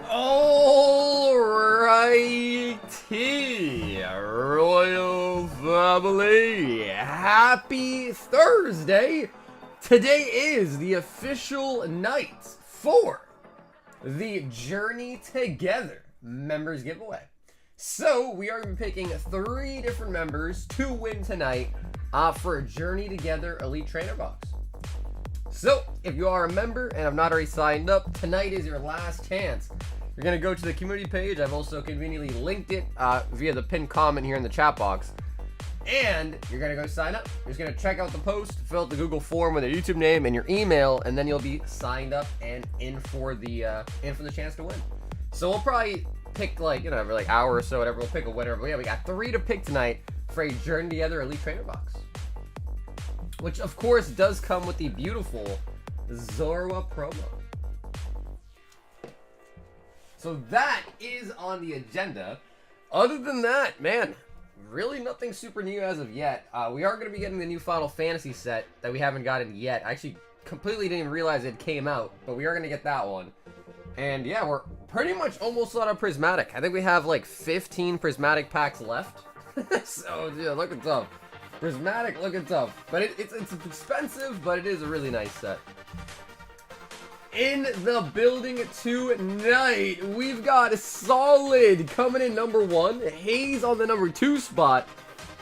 Alrighty, Royal Family, happy Thursday. Today is the official night for the Journey Together members giveaway. So we are going to be picking 3 different members to win tonight for a Journey Together Elite Trainer Box. So if you are a member and have not already signed up, tonight is your last chance. You're going to go to the community page. I've also conveniently linked it via the pinned comment here in the chat box. And you're going to go sign up. You're just going to check out the post, fill out the Google form with your YouTube name and your email, and then you'll be signed up and in for the chance to win. So we'll probably pick, like, every hour or so, whatever, we'll pick a winner. But yeah, we got 3 to pick tonight for a Journey Together Elite Trainer Box, which of course does come with the beautiful Zorua promo. So that is on the agenda. Other than that, man, really nothing super new as of yet. We are going to be getting the new Final Fantasy set that we haven't gotten yet. I actually completely didn't even realize it came out, but we are going to get that one. And yeah, we're pretty much almost out of Prismatic. I think we have like 15 Prismatic packs left. So yeah, looking tough. Prismatic looking tough. But it's expensive, but it is a really nice set. In the building tonight, we've got Solid coming in number 1, Hayes on the number 2 spot,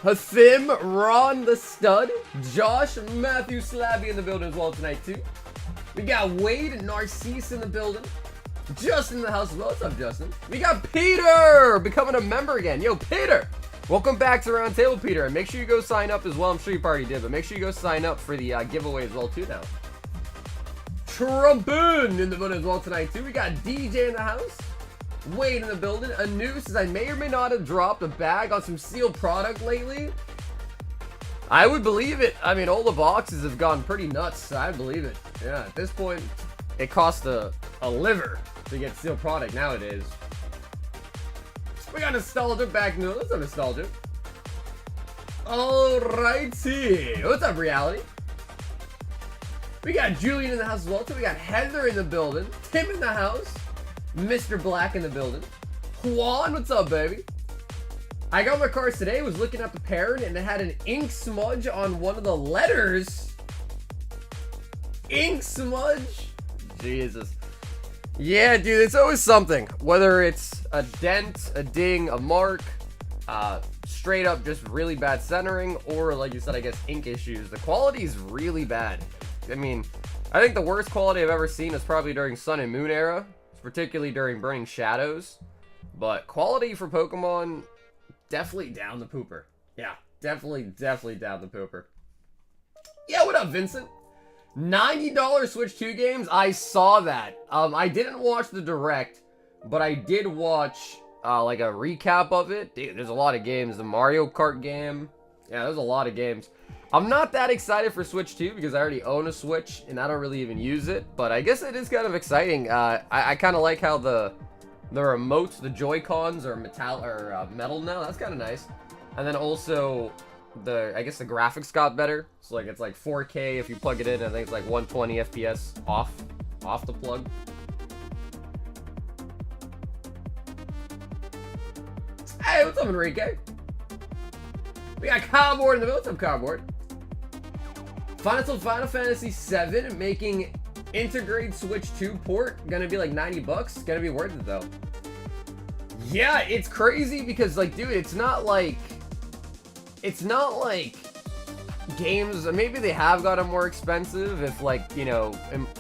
Hathim, Ron the Stud, Josh, Matthew Slabby in the building as well tonight too. We got Wade, Narcisse in the building, Justin in the house as well. What's up, Justin? We got Peter becoming a member again. Yo, Peter! Welcome back to the round table, Peter, and make sure you go sign up as well. I'm sure you already did, but make sure you go sign up for the giveaway as well too now. Trumpin in the building as well tonight too. We got DJ in the house, Wade in the building. Anu says, I may or may not have dropped a bag on some sealed product lately. I would believe it. I mean, all the boxes have gone pretty nuts, so I believe it. Yeah, at this point, it costs a liver to get sealed product nowadays. We got Nostalgia back new. What's up, Nostalgia? Alrighty. What's up, Reality? We got Julian in the house as well, too. We got Heather in the building. Tim in the house. Mr. Black in the building. Juan, what's up, baby? I got my cards today, was looking at the parent, and it had an ink smudge on one of the letters. Ink smudge? Jesus. Yeah, dude, it's always something. Whether it's a dent, a ding, a mark, straight up just really bad centering, or like you said, I guess ink issues. The quality is really bad. I mean, I think the worst quality I've ever seen is probably during Sun and Moon era, particularly during Burning Shadows. But quality for Pokemon, definitely down the pooper. Yeah, definitely down the pooper. Yeah, what up, Vincent? $90 Switch 2 games? I saw that. I didn't watch the Direct, but I did watch like a recap of it. Dude, there's a lot of games. The Mario Kart game. Yeah, there's a lot of games. I'm not that excited for Switch 2 because I already own a Switch and I don't really even use it, but I guess it is kind of exciting. I kind of like how the remotes, the Joy-Cons are metal now. That's kind of nice. And then also I guess the graphics got better. So like it's like 4K if you plug it in. I think it's like 120 FPS off the plug. Hey, what's up, Enrique? We got Cardboard in the middle. What's up, Cardboard? Final Fantasy VII making Integrate Switch 2 port gonna be like $90. Gonna be worth it though. Yeah, it's crazy because like, dude, it's not like games. Maybe they have gotten more expensive if like,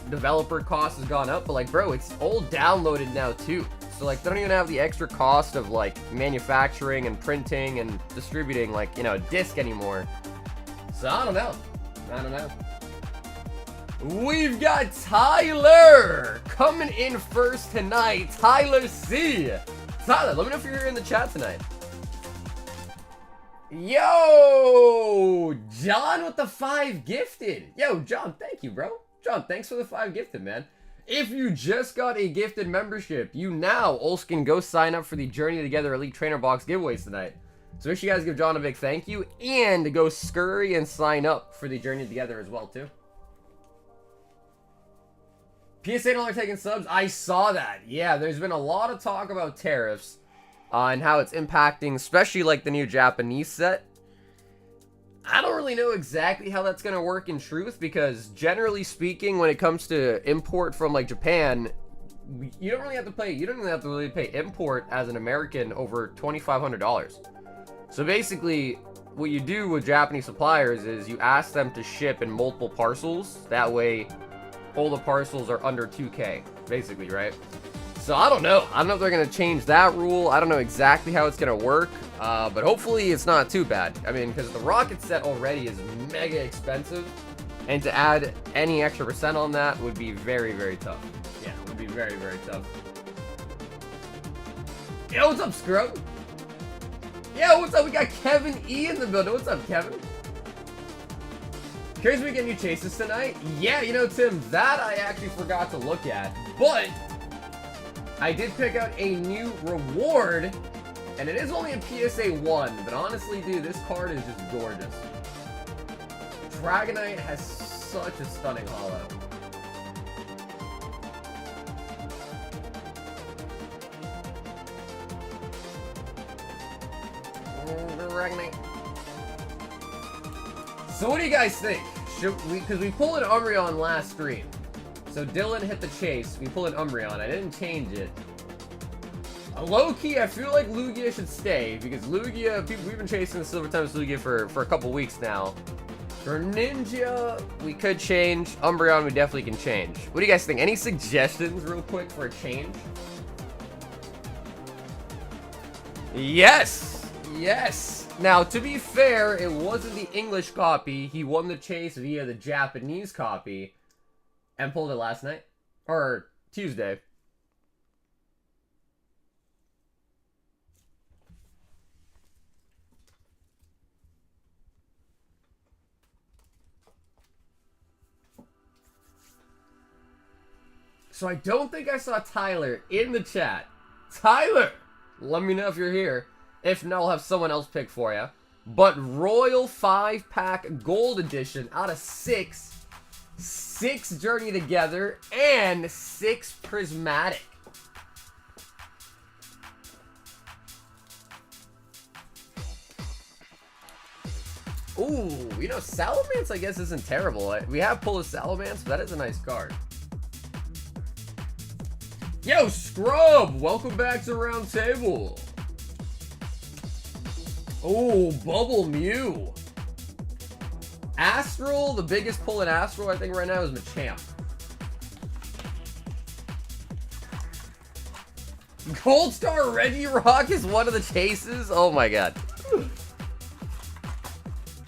developer cost has gone up, but like, bro, it's all downloaded now too. So like, they don't even have the extra cost of like manufacturing and printing and distributing like, a disc anymore. So I don't know. We've got Tyler coming in first tonight. Tyler C. Tyler, let me know if you're here in the chat tonight. Yo, John with the 5 gifted. Yo, John, thank you, bro. John, thanks for the 5 gifted, man. If you just got a gifted membership, you now also can go sign up for the Journey Together Elite Trainer Box giveaways tonight. So make sure you guys give John a big thank you and go scurry and sign up for the Journey Together as well, too. PSA no longer taking subs. I saw that. Yeah, there's been a lot of talk about tariffs and how it's impacting, especially like the new Japanese set. I don't really know exactly how that's going to work in truth, because generally speaking, when it comes to import from like Japan, you don't really have to pay, you don't even have to really pay import as an American over $2,500. So basically, what you do with Japanese suppliers is you ask them to ship in multiple parcels. That way, all the parcels are under 2K, basically, right? So I don't know. I don't know if they're going to change that rule. I don't know exactly how it's going to work. But hopefully it's not too bad. I mean, because the rocket set already is mega expensive. And to add any extra percent on that would be very, very tough. Yeah, it would be very, very tough. Yo, what's up, Scrub? Yo, what's up? We got Kevin E in the building. What's up, Kevin? Curious if we get new chases tonight? Yeah, you know, Tim, that I actually forgot to look at. But I did pick out a new reward, and it is only a PSA 1, but honestly, dude, this card is just gorgeous. Dragonite has such a stunning holo. Dragonite. So what do you guys think? Should we, because we pulled an Umbreon last stream. So Dylan hit the chase. We pulled an Umbreon. I didn't change it. Low-key, I feel like Lugia should stay, because Lugia, we've been chasing the Silver Tempest Lugia for a couple weeks now. For Ninja, we could change. Umbreon, we definitely can change. What do you guys think? Any suggestions real quick for a change? Yes! Yes! Now, to be fair, it wasn't the English copy. He won the chase via the Japanese copy and pulled it last night. Or Tuesday. So I don't think I saw Tyler in the chat. Tyler! Let me know if you're here. If not, I'll have someone else pick for you. But Royal 5-pack Gold Edition out of 6. 6 Journey Together and 6 Prismatic. Ooh, you know, Salamence I guess isn't terrible. We have pulled a Salamence, but that is a nice card. Yo, Scrub! Welcome back to Round Table. Oh, Bubble Mew. Astral, the biggest pull in Astral I think right now is Machamp. Gold Star Regirock is one of the chases? Oh my god.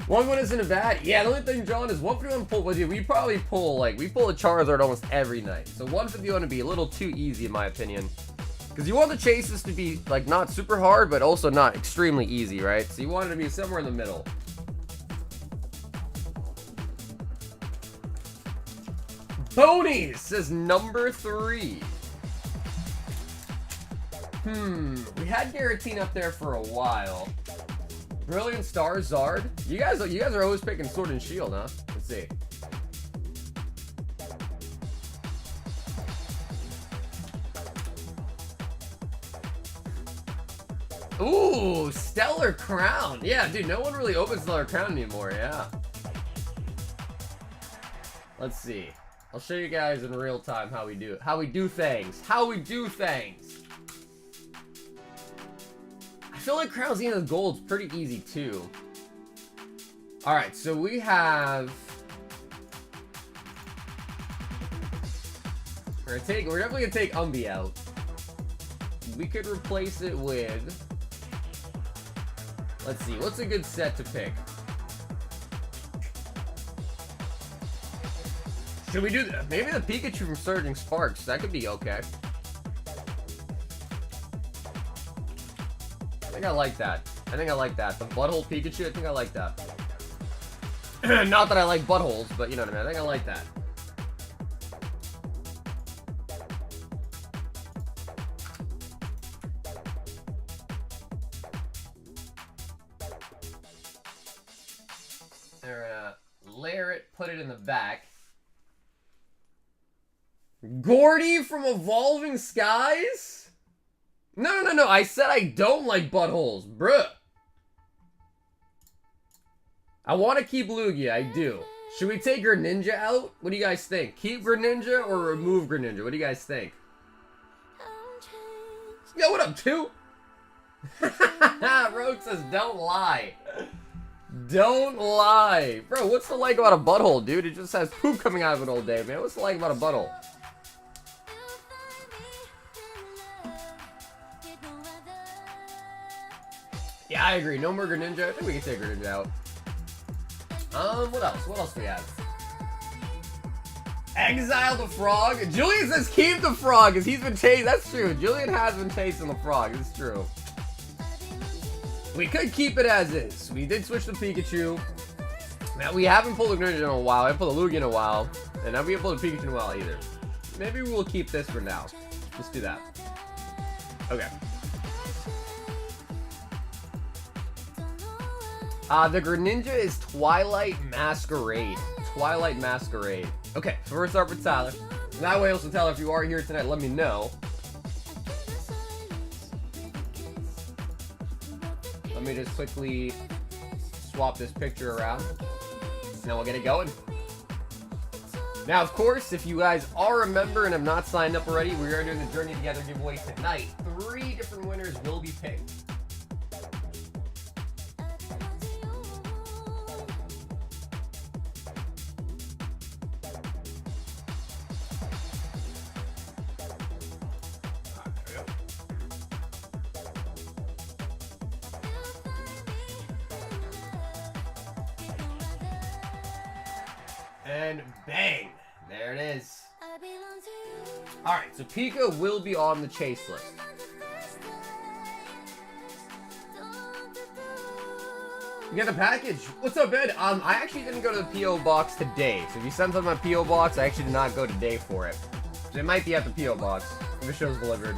1-1 isn't bad. Yeah, the only thing, John, is 151 pull with you. We probably pull, like, we pull a Charizard almost every night. So 151 would be a little too easy in my opinion. Because you want the chases to be, like, not super hard, but also not extremely easy, right? So you want it to be somewhere in the middle. Bonies says number 3. We had Giratina up there for a while. Brilliant Stars, Zard. You guys are always picking Sword and Shield, huh? Let's see. Ooh, Stellar Crown. Yeah, dude, no one really opens Stellar Crown anymore, yeah. Let's see. I'll show you guys in real time how we do things. How we do things. I feel like Crown Zenith Gold's pretty easy too. Alright, so we have... We're definitely gonna take Umbi out. We could replace it with... Let's see, what's a good set to pick? Should we do that? Maybe the Pikachu from Surging Sparks. That could be okay. I think I like that. I think I like that. The Butthole Pikachu, I think I like that. Not that I like buttholes, but you know what I mean. I think I like that. They're gonna layer it, put it in the back. Gordy from Evolving Skies? No. I said I don't like buttholes, bruh. I want to keep Lugia. I do. Should we take Greninja out? What do you guys think? Keep Greninja or remove Greninja? What do you guys think? Yo, what up, 2? Rogue says, don't lie. Don't lie. Bro, what's the like about a butthole, dude? It just has poop coming out of it all day, man. What's the like about a butthole? Yeah, I agree. No more Greninja. I think we can take Greninja out. What else? What else do we have? Exile the frog. Julian says keep the frog because he's been chasing. That's true. Julian has been chasing the frog. It's true. We could keep it as is. We did switch to Pikachu. Now, we haven't pulled a Greninja in a while. I haven't pulled a Lugia in a while. And now we haven't pulled a Pikachu in a while either. Maybe we'll keep this for now. Let's do that. Okay. The Greninja is Twilight Masquerade. Twilight Masquerade. Okay, so we're gonna start with Tyler. And that way also, Tyler, if you are here tonight, let me know. Let me just quickly swap this picture around. And then we'll get it going. Now, of course, if you guys are a member and have not signed up already, we are doing the Journey Together giveaway tonight. 3 different winners will be picked. And bang! There it is. Alright, so Pika will be on the chase list. You got the package. What's up, Ed? I actually didn't go to the P.O. box today. So if you sent something to my P.O. box, I actually did not go today for it. So it might be at the P.O. box if it shows delivered.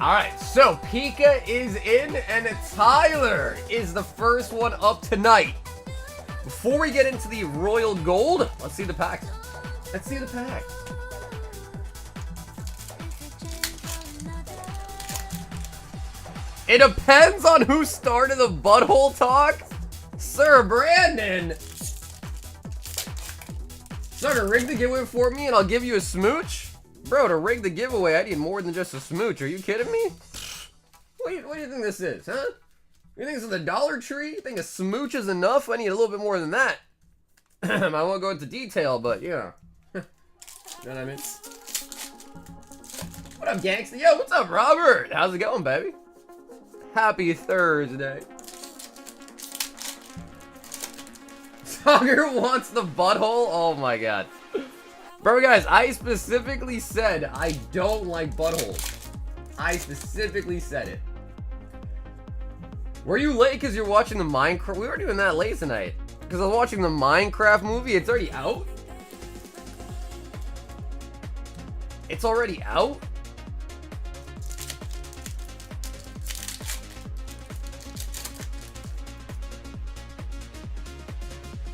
Alright, so Pika is in, and Tyler is the first one up tonight. Before we get into the Royal Gold, let's see the packs. Let's see the packs. It depends on who started the butthole talk. Sir Brandon. Sir, to rig the giveaway for me and I'll give you a smooch? Bro, to rig the giveaway, I need more than just a smooch. Are you kidding me? What do you think this is, huh? You think this is the Dollar Tree? You think a smooch is enough? I need a little bit more than that. I won't go into detail, but yeah. You know what I mean? What up, gangsta? Yo, what's up, Robert? How's it going, baby? Happy Thursday. Tiger wants the butthole? Oh my god. Bro, guys, I specifically said I don't like buttholes. I specifically said it. Were you late because you're watching the Minecraft? We were doing that late tonight. Because I was watching the Minecraft movie. It's already out? It's already out?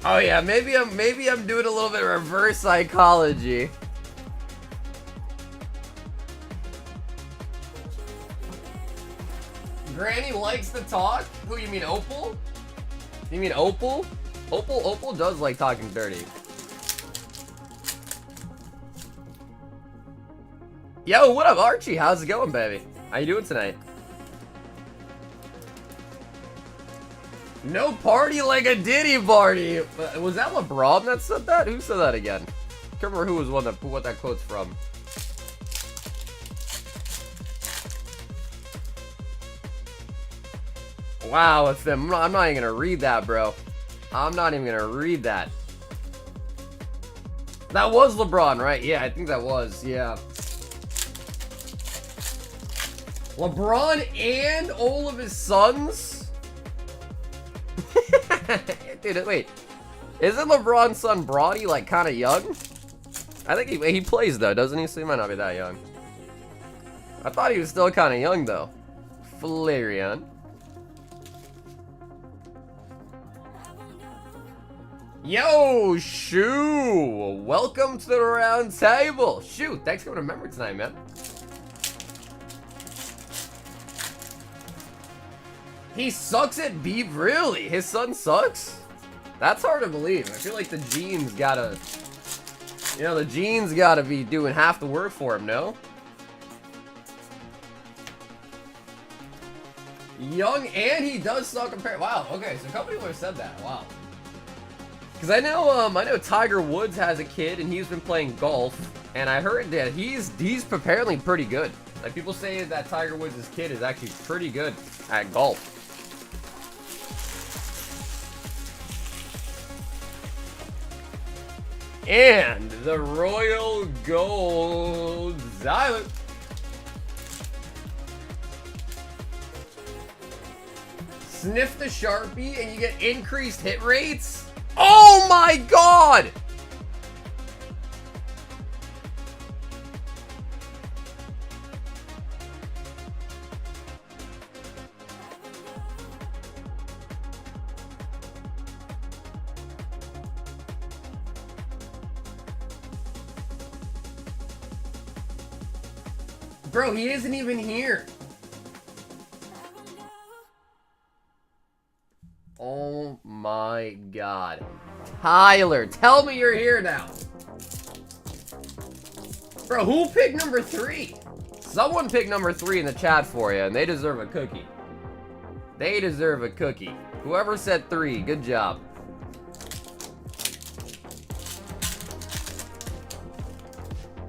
Oh yeah, maybe I'm doing a little bit of reverse psychology. Granny likes to talk? Who, you mean Opal? You mean Opal? Opal does like talking dirty. Yo, what up, Archie? How's it going, baby? How you doing tonight? No party like a Diddy party. Was that LeBron that said that? Who said that again? I can't remember who was one that what that quote's from. Wow, it's them. I'm not even gonna read that, bro. I'm not even gonna read that. That was LeBron, right? Yeah, I think that was. Yeah. LeBron and all of his sons. Dude, wait. Isn't LeBron's son Bronny like kind of young? I think he plays though, doesn't he? So he might not be that young. I thought he was still kind of young though. Flareon. Yo, Shoo! Welcome to the round table. Shoo, thanks for coming to member tonight, man. He sucks at beef, really? His son sucks? That's hard to believe. I feel like the genes gotta... You know, the genes gotta be doing half the work for him, no? Young and he does suck compared. Wow, okay, so a couple people have said that. Wow. Because I know Tiger Woods has a kid and he's been playing golf, and I heard that he's apparently pretty good. Like, people say that Tiger Woods' kid is actually pretty good at golf. And the Royal Gold Xylan. Sniff the Sharpie and you get increased hit rates? Oh my god! Bro, he isn't even here. Oh my god. Tyler, tell me you're here now. Bro, who picked number 3? Someone picked number 3 in the chat for you, and they deserve a cookie. They deserve a cookie. Whoever said 3, good job.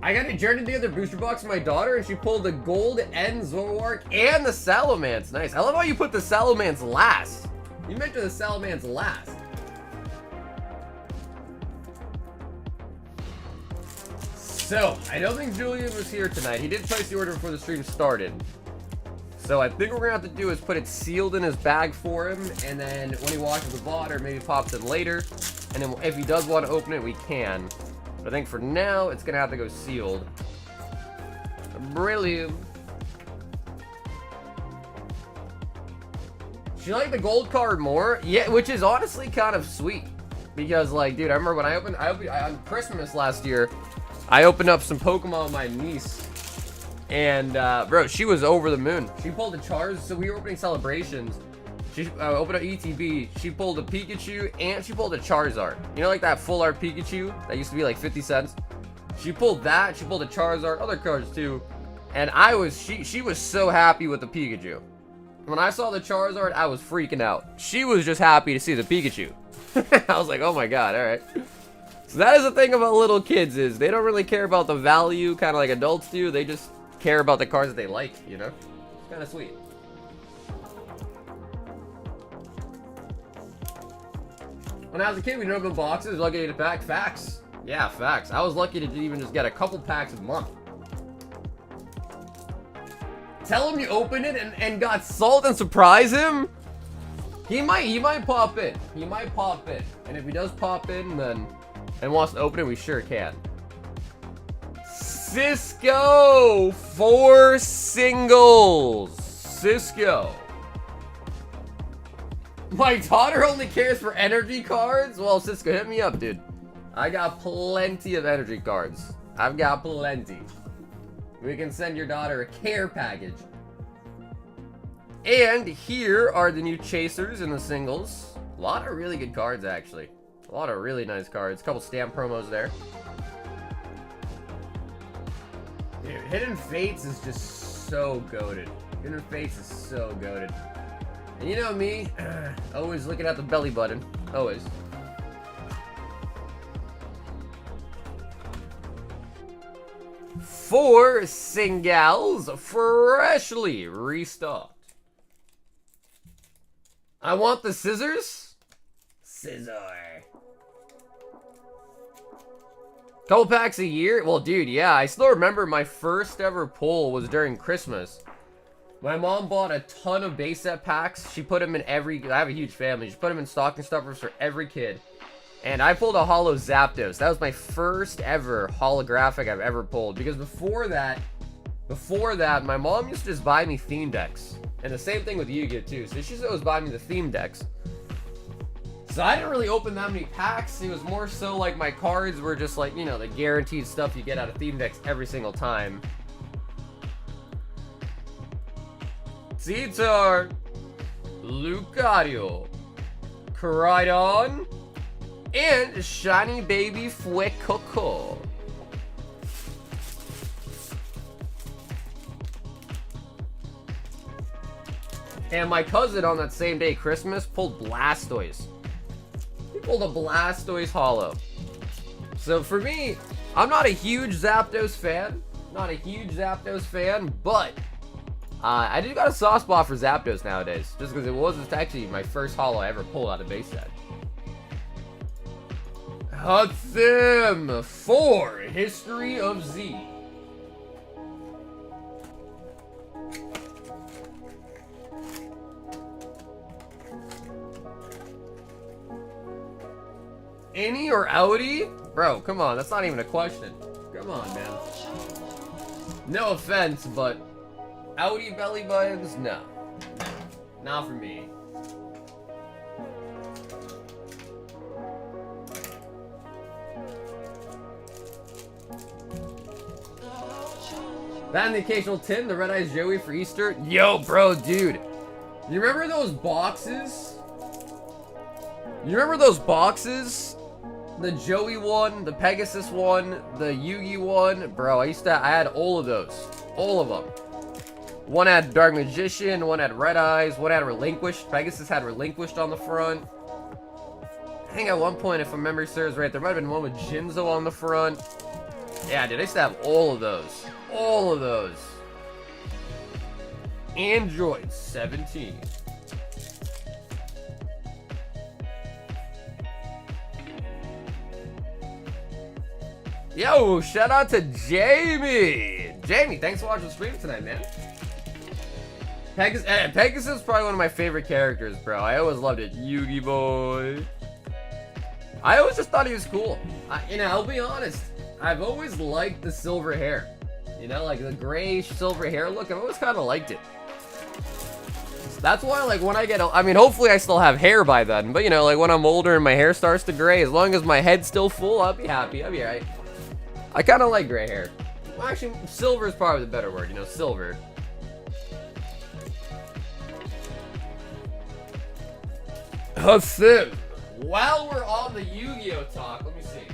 I got a Journey Together booster box for my daughter, and she pulled the gold and Zoroark and the Salamence. Nice. I love how you put the Salamence last. You mentioned the Salamence last. So, I don't think Julian was here tonight. He did place the order before the stream started. So I think what we're going to have to do is put it sealed in his bag for him, and then when he watches the VOD or maybe pops it later, and then if he does want to open it, we can. But I think for now, it's going to have to go sealed. Brilliant. Do you like the gold card more? Yeah, which is honestly kind of sweet. Because, like, dude, I remember when I opened on Christmas last year, I opened up some Pokemon with my niece. And, bro, she was over the moon. She pulled a Charizard, so we were opening celebrations. She opened up ETB, she pulled a Pikachu, and she pulled a Charizard. You know, like that full art Pikachu that used to be like 50 cents? She pulled that, she pulled a Charizard, other cards too. And she was so happy with the Pikachu. When I saw the Charizard, I was freaking out. She was just happy to see the Pikachu. I was like, oh my god, alright. So that is the thing about little kids, is they don't really care about the value, kind of like adults do. They just care about the cards that they like, you know? It's kind of sweet. When I was a kid, we didn't open boxes. Lucky to get a pack. Facts. Yeah, facts. I was lucky to even just get a couple packs a month. Tell him you opened it and got salt and surprise him. He might pop in. He might pop in. And if he does pop in, then and wants to open it, we sure can. Cisco 4 singles. Cisco. My daughter only cares for energy cards? Well, Cisco, hit me up, dude. I got plenty of energy cards. I've got plenty. We can send your daughter a care package. And here are the new chasers in the singles. A lot of really good cards, actually. A lot of really nice cards. A couple stamp promos there. Dude, Hidden Fates is just so goated. Hidden Fates is so goated. And you know me, always looking at the belly button. Always. Four singles freshly restocked. I want the scissors. Scissor. Couple packs a year? Well, dude, yeah. I still remember my first ever pull was during Christmas. My mom bought a ton of base set packs. She put them in every... I have a huge family. She put them in stocking stuffers for every kid. And I pulled a holo Zapdos. That was my first ever holographic I've ever pulled. Because before that, my mom used to just buy me theme decks. And the same thing with Yu-Gi-Oh! Too. So she's always buying me the theme decks. So I didn't really open that many packs. It was more so like my cards were just like, you know, the guaranteed stuff you get out of theme decks every single time. Titar, Lucario, Koraidon, and Shiny Baby Fuecoco. And my cousin on that same day, Christmas, pulled Blastoise. He pulled a Blastoise holo. So for me, I'm not a huge Zapdos fan. But I do got a soft spot for Zapdos nowadays. Just because it was actually my first holo I ever pulled out of base set. Hudsim 4, History of Z. Any or outie? Bro, come on, that's not even a question. Come on, man. No offense, but outie belly buttons? No. Not for me. That and the occasional tin, the Red Eyes Joey for Easter. Yo, bro, dude. You remember those boxes? The Joey one, the Pegasus one, the Yugi one. Bro, I had all of those. All of them. One had Dark Magician, one had Red Eyes, one had Relinquished. Pegasus had Relinquished on the front. I think at one point, if my memory serves right, there might have been one with Jinzo on the front. Yeah, dude, I used to have all of those. All of those. Android 17. Yo, shout out to Jamie. Jamie, thanks for watching the stream tonight, man. Pegasus is probably one of my favorite characters, bro. I always loved it. Yugi boy. I always just thought he was cool. You know, I'll be honest. I've always liked the silver hair. You know, like the grayish silver hair look. I've always kind of liked it. That's why, like, when I get, I mean, hopefully I still have hair by then. But, you know, like, when I'm older and my hair starts to gray, as long as my head's still full, I'll be happy. I'll be alright. I kind of like gray hair. Well, actually, silver is probably the better word, you know, silver. Hassim. While we're on the Yu-Gi-Oh talk, let me see.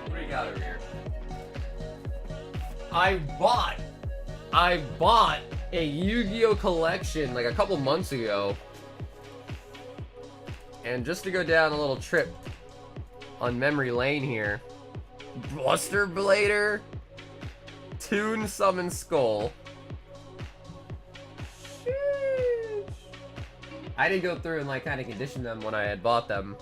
What do you got over here? I bought a Yu-Gi-Oh collection like a couple months ago. And just to go down a little trip on memory lane here. Buster Blader, Toon Summon Skull. Sheesh. I didn't go through and like kind of condition them when I had bought them.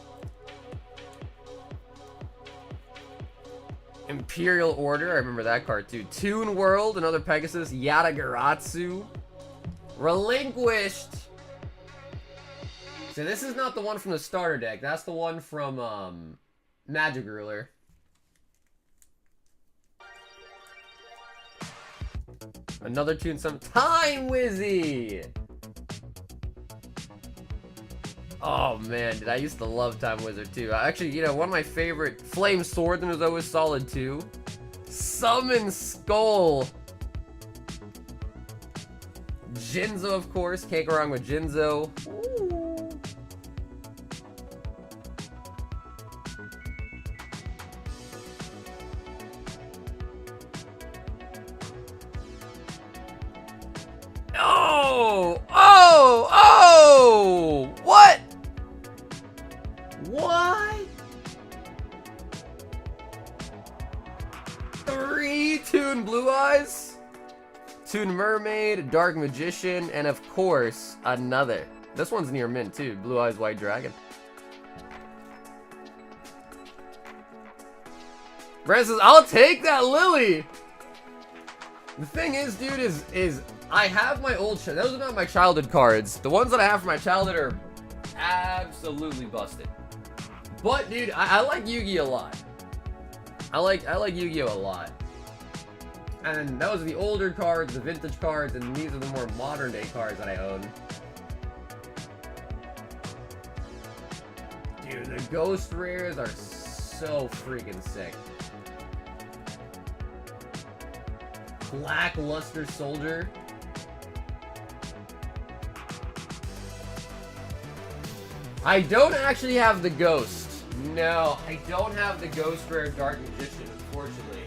Imperial Order, I remember that card too. Toon World, another Pegasus. Yatagaratsu. Relinquished. So this is not the one from the starter deck. That's the one from Magic Ruler. Another Toon Summon. Time Wizzy! Oh man, dude, I used to love Time Wizard too. Actually, you know, one of my favorite Flame Swordsman was always solid too. Summon Skull. Jinzo, of course. Can't go wrong with Jinzo. Ooh. Oh! What? What? 3 Toon Blue Eyes, Toon Mermaid, Dark Magician, and of course, another. This one's near mint too, Blue Eyes White Dragon. Brent says, I'll take that Lily! The thing is, dude, is I have my old, those are not my childhood cards. The ones that I have from my childhood are absolutely busted. But, dude, I like Yu-Gi-Oh! A lot. I like Yu-Gi-Oh! A lot. And those are the older cards, the vintage cards, and these are the more modern day cards that I own. Dude, the ghost rares are so freaking sick. Lackluster Soldier. I don't actually have the ghost. No, I don't have the ghost rare Dark Magician, unfortunately.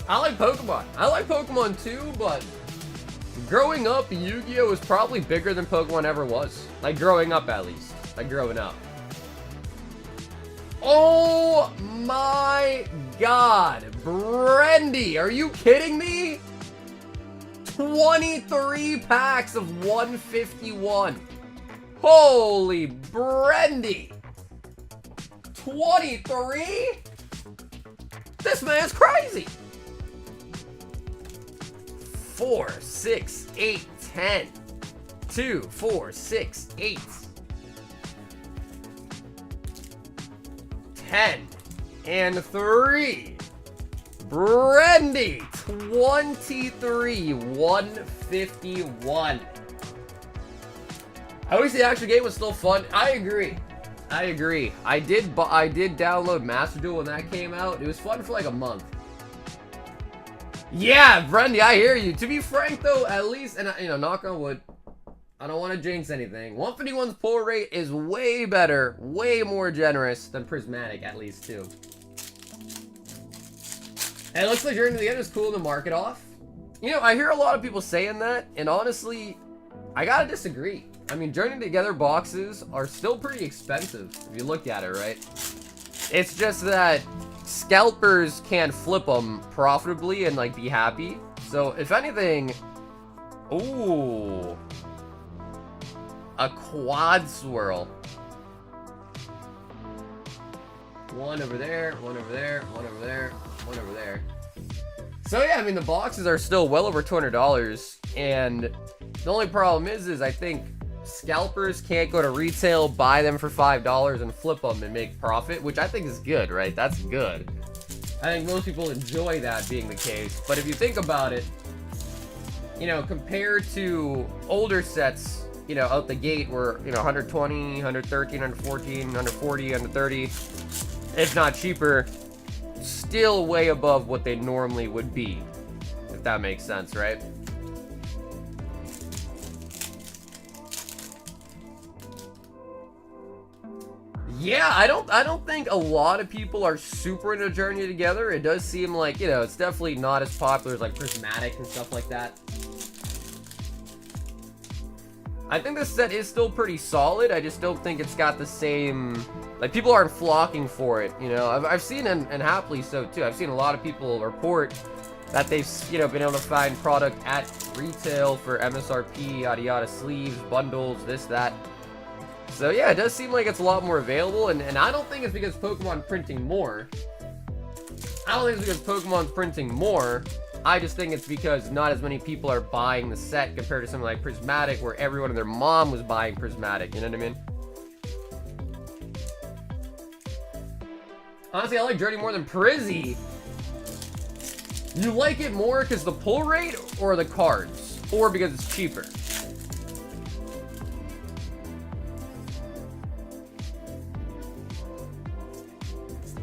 I like Pokemon. I like Pokemon too, but growing up, Yu-Gi-Oh! Was probably bigger than Pokemon ever was. Like, growing up, at least. Like, growing up. Oh my god. Brendy, are you kidding me? 23 packs of 151. Holy Brendy. 23? This man's crazy. 4, 6, 8, 10. 2, 4, 6, 8. 10 and 3. Brendy, 23, 151. I wish the actual game was still fun. I agree. I agree. I did download Master Duel when that came out. It was fun for like a month. Yeah, Brendy, I hear you. To be frank though, at least, and you know, knock on wood, I don't want to jinx anything. 151's pull rate is way better, way more generous than Prismatic, at least too. And it looks like Journey Together is cool to mark it off. You know, I hear a lot of people saying that, and honestly, I gotta disagree. I mean, Journey Together boxes are still pretty expensive, if you look at it, right? It's just that scalpers can flip them profitably and, like, be happy. So, if anything... Ooh. A quad swirl. One over there, one over there, one over there, one over there. So yeah, I mean, the boxes are still well over $200, and the only problem is I think scalpers can't go to retail, buy them for $5 and flip them and make profit, which I think is good, right? That's good. I think most people enjoy that being the case, but if you think about it, you know, compared to older sets, you know, out the gate were, you know, 120, 113, 114, 140, 130, if not cheaper, still way above what they normally would be, if that makes sense, right? Yeah, I don't think a lot of people are super into Journey Together. It does seem like, you know, it's definitely not as popular as like Prismatic and stuff like that. I think this set is still pretty solid. I just don't think it's got the same, like, people aren't flocking for it, you know. I've seen, and happily so too, I've seen a lot of people report that they've, you know, been able to find product at retail for MSRP, yada yada, sleeves, bundles, this, that. So yeah, it does seem like it's a lot more available, and I don't think it's because Pokemon printing more. I don't think it's because Pokemon's printing more. I just think it's because not as many people are buying the set compared to something like Prismatic, where everyone and their mom was buying Prismatic, you know what I mean? Honestly, I like Journey more than Prizzy. You like it more because the pull rate, or the cards? Or because it's cheaper?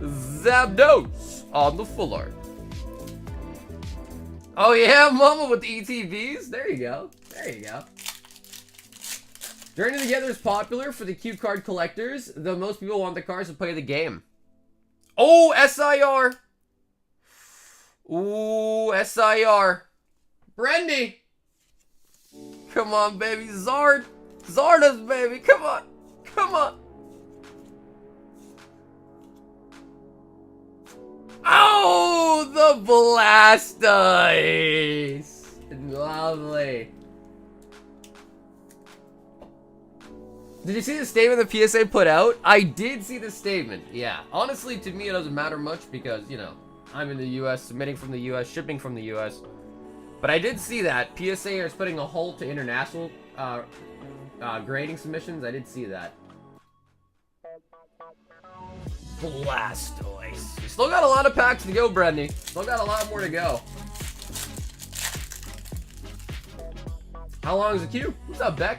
Zapdos on the full art. Oh yeah, mama with the ETBs? There you go. There you go. Journey Together is popular for the cue card collectors, though most people want the cards to play the game. Oh, SIR. Ooh, SIR. Brendy. Come on, baby. Zard. Zardos, baby. Come on. Come on. Oh, the Blastoise! Lovely. Did you see the statement the PSA put out? I did see the statement, yeah. Honestly, to me, it doesn't matter much because, you know, I'm in the US, submitting from the US, shipping from the US. But I did see that. PSA is putting a halt to international grading submissions. I did see that. Blastoise. You still got a lot of packs to go, Brendy. Still got a lot more to go. How long is the queue? What's up, Beck?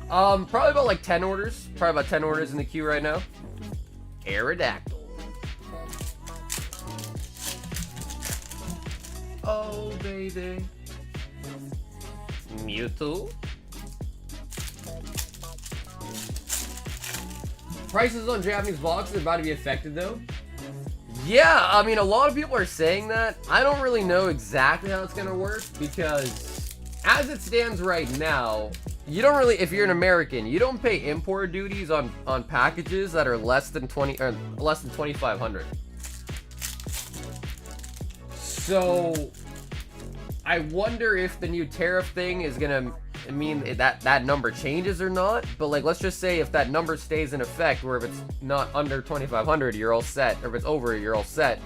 Probably about like 10 orders. Probably about 10 orders in the queue right now. Aerodactyl. Oh, baby. Mewtwo. Prices on Japanese boxes are about to be affected, though. Yeah, I mean, a lot of people are saying that. I don't really know exactly how it's going to work because as it stands right now, you don't really, if you're an American, you don't pay import duties on packages that are less than 2,500. So I wonder if the new tariff thing is gonna mean that number changes or not. But like, let's just say if that number stays in effect, where if it's not under 2,500, you're all set, or if it's over, you're all set.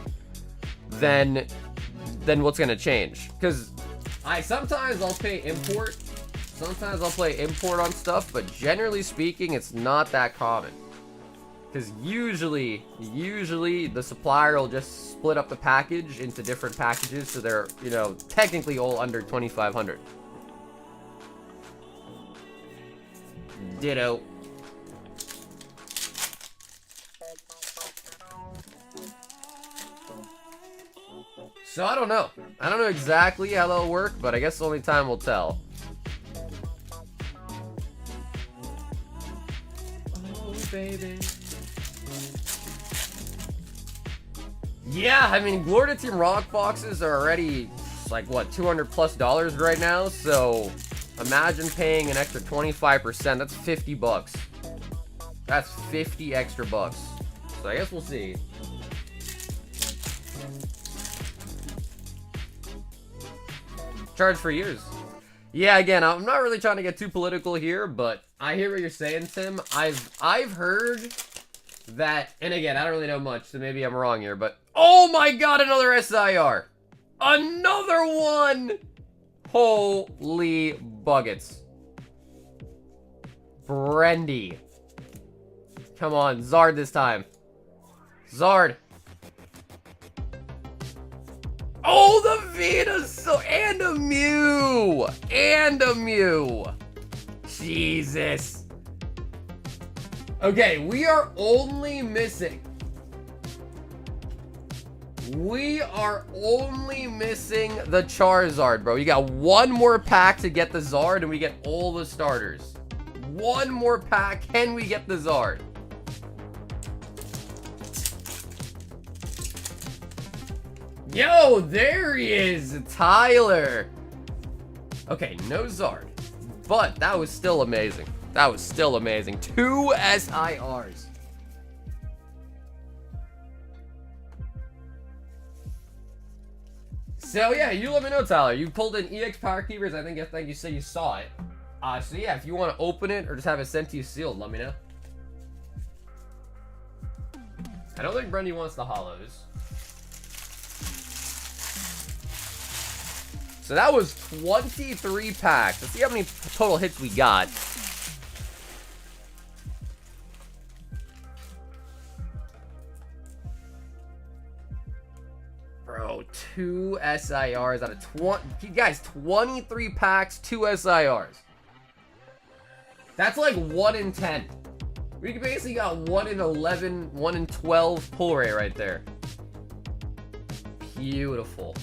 Then what's gonna change? Because sometimes I'll pay import. Sometimes I'll play import on stuff, but generally speaking, it's not that common. Because usually the supplier will just split up the package into different packages, so they're, you know, technically all under 2,500. Ditto. So I don't know. I don't know exactly how that'll work, but I guess only time will tell. Baby. Yeah, I mean, Glory to Team Rock boxes are already like what, $200+ right now, so imagine paying an extra 25%. That's $50. That's 50 extra bucks. So I guess we'll see. Charge for years. Yeah, again, I'm not really trying to get too political here, but I hear what you're saying, Tim. I've heard that, and again, I don't really know much, so maybe I'm wrong here, but oh my god, another SIR! Another one! Holy buckets. Brendy. Come on, Zard this time. Zard. Oh, the Venusaur and a Mew! And a Mew! Jesus. Okay, we are only missing. We are only missing the Charizard, bro. You got one more pack to get the Zard, and we get all the starters. One more pack, can we get the Zard? Yo, there he is, Tyler. Okay, no Zard, but that was still amazing. That was still amazing. 2 SIRs. So yeah, you let me know, Tyler. You pulled in EX Power Keepers. I think you said you saw it. So yeah, if you want to open it or just have it sent to you sealed, let me know. I don't think Brendy wants the holos. So that was 23 packs. Let's see how many total hits we got. Bro, 2 SIRs out of 20. Guys, 23 packs, 2 SIRs. That's like 1 in 10. We basically got 1 in 11, 1 in 12 pull rate right there. Beautiful.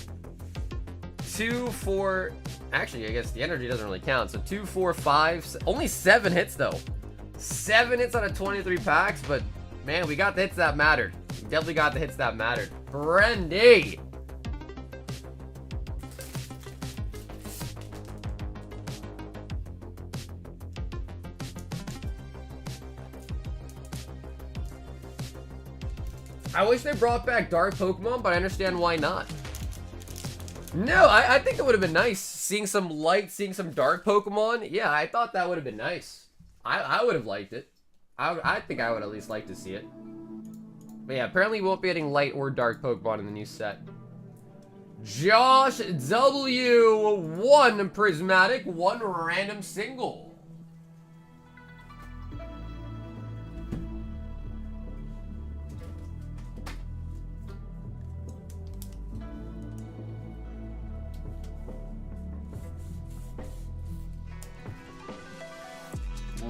2, 4, actually, I guess the energy doesn't really count. So 2, 4, 5, only 7 hits though. 7 hits out of 23 packs, but man, we got the hits that mattered. We definitely got the hits that mattered. Brendy! I wish they brought back Dark Pokemon, but I understand why not. No, I think it would have been nice. Seeing some light, seeing some dark Pokemon. Yeah, I thought that would have been nice. I would have liked it. I think I would at least like to see it. But yeah, apparently we won't be getting light or dark Pokemon in the new set. Josh W. 1 prismatic, 1 random single.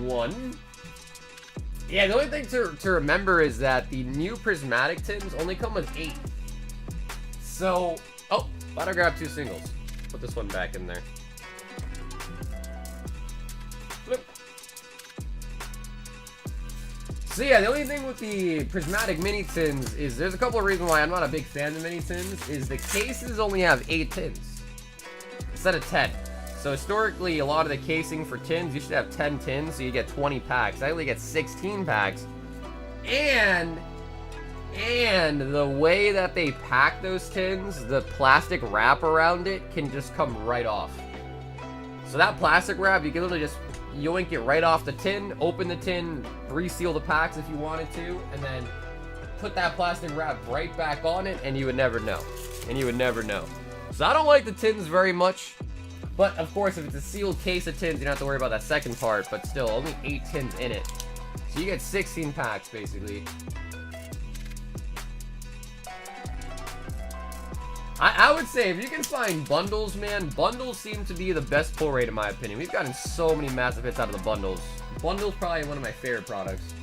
1. Yeah, the only thing to remember is that the new prismatic tins only come with 8. So, oh, why'd I grab 2 singles? Put this one back in there. Flip. So yeah, the only thing with the prismatic mini tins is there's a couple of reasons why I'm not a big fan of the mini tins, is the cases only have 8 tins instead of 10. So historically, a lot of the casing for tins, you should have 10 tins, so you get 20 packs. I only get 16 packs. And the way that they pack those tins, the plastic wrap around it can just come right off. So that plastic wrap, you can literally just yoink it right off the tin, open the tin, reseal the packs if you wanted to, and then put that plastic wrap right back on it, and you would never know. And you would never know. So I don't like the tins very much. But, of course, if it's a sealed case of tins, you don't have to worry about that second part. But still, only 8 tins in it. So you get 16 packs, basically. I would say, if you can find bundles, man, bundles seem to be the best pull rate, in my opinion. We've gotten so many massive hits out of the bundles. Bundles probably one of my favorite products.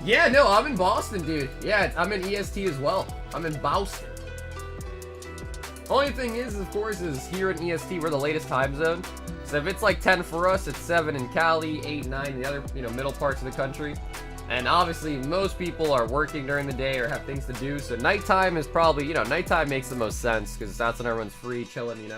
Yeah, no, I'm in Boston, dude. Yeah, I'm in EST as well. I'm in Boston. Only thing is, of course, is here in EST, we're the latest time zone. So if it's like 10 for us, it's 7 in Cali, 8, 9 in the other, middle parts of the country. And obviously, most people are working during the day or have things to do. So nighttime is probably, nighttime makes the most sense because that's when everyone's free, chilling,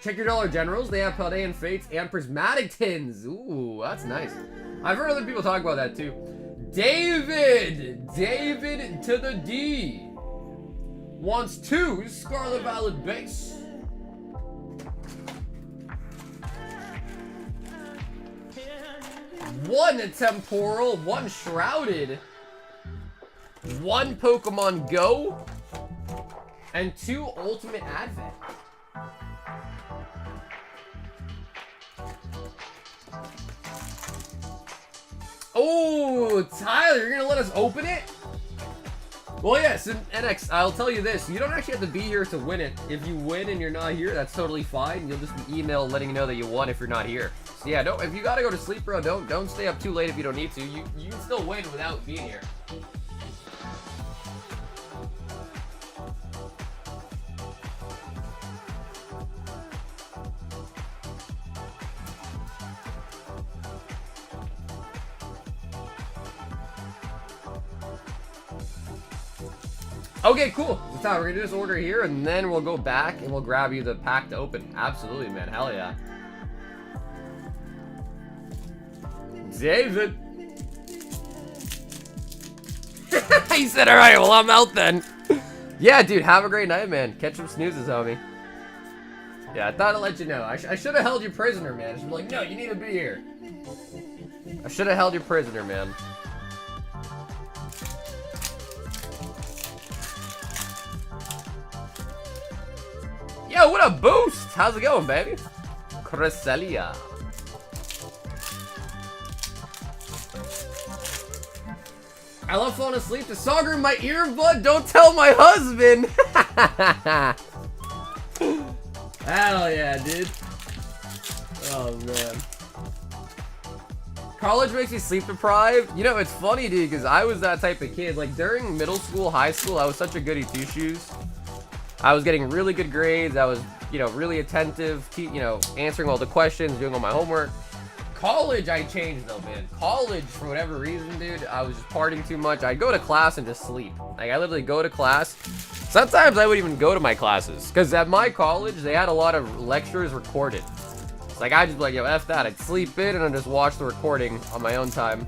Check your Dollar Generals. They have Paldean Fates and Prismatic Tins. Ooh, that's nice. I've heard other people talk about that too. David to the D wants 2 Scarlet Violet Base. One Temporal, 1 Shrouded, 1 Pokemon Go, and 2 Ultimate Advent. Oh, Tyler, you're gonna let us open it? Well, yes, NX, I'll tell you this. You don't actually have to be here to win it. If you win and you're not here, that's totally fine. You'll just be emailed letting you know that you won if you're not here. So yeah, if you gotta go to sleep, bro, don't stay up too late if you don't need to. You can still win without being here. Okay, cool. That's how we're gonna do this order here, and then we'll go back and we'll grab you the pack to open. Absolutely, man. Hell yeah. David. He said, all right, well, I'm out then. Yeah, dude, have a great night, man. Catch some snoozes, homie. Yeah, I thought I'd let you know. I should have held you prisoner, man. I should be like, no, you need to be here. I should have held you prisoner, man. Yo, what a boost! How's it going, baby? Cresselia. I love falling asleep. The song in my earbud. Don't tell my husband. Hell yeah, dude. Oh man. College makes you sleep deprived. It's funny, dude, because I was that type of kid. Like during middle school, high school, I was such a goody two shoes. I was getting really good grades. I was, really attentive, answering all the questions, doing all my homework. College, I changed though, man. College, for whatever reason, dude, I was just partying too much. I'd go to class and just sleep. Like, I literally go to class. Sometimes I would even go to my classes. Because at my college, they had a lot of lectures recorded. It's like, I'd just be like, yo, F that. I'd sleep in and I'd just watch the recording on my own time.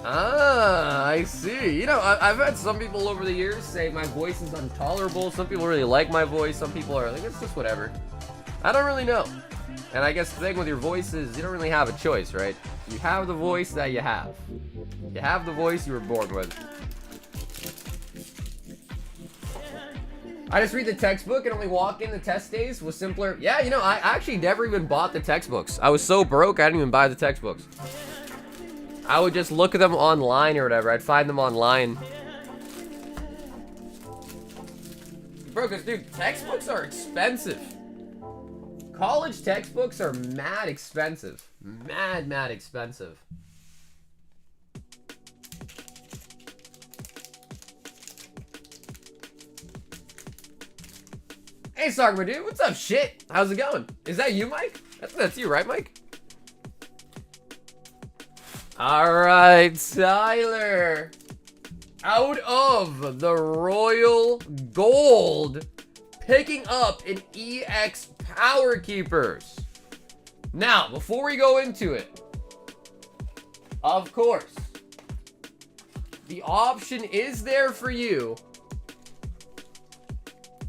Ah, I see. I've had some people over the years say my voice is intolerable. Some people really like my voice. Some people are like, it's just whatever. I don't really know. And I guess the thing with your voice is you don't really have a choice, right? You have the voice that you have. You have the voice you were born with. I just read the textbook and only walk in the test days was simpler. Yeah, you know, I actually never even bought the textbooks. I was so broke, I didn't even buy the textbooks. I would just look at them online or whatever. I'd find them online. Bro, because, dude, textbooks are expensive. College textbooks are mad expensive. Mad expensive. Hey, Sargma, dude. What's up, shit? How's it going? Is that you, Mike? That's you, right, Mike? Alright, Tyler. Out of the Royal Gold, picking up an EX Power Keepers. Now, before we go into it, of course, the option is there for you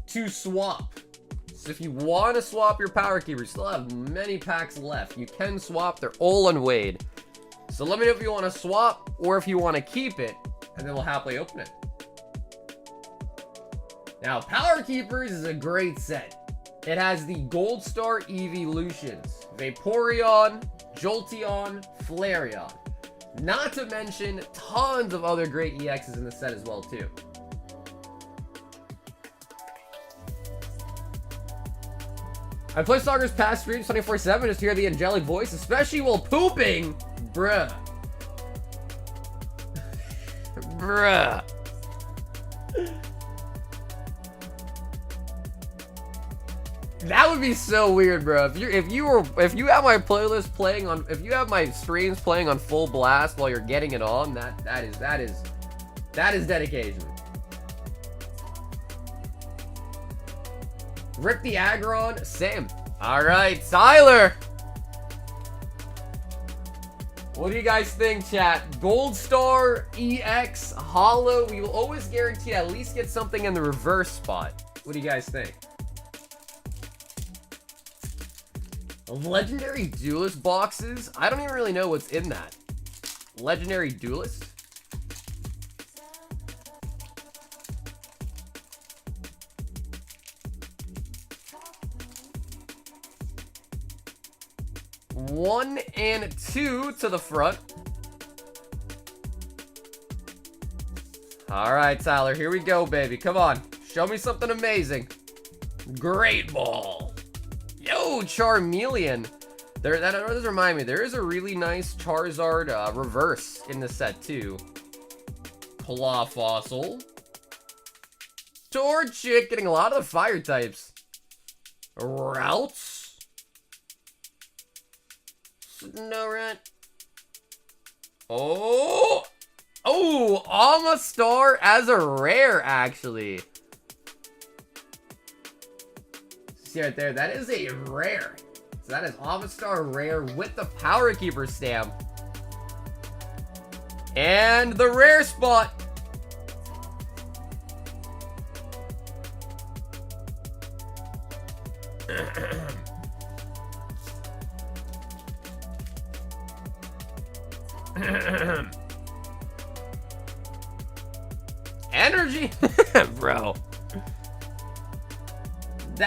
to swap. So if you want to swap your Power Keepers, you still have many packs left. You can swap. They're all unweighed. So let me know if you want to swap or if you want to keep it, and then we'll happily open it. Now, Power Keepers is a great set. It has the Gold Star Evolutions, Vaporeon, Jolteon, Flareon. Not to mention tons of other great EXs in the set as well, too. I play Stalker's past streams 24/7 just to hear the angelic voice, especially while pooping. Bruh. Bruh. That would be so weird, bro. If you have my playlist playing on, if you have my streams playing on full blast while you're getting it on, that is dedication. Rip the Aggron, Sam. All right, Tyler. What do you guys think, chat? Gold Star, EX, Holo. We will always guarantee to at least get something in the reverse spot. What do you guys think? Legendary Duelist boxes? I don't even really know what's in that. Legendary Duelist? One and two to the front. All right, Tyler, here we go, baby. Come on, show me something amazing. Great Ball. Yo, Charmeleon. That does remind me, there is a really nice Charizard reverse in the set, too. Claw Fossil. Torchic, getting a lot of the fire types. Routes. Snorunt. Oh, Amistar as a rare, actually. See right there, that is a rare. So that is Amistar rare with the Power Keeper stamp. And the rare spot. Energy. Bro,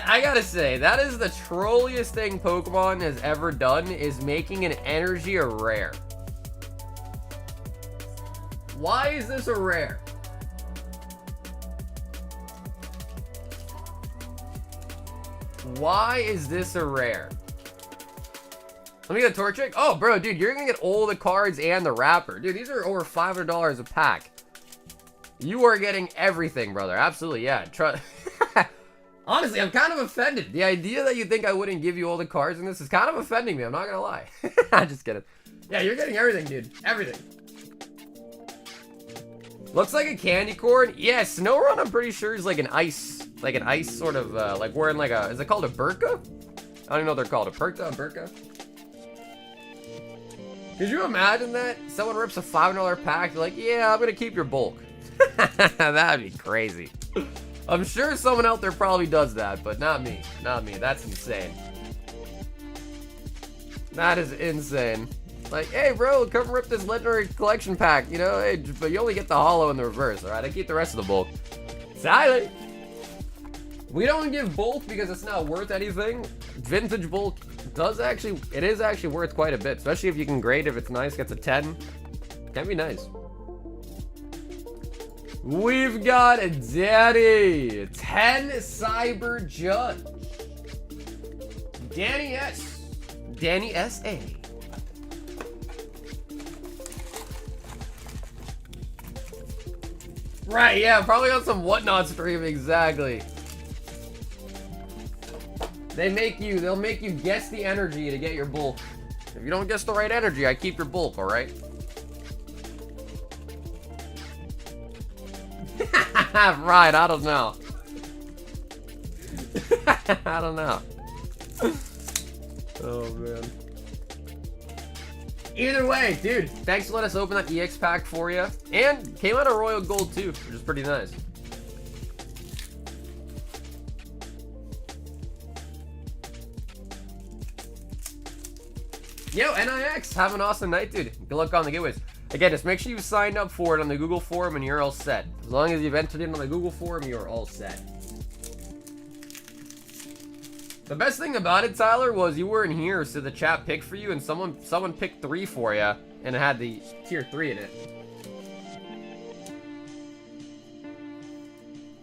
I gotta say, that is the trolliest thing Pokemon has ever done, is making an energy a rare. Why is this a rare? Why is this a rare? Let me get a Torchic. Oh, bro, dude, you're gonna get all the cards and the wrapper. Dude, these are over $500 a pack. You are getting everything, brother. Absolutely, yeah. Honestly, I'm kind of offended. The idea that you think I wouldn't give you all the cards in this is kind of offending me. I'm not gonna lie. I'm just kidding. Yeah, you're getting everything, dude. Everything. Looks like a candy corn. Yeah, Snorunt, I'm pretty sure, is like an ice sort of, like wearing like a, is it called a burqa? I don't even know what they're called. A perkta, a burqa? Could you imagine that? Someone rips a $500 pack, they're like, yeah, I'm gonna keep your bulk. That'd be crazy. I'm sure someone out there probably does that, but not me. Not me. That's insane. That is insane. Like, hey, bro, come rip this legendary collection pack, you know? Hey, but you only get the holo in the reverse, alright? I keep the rest of the bulk. Silent. We don't give bulk because it's not worth anything. Vintage bulk it is actually worth quite a bit, especially if you can grade if it's nice, gets a 10. Can be nice. We've got a Daddy 10 Cyber Judge. Danny S. Danny S.A. Right, yeah, probably on some Whatnot stream, exactly. They'll make you guess the energy to get your bulk. If you don't guess the right energy, I keep your bulk, alright? Right, I don't know. I don't know. Oh, man. Either way, dude, thanks for letting us open that EX pack for you. And came out of Royal Gold, too, which is pretty nice. Yo, NIX, have an awesome night, dude. Good luck on the giveaways. Again, just make sure you signed up for it on the Google form and you're all set. As long as you've entered in on the Google form, you're all set. The best thing about it, Tyler, was you weren't here, so the chat picked for you, and someone picked 3 for you, and it had the tier 3 in it.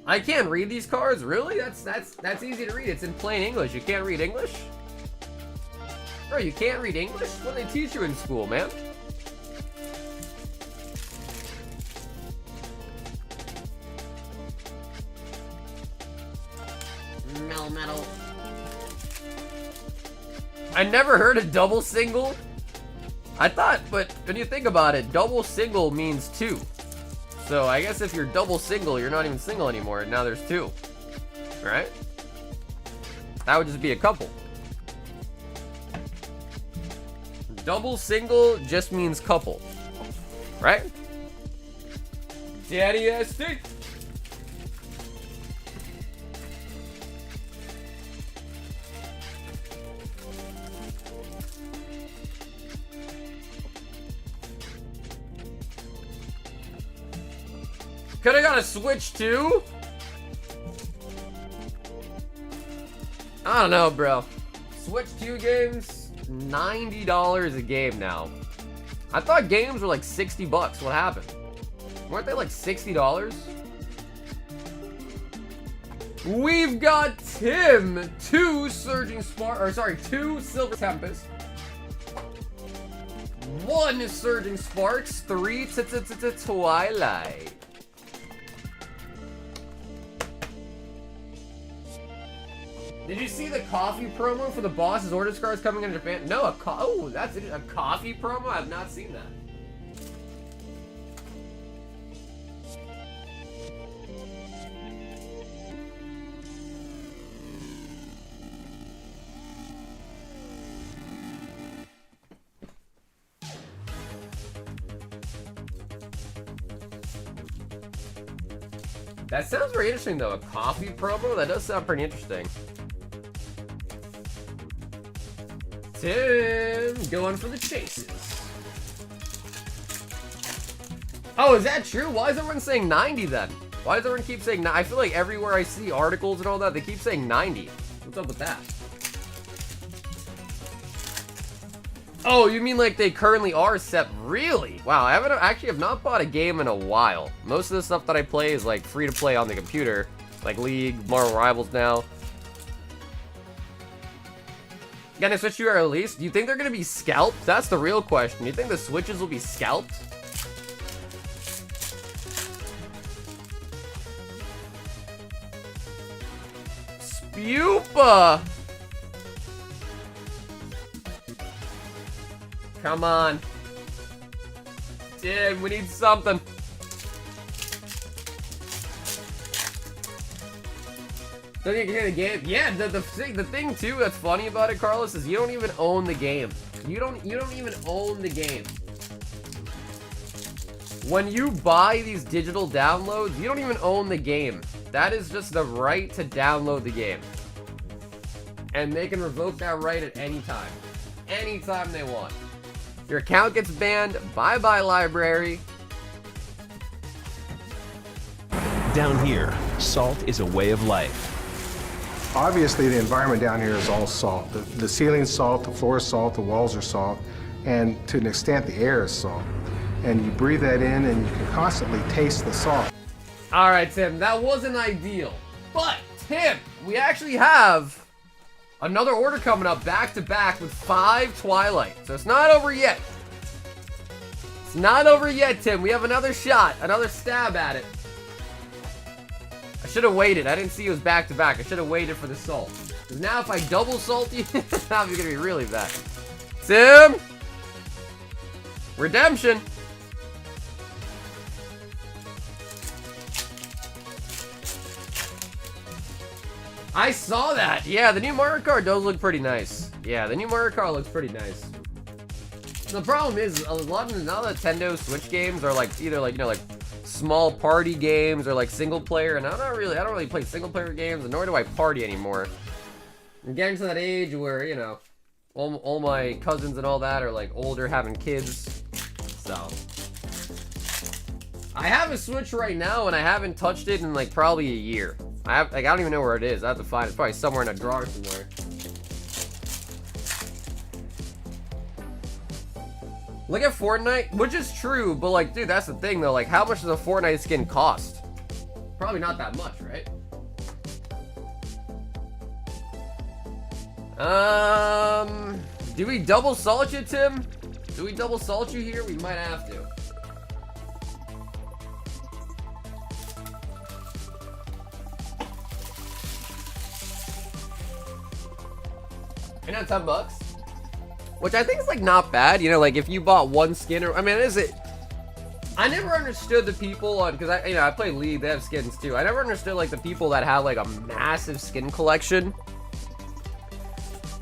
I can't read these cards, really? That's easy to read. It's in plain English. You can't read English? Bro, you can't read English? What do they teach you in school, man? Metal. I never heard of double single. I thought, but when you think about it, double single means 2. So I guess if you're double single, you're not even single anymore, and now there's 2. Right? That would just be a couple. Double single just means couple. Right? Daddy SD. Could've got a Switch too? I don't know, bro. Switch 2 games, $90 a game now. I thought games were like 60 bucks. What happened? Weren't they like $60? We've got Tim, 2 Surging Sparks, or sorry, 2 Silver Tempest, 1 Surging Sparks, 3 Twilight. Did you see the coffee promo for the boss's order cards coming in Japan? No, oh, that's a coffee promo? I've not seen that. That sounds very interesting, though. A coffee promo? That does sound pretty interesting. Tim, going for the chases. Oh, is that true? Why is everyone saying 90 then? Why does everyone keep saying 90? I feel like everywhere I see articles and all that, they keep saying 90. What's up with that? Oh, you mean like they currently are set? Really? Wow, I have not bought a game in a while. Most of the stuff that I play is like free to play on the computer, like League, Marvel Rivals now. Gonna switch to at least? Do you think they're gonna be scalped? That's the real question. Do you think the Switches will be scalped? Spupa! Come on. Dude, we need something. Don't you get the game? Yeah, the thing too that's funny about it, Carlos, is you don't even own the game. You don't even own the game. When you buy these digital downloads, you don't even own the game. That is just the right to download the game. And they can revoke that right at any time. Anytime they want. Your account gets banned. Bye-bye, library. Down here, salt is a way of life. Obviously, the environment down here is all salt. The ceiling's salt, the floor is salt, the walls are salt, and to an extent, the air is salt. And you breathe that in, and you can constantly taste the salt. All right, Tim, that wasn't ideal. But, Tim, we actually have another order coming up back-to-back with 5 Twilight. So it's not over yet. It's not over yet, Tim. We have another shot, another stab at it. I should have waited. I didn't see it was back-to-back. I should have waited for the salt. Because now if I double salt you, now it's going to be really bad. Tim! Redemption! I saw that! Yeah, the new Mario Kart does look pretty nice. Yeah, the new Mario Kart looks pretty nice. The problem is, a lot of the Nintendo Switch games are like, either like, you know, like small party games or like single player, and I don't really play single player games, and nor do I party anymore. I'm getting to that age where, you know, all my cousins and all that are like older, having kids, so. I have a Switch right now, and I haven't touched it in like probably a year. I don't even know where it is. I have to find it. It's probably somewhere in a drawer somewhere. Look at Fortnite, which is true, but like, dude, that's the thing though. Like, how much does a Fortnite skin cost? Probably not that much, right? Do we double salt you, Tim? Do we double salt you here? We might have to. And that's $10. Which I think is like not bad, you know, like if you bought one skin or, I mean, is it? I never understood the people on, because I play League, they have skins too. I never understood like the people that have like a massive skin collection.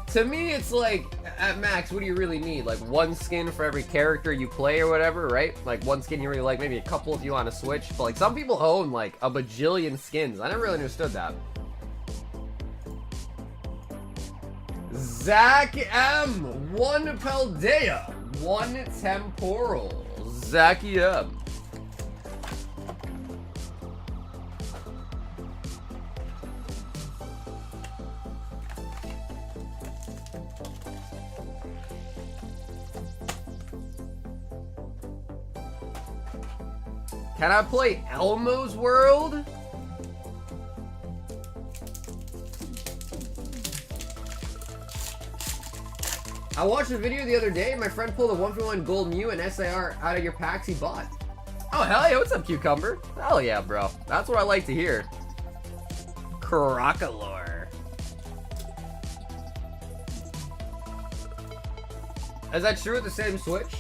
To me, it's like, at max, what do you really need? Like one skin for every character you play or whatever, right? Like one skin you really like, maybe a couple if you want to switch. But like some people own like a bajillion skins. I never really understood that. Zach M, 1 Paldea, 1 Temporal. Zachy M. Can I play Elmo's World? I watched a video the other day and my friend pulled a 1-for-1 gold Mew and SAR out of your packs he bought. Oh, hell yeah, what's up, Cucumber? Hell yeah, bro. That's what I like to hear. Crocolore. Is that true with the same Switch?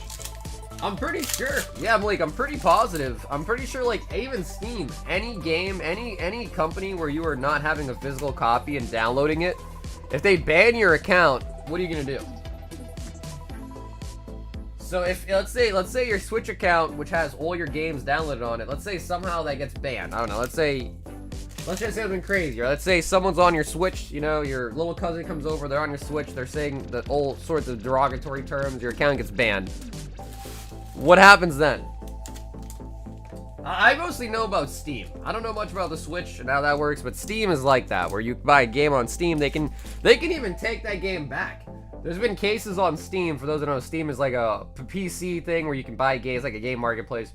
I'm pretty sure. Yeah, Malik, I'm pretty positive. I'm pretty sure, like, even Steam, any game, any company where you are not having a physical copy and downloading it, if they ban your account, what are you gonna do? So if, let's say your Switch account, which has all your games downloaded on it, let's say somehow that gets banned. I don't know, let's just say something crazy, or let's say someone's on your Switch, you know, your little cousin comes over, they're on your Switch, they're saying all sorts of derogatory terms, your account gets banned. What happens then? I mostly know about Steam. I don't know much about the Switch and how that works, but Steam is like that, where you buy a game on Steam, they can even take that game back. There's been cases on Steam, for those that know, Steam is like a PC thing where you can buy games, like a game marketplace,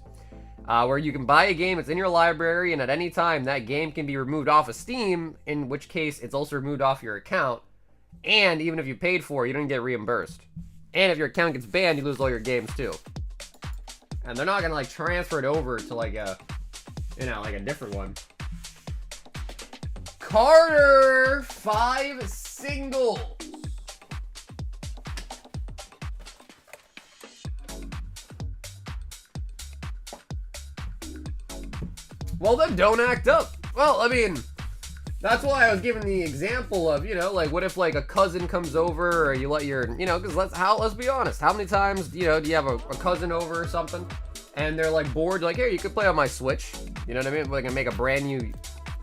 where you can buy a game, it's in your library, and at any time, that game can be removed off of Steam, in which case, it's also removed off your account, and even if you paid for it, you don't get reimbursed. And if your account gets banned, you lose all your games too. And they're not gonna like transfer it over to like a, you know, like a different one. Carter, 5 singles. Well, then don't act up. Well, I mean, that's why I was giving the example of, you know, like what if like a cousin comes over, or you let your, you know, because let's be honest, how many times, you know, do you have a cousin over or something, and they're like bored, like, here, you could play on my Switch, you know what I mean? Like, I make a brand new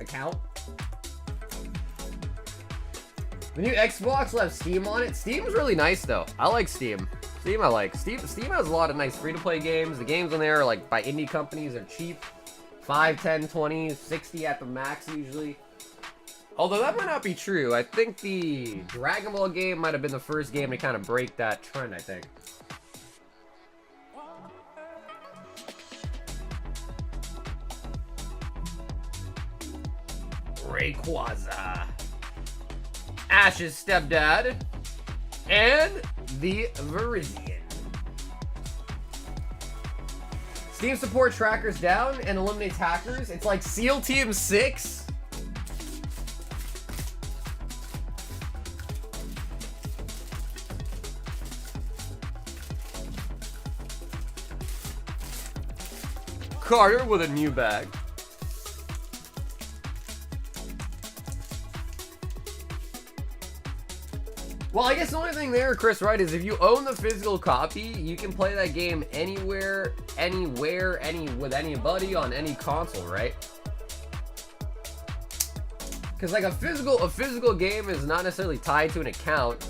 account. The new Xbox will have Steam on it. Steam's really nice though. I like Steam. Steam I like. Steam has a lot of nice free-to-play games. The games on there are like by indie companies, are cheap. 5, 10, 20, 60 at the max usually. Although that might not be true. I think the Dragon Ball game might have been the first game to kind of break that trend, I think. Rayquaza, Ash's stepdad, and the Virizion. Steam support trackers down and eliminates hackers. It's like SEAL Team 6. Carter with a new bag. Well, I guess the only thing there, Chris, right, is if you own the physical copy, you can play that game anywhere, with anybody on any console, right? Because like a physical game is not necessarily tied to an account.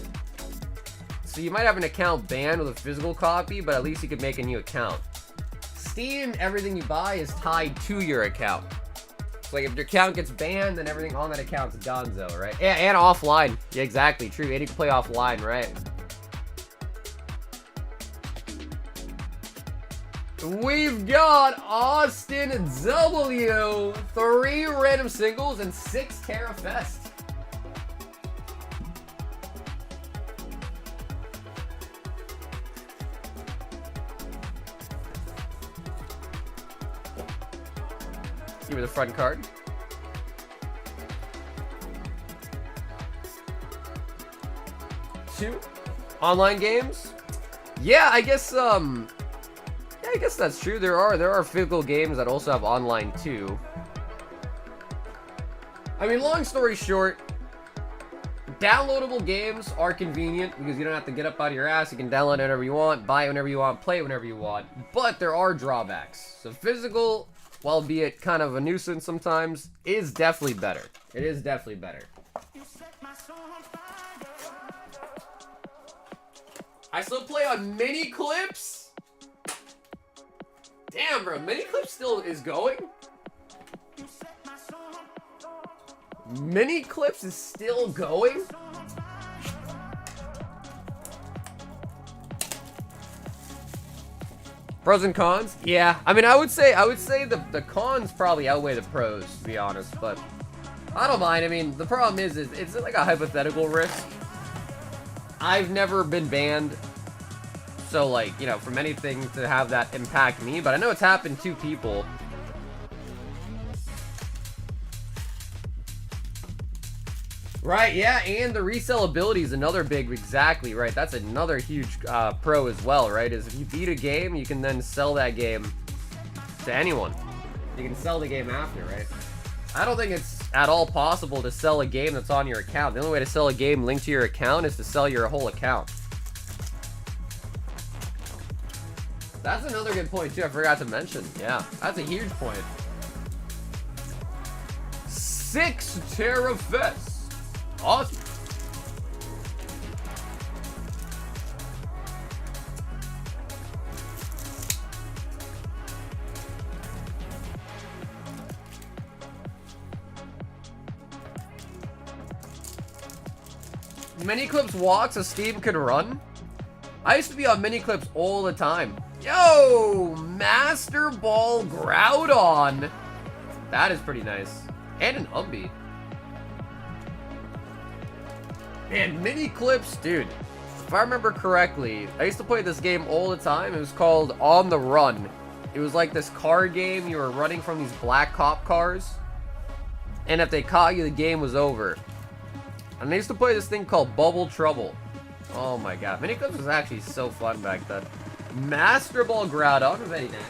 So you might have an account banned with a physical copy, but at least you could make a new account. Steam, everything you buy is tied to your account. So like if your account gets banned, then everything on that account's donezo, right? Yeah, and offline. Yeah, exactly, true. And you can play offline, right? We've got Austin W, 3 random singles, and 6 Terra Fest. Give me the front card. Two online games. Yeah, I guess I guess that's true. There are physical games that also have online too. I mean, long story short, downloadable games are convenient because you don't have to get up out of your ass. You can download it whenever you want, buy it whenever you want, play it whenever you want. But there are drawbacks. So physical, albeit kind of a nuisance sometimes, is definitely better. It is definitely better. I still play on mini clips. Damn, bro, mini clips still is going. Mini clips is still going. Pros and cons? Yeah, I mean, I would say the cons probably outweigh the pros, to be honest, but I don't mind. I mean, the problem is it's like a hypothetical risk. I've never been banned, so like, you know, from anything to have that impact me, but I know it's happened to people. Right, yeah, and the resellability is another big, exactly, right, that's another huge pro as well, right, is if you beat a game, you can then sell that game to anyone. You can sell the game after, right? I don't think it's at all possible to sell a game that's on your account. The only way to sell a game linked to your account is to sell your whole account. That's another good point, too, I forgot to mention. Yeah, that's a huge point. 6 Terra Fest. Awesome. Mini clips walks a Steam could run. I used to be on mini clips all the time. Yo, Master Ball Groudon. That is pretty nice. And an Umbi. Man, mini clips, dude. If I remember correctly, I used to play this game all the time. It was called On the Run. It was like this car game. You were running from these black cop cars. And if they caught you, the game was over. And I used to play this thing called Bubble Trouble. Oh my god. Mini clips was actually so fun back then. Master Ball Groudon. Very nice.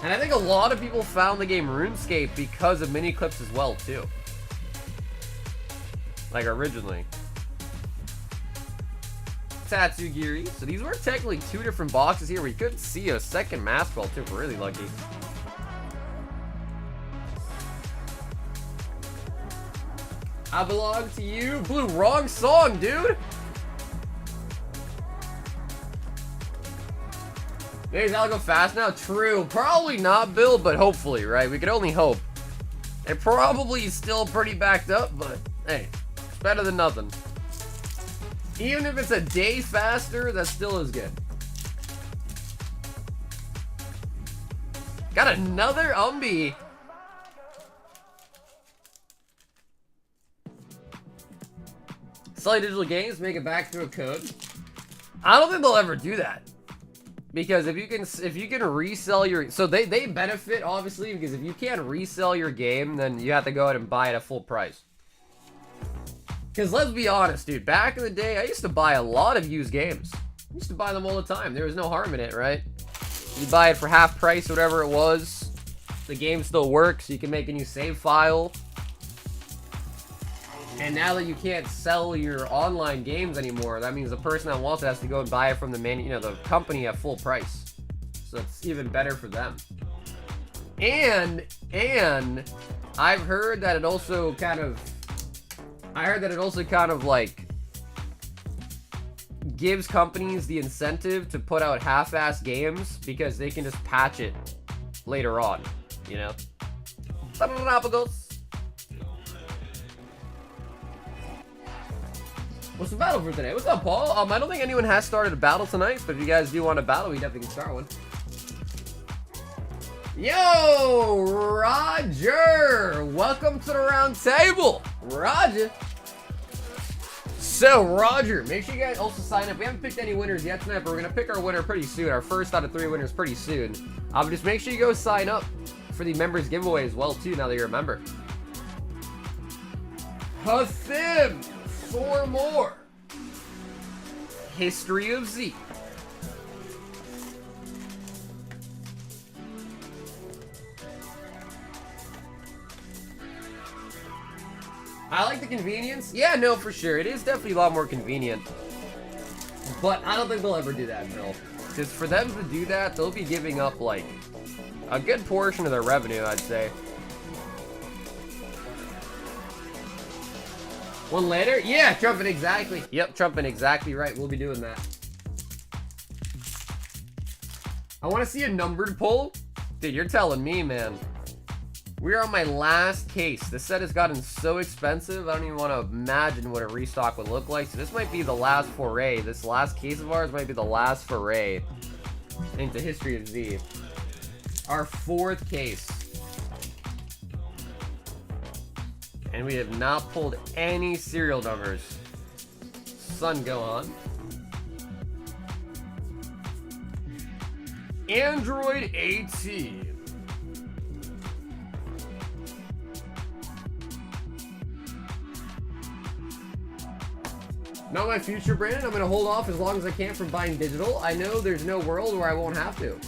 And I think a lot of people found the game RuneScape because of mini clips as well, too. Like originally. Tatsugiri. So these were technically 2 different boxes here. We could see a second Master Ball too. We're really lucky. I belong to you. Blue, wrong song, dude. Maybe that'll go fast now. True. Probably not, Bill, but hopefully, right? We could only hope. It probably is still pretty backed up, but hey, it's better than nothing. Even if it's a day faster, that still is good. Got another Umbi. Sell digital games, make it back through a code. I don't think they'll ever do that. Because if you can resell your, so they benefit obviously, because if you can't resell your game, then you have to go ahead and buy it at full price. Because let's be honest, dude, back in the day, I used to buy a lot of used games. I used to buy them all the time. There was no harm in it, right? You buy it for half price, whatever it was. The game still works. You can make a new save file. And now that you can't sell your online games anymore, that means the person that wants it has to go and buy it from the the company at full price. So it's even better for them. And I've heard that it also kind of like gives companies the incentive to put out half-ass games because they can just patch it later on, you know? What's the battle for today? What's up, Paul? I don't think anyone has started a battle tonight, but if you guys do want a battle, we definitely can start one. Yo, Roger! Welcome to the round table, Roger. So, Roger, make sure you guys also sign up. We haven't picked any winners yet tonight, but we're gonna pick our winner pretty soon. Our first out of 3 winners pretty soon. But just make sure you go sign up for the members giveaway as well too. Now that you're a member. Hathim. 4 more. History of Z. I like the convenience. Yeah, no, for sure. It is definitely a lot more convenient. But I don't think they'll ever do that, Bill. Because for them to do that, they'll be giving up, like, a good portion of their revenue, I'd say. One later? Yeah, trumping exactly. Yep, trumping exactly right. We'll be doing that. I want to see a numbered pull. Dude, you're telling me, man. We're on my last case. This set has gotten so expensive, I don't even want to imagine what a restock would look like. So this might be the last foray. This last case of ours might be the last foray into History of Z. Our 4th case. And we have not pulled any serial numbers. Sun, go on. Android AT. Not my future, Brandon. I'm going to hold off as long as I can from buying digital. I know there's no world where I won't have to.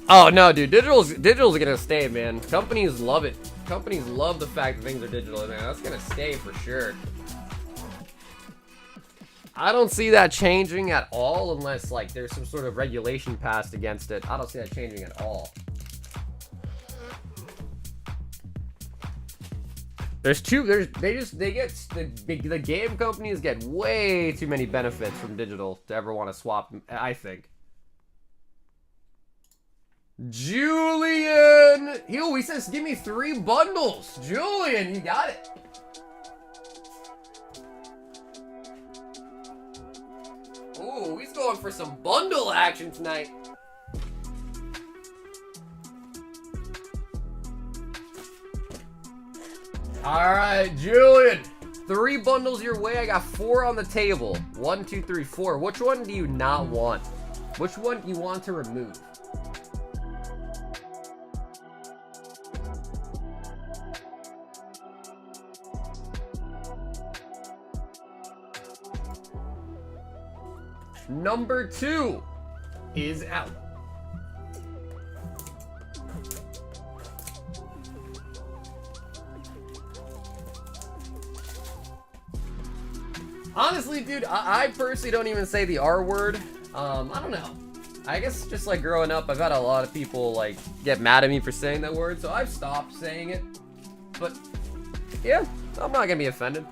Oh, no, dude. Digital's going to stay, man. Companies love it. Companies love the fact that things are digital, man. That's gonna stay for sure. I don't see that changing at all unless, like, there's some sort of regulation passed against it. I don't see that changing at all. The game companies get way too many benefits from digital to ever want to swap, I think. Julian! He says, give me 3 bundles. Julian, you got it. Ooh, he's going for some bundle action tonight. Alright, Julian. 3 bundles your way. I got 4 on the table. 1, 2, 3, 4. Which one do you not want? Which one do you want to remove? Number 2 is out. Honestly, dude, I personally don't even say the R word. I don't know. I guess just like growing up, I've had a lot of people like get mad at me for saying that word, so I've stopped saying it. But yeah, I'm not gonna be offended.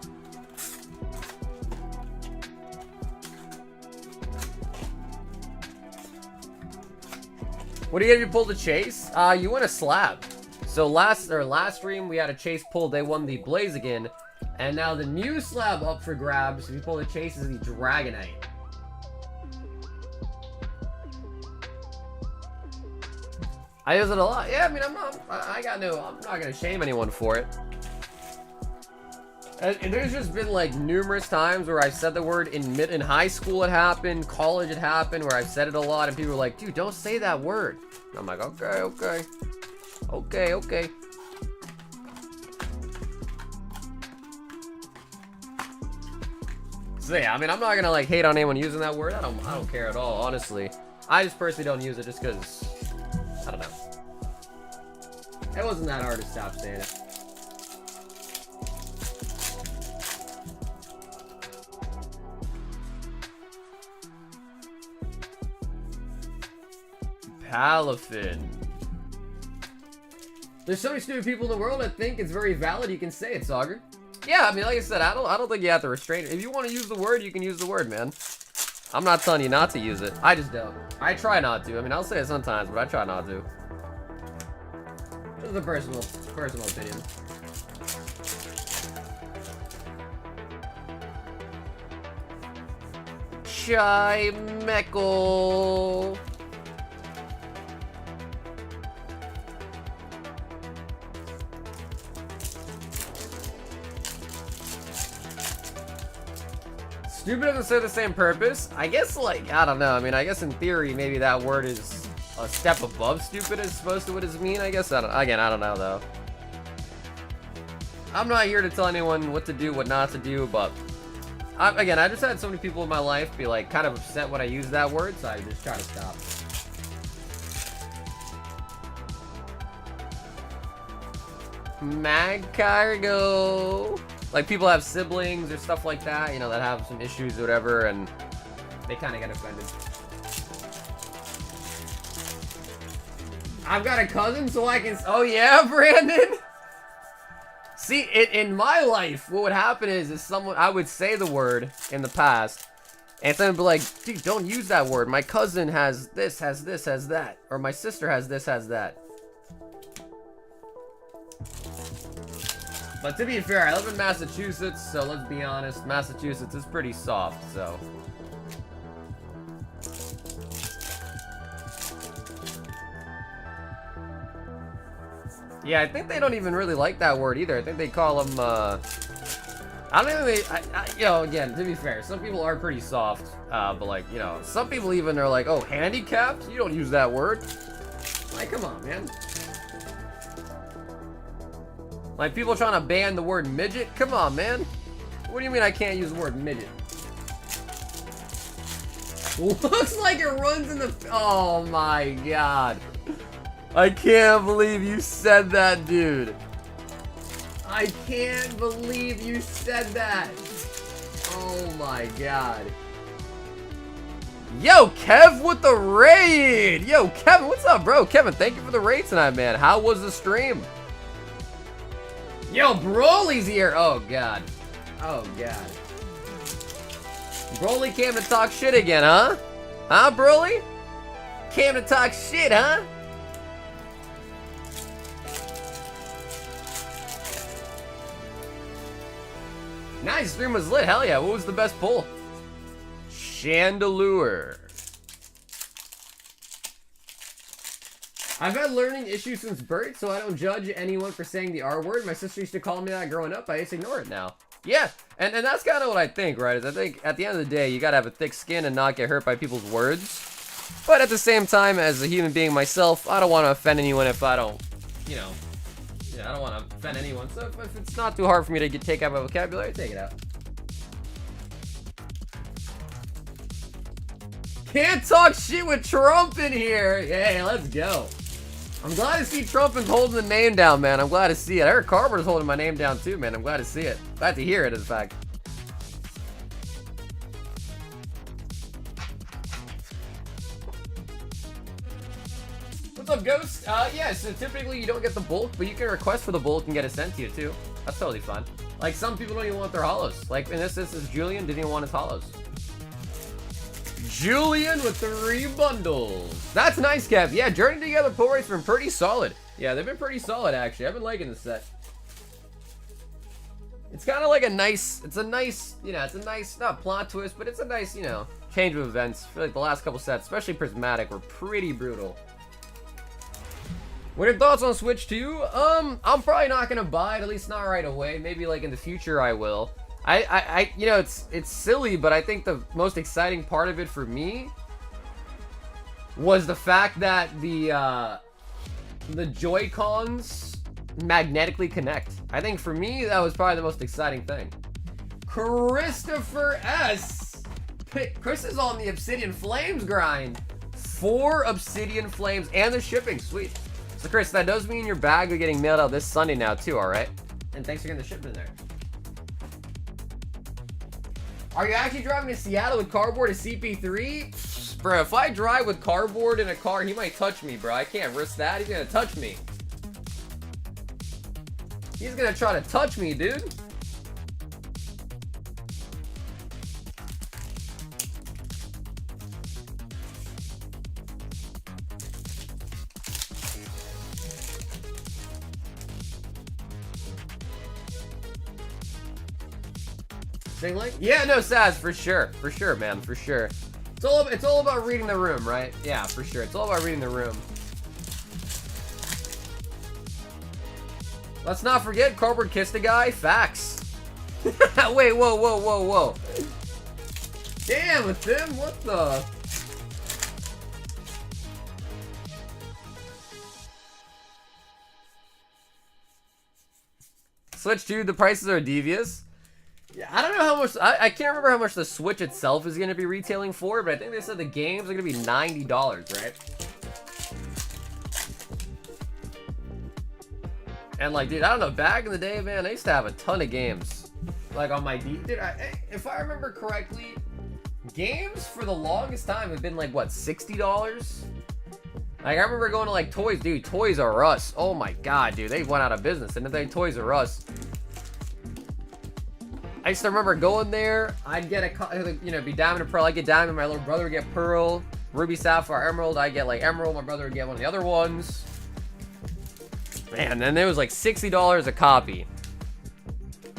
What do you get if you pull the chase? You win a slab. So last stream we had a chase pull. They won the Blaziken, and now the new slab up for grabs. If you pull the chase is the Dragonite. I use it a lot. Yeah, I mean, I'm not gonna shame anyone for it. And there's just been like numerous times where I've said the word in high school. It happened, college it happened, where I've said it a lot, and people are like, "Dude, don't say that word." And I'm like, okay. So yeah, I mean, I'm not gonna like hate on anyone using that word. I don't care at all, honestly. I just personally don't use it just because I don't know. It wasn't that hard to stop saying it. Palafin. There's so many stupid people in the world that think it's very valid. You can say it, Sauger. Yeah, I mean, like I said, I don't think you have to restrain it. If you want to use the word, you can use the word, man. I'm not telling you not to use it. I just don't. I try not to. I mean, I'll say it sometimes, but I try not to. Just a personal opinion. Chimeckle. Stupid doesn't serve the same purpose. I guess, like, I don't know. I mean, I guess in theory, maybe that word is a step above stupid as opposed to what it means. I guess, I don't know, though. I'm not here to tell anyone what to do, what not to do, but I just had so many people in my life be, like, kind of upset when I use that word, so I just try to stop. Mag cargo. Like, people have siblings or stuff like that, you know, that have some issues or whatever, and they kind of get offended. I've got a cousin, so I can... Oh, yeah, Brandon? See, in my life, what would happen is someone... I would say the word in the past, and someone would be like, dude, don't use that word. My cousin has this, has that. Or my sister has this, has that. But to be fair, I live in Massachusetts, so let's be honest, Massachusetts is pretty soft, so. Yeah, I think they don't even really like that word either. I think they call them, I don't even, you know, again, to be fair, some people are pretty soft, but like, you know, some people even are like, oh, handicapped? You don't use that word. Like, come on, man. Like, people trying to ban the word midget? Come on, man. What do you mean I can't use the word midget? Looks like it runs in the... Oh, my God. I can't believe you said that, dude. I can't believe you said that. Oh, my God. Yo, Kev with the raid. Yo, Kevin, what's up, bro? Kevin, thank you for the raid tonight, man. How was the stream? Yo, Broly's here! Oh, God. Oh, God. Broly came to talk shit again, huh? Huh, Broly? Came to talk shit, huh? Nice, stream was lit. Hell yeah. What was the best pull? Chandelure. I've had learning issues since birth, so I don't judge anyone for saying the R word. My sister used to call me that growing up. I just ignore it now. Yeah, and that's kind of what I think, right? Is I think at the end of the day, you gotta have a thick skin and not get hurt by people's words. But at the same time, as a human being myself, I don't want to offend anyone if I don't, you know, I don't want to offend anyone. So if it's not too hard for me to take out my vocabulary, take it out. Can't talk shit with Trump in here. Hey, let's go. I'm glad to see Trump is holding the name down, man. I'm glad to see it. Eric Carver's holding my name down too, man. I'm glad to see it. Glad to hear it, in fact. What's up, Ghost? Yeah, so typically you don't get the bulk, but you can request for the bulk and get it sent to you too. That's totally fun. Like, some people don't even want their holos. Like, in this instance, Julian didn't even want his holos. Julian with 3 bundles. That's nice, Kev. Yeah, Journey Together pull rate's been pretty solid. Yeah, they've been pretty solid, actually. I've been liking this set. It's kind of like a nice, it's a nice, you know, it's a nice, not plot twist, but it's a nice, you know, change of events. I feel like the last couple sets, especially Prismatic, were pretty brutal. What are your thoughts on Switch 2? I'm probably not gonna buy it, at least not right away. Maybe like in the future I will. You know, it's silly, but I think the most exciting part of it for me was the fact that the Joy-Cons magnetically connect. I think for me, that was probably the most exciting thing. Christopher S. Chris is on the Obsidian Flames grind. 4 Obsidian Flames and the shipping, sweet. So Chris, that does mean your bag will be getting mailed out this Sunday now too, alright? And thanks for getting the shipment there. Are you actually driving to Seattle with cardboard to CP3? Bro, if I drive with cardboard in a car, he might touch me, bro. I can't risk that. He's gonna touch me. He's gonna try to touch me, dude. Like, yeah, no, Saz, for sure, man, for sure. It's all about reading the room, right? Yeah, for sure. It's all about reading the room. Let's not forget, cardboard kissed a guy. Facts. Wait, whoa. Damn, with him, what the? Switch 2, the prices are devious. Yeah, I don't know how much, I can't remember how much the Switch itself is going to be retailing for, but I think they said the games are going to be $90, right? And like, dude, I don't know, back in the day, man, I used to have a ton of games. Like on my dude, if I remember correctly, games for the longest time have been like, what, $60? Like, I remember going to like Toys, dude, Toys R Us. Oh my god, dude, they went out of business, didn't they? Toys R Us. I used to remember going there, I'd get a, you know, be Diamond and Pearl, I'd get Diamond, my little brother would get Pearl, Ruby, Sapphire, Emerald, I'd get like Emerald, my brother would get one of the other ones. Man, and it was like $60 a copy.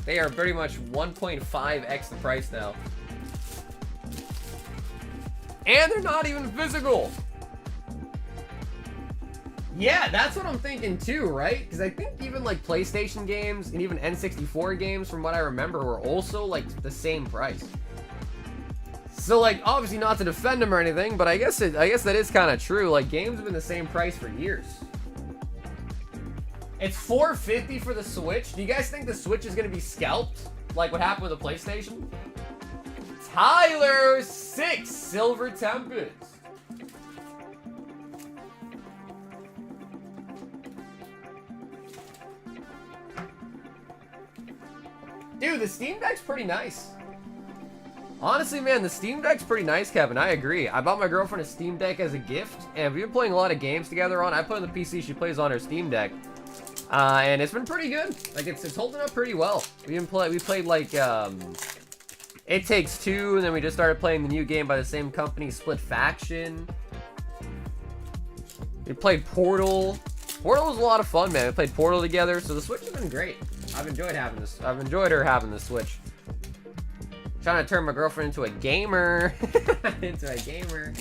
They are pretty much 1.5x the price now. And they're not even physical. Yeah, that's what I'm thinking too, right? Because I think even like PlayStation games and even N64 games, from what I remember, were also like the same price. So like, obviously not to defend them or anything, but I guess that is kind of true. Like, games have been the same price for years. It's $450 for the Switch. Do you guys think the Switch is gonna be scalped like what happened with the PlayStation? Tyler 6 Silver Tempest. Dude, the Steam Deck's pretty nice. Honestly, man, the Steam Deck's pretty nice, Kevin. I agree. I bought my girlfriend a Steam Deck as a gift, and we've been playing a lot of games together on. I put on the PC, she plays on her Steam Deck. And it's been pretty good. Like, it's holding up pretty well. We played like, It Takes Two, and then we just started playing the new game by the same company, Split Faction. We played Portal. Portal was a lot of fun, man. We played Portal together, so the Switch has been great. I've enjoyed her having the Switch. Trying to turn my girlfriend into a gamer. Into a gamer.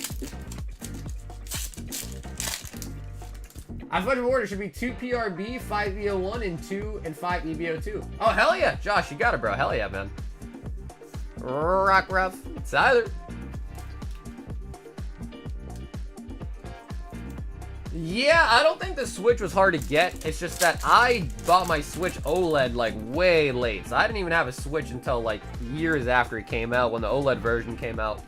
I thought the order should be 2 PRB, 5 EO1, and 5 EBO2. Oh, hell yeah. Josh, you got it, bro. Hell yeah, man. Rock rough. Tyler. Yeah, I don't think the Switch was hard to get. It's just that I bought my Switch OLED like way late. So I didn't even have a Switch until like years after it came out, when the OLED version came out.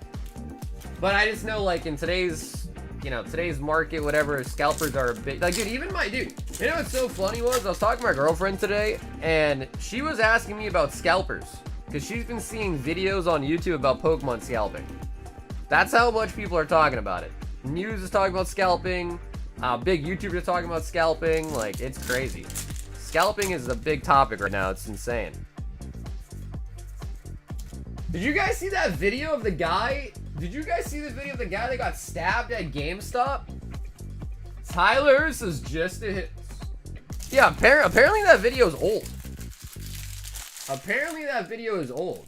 But I just know, like, in today's, you know, today's market, whatever, scalpers are a bit, like, dude, even my dude, you know what's so funny was, I was talking to my girlfriend today, and she was asking me about scalpers, because she's been seeing videos on YouTube about Pokemon scalping. That's how much people are talking about it. News is talking about scalping. Big YouTubers talking about scalping. Like, it's crazy. Scalping is a big topic right now. It's insane. Did you guys see that video of the guy? Did you guys see the video of the guy that got stabbed at GameStop? Tyler, this is just a hit. Yeah, apparently that video is old. Apparently that video is old.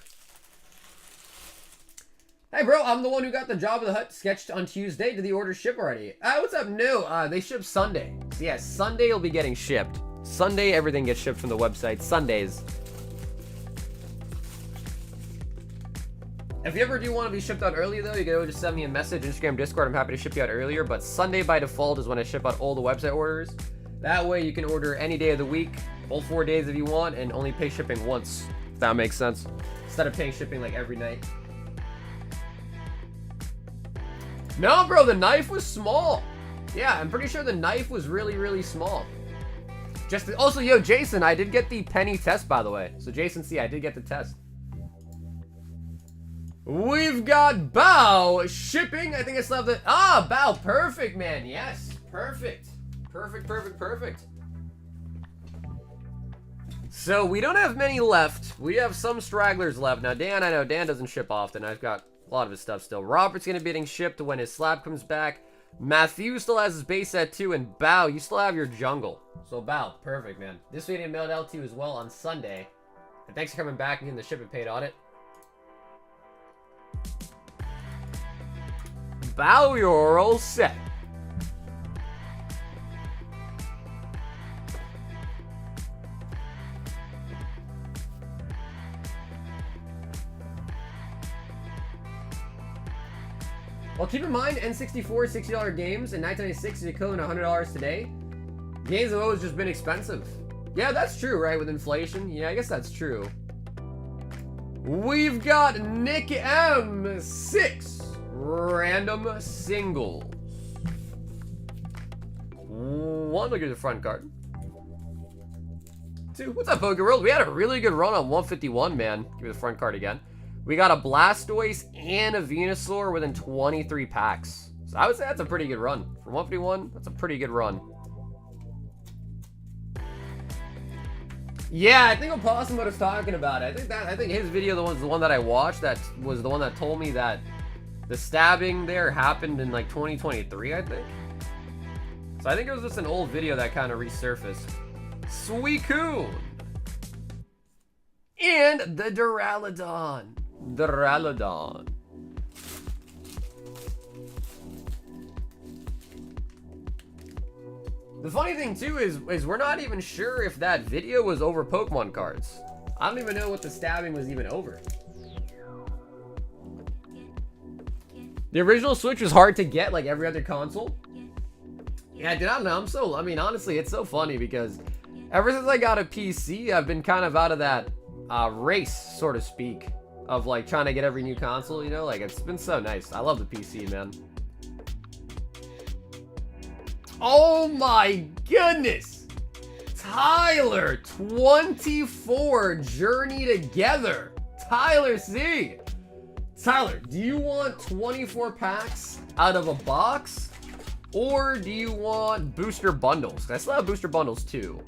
Hey, bro, I'm the one who got the Job of the Hut sketched on Tuesday. Did the order ship already? What's up? No, they ship Sunday. So, yeah, Sunday will be getting shipped. Sunday, everything gets shipped from the website. Sundays. If you ever do want to be shipped out early, though, you can always just send me a message, Instagram, Discord. I'm happy to ship you out earlier. But Sunday, by default, is when I ship out all the website orders. That way, you can order any day of the week, all 4 days if you want, and only pay shipping once. If that makes sense. Instead of paying shipping, like, every night. No, bro, the knife was small. Yeah, I'm pretty sure the knife was really, really small. Also, yo, Jason, I did get the penny test, by the way. So, Jason C, I did get the test. We've got Bow shipping. I think I still have the... Ah, Bow, perfect, man. Yes, perfect. Perfect. So, we don't have many left. We have some stragglers left. Now, Dan, I know Dan doesn't ship often. I've got a lot of his stuff still. Robert's going to be getting shipped when his slab comes back. Matthew still has his base set too. And Bow, you still have your jungle. So, Bow, perfect, man. This week I mailed out to you as well on Sunday. And thanks for coming back and getting the shipment paid on it. Bow, you're all set. Well, keep in mind, N64 $60 games in 1996 is equivalent to $100 today. Games have always just been expensive. Yeah, that's true, right? With inflation. Yeah, I guess that's true. We've got Nick M. 6 random singles. One, look at the front card. Two, what's up, Poké World? We had a really good run on 151, man. Give me the front card again. We got a Blastoise and a Venusaur within 23 packs. So I would say that's a pretty good run. For 151, that's a pretty good run. Yeah, I think Opossum was talking about it. I think his video was the one that I watched. That was the one that told me that the stabbing there happened in like 2023, I think. So I think it was just an old video that kind of resurfaced. Suicune. And the Duraludon. The funny thing too is we're not even sure if that video was over Pokemon cards. I don't even know what the stabbing was even over. The original Switch was hard to get like every other console. Yeah, dude, I don't know. I mean, honestly, it's so funny because ever since I got a PC, I've been kind of out of that race, so to speak, of like trying to get every new console, you know? Like, it's been so nice. I love the PC, man. Oh my goodness! Tyler, 24 Journey Together. Tyler C. Tyler, do you want 24 packs out of a box? Or do you want booster bundles? I still have booster bundles too.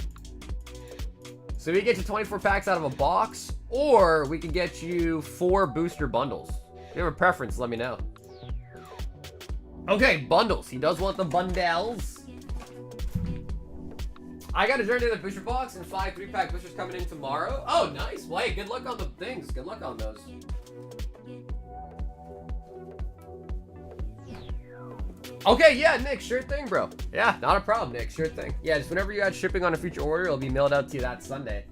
So we get you 24 packs out of a box, or we can get you 4 booster bundles. If you have a preference, let me know. Okay, bundles. He does want the bundles. I got a Journey to the booster box and 5 3-pack boosters coming in tomorrow. Oh, nice. Well, hey, good luck on the things. Good luck on those. Okay, yeah, Nick, sure thing, bro. Yeah, not a problem, Nick, sure thing. Yeah, just whenever you add shipping on a future order, it'll be mailed out to you that Sunday.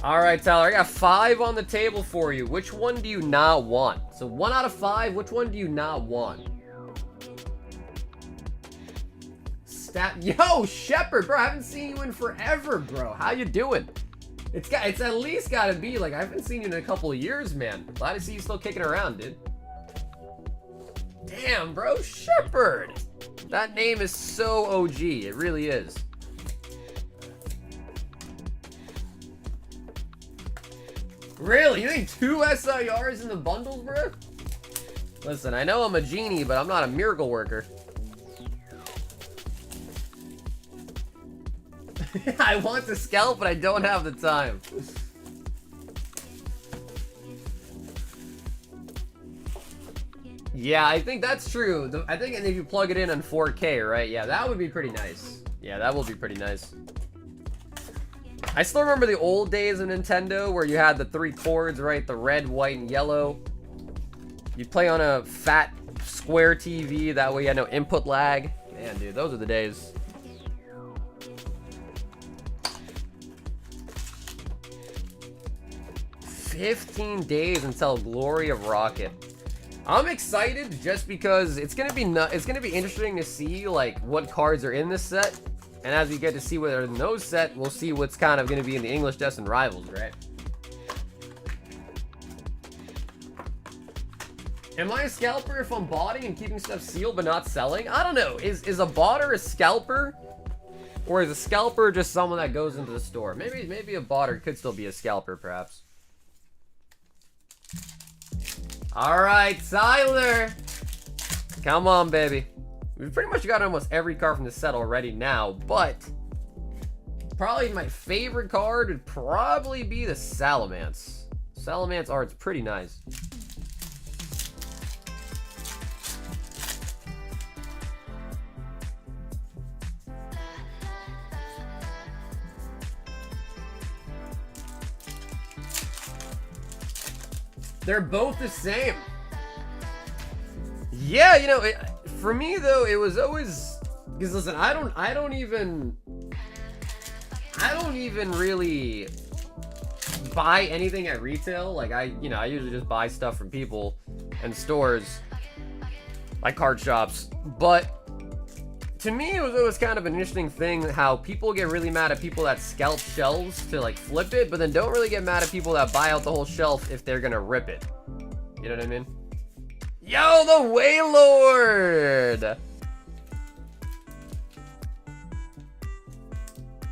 All right, Tyler, I got 5 on the table for you. Which one do you not want? So 1 out of 5, which one do you not want? Yo, Shepard, bro, I haven't seen you in forever, bro. How you doing? It's at least gotta be, like, I haven't seen you in a couple of years, man. Glad to see you still kicking around, dude. Damn, bro, Shepard. That name is so OG. It really is. Really? You think 2 SIRs in the bundles, bro? Listen, I know I'm a genie, but I'm not a miracle worker. I want the scalp, but I don't have the time. Yeah, I think that's true. I think if you plug it in on 4K, right? Yeah, that would be pretty nice. Yeah, that will be pretty nice. I still remember the old days of Nintendo where you had the 3 cords, right? The red, white, and yellow. You'd play on a fat square TV, that way you had no input lag. Man, dude, those are the days. "15 days until Glory of Rocket." I'm excited just because it's gonna be interesting to see like what cards are in this set, and as we get to see what are in those set, we'll see what's kind of gonna be in the English Destined Rivals, right? Am I a scalper if I'm botting and keeping stuff sealed but not selling? I don't know. Is a botter a scalper? Or is a scalper just someone that goes into the store? Maybe a botter could still be a scalper, perhaps. Alright, Tyler! Come on, baby. We've pretty much got almost every card from the set already now, but probably my favorite card would probably be the Salamence. Salamence art's pretty nice. They're both the same. Yeah, you know, for me though, it was always, because listen, I don't even really buy anything at retail. Like I usually just buy stuff from people and stores, like card shops. But to me, it was always kind of an interesting thing how people get really mad at people that scalp shelves to like flip it, but then don't really get mad at people that buy out the whole shelf if they're gonna rip it. You know what I mean? Yo, the Waylord!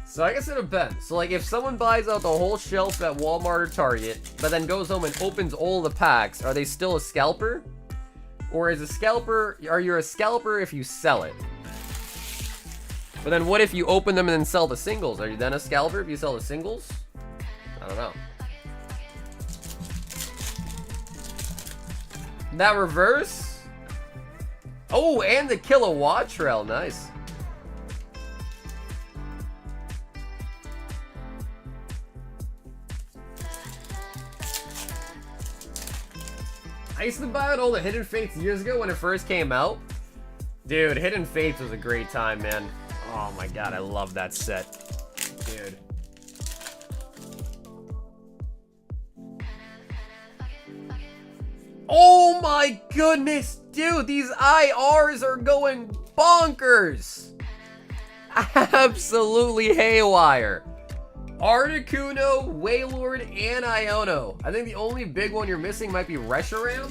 So I guess it depends. So like if someone buys out the whole shelf at Walmart or Target, but then goes home and opens all the packs, are they still a scalper? Or are you a scalper if you sell it? But then what if you open them and then sell the singles? Are you then a scalper if you sell the singles? I don't know. That reverse? Oh, and the Kilowatt Trail. Nice. I used to buy out all the Hidden Fates years ago when it first came out. Dude, Hidden Fates was a great time, man. Oh my god, I love that set. Dude. Oh my goodness, dude, these IRs are going bonkers. Absolutely haywire. Articuno, Waylord, and Iono. I think the only big one you're missing might be Reshiram.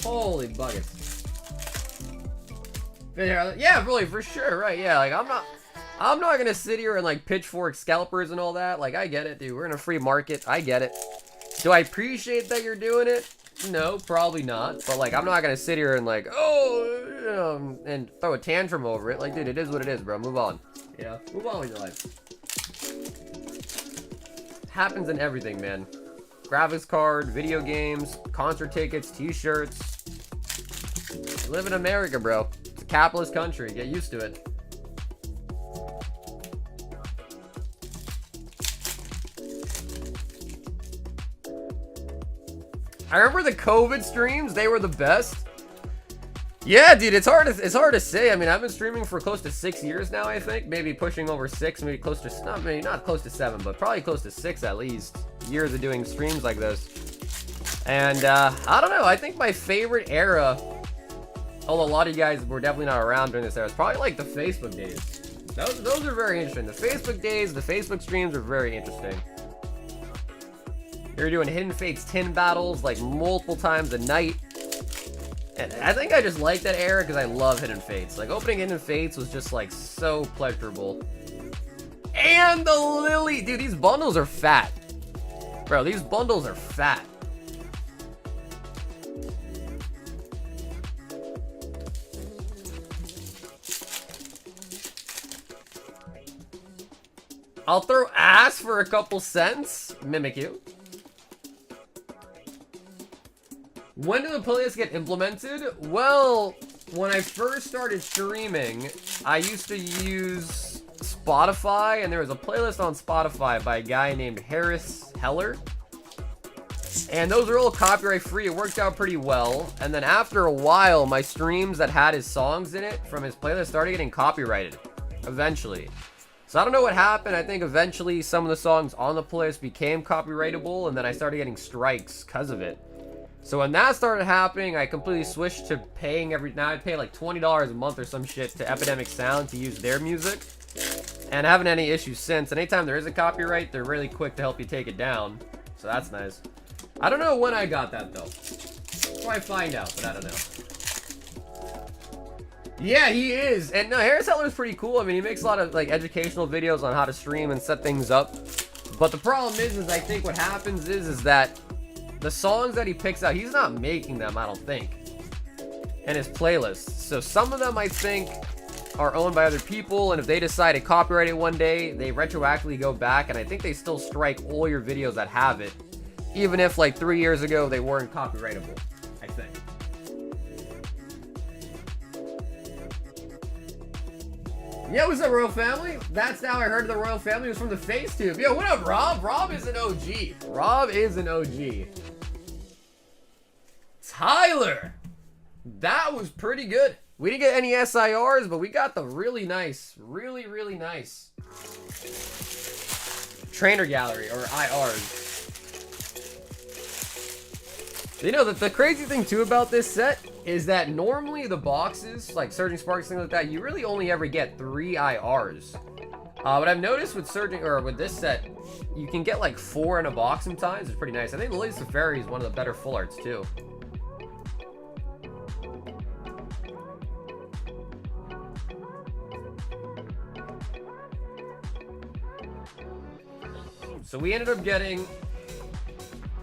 Holy buckets. Yeah, really, for sure, right? Yeah, like I'm not gonna sit here and like pitchfork scalpers and all that. Like I get it, dude. We're in a free market. I get it. Do I appreciate that you're doing it? No, probably not. But like I'm not gonna sit here and like and throw a tantrum over it. Like, dude, it is what it is, bro. Move on. You know, move on with your life. Happens in everything, man. Graphics card, video games, concert tickets, t-shirts. You live in America, bro. It's a capitalist country. Get used to it. I remember the COVID streams. They were the best. Yeah, dude, it's hard to say. I mean, I've been streaming for close to 6 years now, I think. Maybe pushing over 6, maybe close to, not close to 7, but probably close to 6 at least. Years of doing streams like this. And, I don't know, I think my favorite era, although a lot of you guys were definitely not around during this era, is probably like the Facebook days. Those are very interesting. The Facebook days, the Facebook streams are very interesting. You're doing Hidden Fates 10 battles like multiple times a night. And I think I just like that era because I love Hidden Fates. Like opening Hidden Fates was just like so pleasurable. And the Lily, dude, these bundles are fat. Bro, these bundles are fat. I'll throw ass for a couple cents. Mimikyu. When did the playlist get implemented? Well, when I first started streaming, I used to use Spotify, and there was a playlist on Spotify by a guy named Harris Heller. And those are all copyright free. It worked out pretty well. And then after a while, my streams that had his songs in it from his playlist started getting copyrighted eventually. So I don't know what happened. I think eventually some of the songs on the playlist became copyrightable, and then I started getting strikes because of it. So when that started happening, I completely switched to paying now I pay like $20 a month or some shit to Epidemic Sound to use their music. And I haven't had any issues since. And anytime there is a copyright, they're really quick to help you take it down. So that's nice. I don't know when I got that though. I'll probably find out, but I don't know. Yeah, he is. And no, Harris Heller is pretty cool. I mean, he makes a lot of like educational videos on how to stream and set things up. But the problem is I think what happens is that the songs that he picks out, he's not making them, I don't think, in his playlists. So some of them, I think, are owned by other people, and if they decide to copyright it one day, they retroactively go back, and I think they still strike all your videos that have it, even if, like, 3 years ago, they weren't copyrightable, I think. Yo, what's up, Royal Family? That's how I heard of the Royal Family. It was from the FaceTube. Yo, what up, Rob? Rob is an OG. Rob is an OG. Tyler! That was pretty good. We didn't get any SIRs, but we got the really nice, really nice trainer gallery, or IRs. You know, the crazy thing, too, about this set is that normally the boxes, like Surging Sparks, things like that, you really only ever get 3 IRs. But I've noticed with with this set, you can get like 4 in a box sometimes. It's pretty nice. I think Lily Safari is one of the better full arts, too. So we ended up getting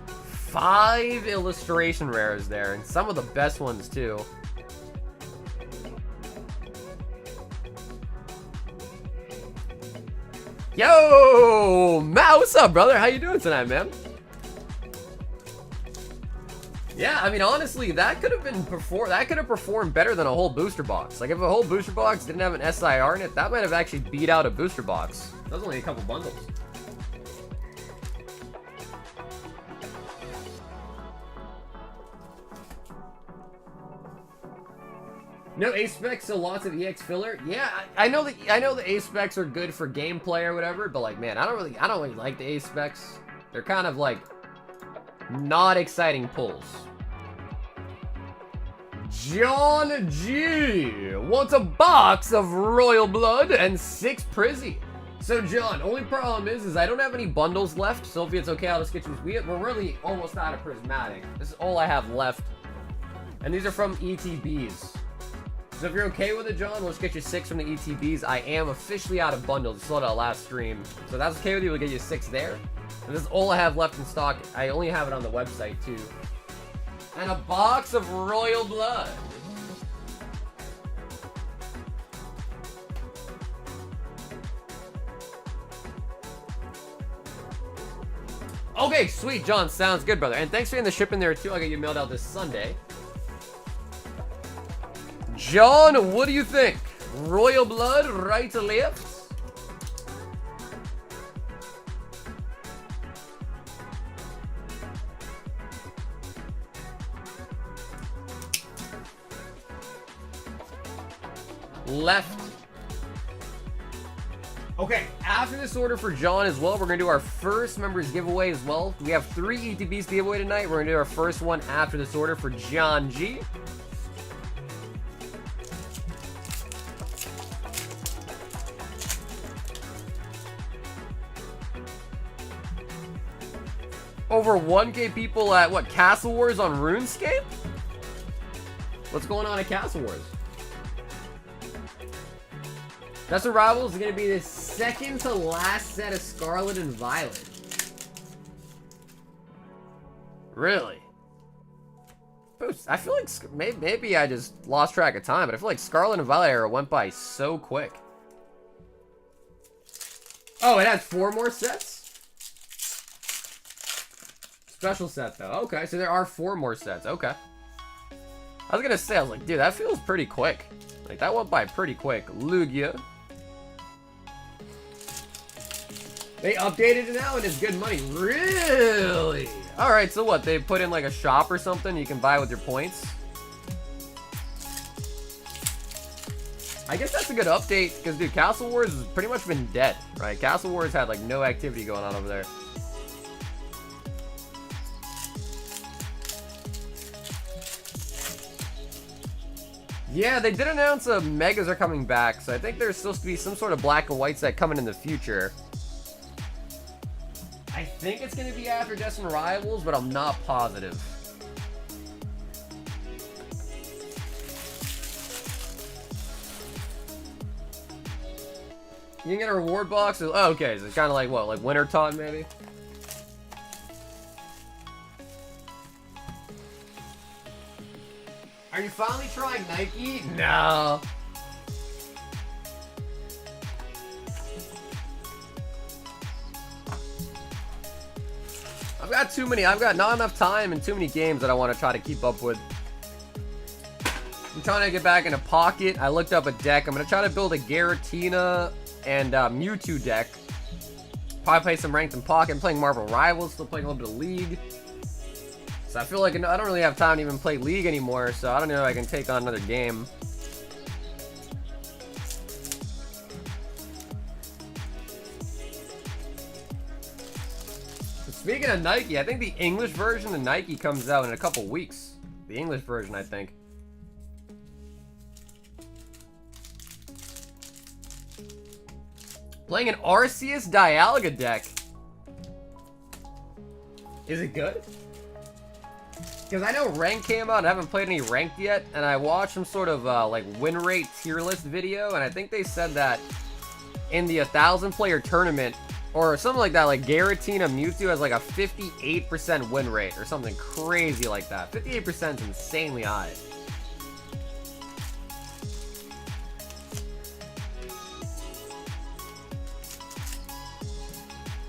5 illustration rares there, and some of the best ones too. Yo, Matt, what's up, brother? How you doing tonight, man? Yeah, I mean, honestly, that could have performed better than a whole booster box. Like, if a whole booster box didn't have an SIR in it, that might have actually beat out a booster box. That was only a couple bundles. No ace specs, so lots of EX filler. Yeah, I know the ace specs are good for gameplay or whatever, but like, man, I don't really like the ace specs. They're kind of like not exciting pulls. John G wants a box of Royal Blood and 6 Prizzy. So John, only problem is I don't have any bundles left. So if it's okay, I'll just get you. We're really almost out of prismatic. This is all I have left, and these are from ETBs. So if you're okay with it, John, we'll just get you 6 from the ETBs. I am officially out of bundles. Sold out last stream. So if that's okay with you, we'll get you 6 there. And this is all I have left in stock. I only have it on the website, too. And a box of Royal Blood. Okay, sweet, John. Sounds good, brother. And thanks for getting the ship in there, too. I'll get you mailed out this Sunday. John, what do you think? Royal Blood, right to left? Left. Okay, after this order for John as well, we're going to do our first members giveaway as well. We have 3 ETBs to give away tonight. We're going to do our first one after this order for John G. Over 1K people at, what, Castle Wars on RuneScape? What's going on at Castle Wars? Dust and Rivals is going to be the second to last set of Scarlet and Violet. Really? I feel like maybe I just lost track of time, but I feel like Scarlet and Violet era went by so quick. Oh, it has 4 more sets? Special set, though. Okay, so there are 4 more sets. Okay. I was gonna say, I was like, dude, that feels pretty quick. Like, that went by pretty quick. Lugia. They updated it now and it's good money. Really? Alright, so what? They put in like a shop or something you can buy with your points? I guess that's a good update, because, dude, Castle Wars has pretty much been dead, right? Castle Wars had, like, no activity going on over there. Yeah, they did announce Megas are coming back, so I think there's supposed to be some sort of black and white set coming in the future. I think it's going to be after Destined Rivals, but I'm not positive. You can get a reward box. Oh, okay, so it's kind of like what, like Winter Time maybe? Are you finally trying Nike? No. I've got not enough time and too many games that I want to try to keep up with. I'm trying to get back in a Pocket. I looked up a deck. I'm going to try to build a Giratina and Mewtwo deck. Probably play some ranked in Pocket. I'm playing Marvel Rivals, still playing a little bit of League. So I feel like I don't really have time to even play League anymore, so I don't know if I can take on another game. Speaking of Nike, I think the English version of Nike comes out in a couple weeks. The English version, I think. Playing an Arceus Dialga deck. Is it good? Because I know Rank came out, and I haven't played any Ranked yet, and I watched some sort of like win rate tier list video, and I think they said that in the 1,000 player tournament, or something like that, like Giratina Mewtwo has like a 58% win rate, or something crazy like that. 58% is insanely high.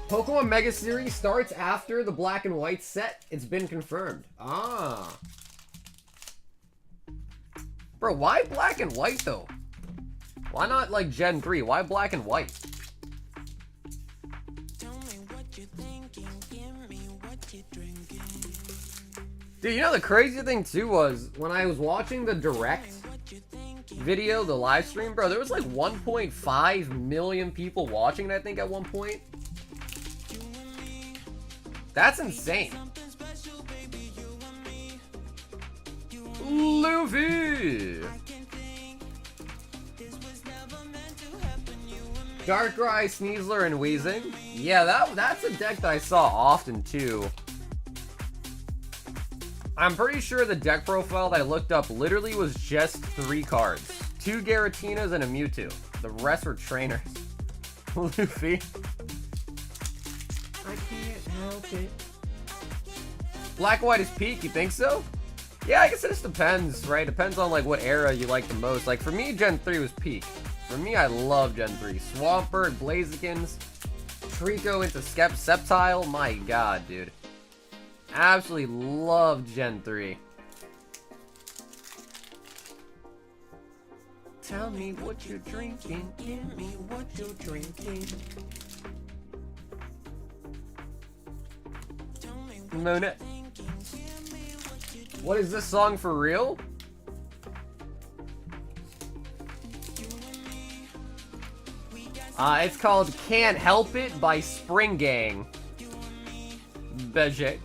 Pokemon Mega Series starts after the black and white set. It's been confirmed. Ah. Bro, why black and white though? Why not like Gen 3? Why black and white? Tell me what you're thinking, give me what you're drinking. Dude, you know the crazy thing too was when I was watching the direct video, the live stream, bro, there was like 1.5 million people watching it, I think, at one point. That's insane. Luffy! Darkrai, Sneasler, and Weezing. Yeah, that's a deck that I saw often too. I'm pretty sure the deck profile that I looked up literally was just 3 cards. 2 Giratinas and a Mewtwo. The rest were trainers. Luffy. I can't help it. Black and white is peak, you think so? Yeah, I guess it just depends, right? Depends on like what era you like the most. Like for me, Gen 3 was peak. For me, I love Gen 3. Swampert, Blazikins, Trico into Sceptile. My god, dude. Absolutely love Gen 3. Tell me what you're drinking. Give me what you're drinking. Moonette. What is this song for real? It's called Can't Help It by Spring Gang. Beje.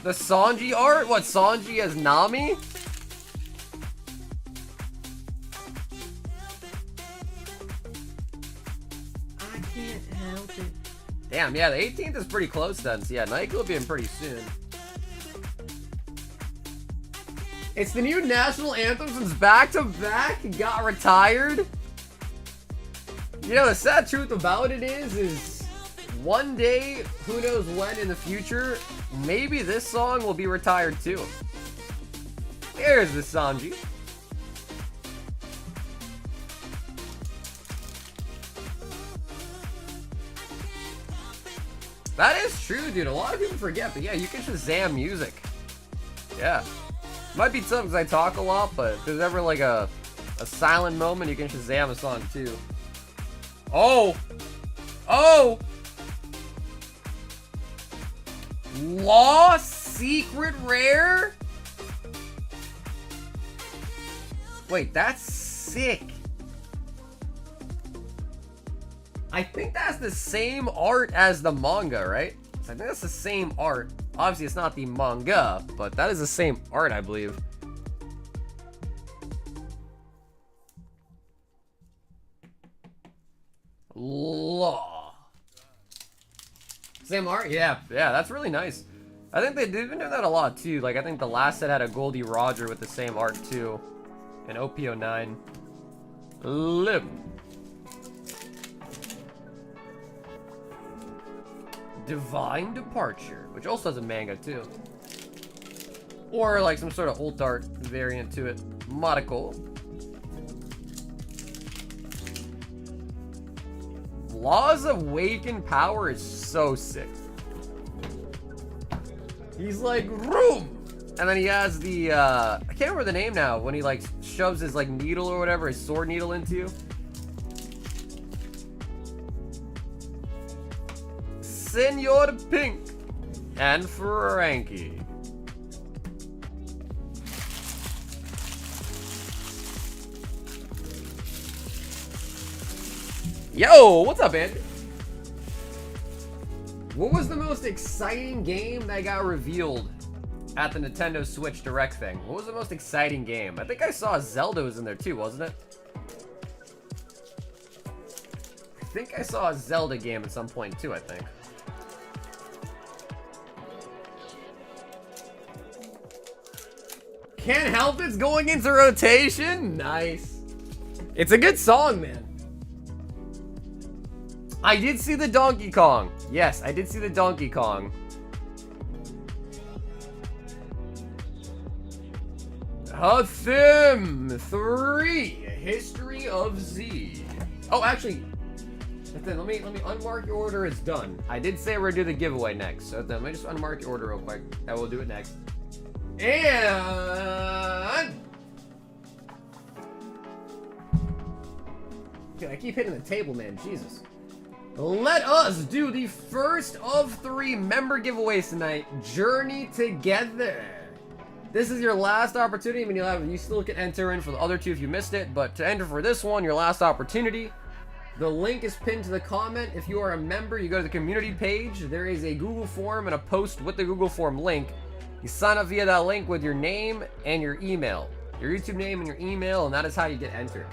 The Sanji art? What, Sanji as Nami? I can't help it. Damn, yeah, the 18th is pretty close then. So yeah, Nike will be in pretty soon. It's the new national anthem since Back to Back got retired. You know, the sad truth about it is one day, who knows when in the future, maybe this song will be retired too. There's the Sanji. That is true, dude. A lot of people forget, but yeah, you can Shazam music. Yeah. Might be something because I talk a lot, but if there's ever like a silent moment, you can Shazam a song too. Oh! Oh! Lost Secret Rare? Wait, that's sick. I think that's the same art as the manga, right? I think that's the same art. Obviously, it's not the manga, but that is the same art, I believe. Law. Same art? Yeah, that's really nice. I think they've been doing that a lot, too. Like, I think the last set had a Goldie Roger with the same art, too. In OP09. Live. Divine Departure, which also has a manga too, or like some sort of alt art variant to it. Modical. Laws Awaken Power is so sick. He's like room, and then he has the I can't remember the name now, when he like shoves his like needle or whatever, his sword needle into you. Senor Pink and Frankie. Yo, what's up, Andy? What was the most exciting game that got revealed at the Nintendo Switch Direct thing? What was the most exciting game? I think I saw Zelda was in there too, wasn't it? I think I saw a Zelda game at some point too, I think. Can't help it's going into rotation. Nice. It's a good song, man. I did see the Donkey Kong. Yes, I did see the Donkey Kong. Thim 3 History of Z. Oh, actually, let me unmark your order as done. I did say we're gonna do the giveaway next, so let me just unmark your order real quick. I will do it next. And dude, I keep hitting the table, man. Jesus. Let us do the first of 3 member giveaways tonight. Journey Together. This is your last opportunity. I mean, you still can enter in for the other 2 if you missed it, but to enter for this one, your last opportunity. The link is pinned to the comment. If you are a member, you go to the community page. There is a Google form and a post with the Google form link. You sign up via that link with your name and your email. Your YouTube name and your email, and that is how you get entered.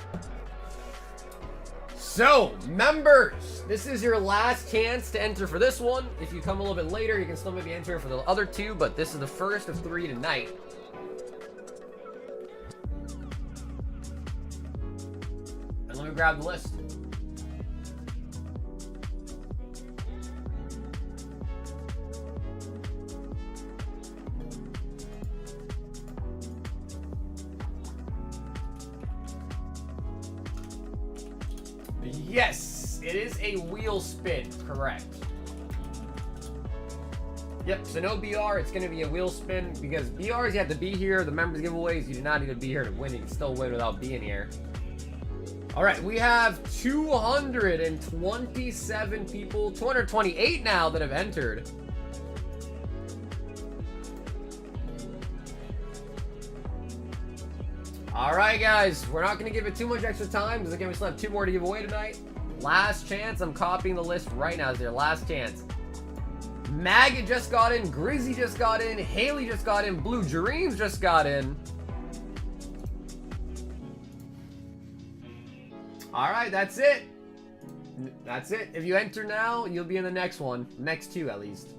So, members, this is your last chance to enter for this one. If you come a little bit later, you can still maybe enter for the other 2, but this is the first of 3 tonight. And let me grab the list. Yes, it is a wheel spin, correct. Yep, so no BR, it's going to be a wheel spin, because BRs, you have to be here. The members giveaways, you do not need to be here to win. You can still win without being here. All right, we have 227 people, 228 now that have entered. All right, guys, we're not going to give it too much extra time because, again, we still have 2 more to give away tonight. Last chance. I'm copying the list right now. It's their last chance. Maggot just got in. Grizzy just got in. Haley just got in. Blue Dreams just got in. All right, that's it. That's it. If you enter now, you'll be in the next one. Next 2, at least.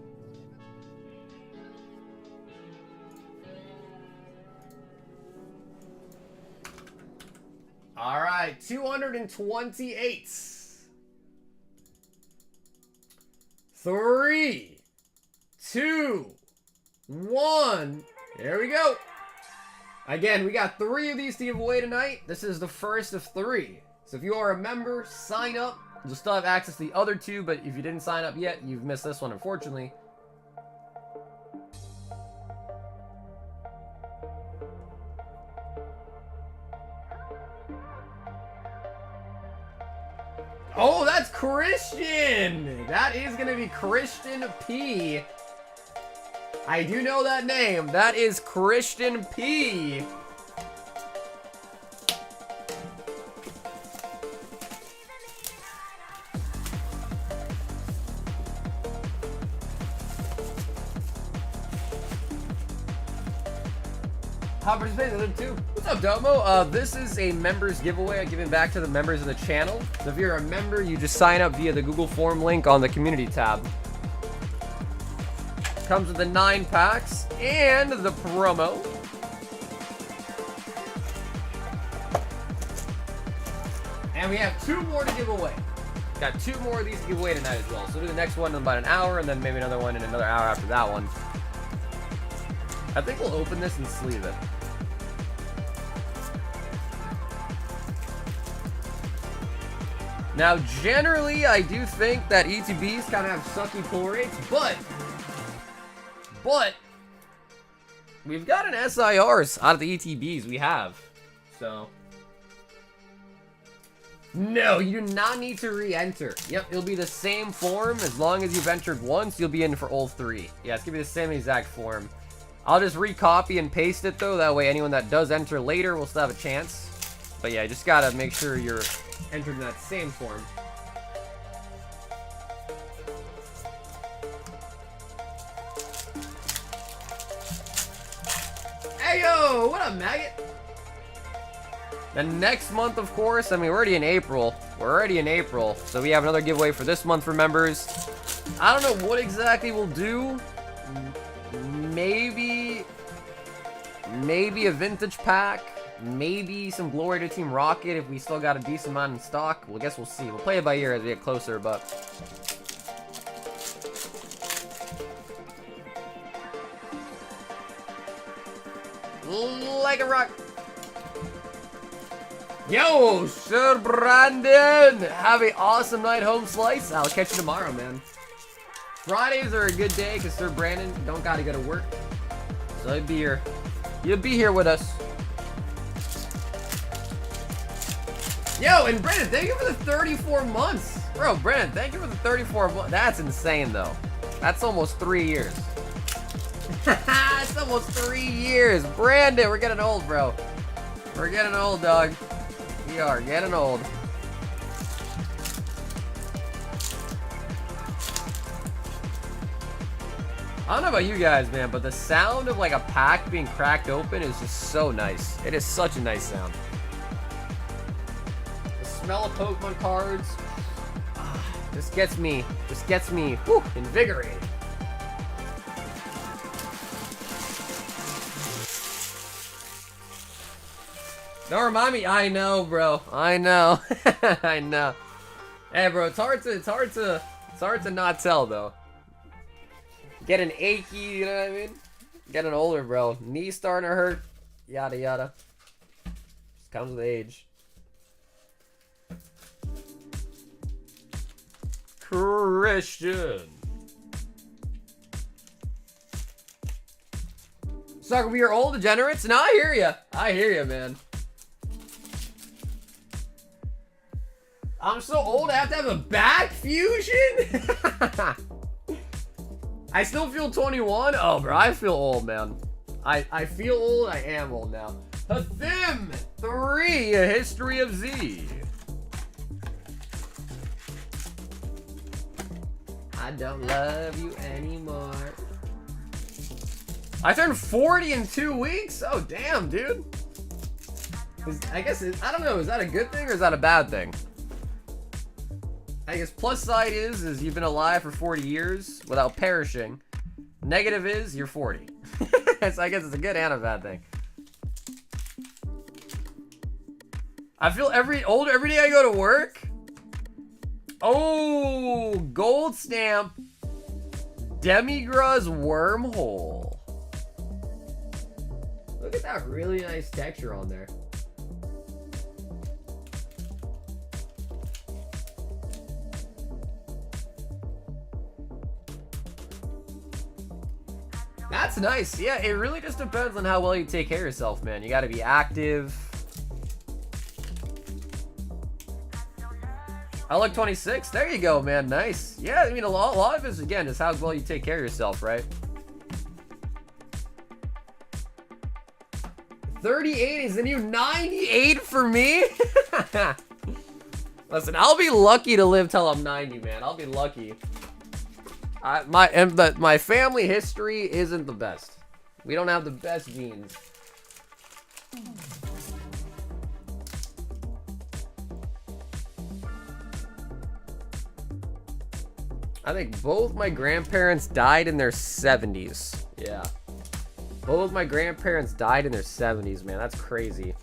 All right, 228. 3, 2, 1. There we go. Again, we got 3 of these to give away tonight. This is the first of 3. So if you are a member, sign up. You'll still have access to the other two, but if you didn't sign up yet, you've missed this one, unfortunately. Oh, that's Christian! That is going to be Christian P. I do know that name. That is Christian P. What's up, Domo? This is a members giveaway. I'm giving back to the members of the channel. So if you're a member, you just sign up via the Google form link on the community tab. Comes with the 9 packs and the promo. And we have 2 more to give away. Got 2 more of these to give away tonight as well. So we'll do the next one in about an hour, and then maybe another one in another hour after that one. I think we'll open this and sleeve it. Now, generally, I do think that ETBs kind of have sucky pull rates, but we've got an SIRs out of the ETBs we have, so. No, you do not need to re-enter. Yep, it'll be the same form. As long as you've entered once, you'll be in for all 3. Yeah, it's gonna be the same exact form. I'll just recopy and paste it, though. That way, anyone that does enter later will still have a chance. But yeah, just gotta make sure you're entered in that same form. Hey, yo! What up, maggot? The next month, of course, I mean, we're already in April. So we have another giveaway for this month for members. I don't know what exactly we'll do. Maybe a vintage pack. Maybe some Glory to Team Rocket if we still got a decent amount in stock. Well, I guess we'll see. We'll play it by ear as we get closer, but... Like a rock. Yo, Sir Brandon! Have an awesome night, home slice. I'll catch you tomorrow, man. Fridays are a good day because Sir Brandon don't gotta go to work. So he'll be here. You'll be here with us. Yo, and Brandon, thank you for the 34 months. Bro, Brandon, thank you for the 34 months. That's insane, though. That's almost 3 years. It's almost 3 years. Brandon, we're getting old, bro. We're getting old, dog. We are getting old. I don't know about you guys, man, but the sound of like a pack being cracked open is just so nice. It is such a nice sound. The smell of Pokemon cards just gets me whew, invigorated. Don't remind me. I know, bro. I know. I know. Hey, bro, it's hard to not tell, though. Getting achy, you know what I mean? Getting older, bro. Knees starting to hurt. Yada, yada. Just comes with age. Christian. Sucker, we are old degenerates? No, I hear ya. I hear ya, man. I'm so old I have to have a back fusion? I still feel 21? Oh, bro, I feel old, man. I feel old, I am old now. Hathim 3, A History of Z. I don't love you anymore. I turned 40 in 2 weeks? Oh, damn, dude. I guess, I don't know, is that a good thing or is that a bad thing? I guess plus side is you've been alive for 40 years without perishing. Negative is you're 40. So I guess it's a good and a bad thing. I feel older every day I go to work. Oh, gold stamp. Demigraz wormhole. Look at that really nice texture on there. That's nice. Yeah, it really just depends on how well you take care of yourself, man. You gotta be active. I look 26. There you go, man. Nice. Yeah, I mean, a lot of this, again, is how well you take care of yourself, right? 38 is the new 98 for me? Listen, I'll be lucky to live till I'm 90, man. I'll be lucky. My family history isn't the best. We don't have the best genes. I think both my grandparents died in their 70s. Yeah. Both my grandparents died in their 70s, man. That's crazy.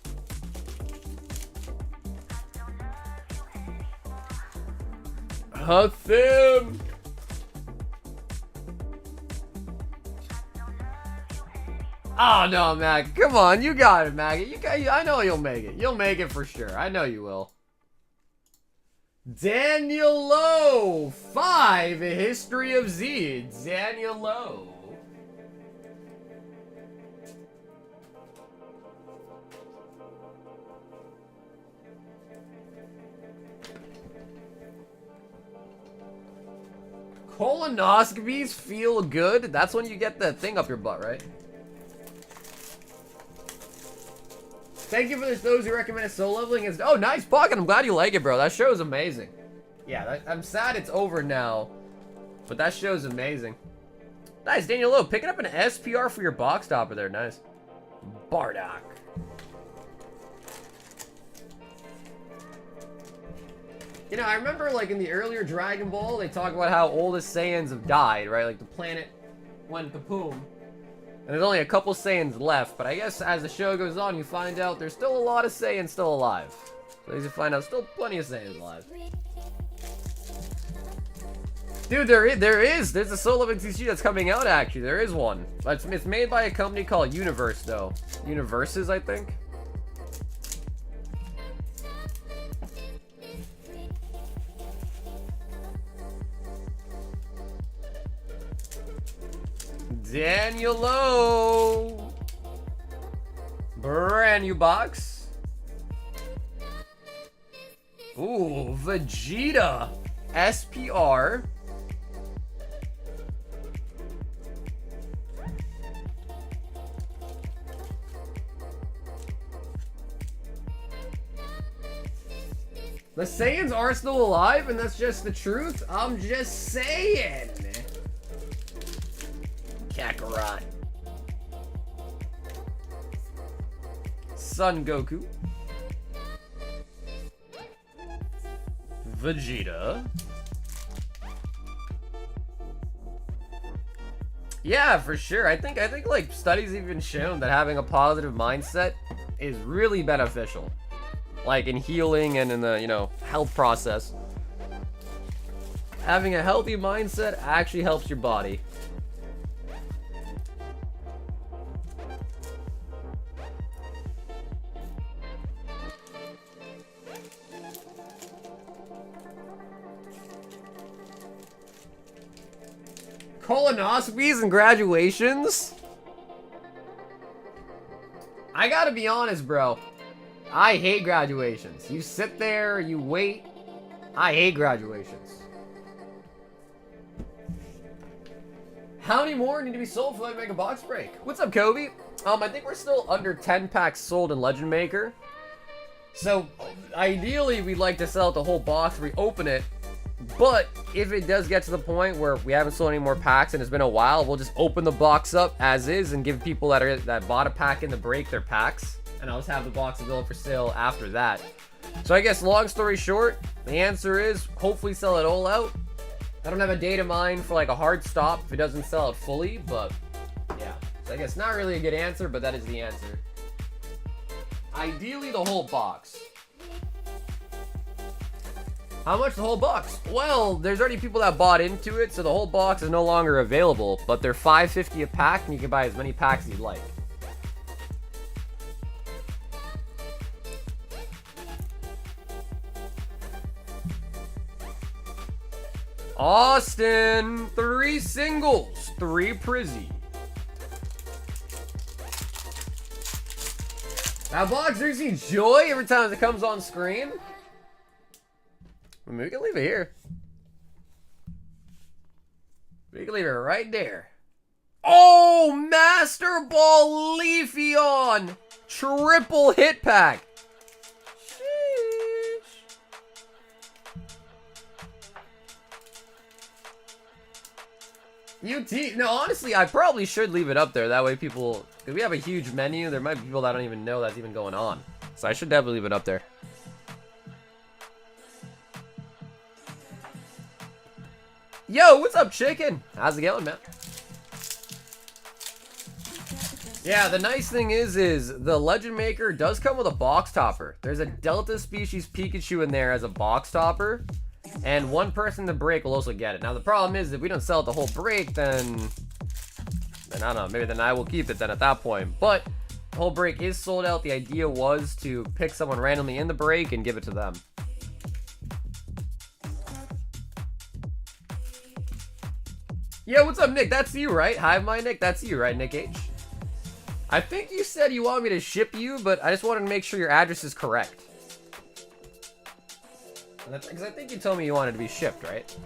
Hathim! Oh, no, Mag. Come on. You got it, Maggot. I know you'll make it. You'll make it for sure. I know you will. Daniel Lowe, 5, A History of Z. Daniel Lowe. Colonoscopies feel good? That's when you get the thing up your butt, right? Thank you for those who recommended soul leveling. Oh, nice pocket. I'm glad you like it, bro. That show is amazing. Yeah, I'm sad it's over now, but that show's amazing. Nice, Daniel Lowe. Picking up an SPR for your box topper there. Nice. Bardock. You know, I remember, like, in the earlier Dragon Ball, they talk about how all the Saiyans have died, right? Like, the planet went kaboom. And there's only a couple Saiyans left, but I guess as the show goes on, you find out there's still a lot of Saiyans still alive. So as you find out, still plenty of Saiyans alive. Dude, there's a soul leveling TCG that's coming out, actually. There is one. It's made by a company called Universe, though. Universes, I think. Daniel Lowe. Brand new box. Ooh, Vegeta. SPR. The Saiyans are still alive, and that's just the truth? I'm just saying. Kakarot. Son Goku. Vegeta. Yeah, for sure. I think like studies have even shown that having a positive mindset is really beneficial. Like in healing and in the, you know, health process. Having a healthy mindset actually helps your body. Colonoscopies and graduations? I gotta be honest, bro. I hate graduations. You sit there, you wait. I hate graduations. How many more need to be sold for I make a box break? What's up, Kobe? I think we're still under 10 packs sold in Legend Maker. So, ideally, we'd like to sell out the whole box, reopen it. But if it does get to the point where we haven't sold any more packs and it's been a while, we'll just open the box up as is and give people that bought a pack in the break their packs. And I'll just have the box available for sale after that. So I guess long story short, the answer is hopefully sell it all out. I don't have a date in mind for like a hard stop if it doesn't sell out fully, but yeah. So I guess not really a good answer, but that is the answer. Ideally the whole box. How much the whole box? Well, there's already people that bought into it, so the whole box is no longer available, but they're $5.50 a pack and you can buy as many packs as you'd like. Austin, 3 singles, 3 Prizzy. That box brings me joy every time it comes on screen. I mean, we can leave it here. We can leave it right there. Oh, Master Ball Leafeon! Triple hit pack. UT. No, honestly, I probably should leave it up there. That way people... Because we have a huge menu. There might be people that don't even know that's even going on. So I should definitely leave it up there. Yo, what's up, chicken? How's it going, man? Yeah, the nice thing is the Legend Maker does come with a box topper. There's a Delta species Pikachu in there as a box topper. And one person in the break will also get it. Now, the problem is if we don't sell it the whole break, then I don't know. Maybe then I will keep it then at that point. But the whole break is sold out. The idea was to pick someone randomly in the break and give it to them. Yo, what's up, Nick? That's you, right? Hive Mind Nick? That's you, right, Nick H? I think you said you want me to ship you, but I just wanted to make sure your address is correct. Because I think you told me you wanted to be shipped, right?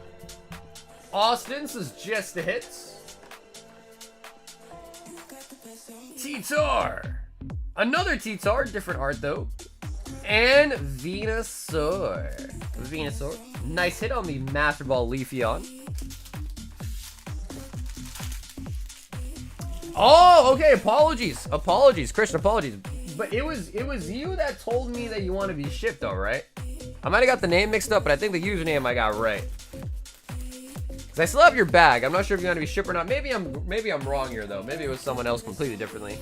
Austin's is just the hits. T-Tar. Another T-Tar, different art though. And Venusaur. Venusaur. Nice hit on the Master Ball Leafeon. Oh, okay, apologies. Apologies, Christian, apologies. But it was you that told me that you want to be shipped though, right? I might have got the name mixed up, but I think the username I got right. Cause I still have your bag. I'm not sure if you're gonna be shipped or not. Maybe I'm wrong here though. Maybe it was someone else completely differently.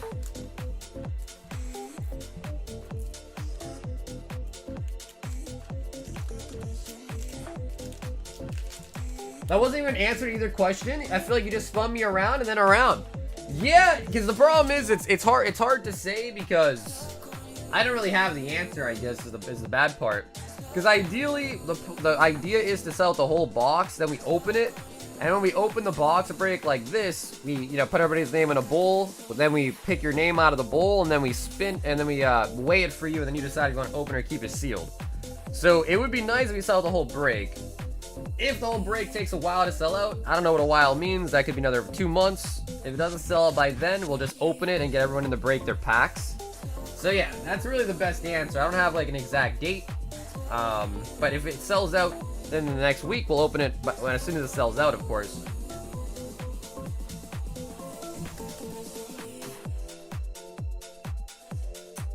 That wasn't even an answer to either question. I feel like you just spun me around and then around. Yeah, because the problem is it's hard to say because I don't really have the answer, I guess, is the bad part. Because ideally, the idea is to sell the whole box, then we open it, and when we open the box break like this, we put everybody's name in a bowl, but then we pick your name out of the bowl, and then we spin, and then we weigh it for you, and then you decide if you want to open or keep it sealed. So it would be nice if we sell the whole break. If the whole break takes a while to sell out, I don't know what a while means. That could be another 2 months. If it doesn't sell out by then, we'll just open it and get everyone in the break their packs. So yeah, that's really the best answer. I don't have like an exact date. But if it sells out in the next week, we'll open it as soon as it sells out, of course.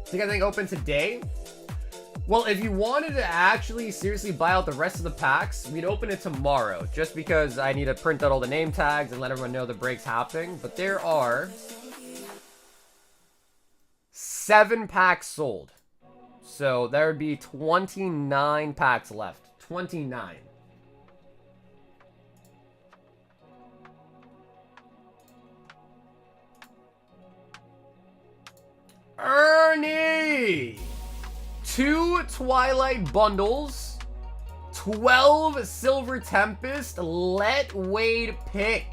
So you guys think open today? Well, if you wanted to actually seriously buy out the rest of the packs, we'd open it tomorrow. Just because I need to print out all the name tags and let everyone know the break's happening. But there are 7 packs sold. So there would be 29 packs left. 29. Ernie! 2 Twilight bundles, 12 Silver Tempest, let Wade pick.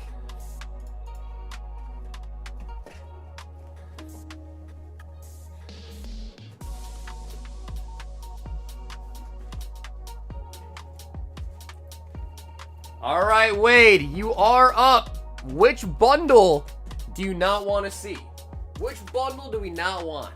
All right, Wade, you are up. Which bundle do you not want to see? Which bundle do we not want?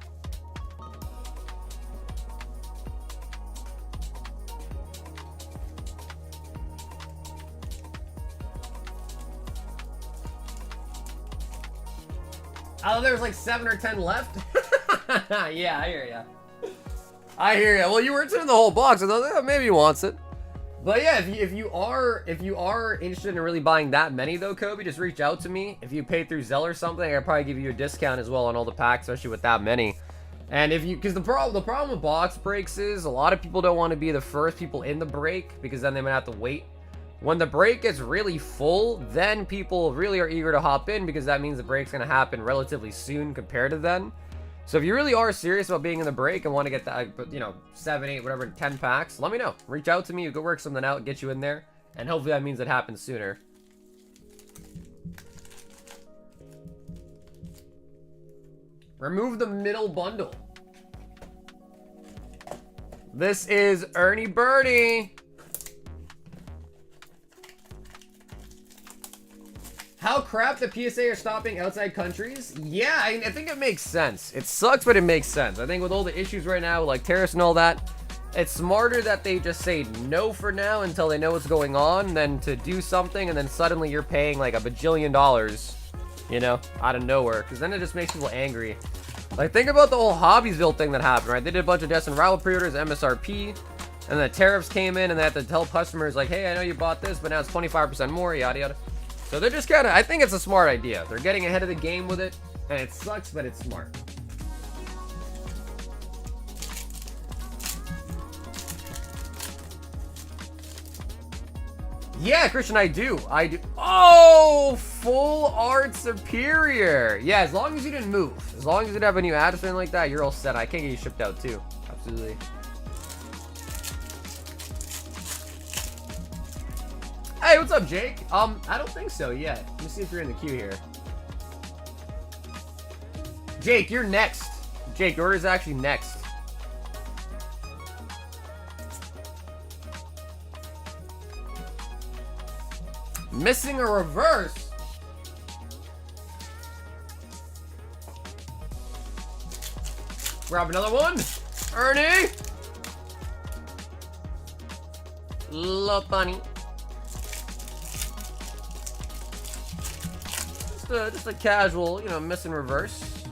Oh, there's like 7 or 10 left? Yeah, I hear ya. I hear ya. Well, you were in the whole box. I thought, maybe he wants it. But yeah, if you are interested in really buying that many though, Kobe, just reach out to me. If you pay through Zelle or something, I'll probably give you a discount as well on all the packs, especially with that many. And because the problem with box breaks is a lot of people don't want to be the first people in the break because then they might have to wait. When the break gets really full, then people really are eager to hop in because that means the break's going to happen relatively soon compared to then. So if you really are serious about being in the break and want to get that, 7, 8, whatever, 10 packs, let me know. Reach out to me. We could work something out, get you in there. And hopefully that means it happens sooner. Remove the middle bundle. This is Ernie Birdie. How crap the PSA are stopping outside countries? Yeah, I think it makes sense. It sucks, but it makes sense. I think with all the issues right now, like tariffs and all that, it's smarter that they just say no for now until they know what's going on than to do something and then suddenly you're paying like $1 bajillion, you know, out of nowhere. Because then it just makes people angry. Like, think about the whole Hobbiesville thing that happened, right? They did a bunch of Destined Rival pre-orders, MSRP, and the tariffs came in and they had to tell customers like, hey, I know you bought this, but now it's 25% more, yada yada. So they're just kind of, I think it's a smart idea. They're getting ahead of the game with it, and it sucks, but it's smart. Yeah, Christian, I do. Oh, full art superior. Yeah, as long as you didn't move. As long as you didn't have a new ad or something like that, you're all set. I can get you shipped out too. Absolutely. Hey, what's up, Jake? I don't think so yet. Let me see if you're in the queue here. Jake, you're next. Jake, your order's actually next. Missing a reverse. Grab another one. Ernie. Love bunny. Just a casual, you know, missing reverse.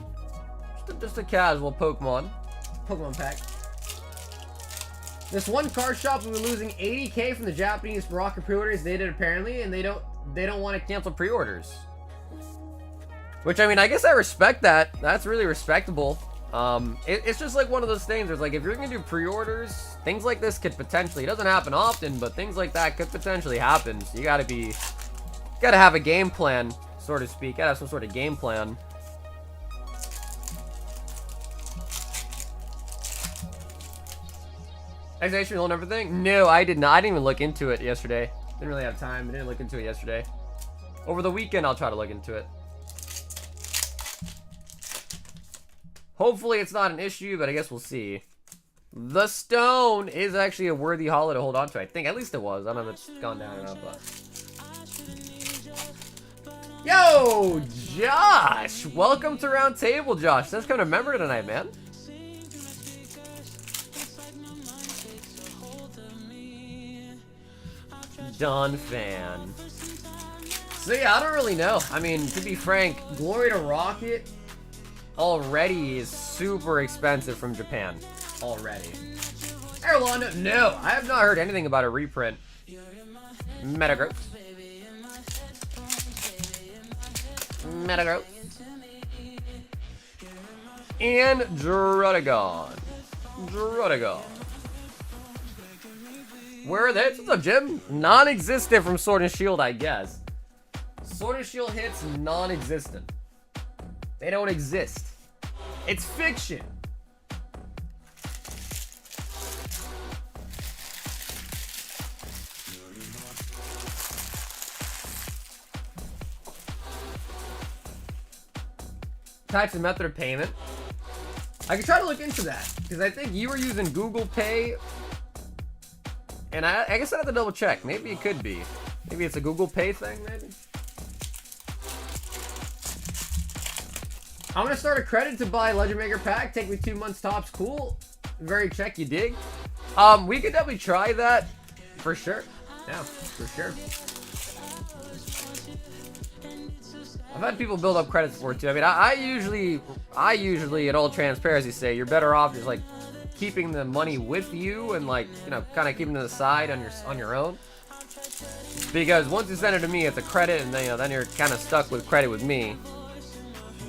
Just a casual Pokemon pack. This one card shop will be losing 80K from the Japanese rocket pre-orders they did apparently, and they don't want to cancel pre-orders. Which, I mean, I guess I respect that. That's really respectable. It's just like one of those things. There's like, if you're gonna do pre-orders, things like this could potentially, it doesn't happen often, but things like that could potentially happen. So you gotta have a game plan, so to speak. Gotta have some sort of game plan. Explanation on everything? No, I did not. I didn't even look into it yesterday. Didn't really have time. I didn't look into it yesterday. Over the weekend, I'll try to look into it. Hopefully it's not an issue, but I guess we'll see. The stone is actually a worthy holo to hold on to. I think at least it was. I don't know if it's gone down or not, but. Yo, Josh! Welcome to Round Table, Josh. That's kind of member tonight, man. Done fan. So yeah, I don't really know. I mean, to be frank, Glory to Rocket already is super expensive from Japan. Already. Hey, Rolando. No, I have not heard anything about a reprint. Metagross. Metagross. And Druddigon. Where are they? What's up, Jim? Non-existent from Sword and Shield, I guess. Sword and Shield hits non-existent. They don't exist. It's fiction. Types of method of payment. I could try to look into that because I think you were using Google Pay. And I guess I have to double check. Maybe it could be. Maybe it's a Google Pay thing, maybe? I'm gonna start a credit to buy Legend Maker pack. Take me 2 months tops. Cool. Very check, you dig? We could definitely try that. For sure. Yeah, for sure. I've had people build up credits for it too. I mean, I usually, in all transparency, say you're better off just like keeping the money with you and like, you know, kind of keeping it aside on your own. Because once you send it to me, it's a credit, and then, you know, then you're kind of stuck with credit with me.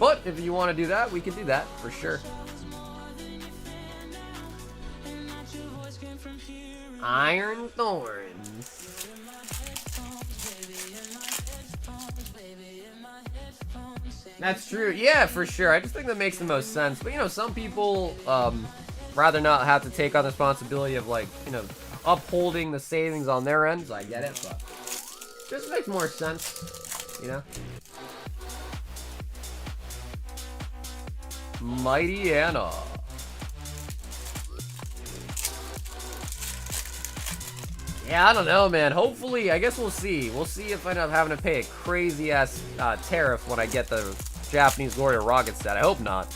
But if you want to do that, we can do that for sure. Iron Thorns. That's true. Yeah, for sure. I just think that makes the most sense. But, you know, some people rather not have to take on the responsibility of, like, you know, upholding the savings on their end. So I get it, but just makes more sense, you know? Mighty Anna. Yeah, I don't know, man. Hopefully, I guess we'll see. We'll see if I end up having to pay a crazy-ass tariff when I get the Japanese Warrior Rocket set. I hope not.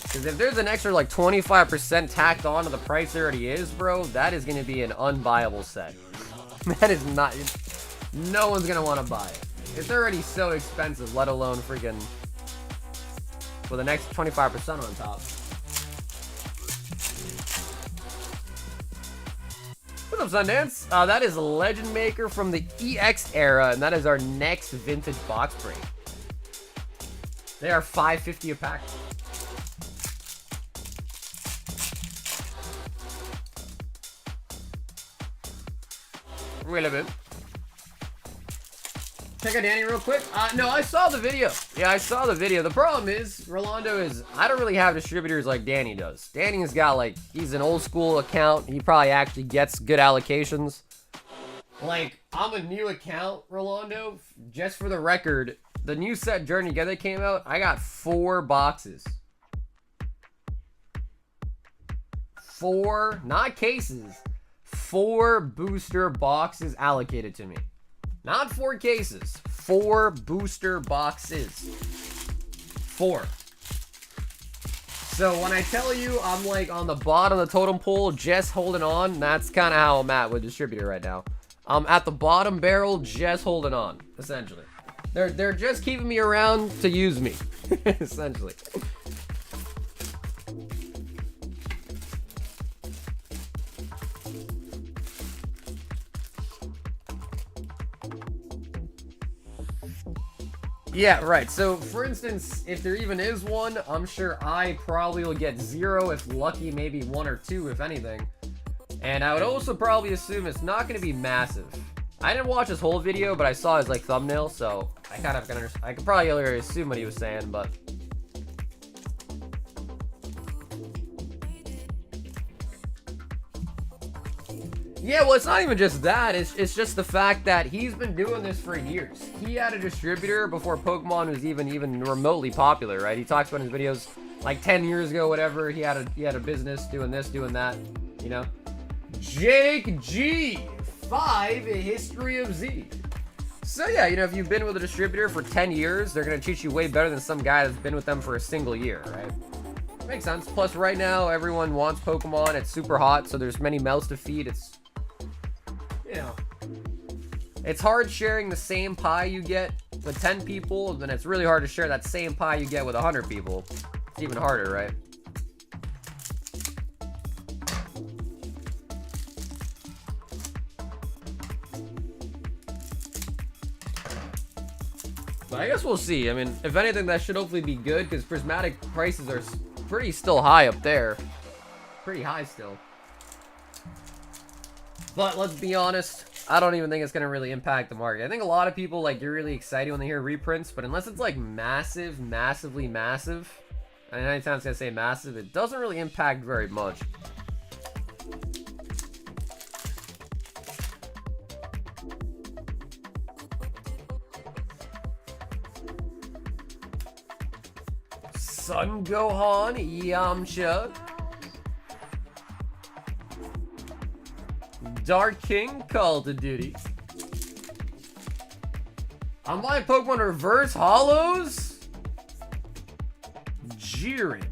Because if there's an extra, like, 25% tacked on to the price there already is, bro, that is going to be an unbuyable set. That is not... No one's going to want to buy it. It's already so expensive, let alone freaking... with the next 25% on top. What's up, Sundance? That is Legend Maker from the EX era, and that is our next vintage box break. They are $5.50 a pack. Wait a minute. Check out Danny real quick. No, I saw the video. Yeah, I saw the video. The problem is, Rolando is, I don't really have distributors like Danny does. Danny's got, like, he's an old school account. He probably actually gets good allocations. Like, I'm a new account, Rolando. Just for the record, the new set Journey Together came out. I got 4 boxes. 4, not cases. 4 booster boxes allocated to me. Not 4 cases. 4 booster boxes. 4. So when I tell you I'm like on the bottom of the totem pole, just holding on, that's kind of how I'm at with distributor right now. I'm at the bottom barrel, just holding on, essentially. They're just keeping me around to use me, essentially. Yeah, right. So, for instance, if there even is one, I'm sure I probably will get 0, if lucky, maybe 1 or 2, if anything. And I would also probably assume it's not going to be massive. I didn't watch his whole video, but I saw his, like, thumbnail, so I kind of can I could probably already assume what he was saying, but... Yeah, well, it's not even just that. It's just the fact that he's been doing this for years. He had a distributor before Pokemon was even remotely popular, right? He talks about in his videos like 10 years ago, whatever. He had a business doing this, doing that, you know. Jake G, 5 History of Z. So yeah, you know, if you've been with a distributor for 10 years, they're gonna treat you way better than some guy that's been with them for a single year, right? Makes sense. Plus, right now everyone wants Pokemon. It's super hot, so there's many mouths to feed. It's, you know, it's hard sharing the same pie you get with 10 people, and then it's really hard to share that same pie you get with 100 people. It's even harder, right? But I guess we'll see. I mean, if anything, that should hopefully be good, because prismatic prices are pretty still high up there. Pretty high still. But let's be honest, I don't even think it's going to really impact the market. I think a lot of people, like, you're really excited when they hear reprints, but unless it's, like, massively massive, and anytime it's going to say massive, it doesn't really impact very much. Sun Gohan, Yamcha. Dark King, Call of Duty. I'm buying Pokemon Reverse Holos. Jiren.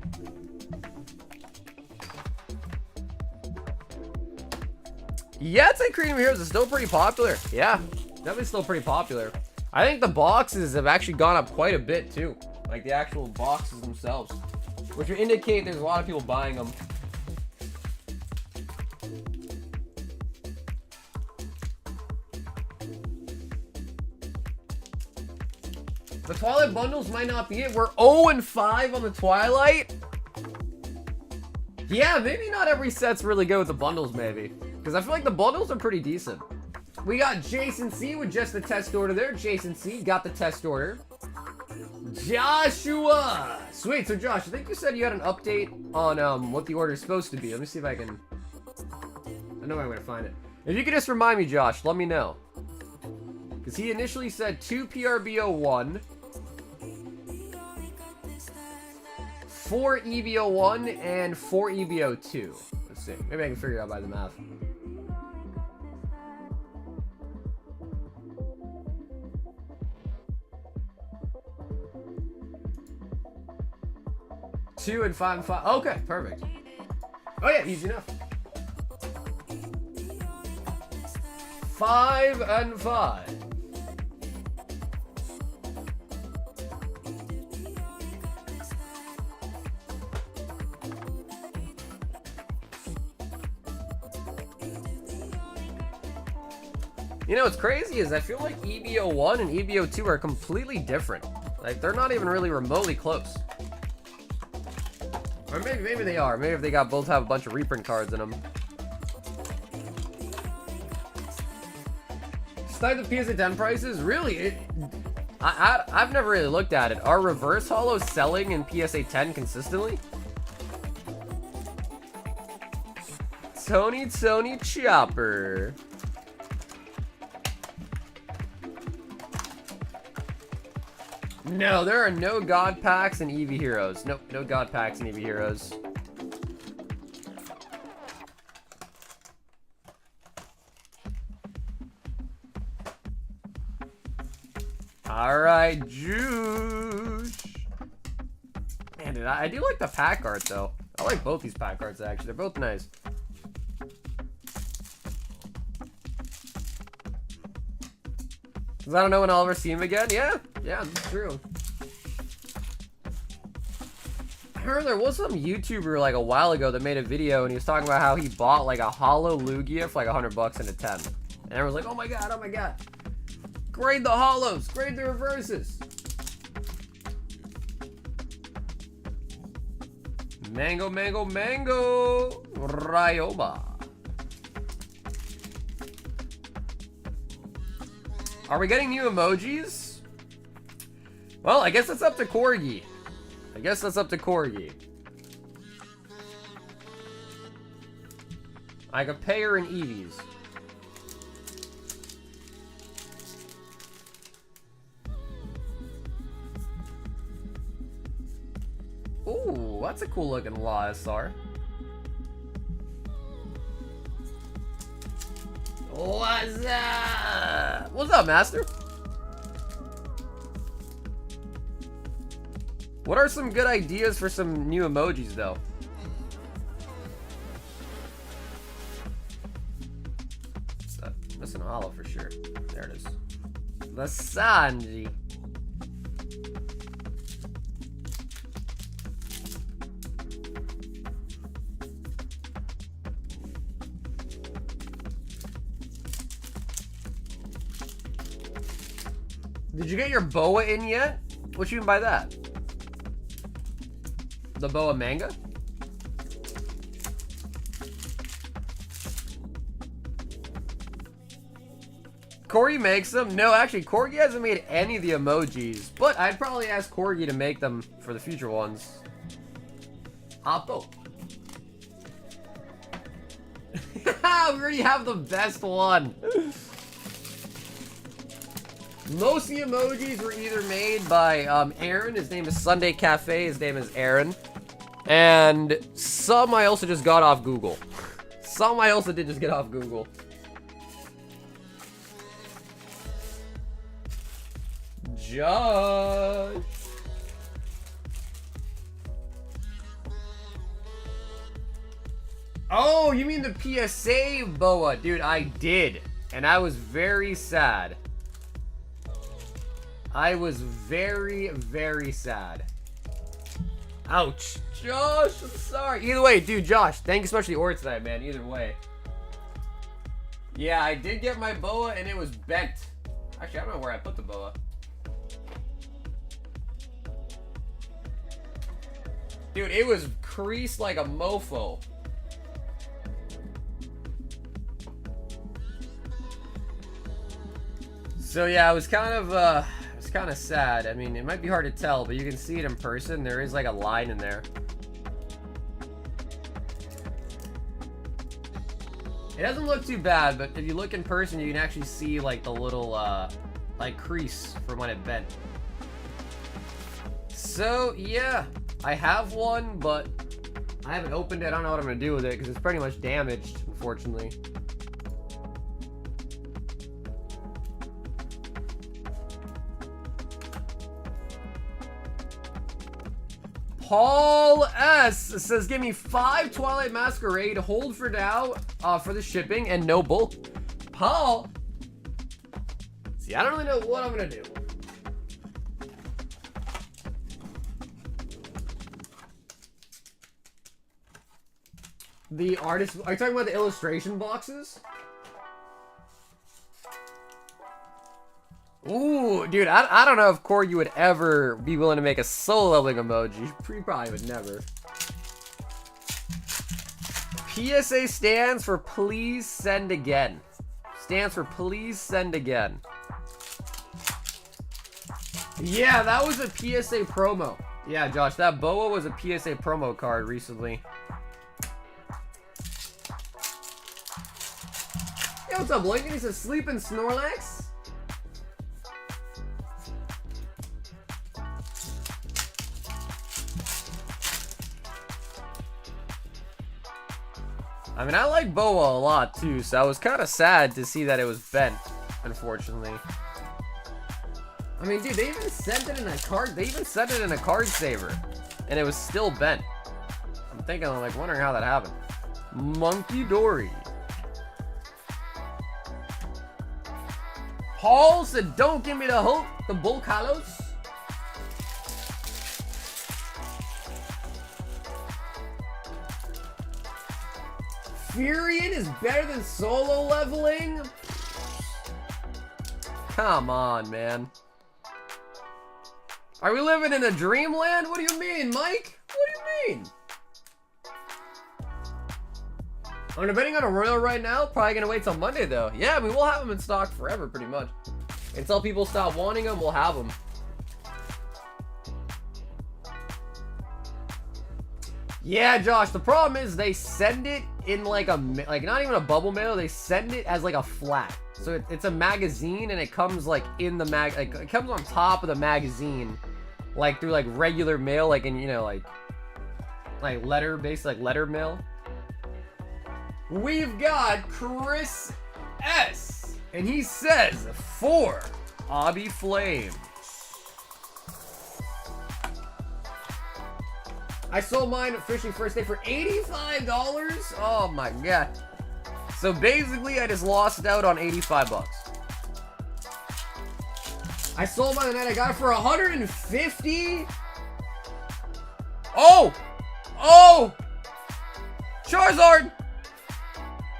Yeah, it's like Kingdom Heroes is still pretty popular. Yeah, definitely still pretty popular. I think the boxes have actually gone up quite a bit too. Like the actual boxes themselves, which would indicate there's a lot of people buying them. The Twilight bundles might not be it. We're 0-5 on the Twilight. Yeah, maybe not every set's really good with the bundles, maybe. Because I feel like the bundles are pretty decent. We got Jason C with just the test order there. Jason C got the test order. Joshua! Sweet, so Josh, I think you said you had an update on what the order is supposed to be. Let me see if I can... I know I'm going to find it. If you could just remind me, Josh, let me know. Because he initially said 2 PRBO1, 4 EBO1, and 4 EBO2. Let's see. Maybe I can figure it out by the math. 2 and 5 and 5. Okay, perfect. Oh yeah, easy enough. 5 and 5. You know what's crazy is I feel like EBO1 and EBO2 are completely different. Like, they're not even really remotely close. Or maybe they are. Maybe if they both have a bunch of reprint cards in them. Despite the PSA 10 prices, really, I've never really looked at it. Are reverse holos selling in PSA 10 consistently? Tony Chopper. No, there are no God Packs and EV Heroes. Nope, no God Packs and EV Heroes. Alright, Juice. Man, dude, I do like the pack art, though. I like both these pack arts, actually. They're both nice. Because I don't know when I'll ever see him again. Yeah, that's true. I heard there was some YouTuber like a while ago that made a video and he was talking about how he bought like a holo Lugia for like $100 in a 10. And everyone's like, oh my god. Grade the holos, grade the reverses. Mango. Ryoba. Are we getting new emojis? Well, I guess that's up to Corgi. I could pay her in EVs. Ooh, that's a cool looking Lazar. What's up? What's up, Master? What are some good ideas for some new emojis, though? Missing a hollow for sure. There it is. The Sanji. Did you get your boa in yet? What you mean by that? The boa manga? Corgi makes them? No, actually, Corgi hasn't made any of the emojis, but I'd probably ask Corgi to make them for the future ones. Oppo. We already have the best one. Most of the emojis were either made by Aaron, his name is Sunday Cafe, his name is Aaron. And some I also just got off Google. Some I also did just get off Google. Josh. Oh, you mean the PSA boa? Dude, I did. And I was very sad. I was very, very sad. Ouch. Josh, I'm sorry. Either way, dude, Josh, thank you so much for the order tonight, man. Either way. Yeah, I did get my boa and it was bent. Actually, I don't know where I put the boa. Dude, it was creased like a mofo. So yeah, it was kind of sad. I mean, it might be hard to tell, but you can see it in person. There is like a line in there. It doesn't look too bad, but if you look in person, you can actually see like the little like crease from when it bent. So yeah, I have one, but I haven't opened it. I don't know what I'm gonna do with it because it's pretty much damaged, unfortunately. Paul S says, give me 5 Twilight Masquerade, hold for now for the shipping, and no bull. Paul, see, I don't really know what I'm gonna do. The artist, are you talking about the illustration boxes? Ooh, dude, I don't know if Corey you would ever be willing to make a solo leveling emoji. You probably would never. PSA stands for please send again. Stands for please send again. Yeah, that was a PSA promo. Yeah, Josh, that boa was a PSA promo card recently. Yo, what's up, Lincoln? He says, sleep in Snorlax? I mean, I like boa a lot, too, so I was kind of sad to see that it was bent, unfortunately. I mean, dude, they even sent it in a card. They even sent it in a card saver, and it was still bent. I'm thinking, like, wondering how that happened. Monkey Dory. Paul said, don't give me the hope, the bull Kalos. Furion is better than solo leveling? Come on, man. Are we living in a dreamland? What do you mean, Mike? What do you mean? I'm debating on a Royal right now. Probably gonna wait till Monday, though. Yeah, I mean, we'll have them in stock forever, pretty much. Until people stop wanting them, we'll have them. Yeah, Josh, the problem is they send it in like a, like not even a bubble mail, they send it as like a flat. So it's a magazine and it comes like in the like it comes on top of the magazine, like through like regular mail, like in, you know, like letter based, like letter mail. We've got Chris S, and he says 4 Obby Flames. I sold mine at Fishing First Day for $85. Oh my god. So basically, I just lost out on 85 bucks. I sold mine and I got it for 150. Oh! Oh! Charizard!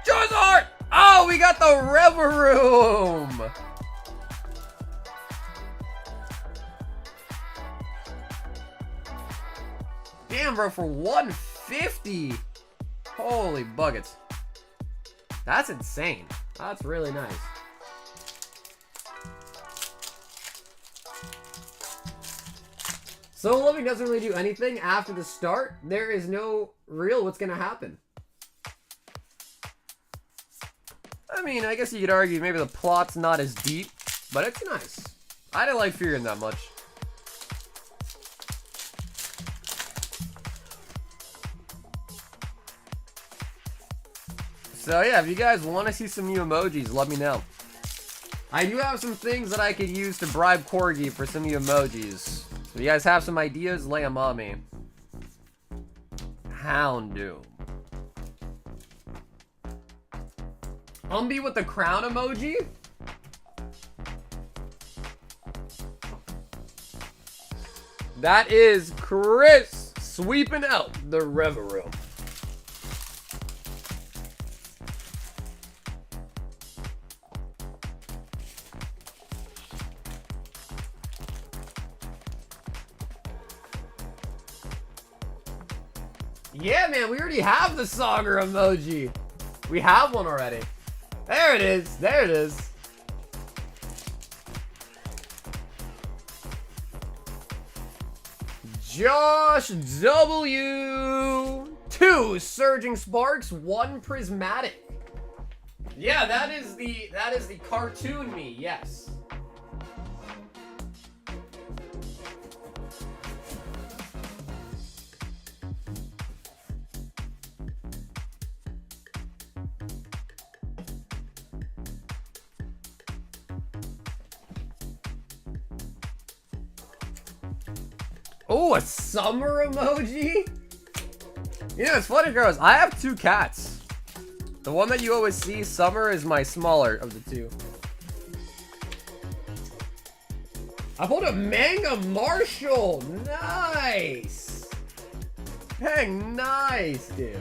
Charizard! Oh, we got the Reverum! Damn, bro, for 150. Holy buckets. That's insane. That's really nice. Solo living doesn't really do anything after the start. There is no real what's gonna happen. I mean, I guess you could argue maybe the plot's not as deep, but it's nice. I didn't like Furion that much. So yeah, if you guys want to see some new emojis, let me know. I do have some things that I could use to bribe Corgi for some new emojis. So if you guys have some ideas, lay them on me. Houndoom. Umby with the crown emoji? That is Chris sweeping out the Reverum. Yeah, man, we already have the Sagar emoji. We have one already. There it is. There it is. Josh W. 2 Surging Sparks, 1 Prismatic. Yeah, that is the cartoon me, yes. Oh, a summer emoji? You know, it's funny, girls. I have 2 cats. The one that you always see, Summer, is my smaller of the 2. I pulled a Manga Marshall. Nice. Dang, nice, dude.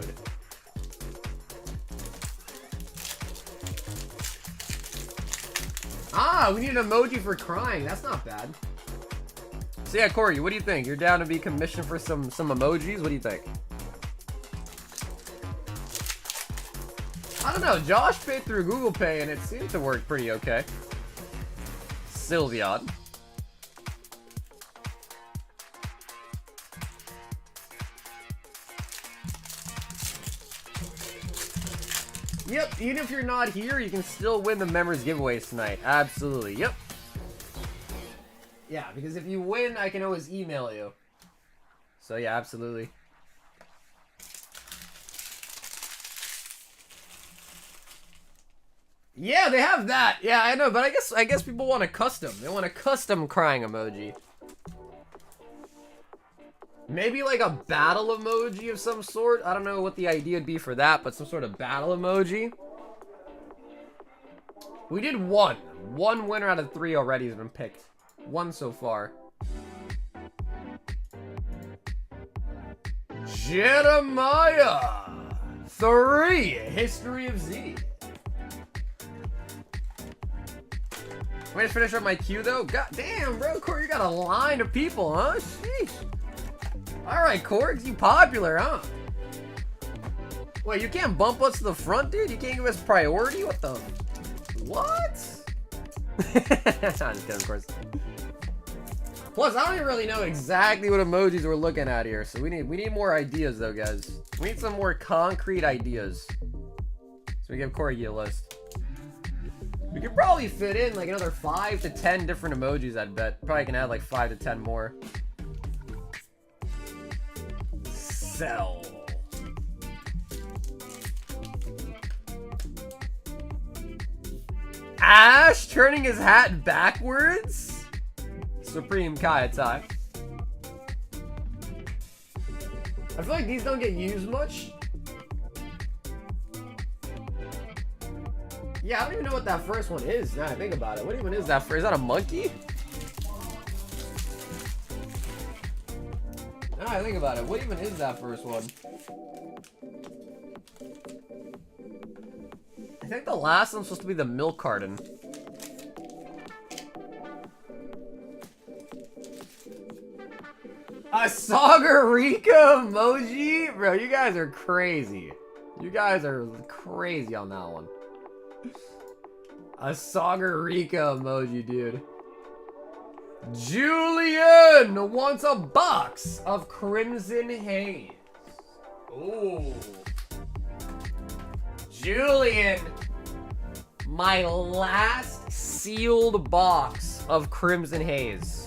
Ah, we need an emoji for crying. That's not bad. So yeah, Corey, what do you think? You're down to be commissioned for some emojis? What do you think? I don't know. Josh paid through Google Pay and it seemed to work pretty okay. Sylveon. Yep, even if you're not here, you can still win the members giveaways tonight. Absolutely. Yep. Yeah, because if you win, I can always email you. So yeah, absolutely. Yeah, they have that. Yeah, I know, but I guess people want a custom. They want a custom crying emoji. Maybe like a battle emoji of some sort. I don't know what the idea would be for that, but some sort of battle emoji. We did one. One winner out of 3 already has been picked. 1 so far. Jeremiah 3, History of Z. I'm gonna finish up my queue though. God damn, bro, Corey, you got a line of people, huh? Sheesh. Alright, Corey, you popular, huh? Wait, you can't bump us to the front, dude? You can't give us priority? What the? What? I'm just kidding, of course. Plus, I don't even really know exactly what emojis we're looking at here, so we need more ideas though, guys. We need some more concrete ideas. So we give Corey a list. We could probably fit in like another 5 to 10 different emojis, I'd bet. Probably can add like 5 to 10 more. Zelle. Ash turning his hat backwards? Supreme Kai attack. I feel like these don't get used much. Yeah, I don't even know what that first one is now I think about it. What even is that first? Is that a monkey? Now I think about it. What even is that first one? I think the last one's supposed to be the milk carton. A Sagarika emoji? Bro, you guys are crazy. You guys are crazy on that one. A Sagarika emoji, dude. Julian wants a box of Crimson Haze. Ooh. Julian, my last sealed box of Crimson Haze.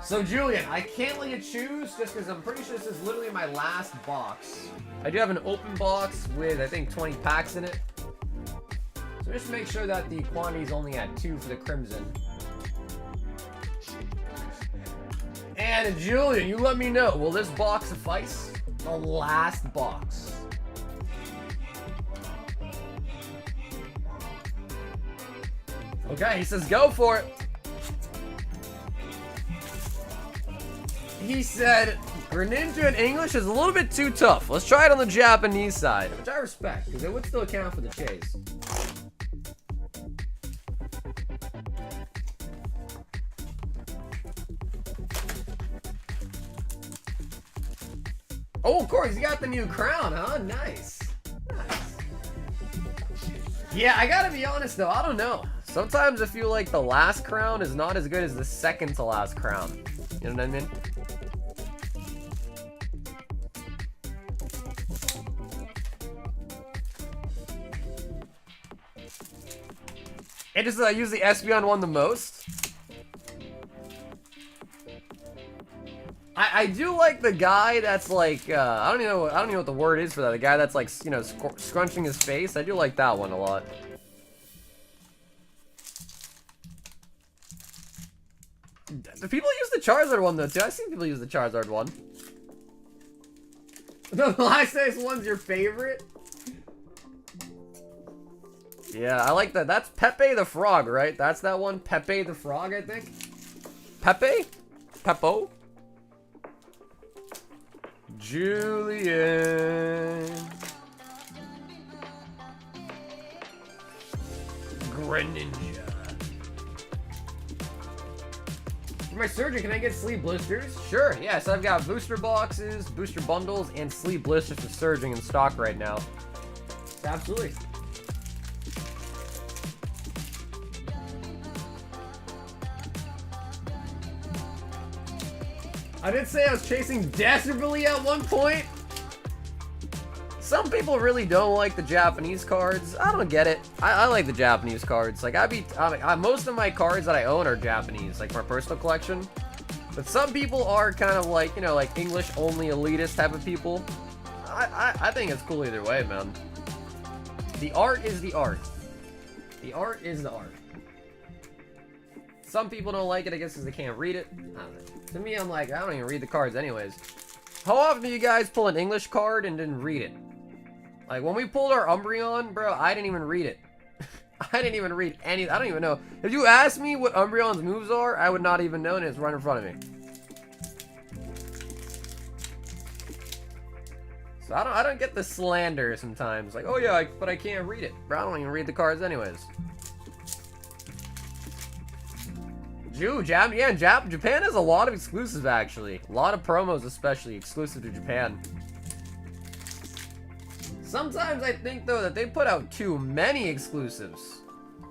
So Julian, I can't let you choose just because I'm pretty sure this is literally my last box. I do have an open box with I think 20 packs in it. So just make sure that the quantity is only at 2 for the Crimson. And Julian, you let me know, will this box suffice? The last box. Okay, he says go for it. He said, Greninja in English is a little bit too tough. Let's try it on the Japanese side, which I respect, because it would still account for the chase. Oh, of course, you got the new crown, huh? Nice. Nice. Yeah, I gotta be honest, though. I don't know. Sometimes I feel like the last crown is not as good as the second to last crown. You know what I mean? I just use the Espeon one the most. I do like the guy that's like I don't even know what the word is for that. The guy that's like, you know, scrunching his face. I do like that one a lot. Do people use the Charizard one, though, too? I've seen people use the Charizard one. The last nice one's your favorite? Yeah, I like that. That's Pepe the Frog, right? That's that one? Pepe the Frog, I think? Pepe? Peppo? Julian. Greninja. For my surgery, can I get sleeve blisters? Sure, yes. I've got booster boxes, booster bundles, and sleeve blisters for surging in stock right now. Absolutely. I did say I was chasing desperately at one point. Some people really don't like the Japanese cards. I don't get it. I like the Japanese cards. Like most of my cards that I own are Japanese, like my personal collection. But some people are kind of like, you know, like English only elitist type of people. I think it's cool either way, man. The art is the art. The art is the art. Some people don't like it, I guess, because they can't read it. I don't know. To me, I'm like, I don't even read the cards anyways. How often do you guys pull an English card and didn't read it? Like, when we pulled our Umbreon, bro, I didn't even read it. I didn't even read any. I don't even know. If you asked me what Umbreon's moves are, I would not even know, and it's right in front of me. So I don't get the slander sometimes. Like, oh yeah, but I can't read it. Bro, I don't even read the cards anyways. Japan has a lot of exclusives, actually. A lot of promos, especially exclusive to Japan. Sometimes I think, though, that they put out too many exclusives.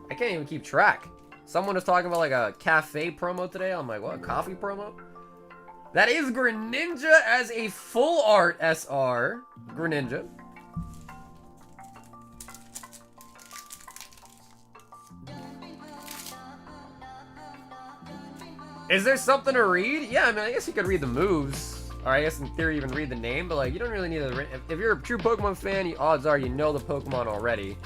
I can't even keep track. Someone was talking about, like, a cafe promo today. I'm like, what? Coffee promo? That is Greninja as a full art SR. Greninja. Is there something to read? Yeah, I mean, I guess you could read the moves. Or I guess in theory even read the name, but like, you don't really need to. If you're a true Pokemon fan, odds are you know the Pokemon already.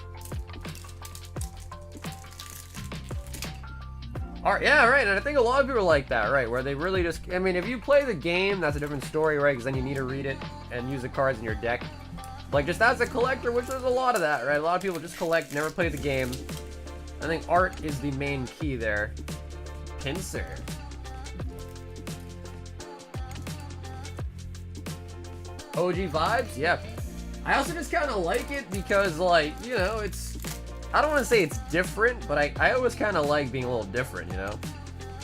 Alright, yeah, right, and I think a lot of people are like that, right? Where they really just, I mean, if you play the game, that's a different story, right? Because then you need to read it and use the cards in your deck. Like, just as a collector, which there's a lot of that, right? A lot of people just collect, never play the game. I think art is the main key there. Pincer. OG vibes? Yeah. I also just kind of like it because, like, you know, it's... I don't want to say it's different, but I always kind of like being a little different, you know?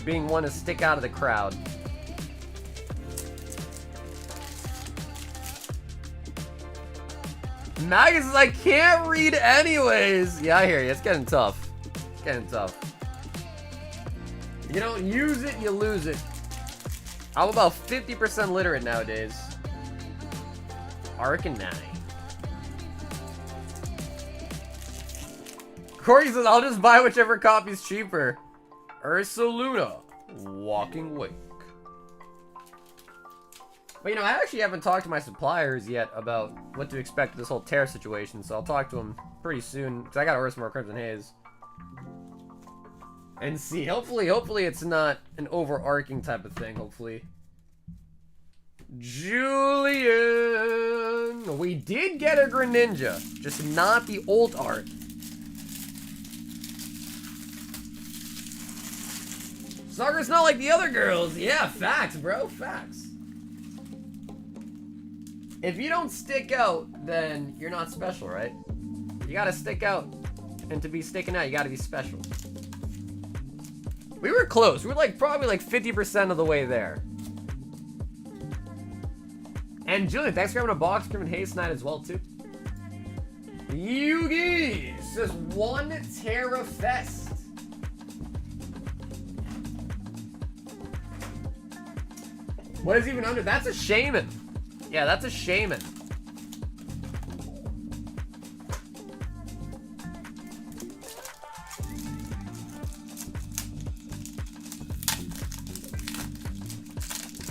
Being one to stick out of the crowd. Magus says, I can't read anyways! Yeah, I hear you. It's getting tough. It's getting tough. You don't use it, you lose it. I'm about 50% literate nowadays. Arcanine. Corey says, I'll just buy whichever copy's cheaper. Ursaluna. Walking Wake. But, you know, I actually haven't talked to my suppliers yet about what to expect of this whole tear situation, so I'll talk to them pretty soon, because I gotta order some more Crimson Haze. And see, hopefully it's not an overarching type of thing, hopefully. Julian! We did get a Greninja, just not the old art. Soccer's not like the other girls. Yeah, facts, bro, facts. If you don't stick out, then you're not special, right? You gotta stick out. And to be sticking out, you gotta be special. We were close. We were like probably like 50% of the way there. And Julian, thanks for having a box Crimson Haze tonight as well, too. Yugi says 1 Terra Fest. What is even under? That's a Shaman. Yeah, that's a Shaman.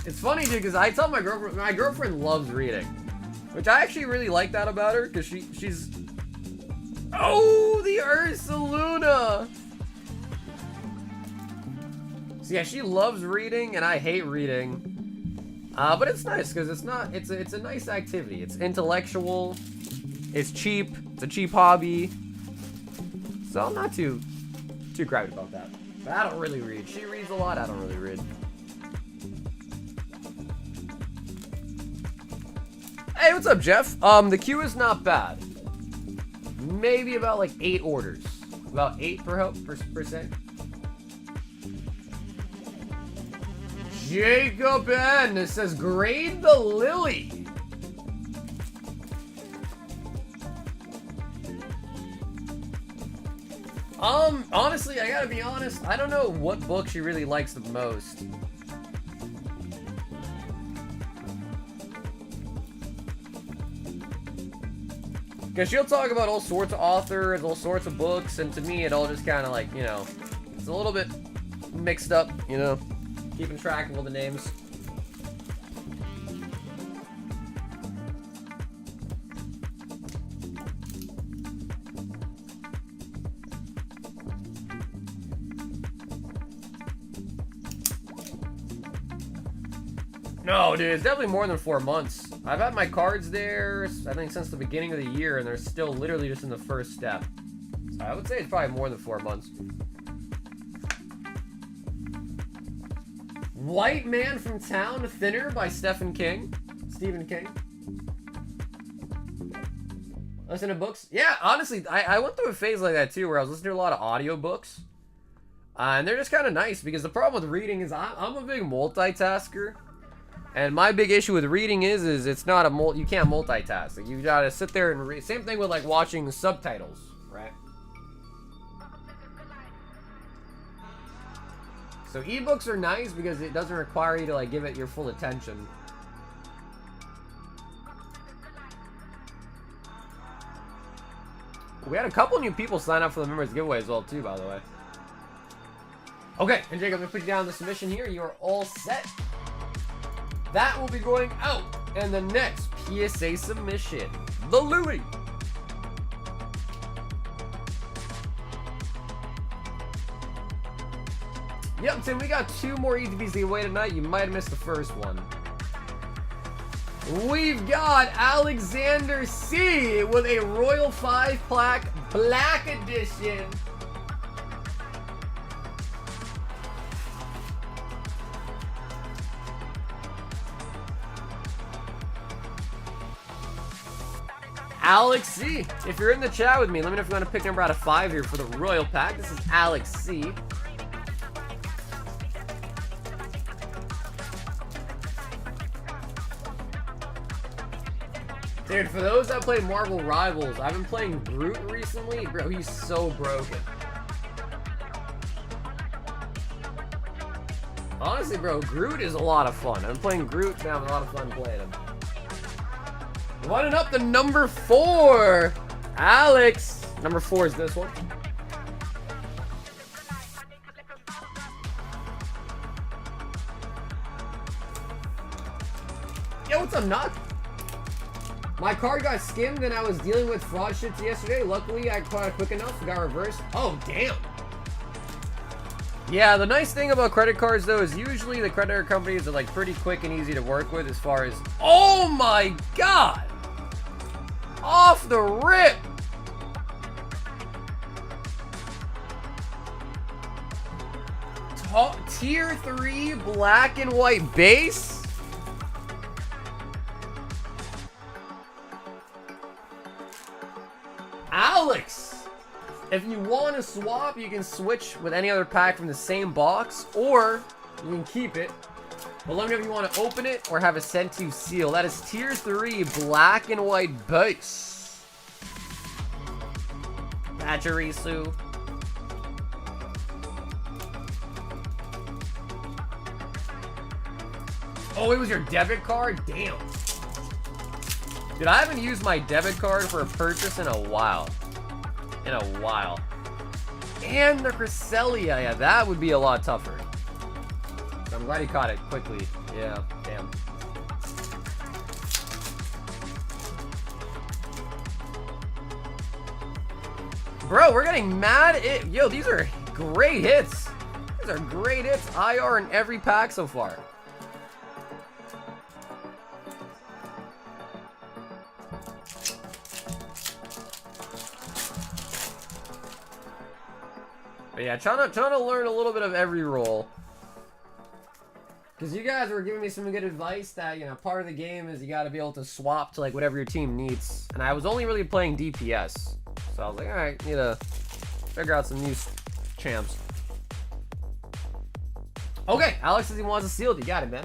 It's funny, dude, because I tell my girlfriend loves reading. Which I actually really like that about her, because she's... Oh, the Ursaluna! So yeah, she loves reading, and I hate reading. But it's nice because it's a nice activity. It's intellectual. It's cheap. It's a cheap hobby. So I'm not too griped about that. But I don't really read. She reads a lot. I don't really read. Hey, what's up, Jeff? The queue is not bad. Maybe about like 8 orders. About 8 per se. Jacob N. It says grade the lily. Honestly, I gotta be honest. I don't know what book she really likes the most. Because she'll talk about all sorts of authors, all sorts of books, and to me, it all just kind of like, you know, it's a little bit mixed up, you know, keeping track of all the names. No, dude, it's definitely more than 4 months. I've had my cards there, I think, since the beginning of the year, and they're still literally just in the first step. So I would say it's probably more than 4 months. White Man from Town, Thinner by Stephen King. Listen to books? Yeah, honestly, I went through a phase like that too, where I was listening to a lot of audiobooks. And they're just kind of nice, because the problem with reading is I'm a big multitasker. And my big issue with reading is it's not you can't multitask. Like, you gotta sit there and read. Same thing with like watching subtitles, right? So ebooks are nice because it doesn't require you to like give it your full attention. We had a couple new people sign up for the members giveaway as well too, by the way. Okay, and Jacob, I'm gonna put you down the submission here. You are all set. That will be going out in the next PSA submission. The Louie. Yep, Tim, we got 2 more ETBs to give away tonight. You might have missed the first one. We've got Alexander C. with a Royal 5-plaque Black Edition. Alex C. If you're in the chat with me, let me know if you want to pick number out of 5 here for the Royal Pack. This is Alex C. Dude, for those that play Marvel Rivals, I've been playing Groot recently. Bro, he's so broken. Honestly, bro, Groot is a lot of fun. I've been playing Groot, and I'm having a lot of fun playing him. Running up to number 4, Alex. Number 4 is this one. Yo, what's up, Knock? My card got skimmed and I was dealing with fraud shits yesterday. Luckily, I caught it quick enough and got reversed. Oh, damn. Yeah, the nice thing about credit cards, though, is usually the credit card companies are, like, pretty quick and easy to work with as far as... Oh, my God! Off the rip! Tier 3 black and white base? Alex! If you want to swap, you can switch with any other pack from the same box, or you can keep it. But let me know if you want to open it or have it sent to you sealed. That is Tier 3 black and white base. Pachirisu. Oh, it was your debit card? Damn. Dude, I haven't used my debit card for a purchase in a while. And the Cresselia, yeah, that would be a lot tougher. I'm glad he caught it quickly. Yeah, damn. Bro, we're getting mad. Yo, these are great hits. These are great hits. IR in every pack so far. But yeah, trying to learn a little bit of every role. Because you guys were giving me some good advice that, you know, part of the game is you got to be able to swap to, like, whatever your team needs. And I was only really playing DPS. So I was like, alright, need to figure out some new champs. Okay, Alex says he wants a sealed. You got it, man.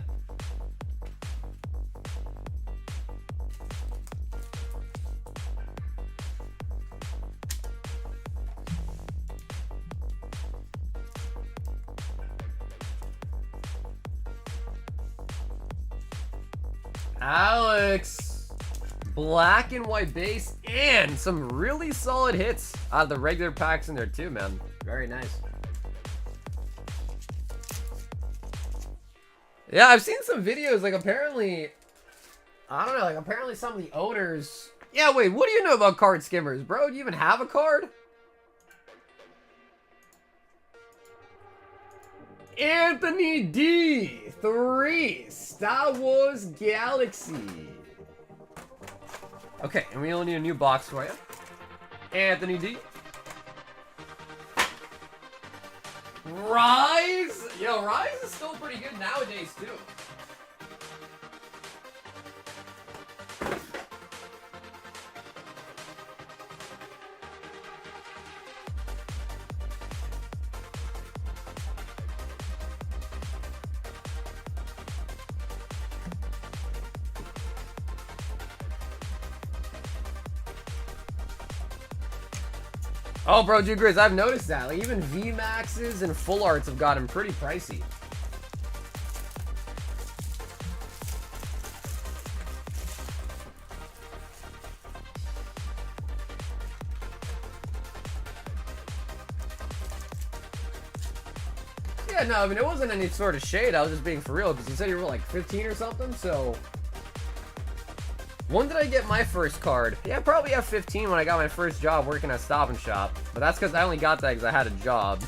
Alex, black and white base and some really solid hits out of the regular packs in there too, man. Very nice. Yeah, I've seen some videos, like apparently, I don't know, like apparently some of the owners. Yeah, wait, what do you know about card skimmers, bro? Do you even have a card? Anthony D3 Star Wars Galaxy. Okay, and we only need a new box for you. Anthony D. Rise? Yo, Rise is still pretty good nowadays, too. Oh, bro, Dude Grizz, I've noticed that. Like, even VMAXs and full arts have gotten pretty pricey. Yeah, no, I mean, it wasn't any sort of shade. I was just being for real, because you said you were like 15 or something, so... When did I get my first card? Yeah, probably at 15 when I got my first job working at Stop and Shop. But that's because I only got that because I had a job.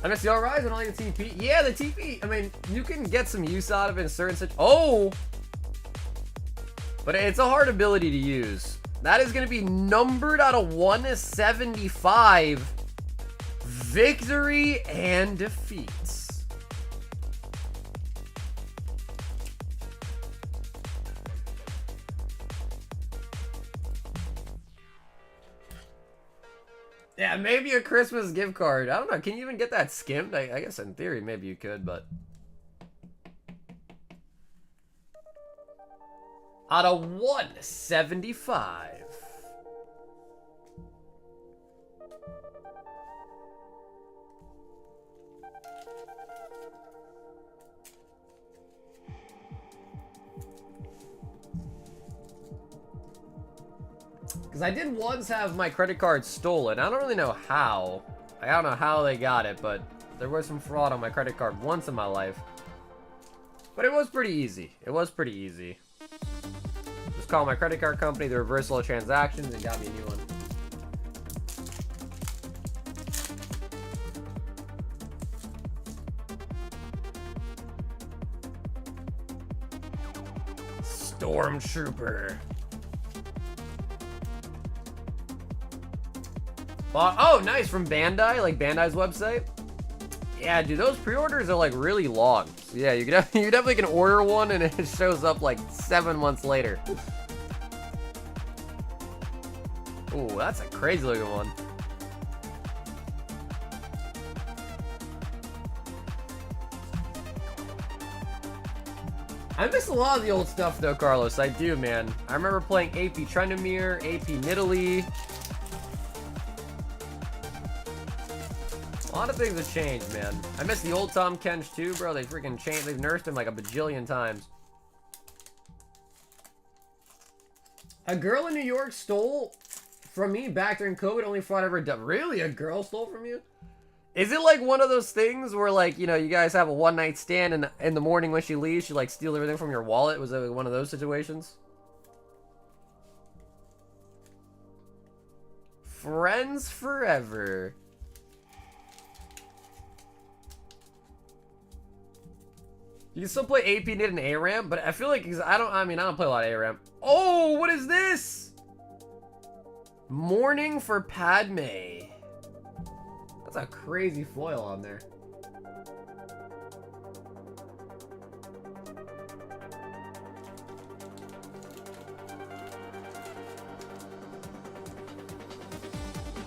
MSCR Rise and only the TP. Yeah, the TP, I mean, you can get some use out of it in certain situations. Oh! But it's a hard ability to use. That is going to be numbered out of 175. Victory and defeats. Yeah, maybe a Christmas gift card. I don't know. Can you even get that skimmed? I guess in theory, maybe you could, but... Out of 175. Because I did once have my credit card stolen. I don't really know how. I don't know how they got it, but there was some fraud on my credit card once in my life. But it was pretty easy. It was pretty easy. Just called my credit card company, the reversal of transactions, and got me a new one. Stormtrooper. Oh, nice, from Bandai, like Bandai's website. Yeah, dude, those pre-orders are like really long. So yeah, you definitely can order one and it shows up like 7 months later. Ooh, that's a crazy looking one. I miss a lot of the old stuff though, Carlos. I do, man. I remember playing AP Trendemir, AP Nidalee. A lot of things have changed, man. I miss the old Tom Kench too, bro. They freaking changed. They've nursed him like a bajillion times. A girl in New York stole from me back during COVID. Only fraud ever done. Really? A girl stole from you? Is it like one of those things where, like, you know, you guys have a one-night stand and in the morning when she leaves, she, like, steals everything from your wallet? Was it one of those situations? Friends forever. You can still play AP Knit and ARAM, but I feel like I don't play a lot of ARAM. Oh, what is this? Mourning for Padme. That's a crazy foil on there.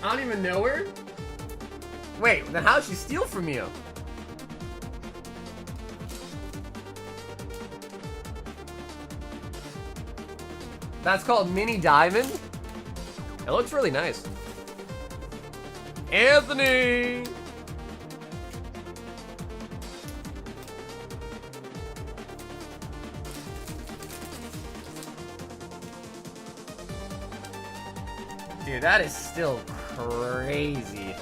I don't even know her? Wait, then how did she steal from you? That's called Mini Diamond? It looks really nice. Anthony! Dude, that is still crazy.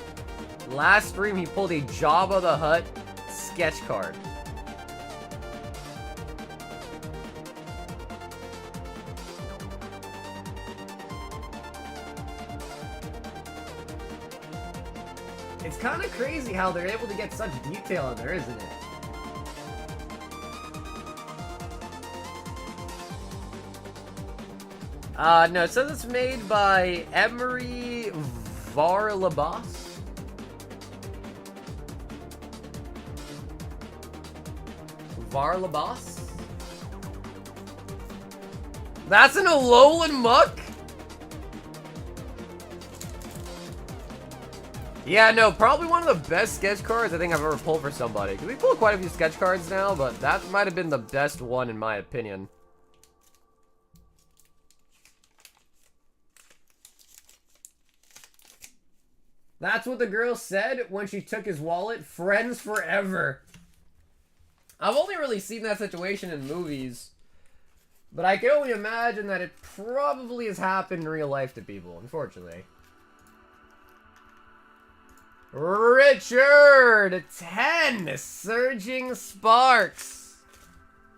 Last stream, he pulled a Jabba the Hutt sketch card. It's kind of crazy how they're able to get such detail in there, isn't it? No, it says it's made by Emery Varlabas. Varlabas? That's an Alolan Muck? Yeah, no, probably one of the best sketch cards I think I've ever pulled for somebody. Because we pull quite a few sketch cards now, but that might have been the best one in my opinion. That's what the girl said when she took his wallet. Friends forever. I've only really seen that situation in movies. But I can only imagine that it probably has happened in real life to people, unfortunately. Richard! 10! Surging Sparks!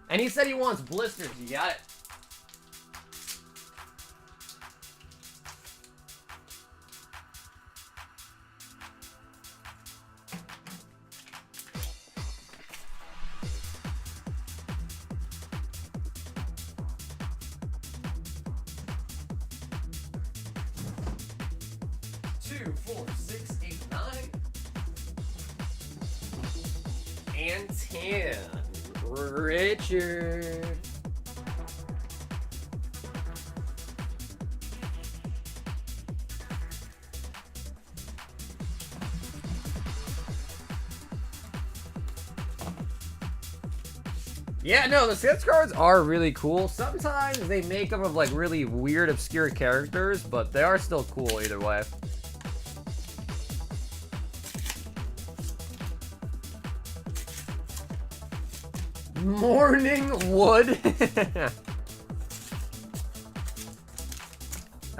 And he said he wants blisters. You got it. And 10. Richard. Yeah, no, the sketch cards are really cool. Sometimes they make them of like really weird, obscure characters, but they are still cool either way. Morning Wood. I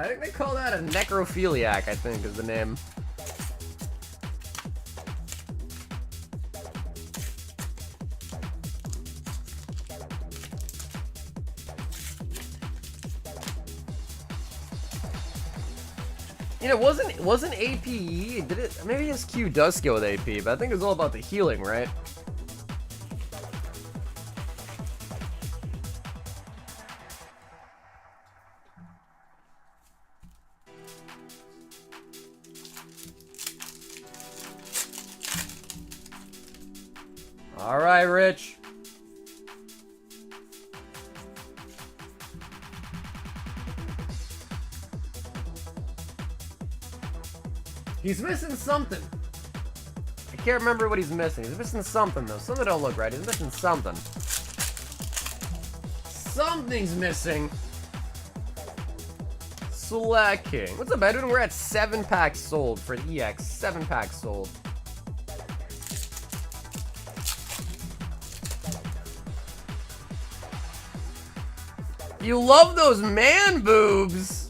think they call that a necrophiliac, I think is the name. You know, wasn't APE? Did it? Maybe his Q does scale with AP, but I think it was all about the healing, right? All right, Rich. He's missing something. I can't remember what he's missing. He's missing something, though. Something don't look right. He's missing something. Something's missing. Slacking. What's up, Edwin? We're at 7 packs sold for the EX. 7 packs sold. You love those man boobs.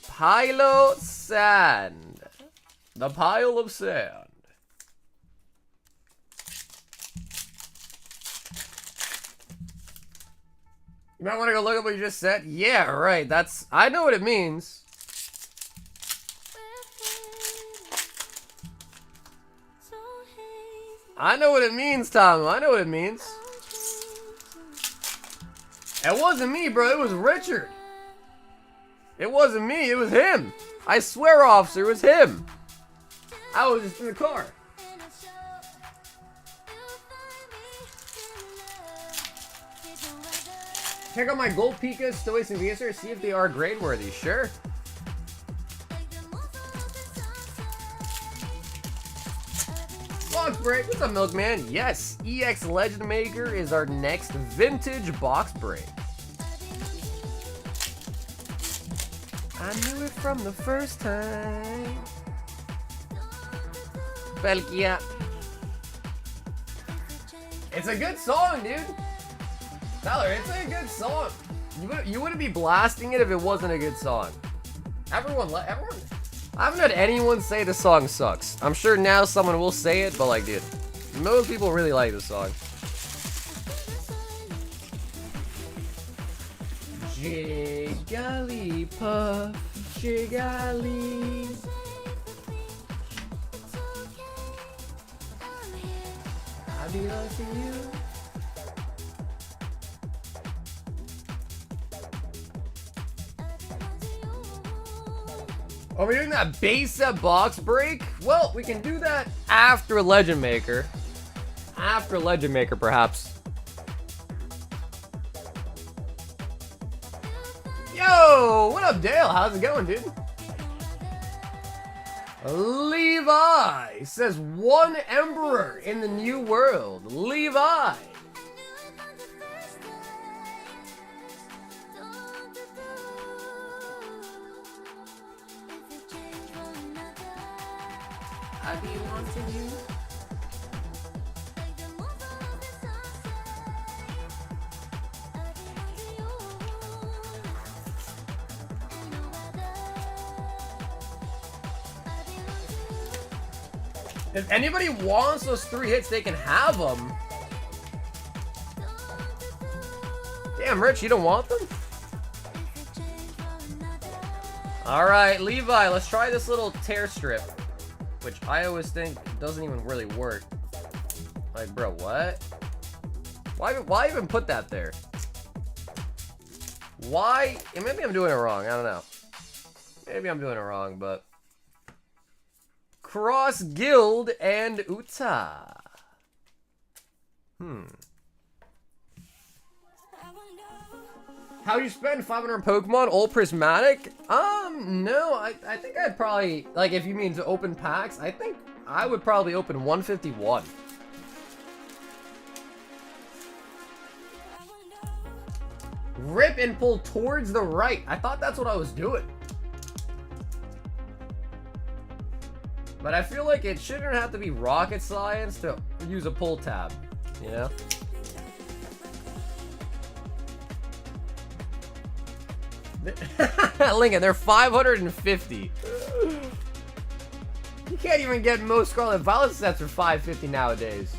Pile sand. The pile of sand. You might want to go look up what you just said. Yeah, right. That's... I know what it means. I know what it means, Tom. I know what it means. It wasn't me, bro. It was Richard. It wasn't me. It was him. I swear, officer, it was him. I was just in the car. Check out my gold Pika Stoics and Visor. See if they are grade worthy. Sure. Box break. What's up, Milkman? Yes, EX Legend Maker is our next vintage box break. I knew it from the first time. Belgia. It's a good song, dude. Tyler, it's a good song. You wouldn't be blasting it if it wasn't a good song. Everyone. I haven't had anyone say the song sucks. I'm sure now someone will say it, but like, dude, most people really like the song. Jigglypuff, Jiggly. I belong to you. Are we doing that base set box break? Well, we can do that after Legend Maker. After Legend Maker, perhaps. Yo, what up, Dale? How's it going, dude? Levi says one Emperor in the New World. Levi. I belong to you. If anybody wants those 3 hits, they can have them. Damn, Rich, you don't want them? Alright, Levi, let's try this little tear strip. Which I always think doesn't even really work. Like, bro, what? Why even put that there? Why? Maybe I'm doing it wrong. I don't know. Maybe I'm doing it wrong, but... Cross Guild and Uta. How you spend 500 Pokemon? All prismatic? No, I think I'd probably, like, if you mean to open packs, I think I would probably open 151. Rip and pull towards the right. I thought that's what I was doing. But I feel like it shouldn't have to be rocket science to use a pull tab, you know? Lincoln, they're 550. You can't even get most Scarlet Violet sets for 550 nowadays.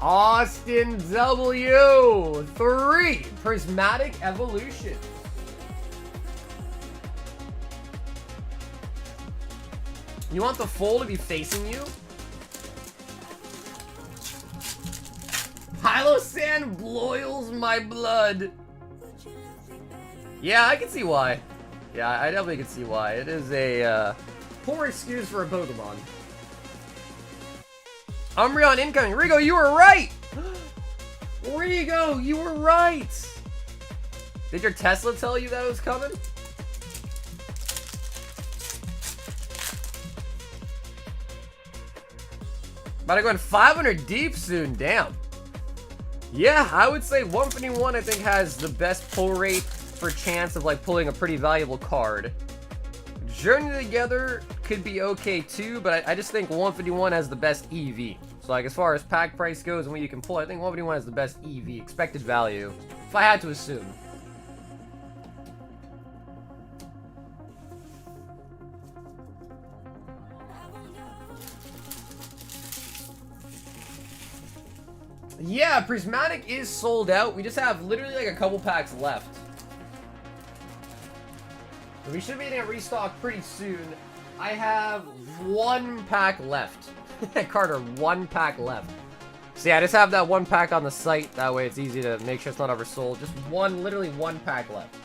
Austin W. 3 Prismatic Evolution. You want the foal to be facing you? Hylosan boils my blood. Yeah, I can see why. Yeah, I definitely can see why. It is a poor excuse for a Pokemon. Umbreon incoming. Rigo, you were right! Rigo, you were right! Did your Tesla tell you that it was coming? About to go in 500 deep soon, damn. Yeah, I would say 151 I think has the best pull rate for chance of like pulling a pretty valuable card. Journey Together could be okay too, but I just think 151 has the best EV. So like as far as pack price goes and what you can pull, I think 151 has the best EV, expected value, if I had to assume. Yeah, Prismatic is sold out. We just have literally like a couple packs left. We should be getting a restock pretty soon. I have 1 pack left. Carter, 1 pack left. So yeah, I just have that 1 pack on the site. That way it's easy to make sure it's not oversold. Just literally 1 pack left.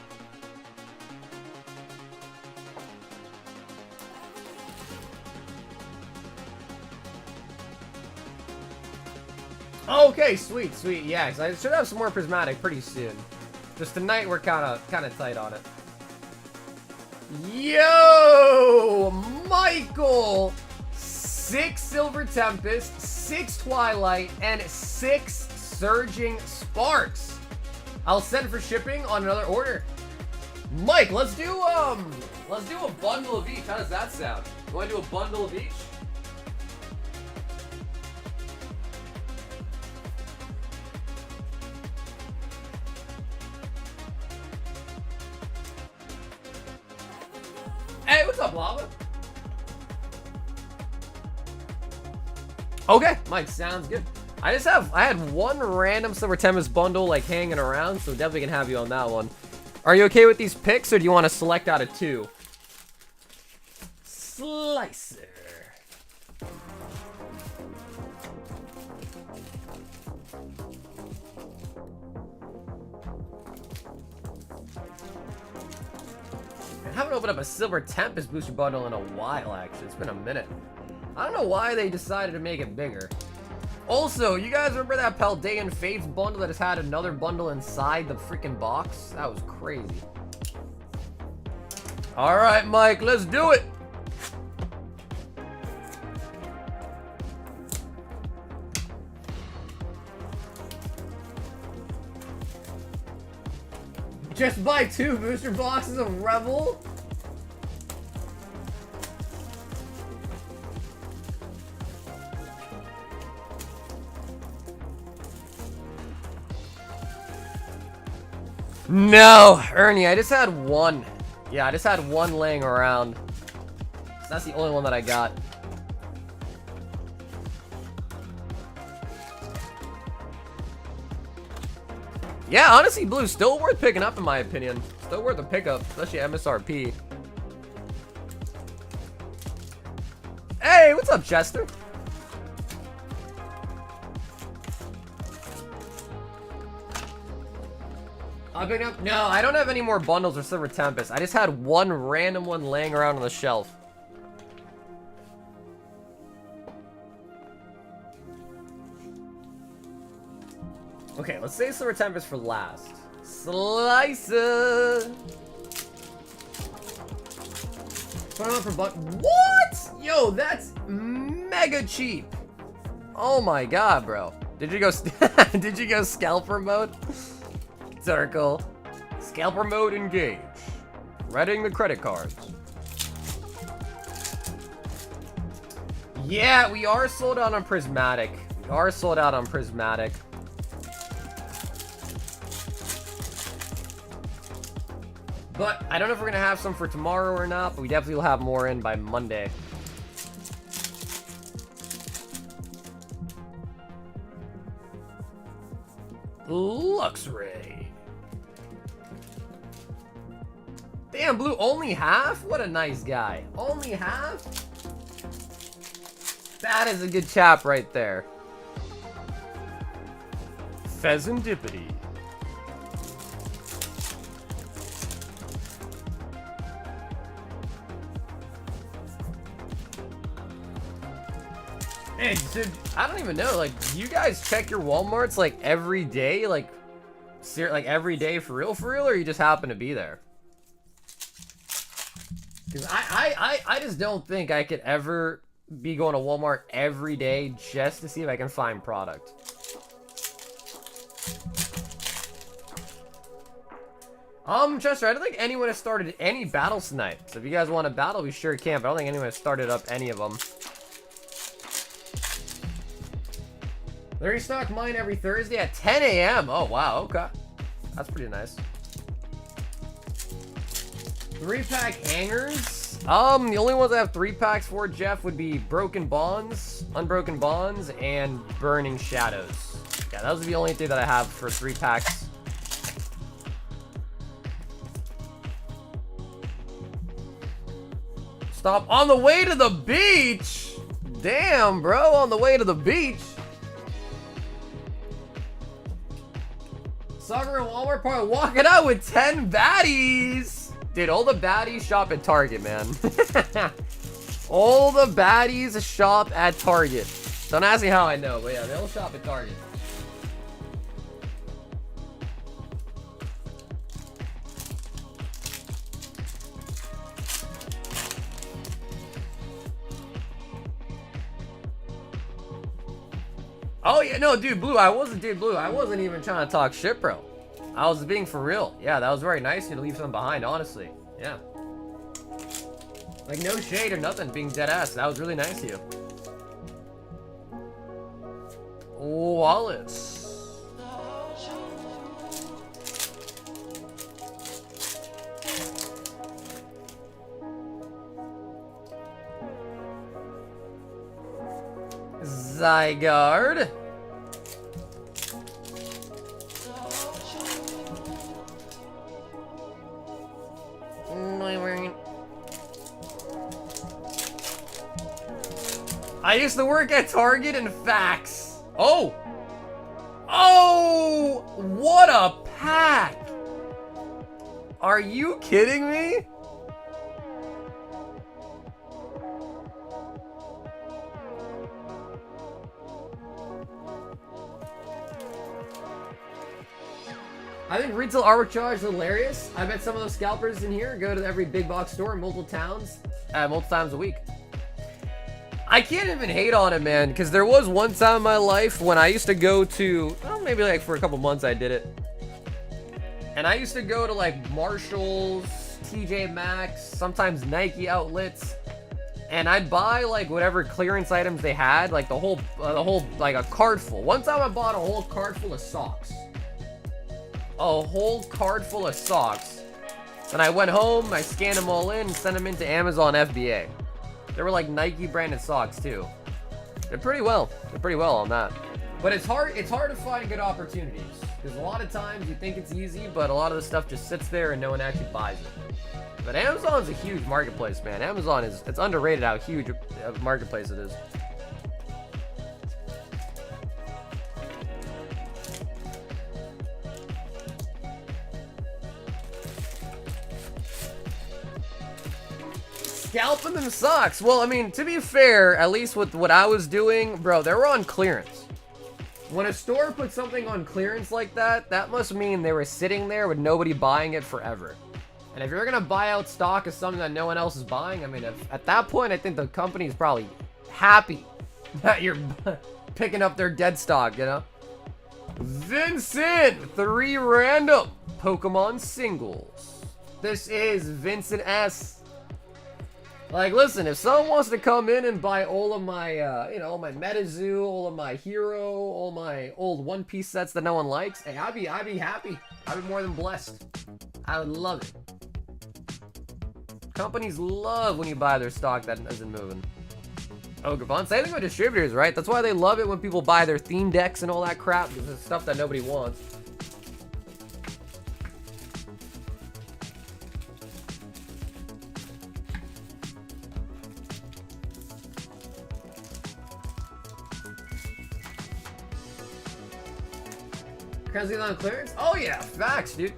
Okay, sweet, sweet. Yeah, because I should have some more Prismatic pretty soon. Just tonight we're kind of tight on it. Yo, Michael, 6 Silver Tempest, 6 Twilight, and 6 Surging Sparks. I'll send for shipping on another order. Mike, let's do a bundle of each. How does that sound? You want to do a bundle of each? Hey, what's up, Lava? Okay, Mike, sounds good. I had 1 random Silver Tempest bundle like hanging around, so definitely can have you on that one. Are you okay with these picks, or do you want to select out of 2? Slicer. I haven't opened up a Silver Tempest booster bundle in a while, actually. It's been a minute. I don't know why they decided to make it bigger. Also, you guys remember that Paldea Fable bundle that has had another bundle inside the freaking box? That was crazy. Alright, Mike, let's do it! Just buy 2 booster boxes of Rebel? No, Ernie, I just had 1. Yeah, I just had 1 laying around. So that's the only one that I got. Yeah, honestly, Blue, still worth picking up in my opinion. Still worth a pickup, especially MSRP. Hey, what's up, Chester? I'll pick up. No, I don't have any more bundles or Silver Tempest. I just had 1 random one laying around on the shelf. Okay, let's save Silver Tempest for last. Slicer! What? Yo, that's mega cheap. Oh my god, bro. Did you go did you go scalper mode? Circle. Scalper mode engage. Readying the credit cards. Yeah, we are sold out on Prismatic. We are sold out on Prismatic. But I don't know if we're gonna have some for tomorrow or not, but we definitely will have more in by Monday. Luxray. Damn, Blue, only half? What a nice guy. Only half? That is a good chap right there. Pheasantipity. Hey, dude, I don't even know, like, you guys check your Walmarts, like, every day? Like every day for real, or you just happen to be there? Because I just don't think I could ever be going to Walmart every day just to see if I can find product. Chester, I don't think anyone has started any battles tonight. So if you guys want to battle, we sure can, but I don't think anyone has started up any of them. They restock mine every Thursday at 10 a.m. Oh, wow. Okay. That's pretty nice. 3-pack hangers. The only ones I have 3 packs for, Jeff, would be Broken Bonds, Unbroken Bonds, and Burning Shadows. Yeah, that was the only thing that I have for 3 packs. Stop on the way to the beach. Damn, bro, on the way to the beach. Sucker and Walmart probably walking out with 10 baddies. Dude, all the baddies shop at Target, man. All the baddies shop at Target. Don't ask me how I know, but yeah, they all shop at Target. Oh yeah, no, dude, Blue, I wasn't even trying to talk shit, bro. I was being for real. Yeah, that was very nice of you to leave something behind, honestly. Yeah. Like, no shade or nothing, being dead ass. That was really nice of you. Wallace. Zygarde. I used to work at Target and Facts. Oh! Oh! What a pack! Are you kidding me? I think retail arbitrage is hilarious. I bet some of those scalpers in here go to every big box store in multiple times a week. I can't even hate on it, man, because there was one time in my life when I used to go to, well, maybe like for a couple months I did it. And I used to go to like Marshalls, TJ Maxx, sometimes Nike outlets. And I'd buy like whatever clearance items they had, like the whole like a cart full. One time I bought a whole cart full of socks. A whole cart full of socks. Then I went home, I scanned them all in, and sent them into Amazon FBA. They were like Nike branded socks too. They're pretty well on that. But it's hard to find good opportunities. Because a lot of times you think it's easy, but a lot of the stuff just sits there and no one actually buys it. But Amazon's a huge marketplace, man. Amazon it's underrated how huge a marketplace it is. Scalping them socks. Well, I mean, to be fair, at least with what I was doing, bro, they were on clearance. When a store puts something on clearance like that, that must mean they were sitting there with nobody buying it forever. And if you're gonna buy out stock of something that no one else is buying, I mean, at that point, I think the company is probably happy that you're picking up their dead stock, you know? Vincent, 3 random Pokemon singles. This is Vincent S. Like, listen, if someone wants to come in and buy all of my, all my Metazoo, all of my Hero, all my old One Piece sets that no one likes, hey, I'd be happy. I'd be more than blessed. I would love it. Companies love when you buy their stock that isn't moving. Oh, Gavon, same thing with distributors, right? That's why they love it when people buy their theme decks and all that crap, because it's stuff that nobody wants. Because he's on clearance? Oh yeah, facts, dude.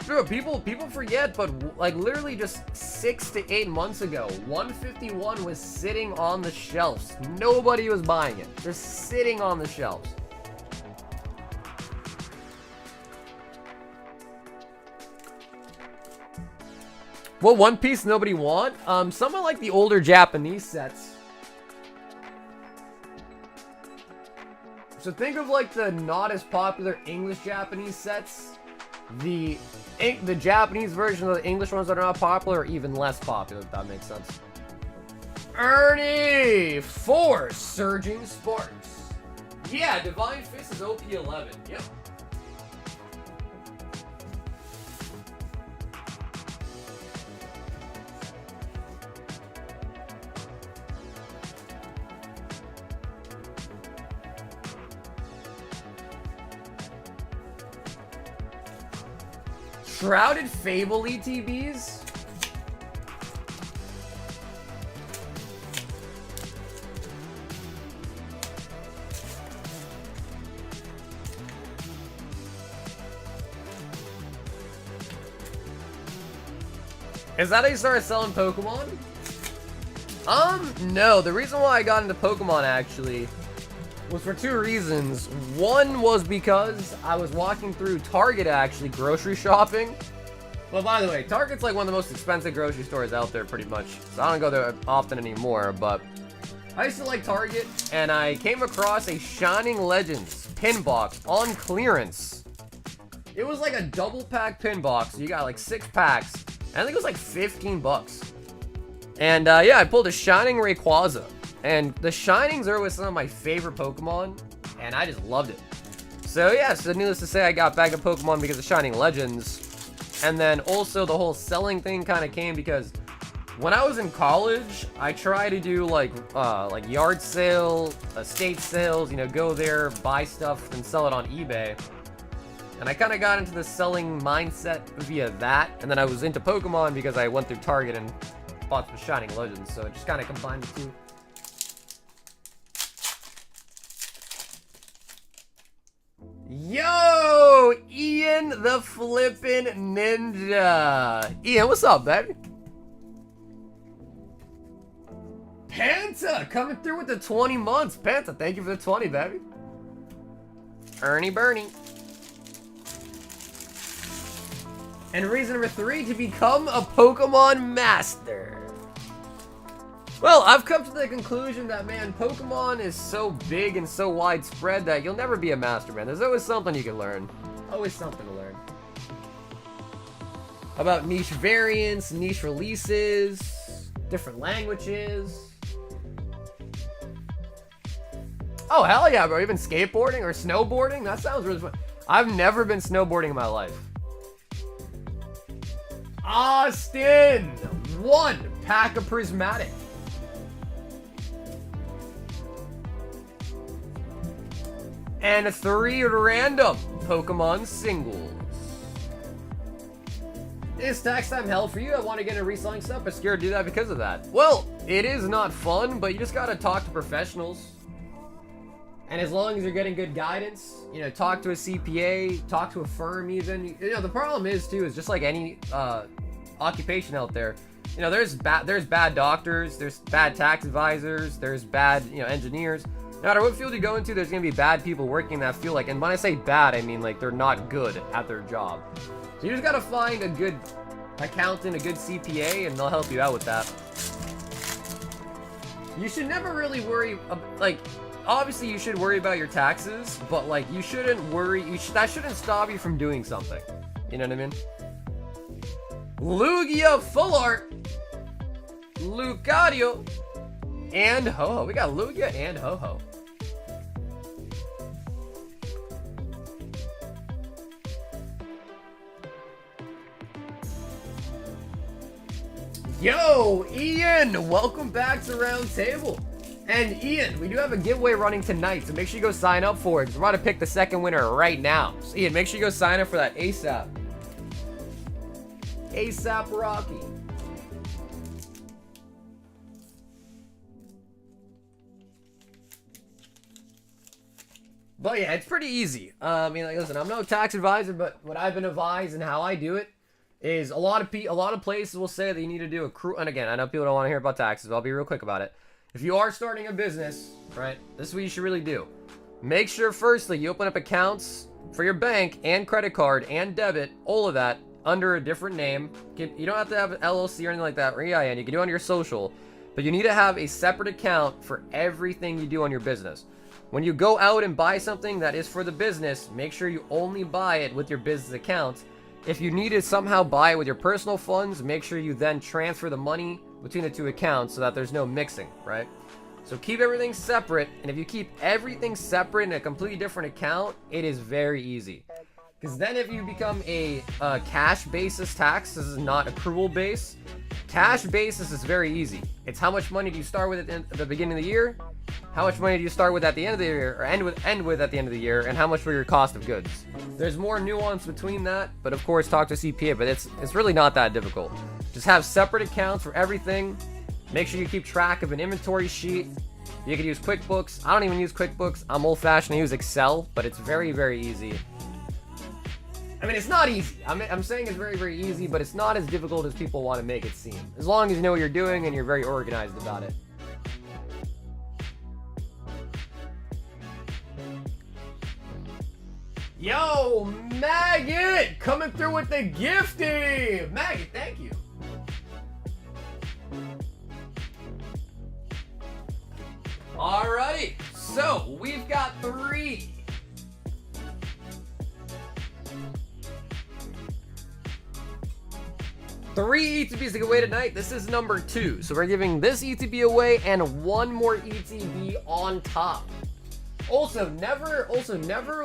Dude, people forget, but like literally just 6 to 8 months ago, 151 was sitting on the shelves. Nobody was buying it. They're sitting on the shelves. What One Piece nobody want? Some of like the older Japanese sets. So think of like the not as popular English Japanese sets. The Japanese version of the English ones that are not popular are even less popular, if that makes sense. Ernie! 4 Surging Sparks. Yeah, Divine Fist is OP 11. Yep. Shrouded Fable ETBs? Is that how you started selling Pokemon? No. The reason why I got into Pokemon, actually, was for two reasons. One was because I was walking through Target, actually, grocery shopping. Well, by the way, Target's like one of the most expensive grocery stores out there, pretty much. So I don't go there often anymore, but I used to like Target, and I came across a Shining Legends pin box on clearance. It was like a double pack pin box. So you got like 6 packs. I think it was like 15 bucks. And yeah, I pulled a Shining Rayquaza. And the Shinings are always some of my favorite Pokemon. And I just loved it. So yeah, so needless to say, I got back at Pokemon because of Shining Legends. And then also the whole selling thing kind of came because when I was in college, I tried to do like yard sale, estate sales, you know, go there, buy stuff, and sell it on eBay. And I kind of got into the selling mindset via that. And then I was into Pokemon because I went through Target and bought the Shining Legends. So it just kind of combined the two. Yo! Ian the Flippin' Ninja. Ian, what's up, baby? Panta coming through with the 20 months. Panta, thank you for the 20, baby. Ernie Bernie. And reason number 3, to become a Pokemon Master. Well, I've come to the conclusion that, man, Pokemon is so big and so widespread that you'll never be a master, man. There's always something you can learn. Always something to learn. About niche variants, niche releases, different languages. Oh, hell yeah, bro. You've been skateboarding or snowboarding? That sounds really fun. I've never been snowboarding in my life. Austin! 1 pack of Prismatic. And 3 random Pokemon singles. Is tax time hell for you? I want to get into reselling stuff, but scared to do that because of that. Well, it is not fun, but you just gotta talk to professionals. And as long as you're getting good guidance, you know, talk to a CPA, talk to a firm even. You know, the problem is, too, is just like any occupation out there, you know, there's bad doctors, there's bad tax advisors, there's bad, you know, engineers. No matter what field you go into, there's going to be bad people working in that field. Like, and when I say bad, I mean, like, they're not good at their job. So you just got to find a good accountant, a good CPA, and they'll help you out with that. You should never really worry, like, obviously you should worry about your taxes, but like you shouldn't worry, that shouldn't stop you from doing something. You know what I mean? Lugia Full Art, Lucario, and Ho-Ho. We got Lugia and Ho-Ho. Yo, Ian, welcome back to Roundtable. And Ian, we do have a giveaway running tonight, so make sure you go sign up for it, because we're about to pick the second winner right now. So Ian, make sure you go sign up for that ASAP. ASAP Rocky. But yeah, it's pretty easy. I mean, like, listen, I'm no tax advisor, but what I've been advised and how I do it is a lot of places will say that you need to do accrue. And again, I know people don't want to hear about taxes, but I'll be real quick about it. If you are starting a business, right, this is what you should really do. Make sure, firstly, you open up accounts for your bank and credit card and debit, all of that, under a different name. You don't have to have an LLC or anything like that, or EIN. You can do it on your social, but you need to have a separate account for everything you do on your business. When you go out and buy something that is for the business, make sure you only buy it with your business account. If you need to somehow buy it with your personal funds, make sure you then transfer the money between the two accounts so that there's no mixing, right? So keep everything separate, and if you keep everything separate in a completely different account, it is very easy. Because then if you become a cash basis tax, this is not accrual base. Cash basis is very easy. It's how much money do you start with at the beginning of the year, how much money do you start with at the end of the year, or end with at the end of the year, and how much for your cost of goods. There's more nuance between that, but of course talk to CPA, but it's really not that difficult. Just have separate accounts for everything. Make sure you keep track of an inventory sheet. You can use QuickBooks. I don't even use QuickBooks. I'm old-fashioned. I use Excel, but it's very, very easy. I mean, it's not easy. I'm saying it's very, very easy, but it's not as difficult as people want to make it seem. As long as you know what you're doing and you're very organized about it. Yo, Maggot! Coming through with the gifting! Maggot, thank you. Alrighty, so we've got 3. Three ETBs to give away tonight. This is number 2. So we're giving this ETB away and 1 more ETB on top. Also, never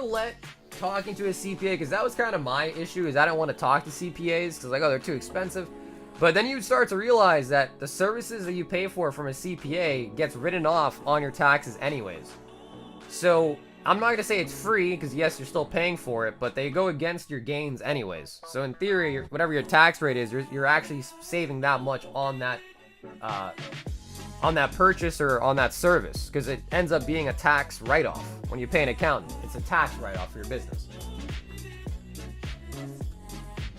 let talking to a CPA, because that was kind of my issue, is I don't want to talk to CPAs because like, oh, they're too expensive. But then you start to realize that the services that you pay for from a CPA gets written off on your taxes anyways. So I'm not going to say it's free, because yes, you're still paying for it, but they go against your gains anyways. So in theory, whatever your tax rate is, you're actually saving that much on that purchase or on that service, because it ends up being a tax write-off. When you pay an accountant, it's a tax write-off for your business.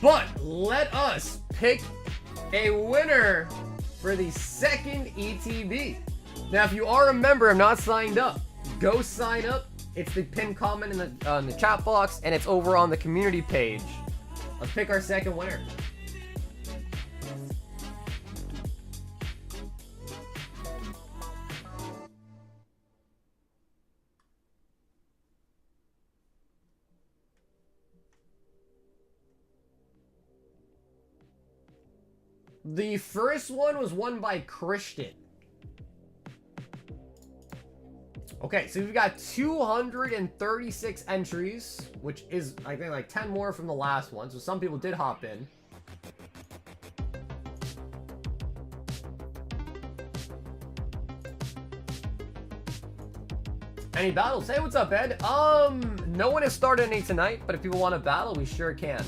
But let us pick a winner for the second ETB. Now, if you are a member and not signed up, go sign up. It's the pinned comment in the chat box, and it's over on the community page. Let's pick our second winner. The first one was won by Christian. Okay, so we've got 236 entries, which is, I think, like 10 more from the last one. So some people did hop in. Any battles? Hey, what's up, Ed? No one has started any tonight, but if people want to battle, we sure can.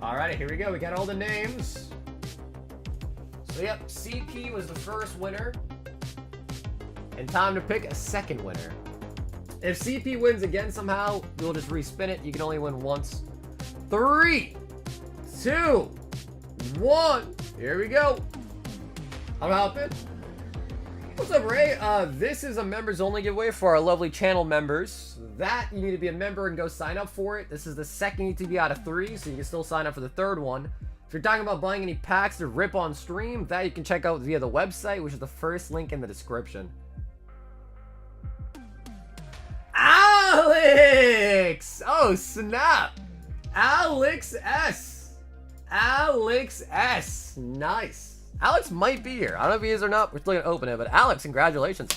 Alright, here we go. We got all the names. So, yep, CP was the first winner. And time to pick a second winner. If CP wins again somehow, we'll just respin it. You can only win once. 3, 2, 1. Here we go. I'm helping. What's up, Ray? This is a members only giveaway for our lovely channel members. That, you need to be a member and go sign up for it. This is the second ETB out of 3, so you can still sign up for the third one. If you're talking about buying any packs to rip on stream, that you can check out via the website, which is the first link in the description. Alex! Oh, snap! Alex S. Alex S. Nice. Alex might be here. I don't know if he is or not. We're still going to open it, but Alex, congratulations.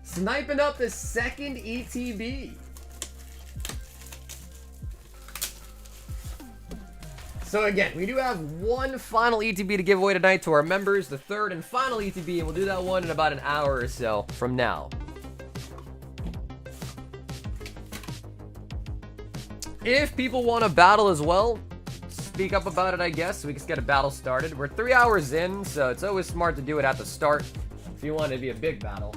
Sniping up the second ETB. So again, we do have one final ETB to give away tonight to our members, the third and final ETB, and we'll do that one in about an hour or so from now. If people want to battle as well, speak up about it, I guess, so we can just get a battle started. We're 3 hours in, so it's always smart to do it at the start if you want it to be a big battle.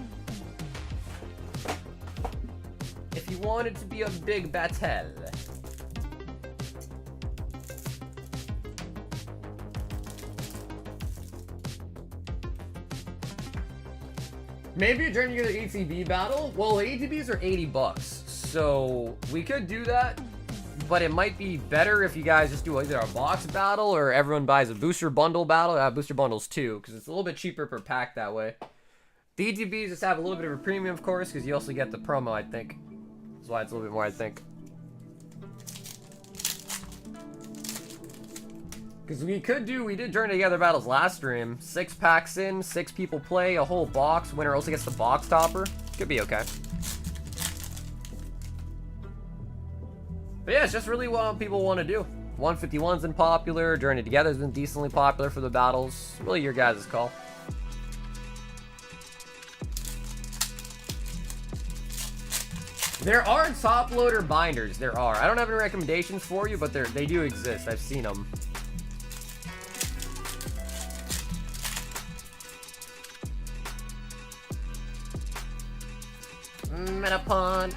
If you want it to be a big battle. Maybe a Journey Together ETB battle? Well, the ETBs are 80 bucks, so we could do that, but it might be better if you guys just do either a box battle or everyone buys a booster bundle battle. Booster bundles too, because it's a little bit cheaper per pack that way. The ETBs just have a little bit of a premium, of course, because you also get the promo, I think. That's why it's a little bit more, I think. Because we did Journey Together battles last stream. 6 packs in, 6 people play, a whole box. Winner also gets the box topper. Could be okay. But yeah, it's just really what people want to do. 151's been popular. Journey Together has been decently popular for the battles. Really your guys' call. There are top loader binders. There are. I don't have any recommendations for you, but they do exist. I've seen them. Metapod.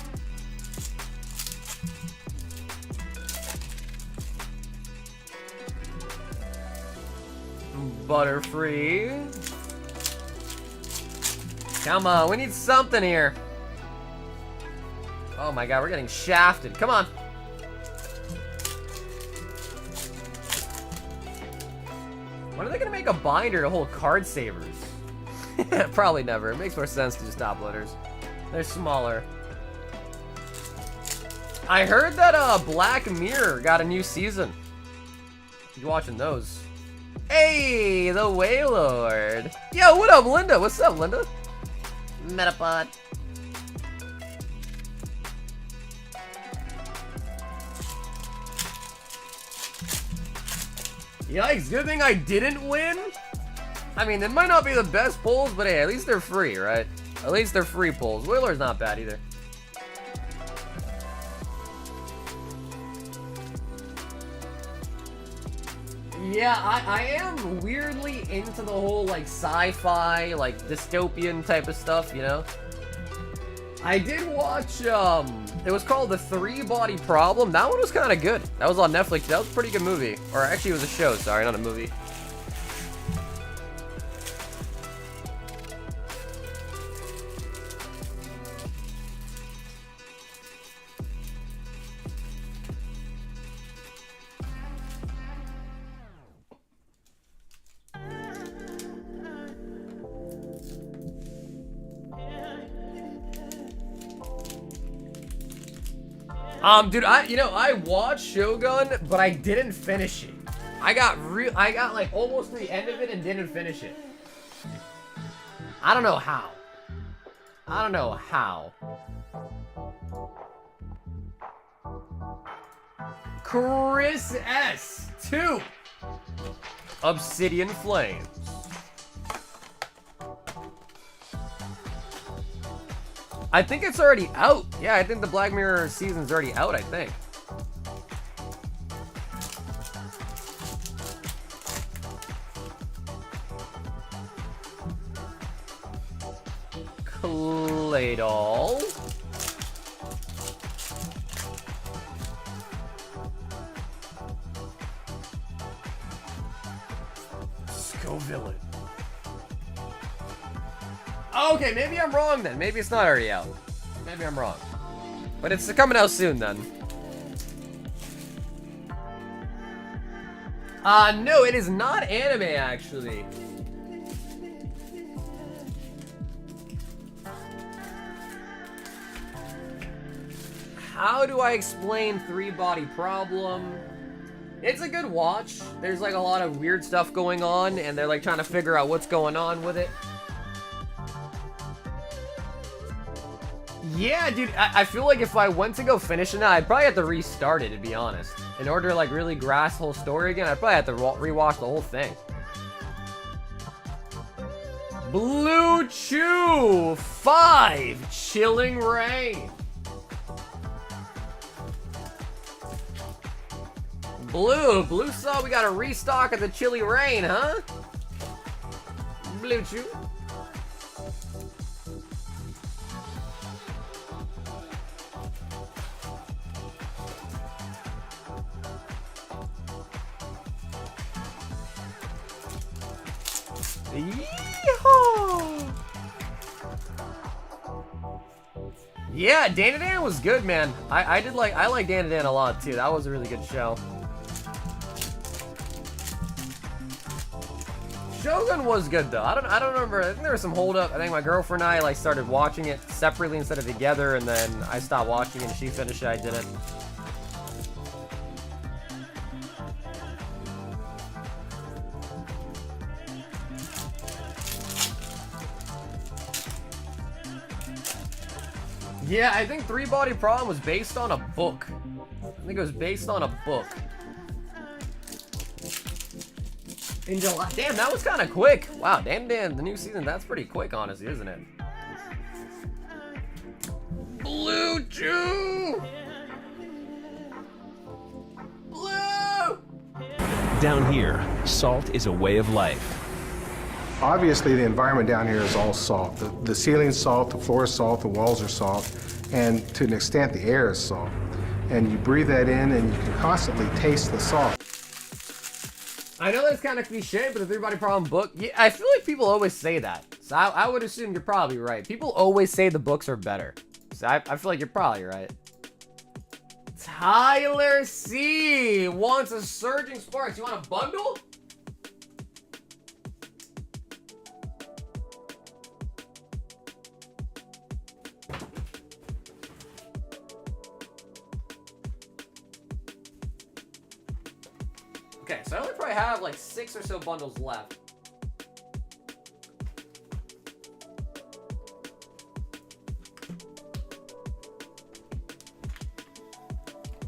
Butterfree. Come on, we need something here. Oh my god, we're getting shafted. Come on. When are they gonna make a binder to hold card savers? Probably never. It makes more sense to just top loaders. They're smaller. I heard that Black Mirror got a new season. You watching those? Hey, the Wailord. Yo, what up, Linda? What's up, Linda? Metapod. Yikes, good thing I didn't win? I mean, it might not be the best pulls, but hey, at least they're free, right? At least they're free pulls. Wailord's not bad either. Yeah, I am weirdly into the whole, like, sci-fi, like, dystopian type of stuff, you know? I did watch, it was called The Three Body Problem. That one was kind of good. That was on Netflix. That was a pretty good movie. Or actually, it was a show, sorry, not a movie. Dude, I watched Shogun, but I didn't finish it. I got like almost to the end of it and didn't finish it. I don't know how. I don't know how. Chris S. 2. Obsidian Flames. I think it's already out. Yeah, I think the Black Mirror season's already out, I think. Claydol. Scoville. Okay, maybe I'm wrong then. Maybe it's not already out. Maybe I'm wrong. But it's coming out soon then. No, it is not anime actually. How do I explain Three Body Problem? It's a good watch. There's like a lot of weird stuff going on and they're like trying to figure out what's going on with it. Yeah, dude, I feel like if I went to go finish it, I'd probably have to restart it, to be honest. In order to, like, really grasp the whole story again, I'd probably have to rewatch the whole thing. Blue Chew 5 Chilling Rain. Blue saw we got a restock of the Chilly Rain, huh? Blue Chew. Yeehaw! Yeah, Dan was good, man. I like Dan a lot too. That was a really good show. Shogun was good though. I don't remember. I think there was some hold up. I think my girlfriend and I like started watching it separately instead of together, and then I stopped watching it and she finished it. I didn't. Yeah, I think Three Body Problem was based on a book. I think it was based on a book. in July. Damn, that was kind of quick. Wow, damn, the new season, that's pretty quick, honestly, isn't it? Blue Chew! Blue! Down here, salt is a way of life. Obviously, the environment down here is all salt. The ceiling's salt, the floor is salt, the walls are salt, and to an extent, the air is salt. And you breathe that in, and you can constantly taste the salt. I know that's kind of cliche, but the 3-body problem book, yeah, I feel like people always say that. So I would assume you're probably right. People always say the books are better. So I feel like you're probably right. Tyler C wants a Surging Sparks. You want a bundle? Okay, so I only probably have like 6 or so bundles left.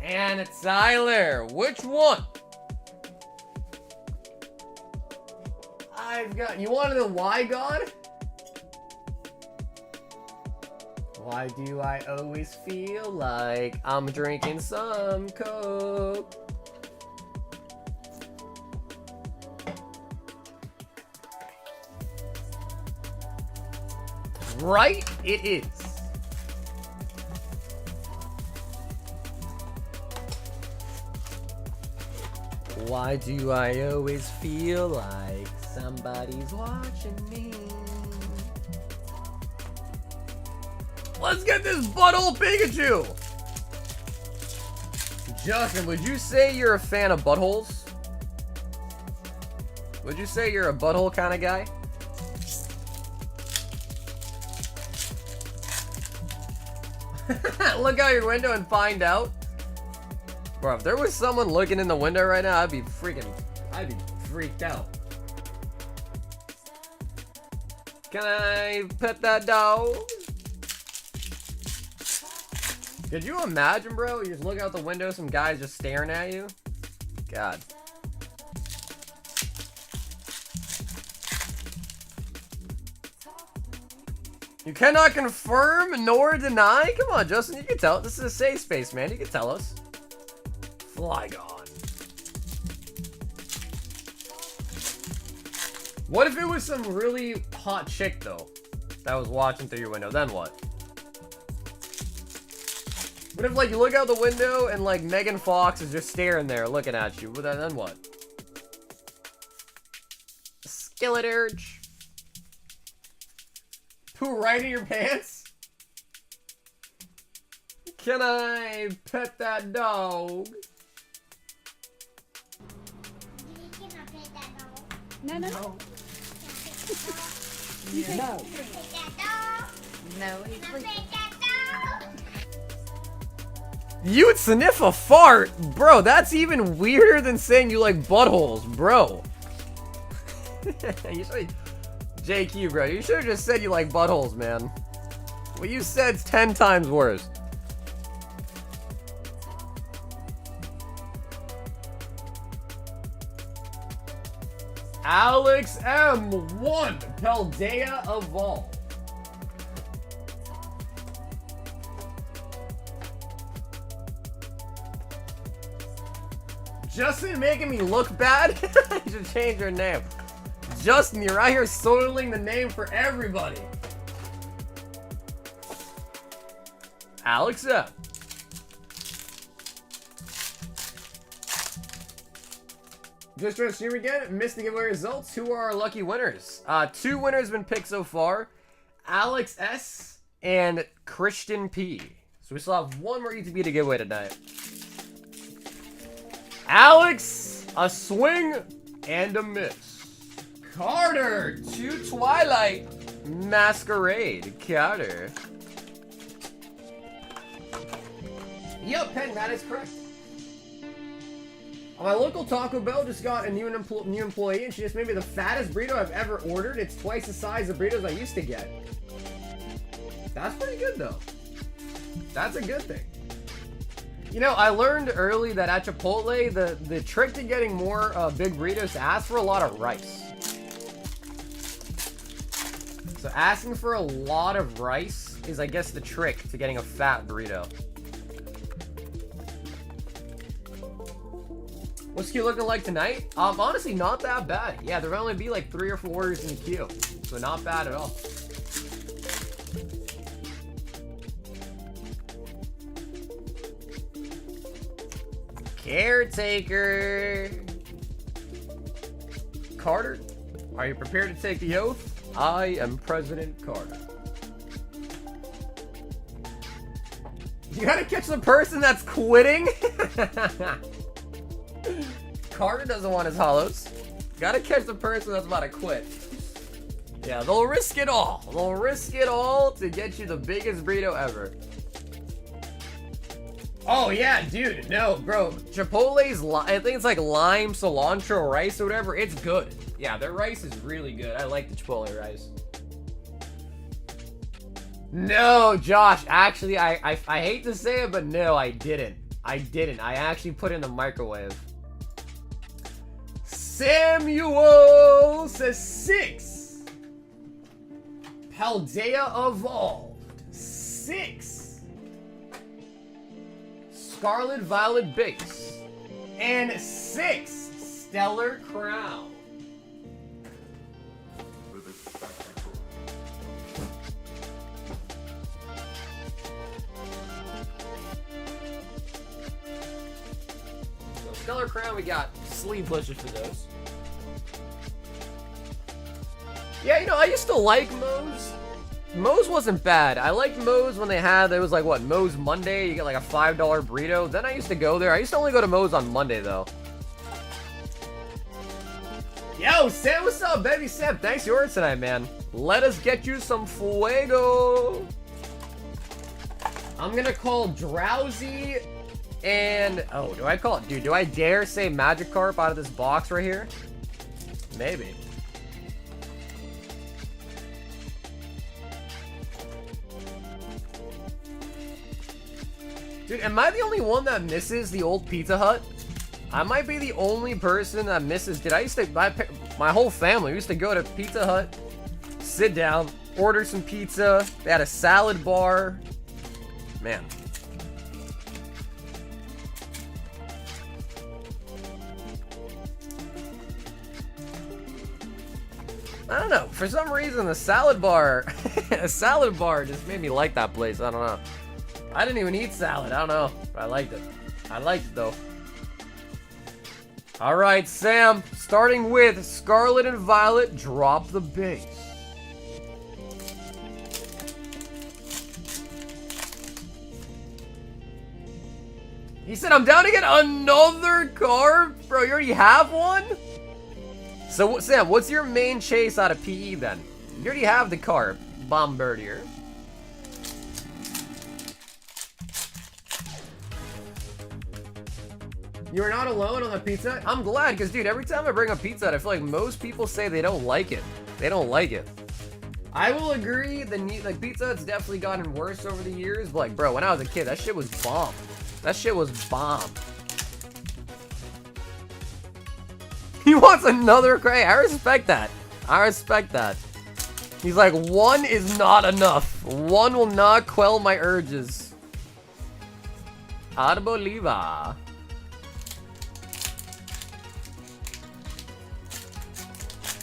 And it's Tyler, which one? I've got, you wanted the why God? Why do I always feel like I'm drinking some Coke? Right, it is. Why do I always feel like somebody's watching me? Let's get this butthole Pikachu! Justin, would you say you're a fan of buttholes? Would you say you're a butthole kind of guy? Look out your window and find out. Bro, if there was someone looking in the window right now, I'd be freaked out. Can I pet that dog? Could you imagine, bro? You just look out the window, some guy's just staring at you? God. You cannot confirm nor deny? Come on, Justin, you can tell. This is a safe space, man. You can tell us. Flygon. What if it was some really hot chick, though, that was watching through your window? Then what? What if, like, you look out the window and, like, Megan Fox is just staring there looking at you? Well, then what? Skillet urge. Poo right in your pants? Can I pet that dog? No. No. No. No, he's sleeping. You would sniff a fart? Bro, that's even weirder than saying you like buttholes, bro. You should, JQ, bro, you should have just said you like buttholes, man. What you said's 10 times worse. Alex M1, Paldea Evolved. Justin making me look bad? You should change your name. Justin, you're out here soiling the name for everybody. Alex M. Just trying to stream again. Missed the giveaway results. Who are our lucky winners? 2 winners been picked so far. Alex S. and Christian P. So we still have 1 more ETB to give away tonight. Alex, a swing and a miss. Carter, 2 Twilight Masquerade. Carter. Yep, Pen, that is correct. My local Taco Bell just got a new employee, and she just made me the fattest burrito I've ever ordered. It's twice the size of burritos I used to get. That's pretty good, though. That's a good thing. You know, I learned early that at Chipotle, the trick to getting more big burritos is to ask for a lot of rice. So asking for a lot of rice is, I guess, the trick to getting a fat burrito. What's queue looking like tonight? Honestly, not that bad. Yeah, there'll only be like 3 or 4 orders in the queue. So not bad at all. Caretaker. Carter, are you prepared to take the oath? I am President Carter. You gotta catch the person that's quitting? Carter doesn't want his holos. Gotta catch the person that's about to quit. Yeah, they'll risk it all. They'll risk it all to get you the biggest burrito ever. Oh yeah, dude, no, bro. Chipotle's, I think it's like lime, cilantro rice or whatever. It's good. Yeah, their rice is really good. I like the Chipotle rice. No, Josh, actually, I hate to say it, but no, I didn't. I actually put it in the microwave. Samuel says 6. Paldea Evolved. 6. Scarlet Violet Base. And 6. Stellar Crown. So Stellar Crown, we got sleeve pushes for those. Yeah, you know, I used to like Moe's. Moe's wasn't bad. I liked Moe's when they had, it was like, what, Moe's Monday? You get like a $5 burrito. Then I used to go there. I used to only go to Moe's on Monday, though. Yo, Sam, what's up, baby Sam? Thanks for yours tonight, man. Let us get you some fuego. I'm gonna call Drowsy and... Oh, do I call it? Dude, do I dare say Magikarp out of this box right here? Maybe. Dude, am I the only one that misses the old Pizza Hut? I might be the only person that misses. Dude, I used to, my whole family used to go to Pizza Hut, sit down, order some pizza. They had a salad bar. Man. I don't know. For some reason, the salad bar, a salad bar just made me like that place. I don't know. I didn't even eat salad. I don't know. But I liked it. I liked it, though. All right, Sam. Starting with Scarlet and Violet, drop the base. He said, I'm down to get another card? Bro, you already have one? So, Sam, what's your main chase out of PE, then? You already have the card. Bombardier. You're not alone on the Pizza Hut? I'm glad, because, dude, every time I bring up Pizza Hut, I feel like most people say they don't like it. They don't like it. I will agree, like, Pizza Hut's definitely gotten worse over the years, but, like, bro, when I was a kid, that shit was bomb. That shit was bomb. He wants another crate. I respect that. I respect that. He's like, one is not enough. One will not quell my urges. Arboliva.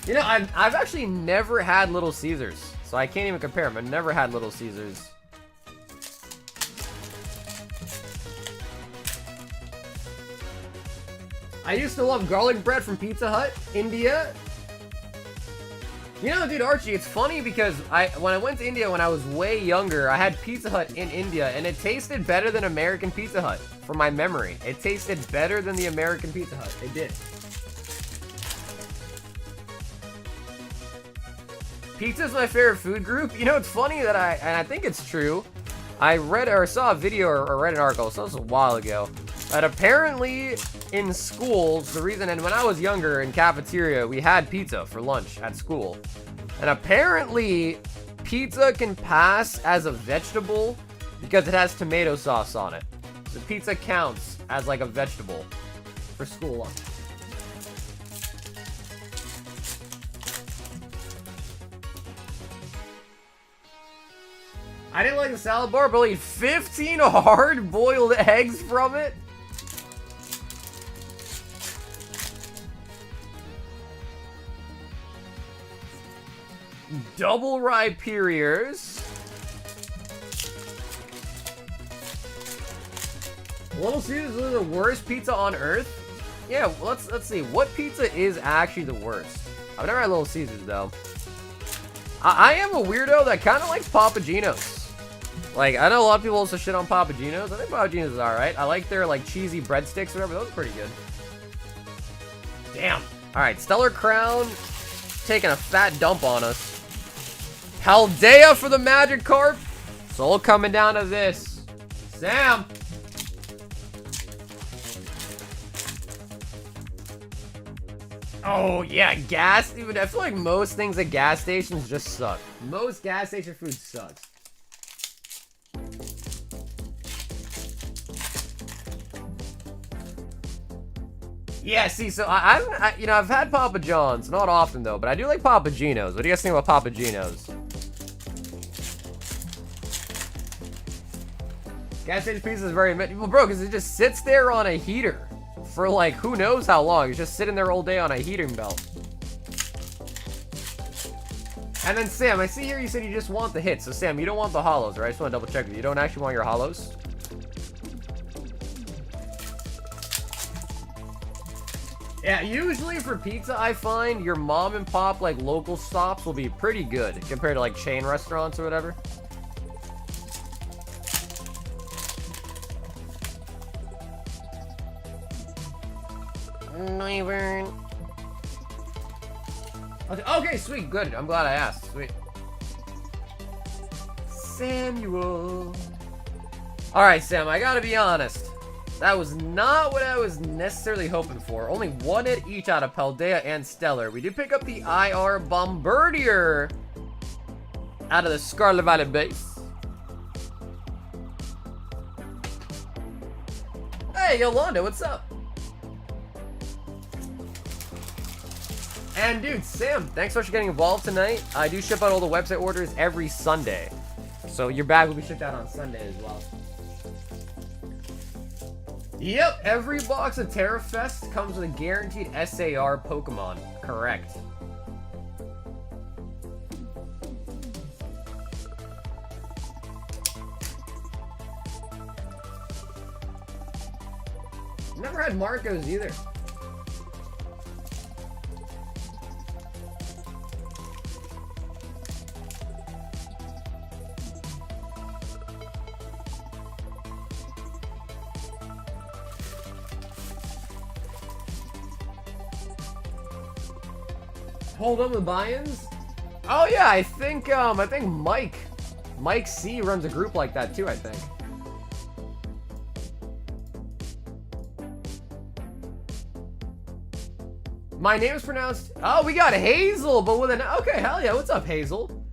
You know, I've actually never had Little Caesars, so I can't even compare them. I've never had Little Caesars. I used to love garlic bread from Pizza Hut, India. You know, dude, Archie, it's funny because when I went to India when I was way younger, I had Pizza Hut in India, and it tasted better than American Pizza Hut, from my memory. It tasted better than the American Pizza Hut. It did. Pizza's my favorite food group. You know, it's funny that I think it's true. I read or saw a video or read an article, so this was a while ago, that apparently in schools, the reason, and when I was younger in cafeteria, we had pizza for lunch at school. And apparently pizza can pass as a vegetable because it has tomato sauce on it. The pizza counts as like a vegetable for school lunch. I didn't like the salad bar, but I'll eat 15 hard-boiled eggs from it. Double rye Perriers. Little Caesars is the worst pizza on earth. Yeah, well, let's see. What pizza is actually the worst? I've never had Little Caesars though. I am a weirdo that kind of likes Papa Gino's. Like, I know a lot of people also shit on Papa Gino's. I think Papa Gino's is alright. I like their, like, cheesy breadsticks or whatever. Those are pretty good. Damn. Alright, Stellar Crown taking a fat dump on us. Paldea for the Magikarp. Soul coming down to this. Sam. Oh, yeah, gas. Dude, I feel like most things at gas stations just suck. Most gas station food sucks. Yeah, see, so I've had Papa John's, not often though, but I do like Papa Gino's. What do you guys think about Papa Gino's? Gas station pizza is very, well, bro, because it just sits there on a heater for like who knows how long. It's just sitting there all day on a heating belt. And then Sam, I see here you said you just want the hits. So Sam, you don't want the holos, right? I just want to double check with you. You don't actually want your holos? Yeah, usually for pizza, I find your mom and pop, like, local stops will be pretty good compared to, like, chain restaurants or whatever. Noivern. Okay, sweet, good. I'm glad I asked. Sweet. Samuel. Alright, Sam, I gotta be honest. That was not what I was necessarily hoping for. Only one hit each out of Paldea and Stellar. We do pick up the IR Bombardier out of the Scarlet Valley base. Hey, Yolanda, what's up? And dude, Sam, thanks so much for getting involved tonight. I do ship out all the website orders every Sunday. So your bag will be shipped out on Sunday as well. Yep, every box of Terra Fest comes with a guaranteed SAR Pokemon. Correct. Never had Marcos either. Hold on with buy-ins? Oh yeah, I think Mike C runs a group like that too, I think. My name is pronounced, oh, we got Hazel, but with an, okay, hell yeah, what's up, Hazel?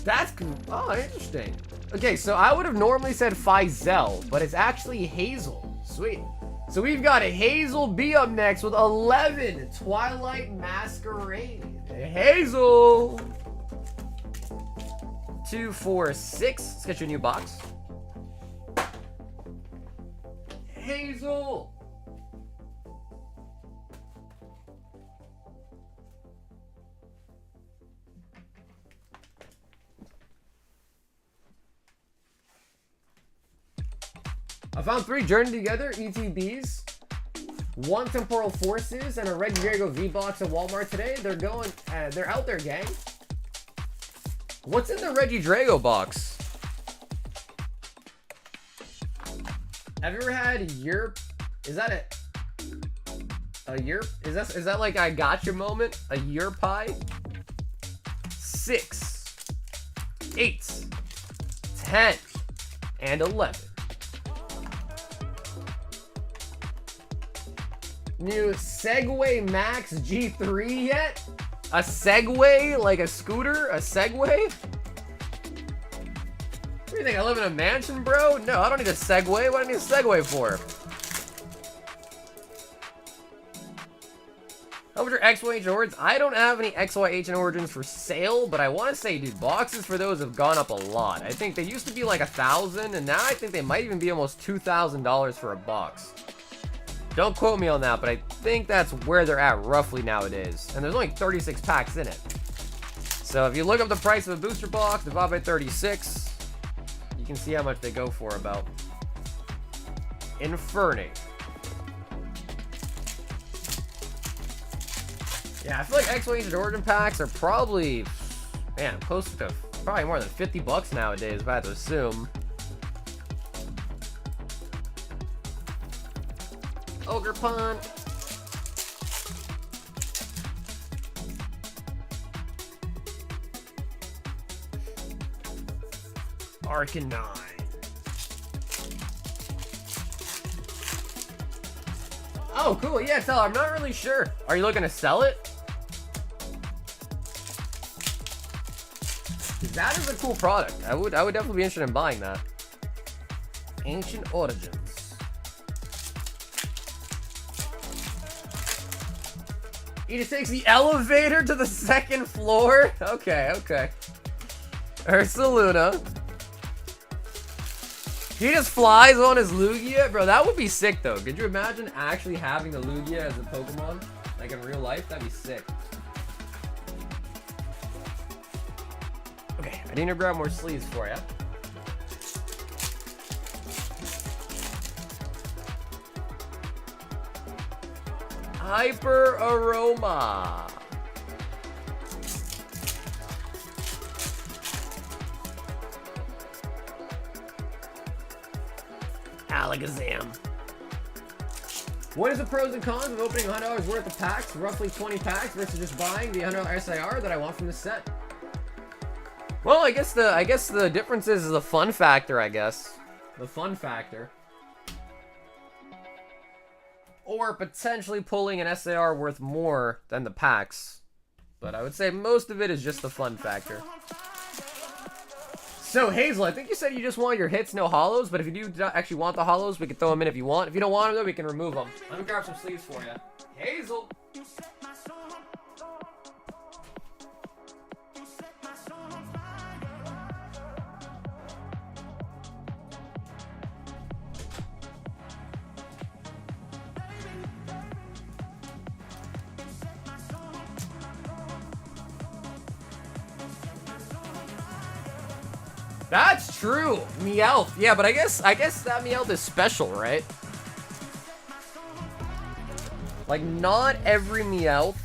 That's, oh, interesting. Okay, so I would have normally said Zelle, but it's actually Hazel. Sweet. So we've got a Hazel B up next with 11 Twilight Masquerade. Hazel. 2, 4, 6. Let's get you a new box. Hazel. I found 3 Journey Together ETBs, 1 Temporal Forces, and a Regidrago V-Box at Walmart today. They're going, they're out there, gang. What's in the Regidrago box? Have you ever had Yerp? Is that a Yerp? Is that like I gotcha moment? A Yerp pie? 6, 8, 10, and 11. New Segway Max G3 yet? A Segway? Like a scooter? A Segway? You think I live in a mansion, bro? No, I don't need a Segway. What do I need a Segway for? How much are XYH Origins? I don't have any XYH Origins for sale, but I want to say, dude, boxes for those have gone up a lot. I think they used to be like $1,000, and now I think they might even be almost $2,000 for a box. Don't quote me on that, but I think that's where they're at roughly nowadays. And there's only 36 packs in it. So if you look up the price of a booster box, divide by 36, you can see how much they go for about. Inferni. Yeah, I feel like XYH Origin packs are probably, man, close to probably more than 50 bucks nowadays, if I had to assume. Ogre Pond. Arcanine. Oh, cool. Yeah, tell. I'm not really sure. Are you looking to sell it? That is a cool product. I would definitely be interested in buying that. Ancient Origins. He just takes the elevator to the second floor? Okay, okay. Ursaluna. He just flies on his Lugia? Bro, that would be sick, though. Could you imagine actually having the Lugia as a Pokemon? Like, in real life? That'd be sick. Okay, I need to grab more sleeves for you. Hyper Aroma. Alakazam. What is the pros and cons of opening $100 worth of packs, roughly 20 packs, versus just buying the $100 SIR that I want from the set? Well, I guess the difference is the fun factor, I guess. The fun factor. Or potentially pulling an SAR worth more than the packs. But I would say most of it is just the fun factor. So, Hazel, I think you said you just want your hits, no holos, but if you do actually want the holos, we can throw them in if you want. If you don't want them, though, we can remove them. Let me grab some sleeves for you. Hazel! That's true. Meowth. Yeah, but I guess that Meowth is special, right? Like, not every Meowth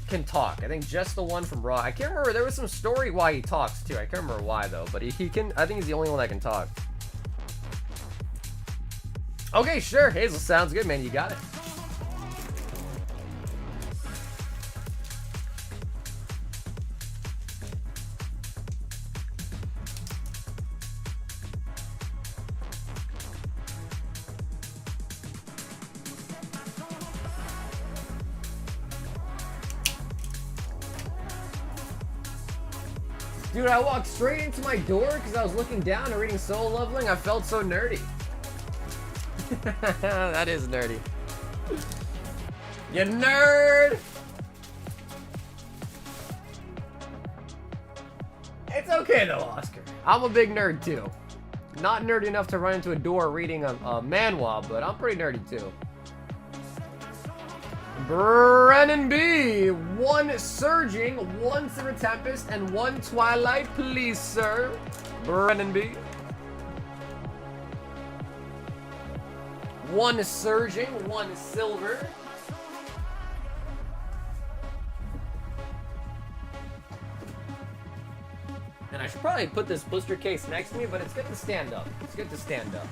can talk. I think just the one from Raw. I can't remember. There was some story why he talks, too. I can't remember why, though. But he can... I think he's the only one that can talk. Okay, sure. Hazel, sounds good, man. You got it. Dude, I walked straight into my door because I was looking down and reading Soul Leveling. I felt so nerdy. That is nerdy. You nerd! It's okay though, Oscar. I'm a big nerd too. Not nerdy enough to run into a door reading a manhwa, but I'm pretty nerdy too. Brennan B, 1 Surging, 1 Silver Tempest, and 1 Twilight, please, sir. Brennan B. 1 Surging, 1 Silver. And I should probably put this blister case next to me, but it's good to stand up. It's good to stand up.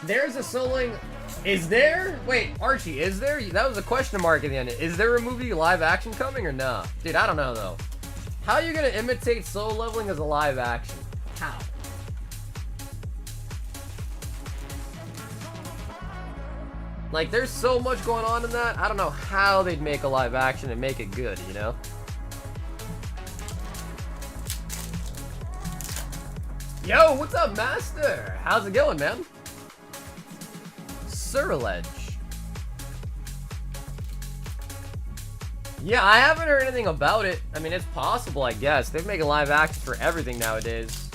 There's a Soling. Is there? Wait, Archie, is there? That was a question mark at the end. Is there a movie live action coming or nah? Dude, I don't know though. How are you gonna imitate Soul Leveling as a live action? How? Like, there's so much going on in that. I don't know how they'd make a live action and make it good, you know? Yo, what's up, Master? How's it going, man? Surledge. Yeah, I haven't heard anything about it. I mean, it's possible, I guess. They're making live actions for everything nowadays.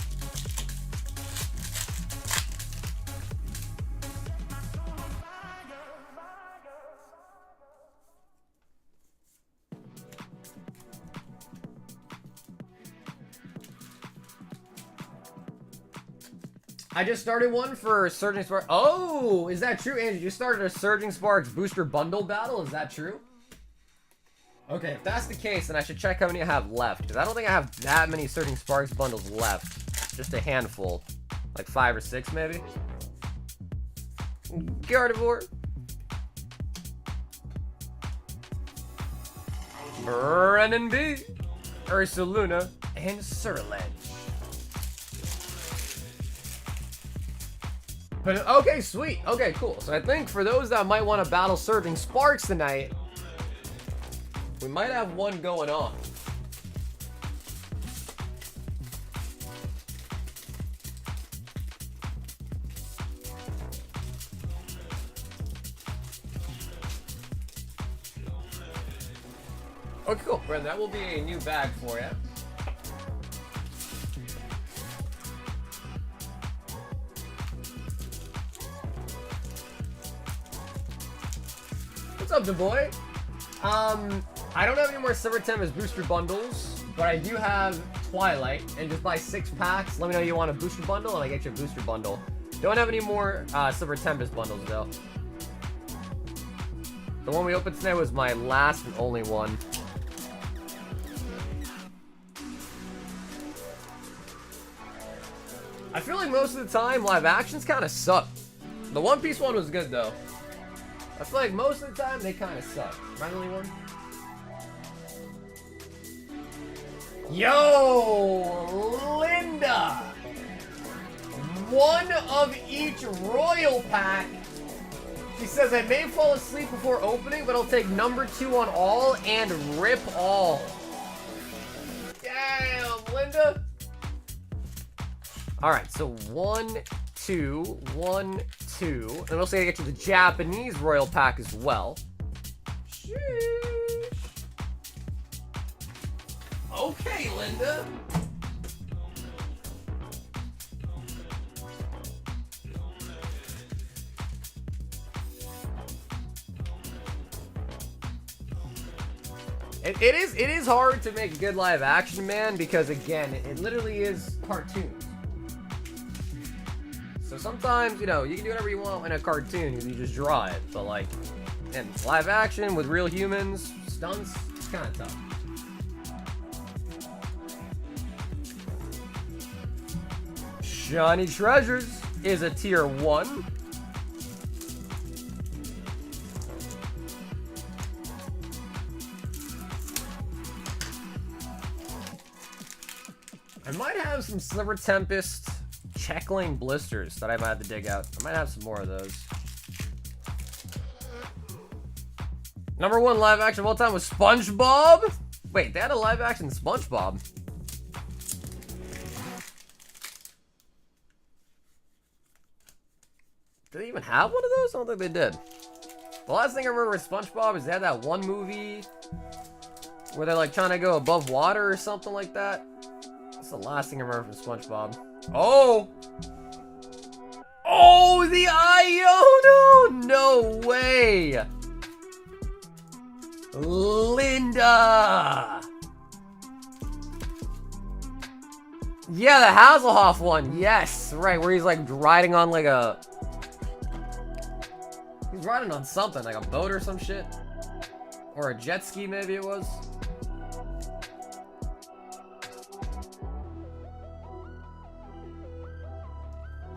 I just started one for Surging Sparks. Oh, is that true, Andrew? You started a Surging Sparks booster bundle battle? Is that true? Okay, if that's the case, then I should check how many I have left. Because I don't think I have that many Surging Sparks bundles left. Just a handful. Like 5 or 6, maybe. Gardevoir. Brennan B. Ursaluna. And Surledge. But, okay, sweet. Okay, cool. So I think for those that might want to battle Surging Sparks tonight, we might have one going on. Okay, cool. Brendan, that will be a new bag for you. What's up, the boy? I don't have any more Silver Tempest booster bundles, but I do have Twilight, and just buy 6 packs. Let me know you want a booster bundle, and I get you a booster bundle. Don't have any more Silver Tempest bundles, though. The one we opened tonight was my last and only one. I feel like most of the time, live actions kind of suck. The One Piece one was good, though. I feel like most of the time, they kind of suck. Am I the only one? Yo, Linda! One of each royal pack. She says, I may fall asleep before opening, but I'll take number 2 on all and rip all. Damn, Linda. Alright, so 1, 2, 1, 2. And we'll say I get you the Japanese royal pack as well. Sheesh. Okay, Linda. It is hard to make a good live action, man, because again, it literally is cartoons. So sometimes, you know, you can do whatever you want in a cartoon, you just draw it. But like, in live action with real humans, stunts, it's kind of tough. Shiny Treasures is a tier 1. I might have some Silver Tempest check lane blisters that I might have to dig out. I might have some more of those. Number 1 live action of all time was SpongeBob? Wait, they had a live action SpongeBob. Did they even have one of those? I don't think they did. The last thing I remember with SpongeBob is they had that one movie where they're like trying to go above water or something like that. That's the last thing I remember from SpongeBob. Oh! Oh, the Iono! No way! Linda! Yeah, the Hasselhoff one. Yes, right, where he's like riding on like a... He's riding on something, like a boat or some shit. Or a jet ski, maybe it was.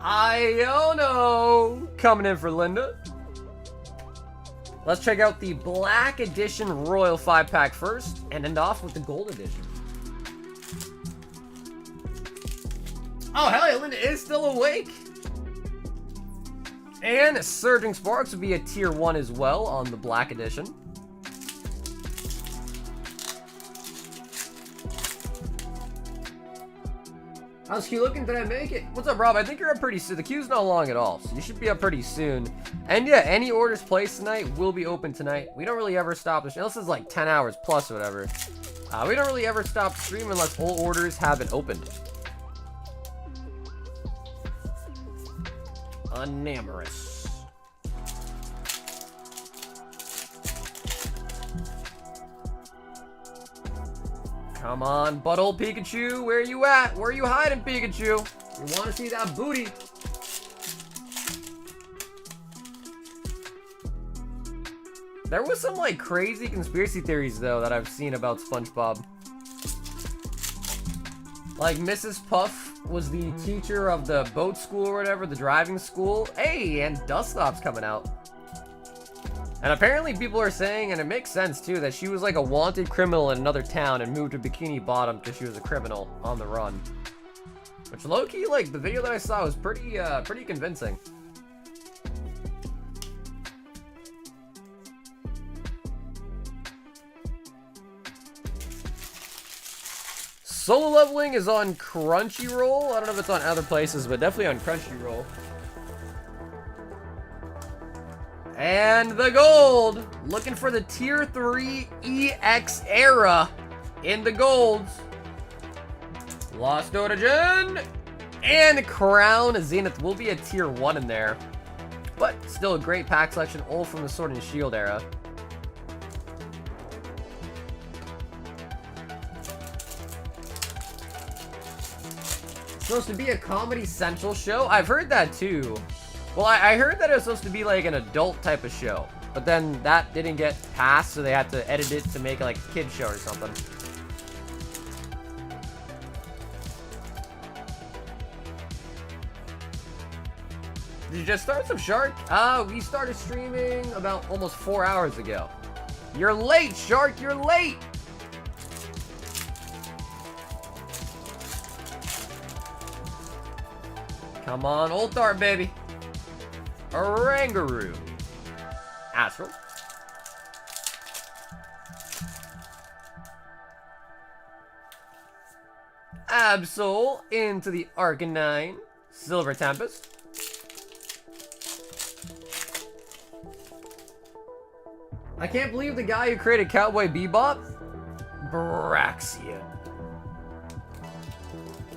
Iono! Coming in for Linda. Let's check out the Black Edition Royal 5-pack first, and end off with the Gold Edition. Oh, hell yeah, Linda is still awake! And Surging Sparks would be a tier 1 as well on the Black Edition. How's Q looking? Did I make it? What's up, Rob? I think you're up pretty soon. The queue's not long at all, so you should be up pretty soon. And yeah, any orders placed tonight will be open tonight. We don't really ever stop the stream, unless it's like 10 hours plus or whatever. We don't really ever stop the stream unless all orders have been opened. Unamorous. Come on, butthole Pikachu, where are you at? Where are you hiding, Pikachu? You want to see that booty? There was some like crazy conspiracy theories though that I've seen about SpongeBob. Like Mrs. Puff was the teacher of the boat school or whatever, the driving school. Hey, and Dust Stop's coming out. And apparently people are saying, and it makes sense too, that she was like a wanted criminal in another town and moved to Bikini Bottom because she was a criminal on the run. Which low-key, like, the video that I saw was pretty convincing. Solo leveling is on Crunchyroll. I don't know if it's on other places, but definitely on Crunchyroll. And the gold, looking for the tier 3 EX era in the golds. Lost Origin and Crown Zenith will be a tier 1 in there. But still a great pack selection, all from the Sword and Shield era. It's supposed to be a Comedy Central show? I've heard that too. Well, I heard that it was supposed to be like an adult type of show, but then that didn't get passed, so they had to edit it to make it like a kid show or something. Did you just start some Shark? We started streaming about almost 4 hours ago. You're late, Shark, you're late! Come on, Old Dart, baby. Orangaroo. Astral. Absol into the Arcanine. Silver Tempest. I can't believe the guy who created Cowboy Bebop. Braxian.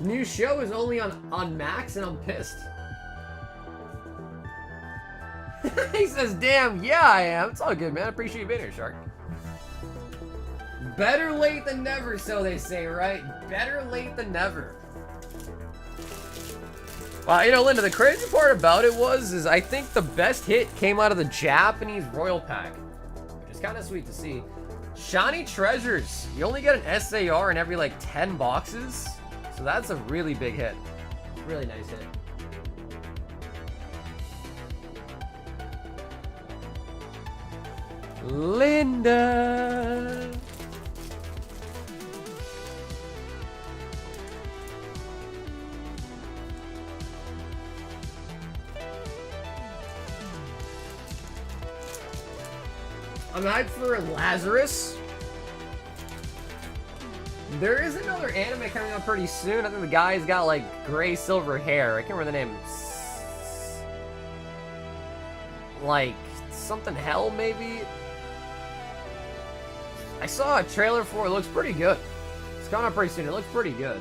New show is only on Max and I'm pissed. He says, damn, yeah, I am. It's all good, man. I appreciate you being here, Shark. Better late than never, so they say, right? Better late than never. Well, you know, Linda, the crazy part about it is I think the best hit came out of the Japanese Royal Pack, which is kind of sweet to see. Shiny Treasures. You only get an SAR in every, like, 10 boxes. So that's a really big hit. Really nice hit. Linda. I'm hyped for Lazarus. There is another anime coming out pretty soon. I think the guy's got like gray silver hair. I can't remember the name. Like something hell maybe. I saw a trailer for it. It looks pretty good. It's coming out pretty soon. It looks pretty good.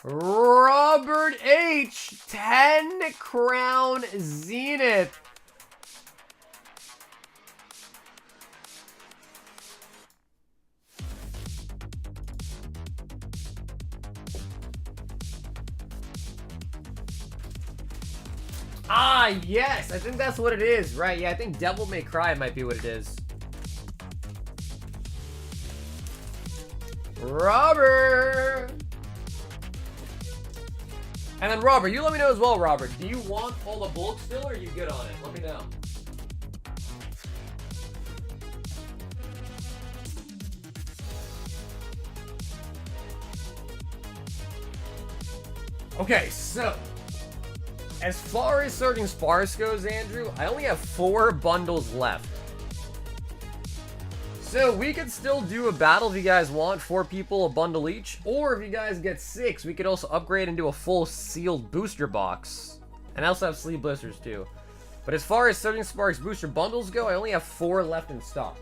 Robert H. 10 Crown Zenith. Ah, yes. I think that's what it is. Right, yeah, I think Devil May Cry might be what it is. Robert! And then Robert, you let me know as well, Robert. Do you want all the bulk still, or are you good on it? Let me know. Okay, so As far as Surging Sparks goes, Andrew, I only have 4 bundles left. So we could still do a battle if you guys want, 4 people, a bundle each. Or if you guys get 6, we could also upgrade into a full sealed booster box. And I also have sleeve blisters too. But as far as Surging Sparks booster bundles go, I only have 4 left in stock.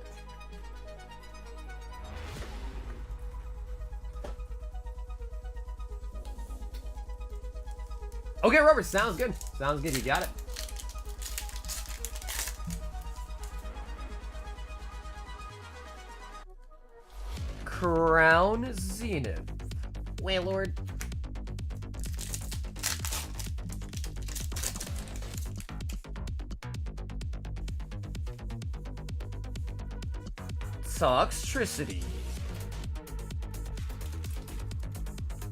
Okay, Robert, sounds good. Sounds good, you got it. Crown Zenith. Wailord. Toxtricity.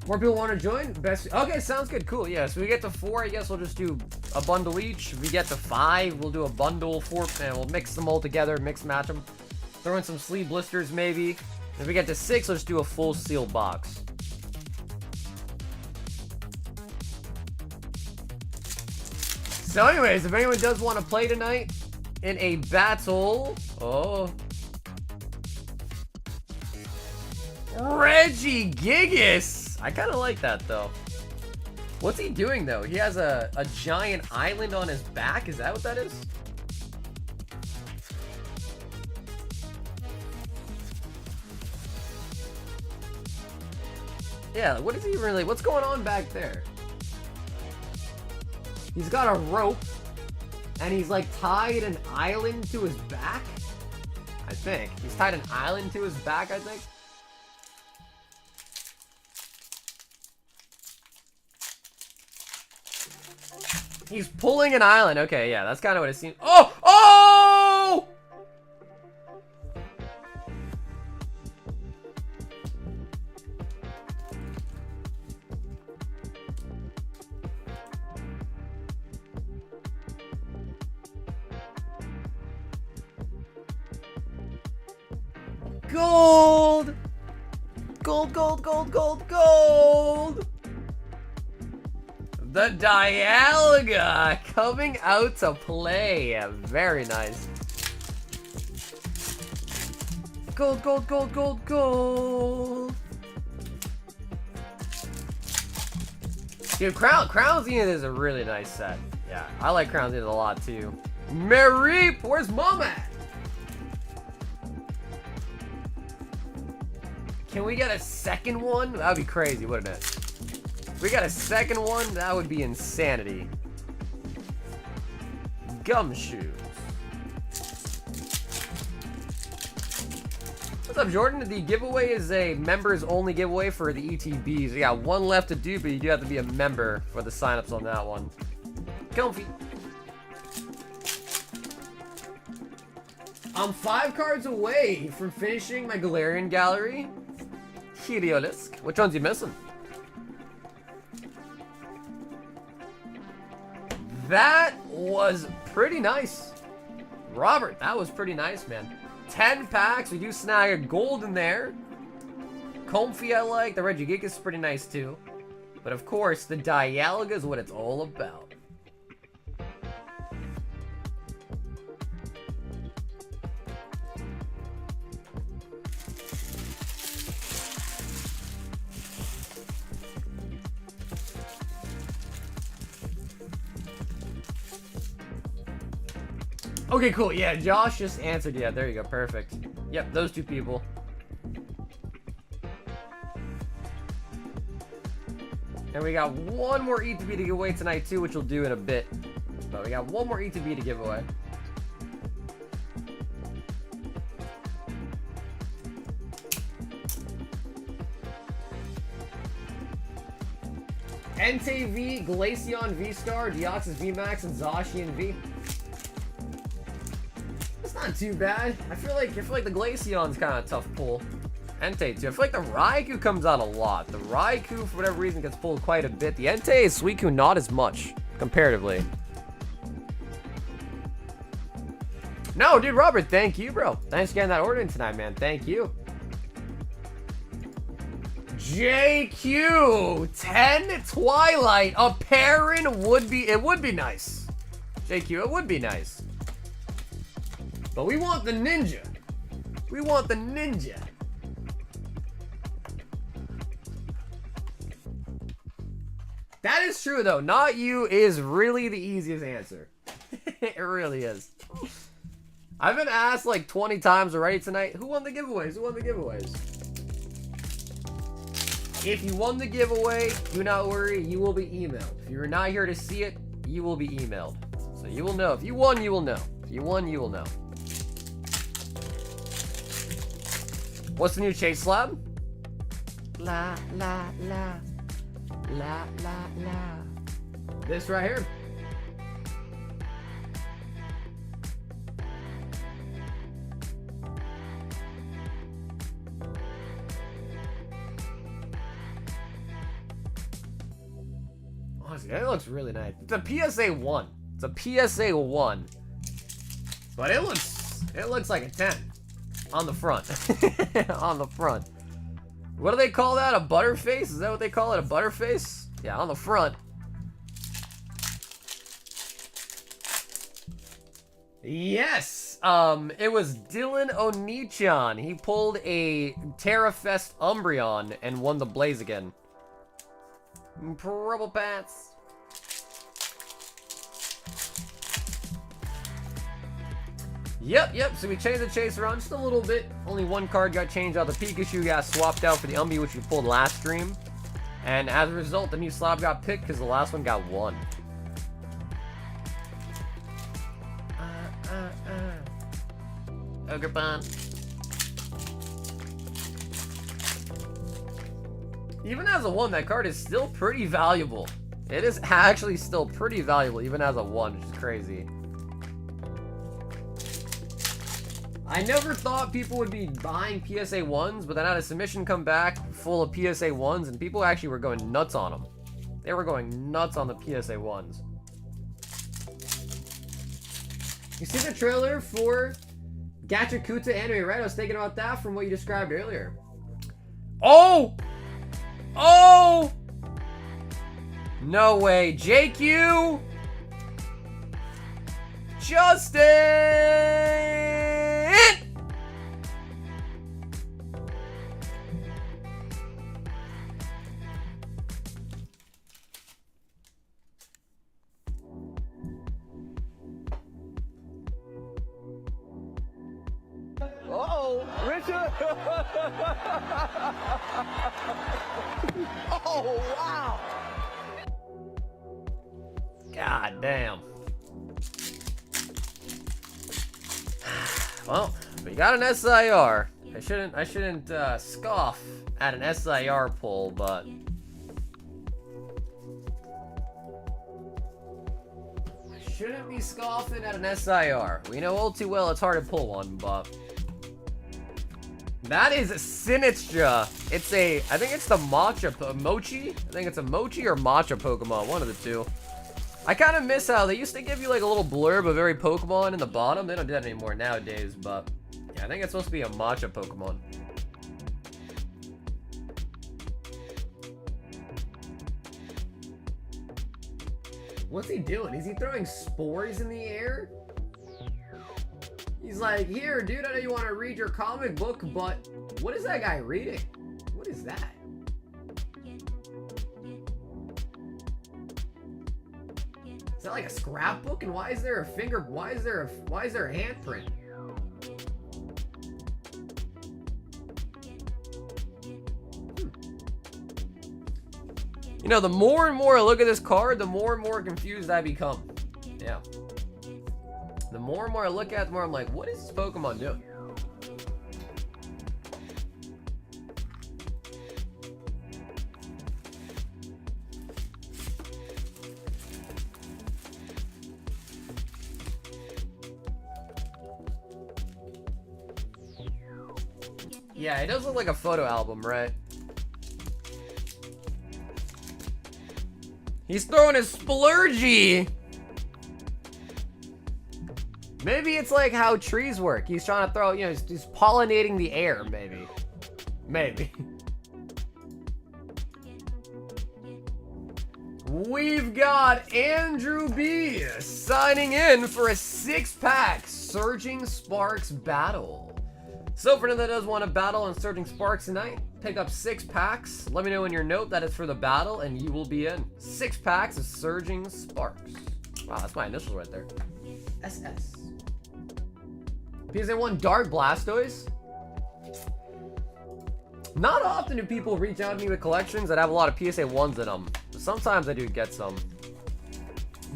More people want to join? Best. Okay, sounds good. Cool. Yeah, so we get to 4. I guess we'll just do a bundle each. If we get to 5, we'll do a bundle 4, and we'll mix them all together, mix match them. Throw in some sleeve blisters maybe. If we get to 6, let's do a full sealed box. So anyways, if anyone does want to play tonight in a battle, Reggie Gigas. I kind of like that though. What's he doing though? He has a giant island on his back. Is that what that is? Yeah, what is he really? What's going on back there? He's got a rope, and he's like tied an island to his back. I think he's tied an island to his back. I think. He's pulling an island. Okay, yeah, that's kind of what it seems. Oh! Oh! Gold! Gold, gold, gold, gold, gold! The Dialga coming out to play. Very nice. Gold, gold, gold, gold, gold. Dude, Crown Zenith is a really nice set. Yeah, I like Crown Zenith a lot too. Mareep, where's Mom at? Can we get a second one? That'd be crazy, wouldn't it? If we got a second one, that would be insanity. Gumshoes. What's up, Jordan? The giveaway is a members only giveaway for the ETBs. We got 1 left to do, but you do have to be a member for the signups on that one. Comfy. I'm 5 cards away from finishing my Galarian Gallery. Heliolisk. Which one's you missing? That was pretty nice. Robert, that was pretty nice, man. 10 packs. We do snag a gold in there. Comfy, I like. The Regigigas is pretty nice, too. But, of course, the Dialga is what it's all about. Okay, cool. Yeah, Josh just answered. Yeah, there you go. Perfect. Yep, those 2 people. And we got 1 more ETB to give away tonight, too, which we'll do in a bit. But we got 1 more ETB to give away. Entei V, Glaceon V-Star, Deoxys V-Max, and Zacian V. Not too bad. I feel like the Glaceon's kind of a tough pull. Entei too. I feel like the Raikou comes out a lot. The Raikou, for whatever reason, gets pulled quite a bit. The Entei and Suicune not as much, comparatively. No, dude, Robert, thank you, bro. Thanks for getting that order in tonight, man. Thank you. JQ 10 Twilight. A pairing would be, it would be nice. JQ, it would be nice. But we want the ninja. We want the ninja. That is true though. Not you is really the easiest answer. It really is. I've been asked like 20 times already tonight, who won the giveaways? Who won the giveaways? If you won the giveaway, do not worry, you will be emailed. If you're not here to see it, you will be emailed. So you will know. If you won, you will know. If you won, you will know. What's the new chase slab? La, la, la. La, la, la. This right here. Honestly, that looks really nice. It's a PSA 1. It's a PSA 1. But it looks like a 10 on the front. On the front. What do they call that? A butterface? Is that what they call it? A butterface? Yeah, on the front. Yes! It was Dylan Onichan. He pulled a Terrafest Umbreon and won the Blaziken. Purple Pats. Yep, so we changed the chase around just a little bit. Only one card got changed out. The Pikachu got swapped out for the Umbie, which we pulled last stream. And as a result, the new slab got picked because the last one got won. Ogre Bond. Even as a 1, that card is still pretty valuable. It is actually still pretty valuable, even as a 1, which is crazy. I never thought people would be buying PSA 1s, but then I had a submission come back full of PSA 1s, and people actually were going nuts on them. They were going nuts on the PSA 1s. You see the trailer for Gachakuta anime, right? I was thinking about that from what you described earlier. Oh! Oh! No way. JQ! Justin! Uh-oh, Richard! Oh, wow! God damn. Well, we got an SIR. I shouldn't scoff at an SIR pull, but I shouldn't be scoffing at an SIR. We know all too well it's hard to pull one, but that is Sinistcha. It's a, I think it's the Mochi. I think it's a Mochi or Matcha Pokemon, one of the two. I kind of miss how they used to give you like a little blurb of every Pokemon in the bottom. They don't do that anymore nowadays, but yeah, I think it's supposed to be a Matcha Pokemon. What's he doing? Is he throwing spores in the air? He's like, here, dude, I know you want to read your comic book, but what is that guy reading? What is that? Is that like a scrapbook? And why is there a finger? Why is there a handprint? You know, the more and more I look at this card, the more and more confused I become. Yeah. The more and more I look at it, the more I'm like, what is this Pokemon doing? Yeah, it does look like a photo album, right? He's throwing his splurgy! Maybe it's like how trees work. He's trying to throw, you know, he's pollinating the air, maybe. Maybe. We've got Andrew B signing in for a 6-pack Surging Sparks battle. So for anyone that does want to battle on Surging Sparks tonight, pick up 6 packs. Let me know in your note that it's for the battle, and you will be in. 6 packs of Surging Sparks. Wow, that's my initials right there. SS. PSA 1 Dark Blastoise. Not often do people reach out to me with collections that have a lot of PSA 1s in them. But sometimes I do get some.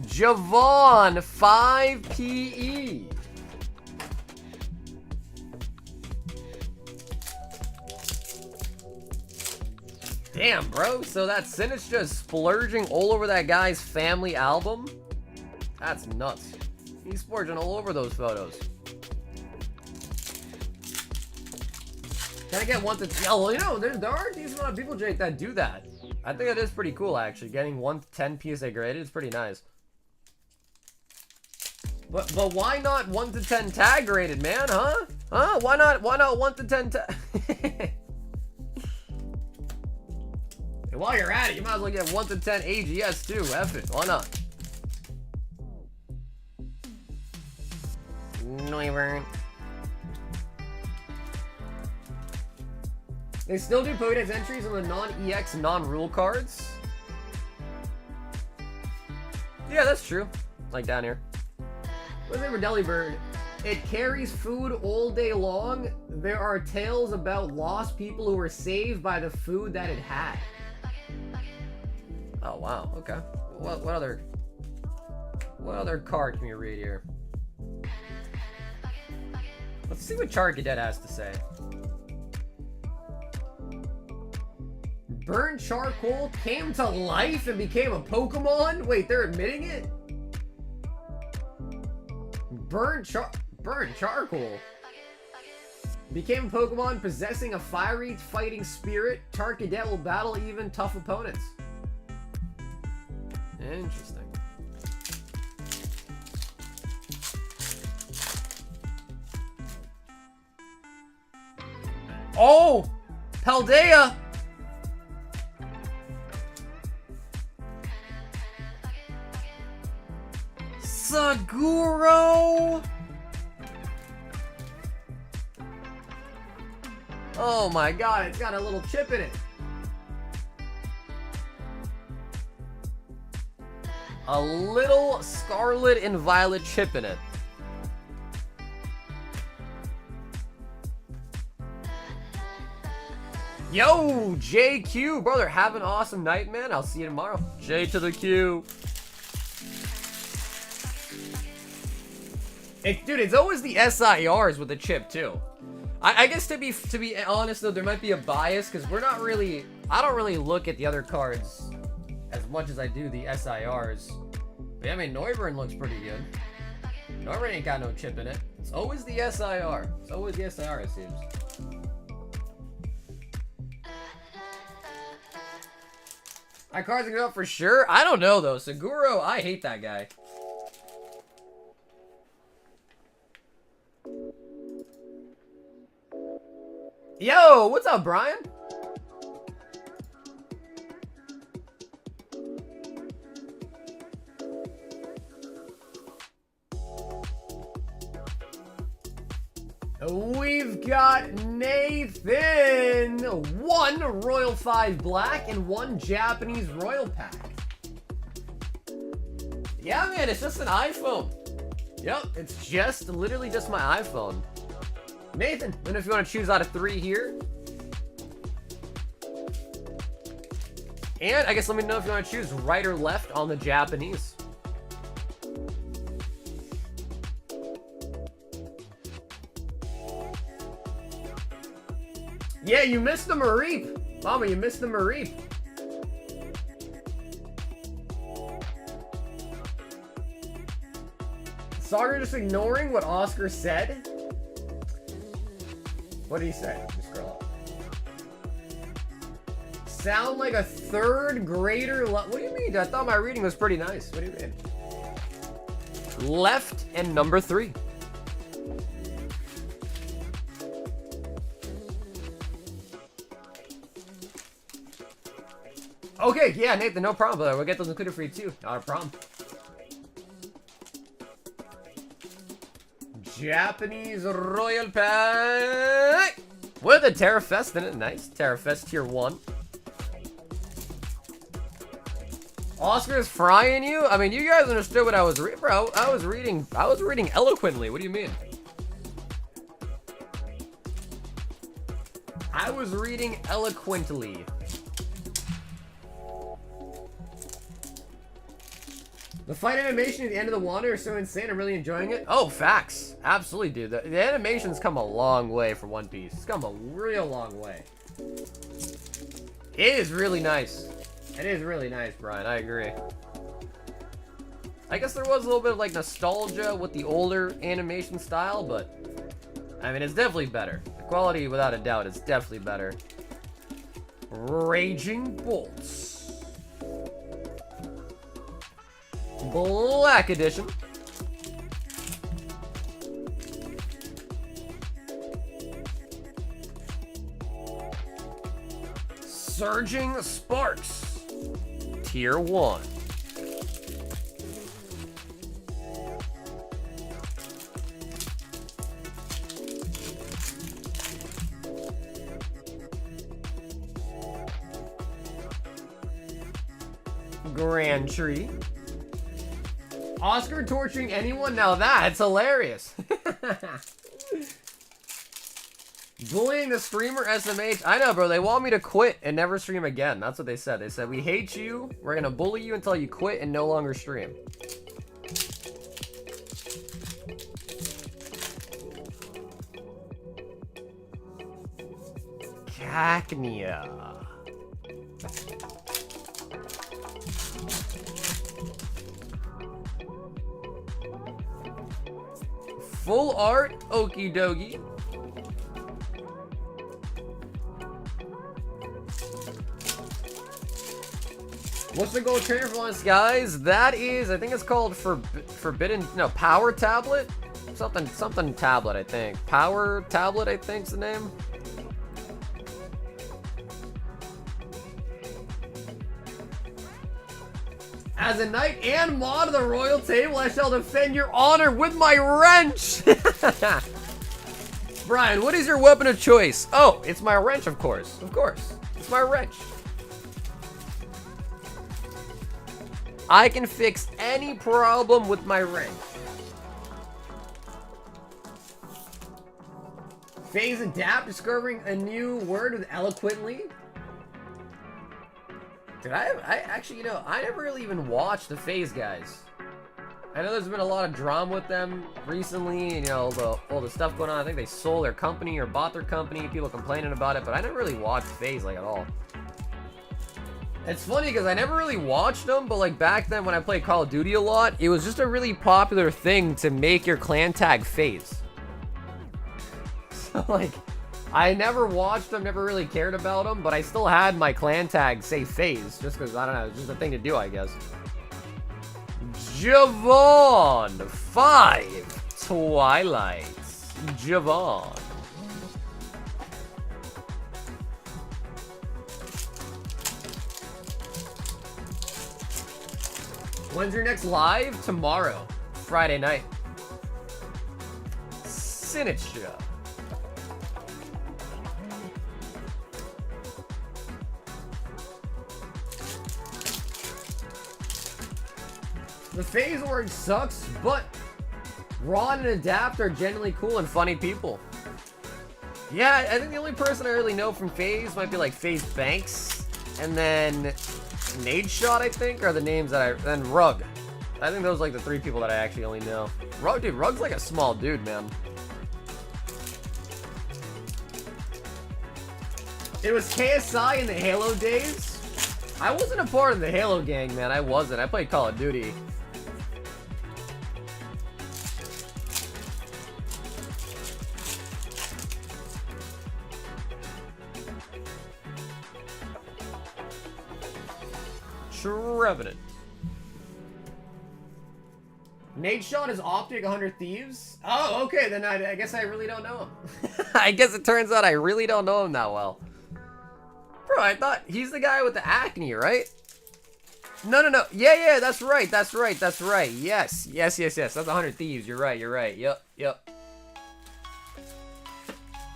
Javon 5PE. Damn, bro. So that Sinich just splurging all over that guy's family album? That's nuts. He's splurging all over those photos. Can I get 1 to 10? Oh, well, you know, there are a decent amount of people, Jake, that do that. I think that is pretty cool, actually. Getting 1 to 10 PSA graded is pretty nice. But why not 1 to 10 tag graded, man? Huh? Huh? Why not 1 to 10 tag? And while you're at it, you might as well get 1 to 10 AGS too. F it. Why not? Never. They still do Pokédex entries on the non-EX, non-rule cards. Yeah, that's true. Like down here. What's it for Delibird? It carries food all day long. There are tales about lost people who were saved by the food that it had. Oh wow, okay. What other card can we read here? Let's see what Charcadet has to say. Burnt charcoal came to life and became a Pokemon? Wait, they're admitting it? Burnt charcoal became a Pokemon possessing a fiery fighting spirit. Charcadet will battle even tough opponents. Interesting. Oh! Paldea! Saguro! Oh my god, it's got a little chip in it. A little scarlet and violet chip in it. Yo, JQ, brother, have an awesome night, man. I'll see you tomorrow. J to the Q. Dude, it's always the SIRs with the chip too. I guess to be honest though, there might be a bias because I don't really look at the other cards as much as I do the SIRs. But yeah, I mean, Noivern looks pretty good. Noivern ain't got no chip in it. It's always the SIR. It's always the SIR, it seems. My cards are going up for sure. I don't know though. Saguro, I hate that guy. Yo, what's up, Brian? We've got Nathan. 1 Royal 5 Black and 1 Japanese Royal Pack. Yeah, man, it's just an iPhone. Yep, it's just literally just my iPhone. Nathan, and if you want to choose out of 3 here. And I guess let me know if you want to choose right or left on the Japanese. Yeah, you missed the Mareep. Mama, you missed the Mareep. Sagar just ignoring what Oscar said. What did he say? Just scroll up. Sound like a 3rd grader. What do you mean? I thought my reading was pretty nice. What do you mean? Left and number 3. Okay, yeah, Nathan, no problem, brother. We'll get those included for you too. Not a problem. Japanese Royal Pack with a Terra Fest in it. Nice. Terra Fest tier 1. Oscar's frying you? I mean, you guys understood what I was reading, bro. I was reading eloquently. What do you mean? I was reading eloquently. The fight animation at the end of the water is so insane. I'm really enjoying it. Oh, facts. Absolutely, dude. The animation's come a long way for One Piece. It's come a real long way. It is really nice. It is really nice, Brian. I agree. I guess there was a little bit of like nostalgia with the older animation style, but I mean, it's definitely better. The quality, without a doubt, is definitely better. Raging Bolts. Black Edition. Surging Sparks. Tier 1. Grand Tree. Oscar torturing anyone? Now that's hilarious. Bullying the streamer SMH. I know, bro. They want me to quit and never stream again. That's what they said. They said, we hate you. We're going to bully you until you quit and no longer stream. Cacnea. Full art, okie dokie. What's the gold trainer for this, guys? That is, I think it's called Forbidden, no, Power Tablet? Something tablet, I think. Power Tablet, I think's the name. As a knight and mod of the royal table, I shall defend your honor with my wrench! Brian, what is your weapon of choice? Oh, it's my wrench, of course. Of course. It's my wrench. I can fix any problem with my wrench. Phase adapt, discovering a new word with eloquently. Dude, I actually, you know, I never really even watched the Phase guys. I know there's been a lot of drama with them recently, and, you know, all the stuff going on. I think they sold their company or bought their company, people complaining about it, but I never really watched Phase, like, at all. It's funny, because I never really watched them, but, like, back then when I played Call of Duty a lot, it was just a really popular thing to make your clan tag Phase. So, like, I never watched them, never really cared about them, but I still had my clan tag say Phase, just because, I don't know, it's just a thing to do, I guess. Javon, 5 Twilights. Javon. When's your next live? Tomorrow, Friday night. Sinitcha. The Phase org sucks, but Ron and Adapt are genuinely cool and funny people. Yeah, I think the only person I really know from Phase might be like Phase Banks, and then Nade Shot, I think, are the names that and Rug. I think those are like the 3 people that I actually only know. Rug, dude, Rug's like a small dude, man. It was KSI in the Halo days. I wasn't a part of the Halo gang, man. I wasn't. I played Call of Duty. Trevenant. Nate Shot is Optic 100 Thieves? Oh, okay, then I guess I really don't know him. I guess it turns out I really don't know him that well. Bro, I thought he's the guy with the acne, right? No, no, no. Yeah, yeah, that's right. That's right. That's right. Yes. Yes, yes, yes. That's 100 Thieves. You're right. You're right. Yep, yep.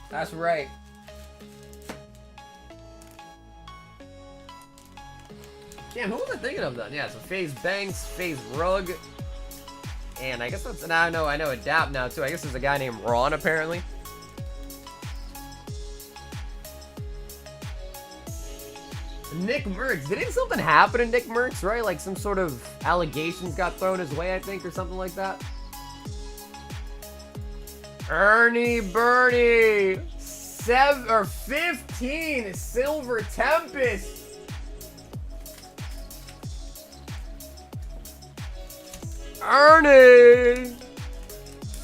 That's right. Damn, who was I thinking of then? Yeah, so FaZe Banks, FaZe Rug. And I guess that's, now I know Adapt now too. I guess there's a guy named Ron apparently. Nick Merckx. Didn't something happen to Nick Merckx, right? Like some sort of allegations got thrown his way, I think, or something like that. Ernie Bernie. 15 Silver Tempest. Ernie.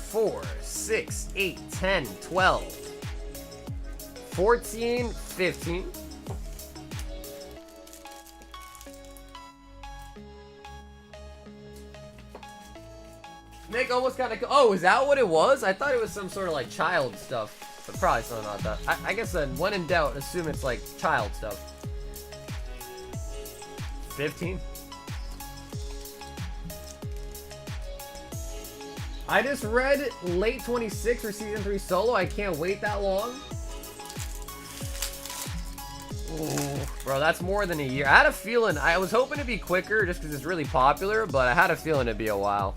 4, 6, 8, 10, 12. 14, 15. Nick almost got a... Oh, is that what it was? I thought it was some sort of like child stuff. But probably something like that. I guess then, when in doubt, assume it's like child stuff. 15? I just read late 26 for Season 3 solo. I can't wait that long. Ooh, bro, that's more than a year. I had a feeling... I was hoping to be quicker just because it's really popular, but I had a feeling it'd be a while.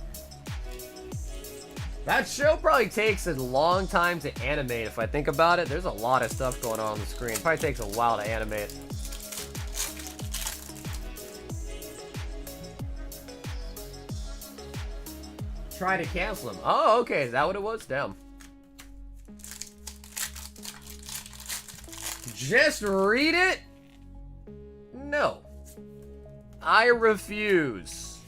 That show probably takes a long time to animate if I think about it. There's a lot of stuff going on the screen. It probably takes a while to animate. Try to cancel him. Oh, okay. Is that what it was? Damn. Just read it? No. I refuse.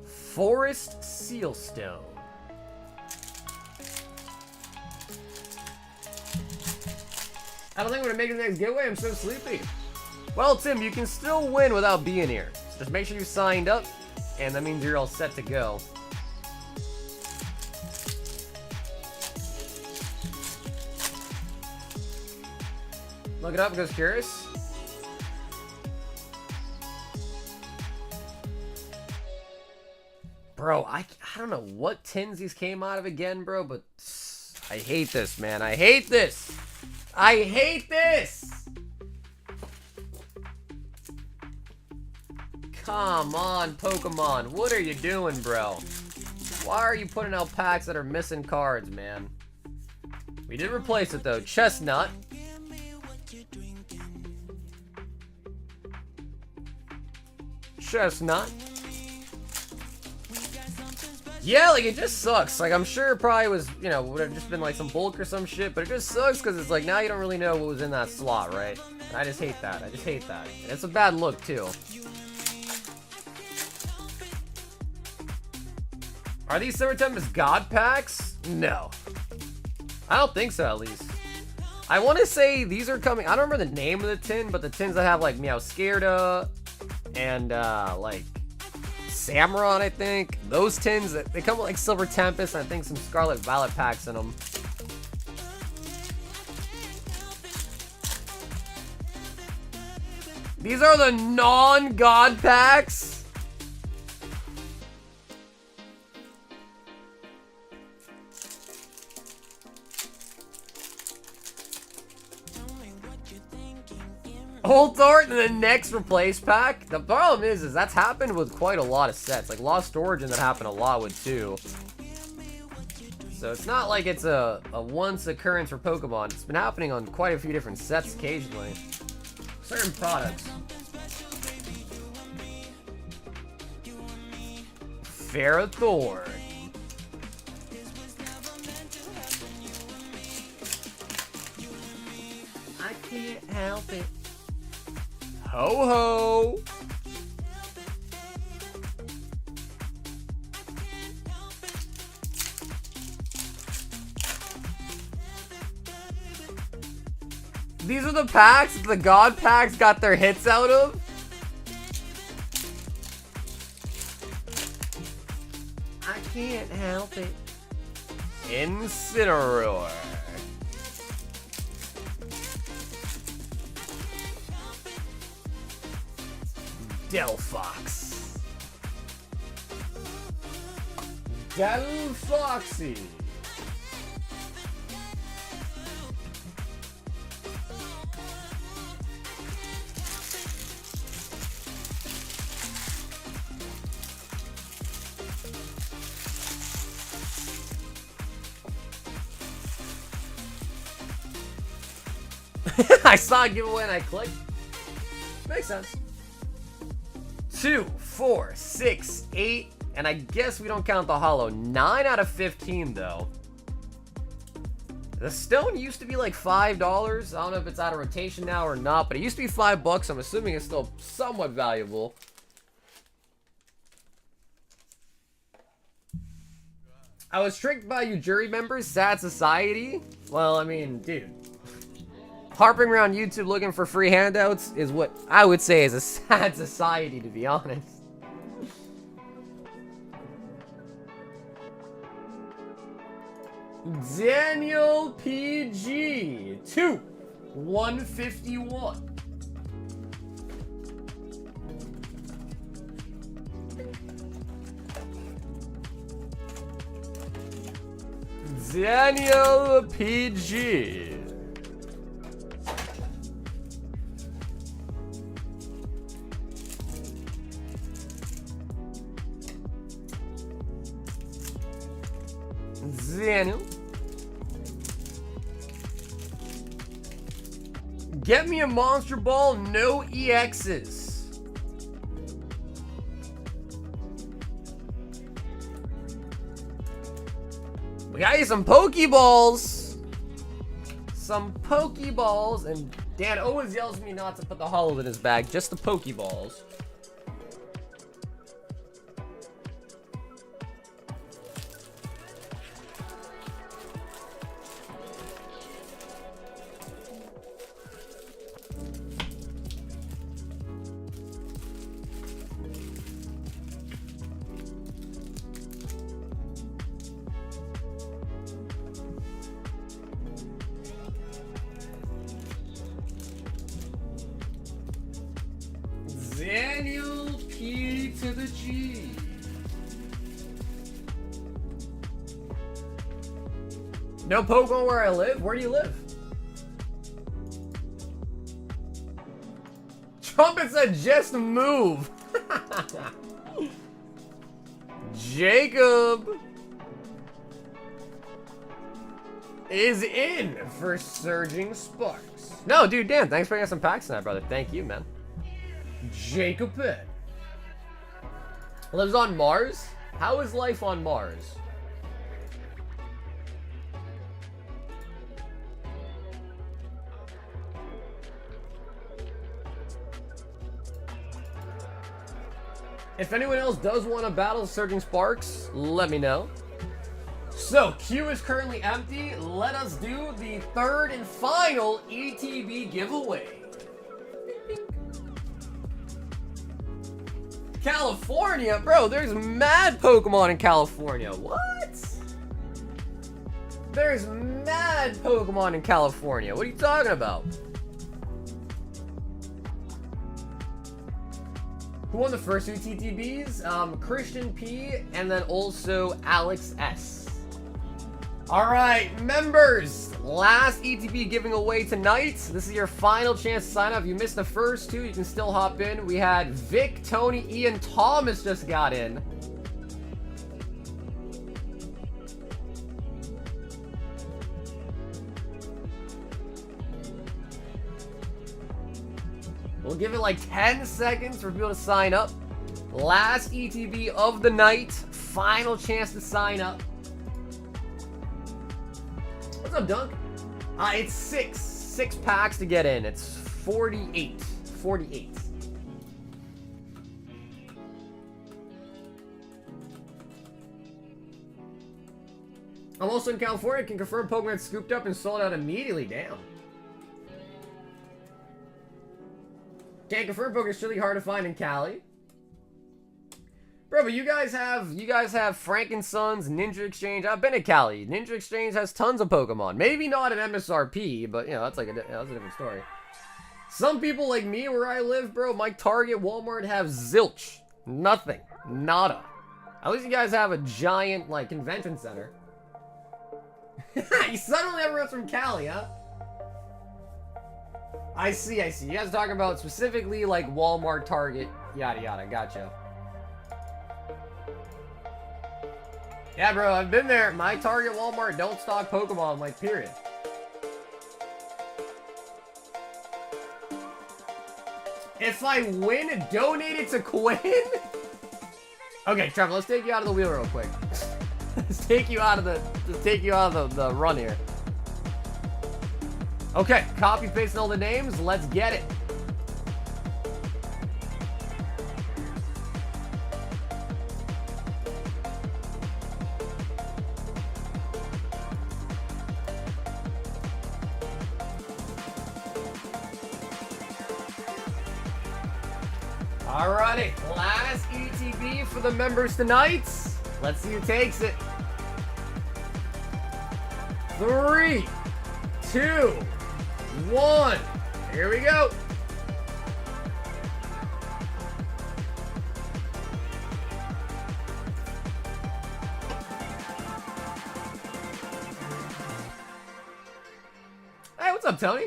Forest Sealstone. I don't think I'm gonna make it the next giveaway. I'm so sleepy. Well, Tim, you can still win without being here. So just make sure you signed up, and that means you're all set to go. Look it up because curious. Bro, I don't know what tins these came out of again, bro, but I hate this, man. I hate this. I hate this! Come on, Pokemon. What are you doing, bro? Why are you putting out packs that are missing cards, man? We did replace it, though. Chestnut. Chestnut. Yeah, like, it just sucks. Like, I'm sure it probably was, you know, would have just been, like, some bulk or some shit, but it just sucks because it's like, now you don't really know what was in that slot, right? And I just hate that. I just hate that. And it's a bad look, too. Are these Silver Tempest God packs? No. I don't think so, at least. I want to say these are coming... I don't remember the name of the tin, but the tins that have, like, Meowscarada and, like... Samron, I think. Those tins, they come with like Silver Tempest and I think some Scarlet Violet packs in them. These are the non-God packs? Hold Art and the next replace pack. The problem is that's happened with quite a lot of sets. Like Lost Origin that happened a lot with too. So it's not like it's a once occurrence for Pokemon. It's been happening on quite a few different sets occasionally. Certain products. Ferrothorn. I can't help it. Ho-ho! These are the packs the God packs got their hits out of? I can't help it. Incineroar. Delphox. Delphoxy. I saw a giveaway and I clicked. Makes sense. 2, 4, 6, 8, and I guess we don't count the holo. 9 out of 15 though. The stone used to be like $5. I don't know if it's out of rotation now or not, but it used to be $5. I'm assuming it's still somewhat valuable. I was tricked by you jury members, sad society. Well, I mean, dude. Harping around YouTube looking for free handouts is what I would say is a sad society, to be honest. Daniel PG 2/151. Daniel PG. Daniel. Get me a monster ball, no EXs. We got you some Pokeballs. Some Pokeballs. And Dan always yells at me not to put the holos in his bag, just the Pokeballs. Daniel P to the G. No Pokemon where I live? Where do you live? Trumpet said just move. Jacob is in for Surging Sparks. No, dude, Dan, thanks for getting some packs tonight, brother. Thank you, man. Jacob Pitt lives on Mars. How is life on Mars? If anyone else does want to battle Surging Sparks, let me know. So, queue is currently empty. Let us do the third and final ETB giveaway. California? Bro, there's mad Pokemon in California. What? There's mad Pokemon in California. What are you talking about? Who won the first two TTBs? Christian P and then also Alex S. Alright, members, last ETB giving away tonight. This is your final chance to sign up. If you missed the first two, you can still hop in. We had Vic, Tony, Ian, Thomas just got in. We'll give it like 10 seconds for people to sign up. Last ETB of the night. Final chance to sign up. What's up, Dunk? It's six packs to get in. It's 48. I'm also in California. Can confirm Pokemon scooped up and sold out immediately. Damn. Can't confirm Pokemon's really hard to find in Cali. Bro, but you guys have Frankensons, Ninja Exchange. I've been to Cali. Ninja Exchange has tons of Pokemon. Maybe not an MSRP, but you know that's a different story. Some people like me where I live, bro, my Target, Walmart have zilch. Nothing. Nada. At least you guys have a giant, like, convention center. You suddenly everyone's from Cali, huh? I see, I see. You guys are talking about specifically, like, Walmart, Target, yada yada. Gotcha. Yeah, bro, I've been there. My Target, Walmart don't stock Pokemon, like, period. If I win, donate it to Quinn? Okay, Trevor, let's take you out of the wheel real quick. Let's take you out of the run here. Okay, copy pasting all the names. Let's get it. Alrighty, last ETB for the members tonight. Let's see who takes it. 3, 2, 1. Here we go. Hey, what's up, Tony?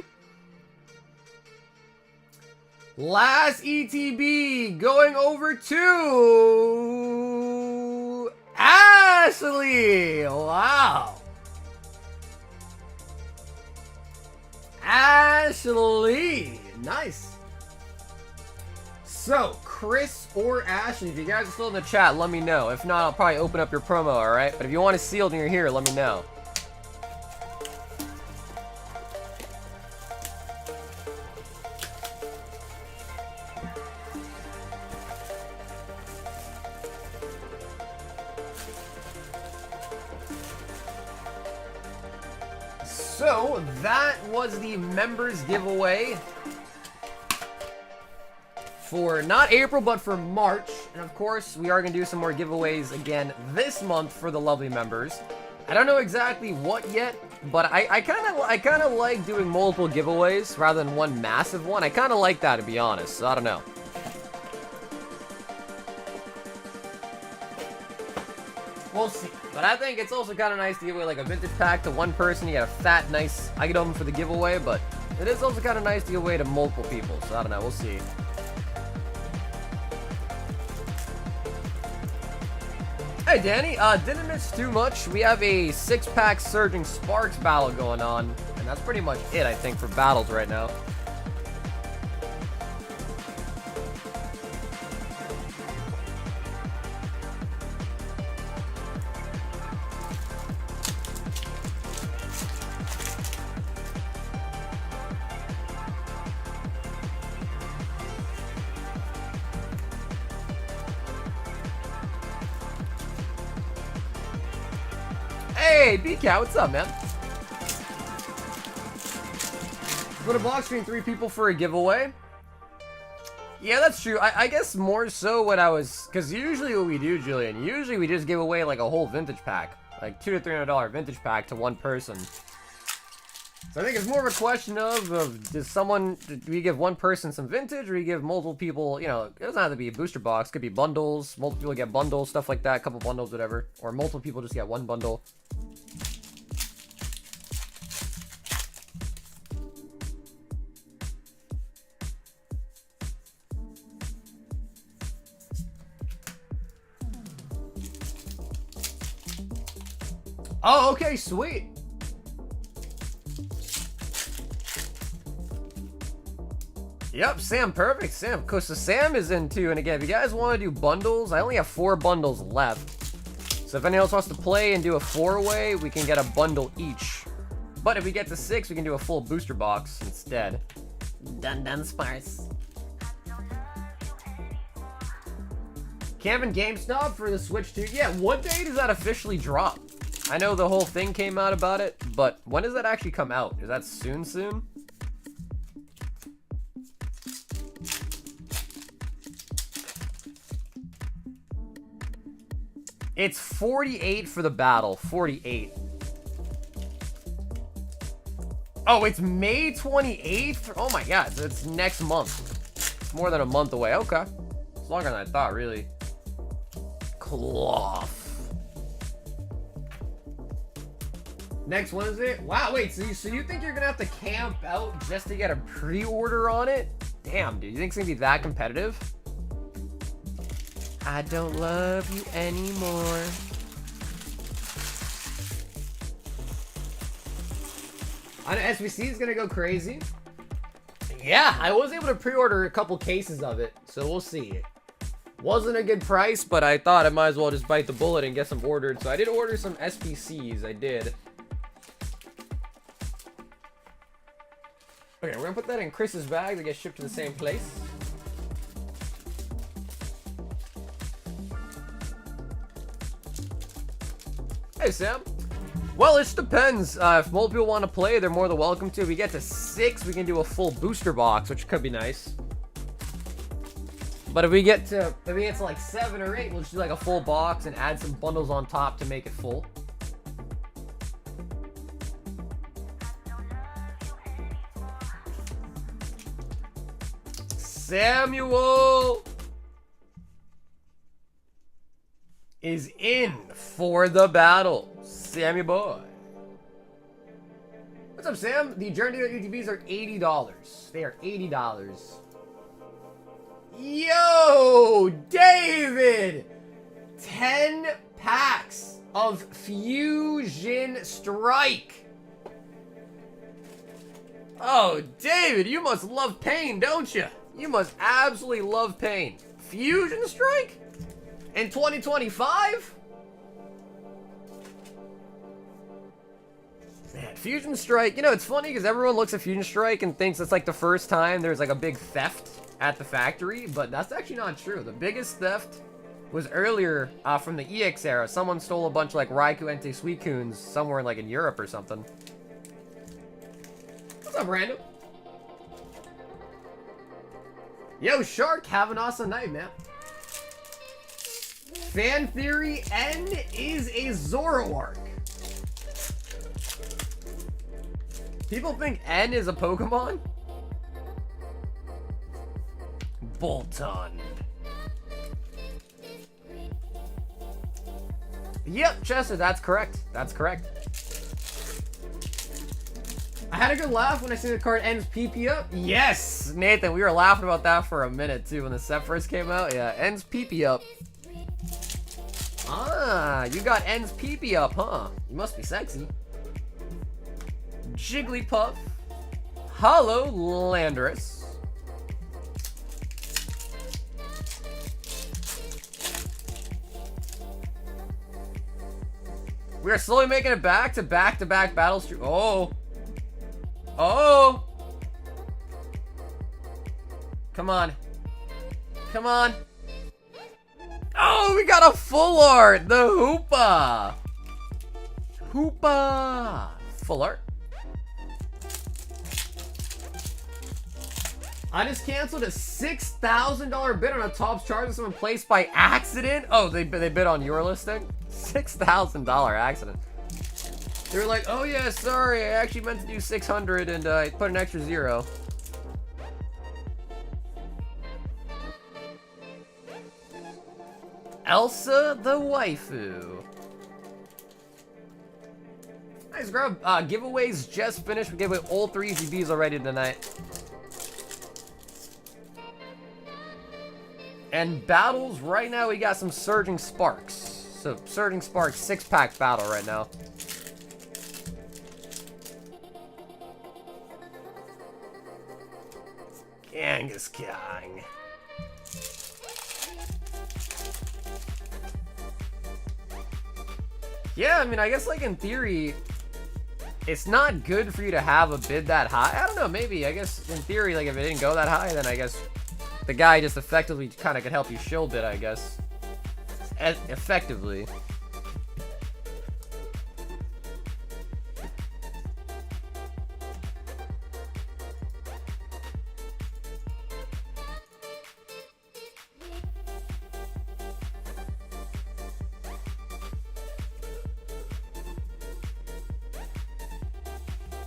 Last ETB going over to Ashley. Wow. Ashley. Nice. So, Chris or Ashley, if you guys are still in the chat, let me know. If not, I'll probably open up your promo, alright? But if you want it sealed and you're here, let me know. So, that was the members giveaway for not April, but for March. And of course, we are going to do some more giveaways again this month for the lovely members. I don't know exactly what yet, but I kind of like doing multiple giveaways rather than one massive one. I kind of like that, to be honest. So I don't know. We'll see. But I think it's also kind of nice to give away like a vintage pack to one person. You get a fat, nice item for the giveaway, but it is also kind of nice to give away to multiple people. So I don't know. We'll see. Hey, Danny. Didn't miss too much. We have a 6-pack Surging Sparks battle going on, and that's pretty much it, I think, for battles right now. Hey, BCat, what's up, man? Go to block stream 3 people for a giveaway. Yeah, that's true. I guess more so what I was... Because usually what we do, Julian, usually we just give away like a whole vintage pack. Like $200 to $300 vintage pack to one person. So I think it's more of a question of do we give one person some vintage, or do we give multiple people, you know, it doesn't have to be a booster box, it could be bundles, multiple people get bundles, stuff like that, a couple bundles, whatever. Or multiple people just get one bundle. Oh, okay, sweet. Yep, Sam, perfect, Sam. Because Sam is in too, and again, if you guys want to do bundles, I only have 4 bundles left. So if anyone else wants to play and do a 4-way, we can get a bundle each. But if we get to 6, we can do a full booster box instead. Dun sparse. Camping GameStop for the Switch 2. Yeah, what day does that officially drop? I know the whole thing came out about it, but when does that actually come out? Is that soon? It's 48 for the battle. 48. Oh, it's May 28th? Oh my god, so it's next month. It's more than a month away. Okay. It's longer than I thought, really. Cloth. Next Wednesday? Wow, wait, so you think you're gonna have to camp out just to get a pre-order on it? Damn, dude, you think it's gonna be that competitive? I don't love you anymore. I know SBC is gonna go crazy. Yeah, I was able to pre-order a couple cases of it, so we'll see. Wasn't a good price, but I thought I might as well just bite the bullet and get some ordered. So I did order some SBCs, I did. Okay, we're gonna put that in Chris's bag to get shipped to the same place. Hey, Sam. Well, it just depends. If multiple people want to play, they're more than welcome to. If we get to 6, we can do a full booster box, which could be nice. But if we get to like 7 or 8, we'll just do like a full box and add some bundles on top to make it full. Samuel is in for the battle. Sammy boy. What's up, Sam? The Journey Together UTVs are $80. They are $80. Yo, David! 10 packs of Fusion Strike. Oh, David, you must love pain, don't you? You must absolutely love pain. Fusion Strike? In 2025? Man, Fusion Strike, you know, it's funny because everyone looks at Fusion Strike and thinks it's like the first time there's like a big theft at the factory, but that's actually not true. The biggest theft was earlier from the EX era. Someone stole a bunch of like Raikou Entei Suicunes somewhere like in Europe or something. What's up, Random? Yo, Shark, have an awesome night, man. Fan theory, N is a Zoroark. People think N is a Pokemon? Bolton. Yep, Chester, that's correct. That's correct. I had a good laugh when I seen the card ends PP up. Yes, Nathan, we were laughing about that for a minute too when the set first came out. Yeah, ends PP up. Ah, you got ends PP up, huh? You must be sexy. Jigglypuff. Hello, Landorus. We are slowly making it back to back-to-back battle streak. Oh. Oh. Come on. Come on. Oh, we got a full art. The Hoopa. Hoopa. Full art. I just canceled a $6,000 bid on a Topps chart that someone placed by accident. Oh, they bid on your listing? $6,000 accident. They were like, oh yeah, sorry, I actually meant to do 600 and I put an extra 0. Elsa the waifu. Nice grub. Giveaways just finished. We gave away all 3 ETBs already tonight. And battles, right now we got some Surging Sparks. So, Surging Sparks 6-pack battle right now. Kangaskhan. Yeah, I mean, I guess, like, in theory, it's not good for you to have a bid that high. I don't know, maybe. I guess, in theory, like, if it didn't go that high, then I guess the guy just effectively kind of could help you shield it, I guess. Effectively.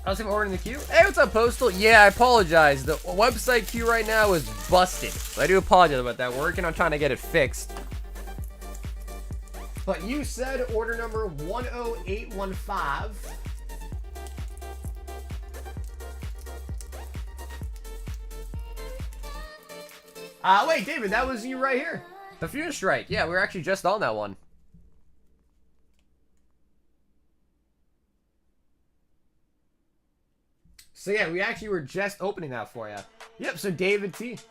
I was ordering the queue. Hey, what's up, Postal? Yeah, I apologize. The website queue right now is busted. So I do apologize about that. We're working on trying to get it fixed. But you said order number 10815. Wait, David, that was you right here. The Fuse Strike. Yeah, we were actually just on that one. So yeah, we actually were just opening that for you. Yep, so David T. So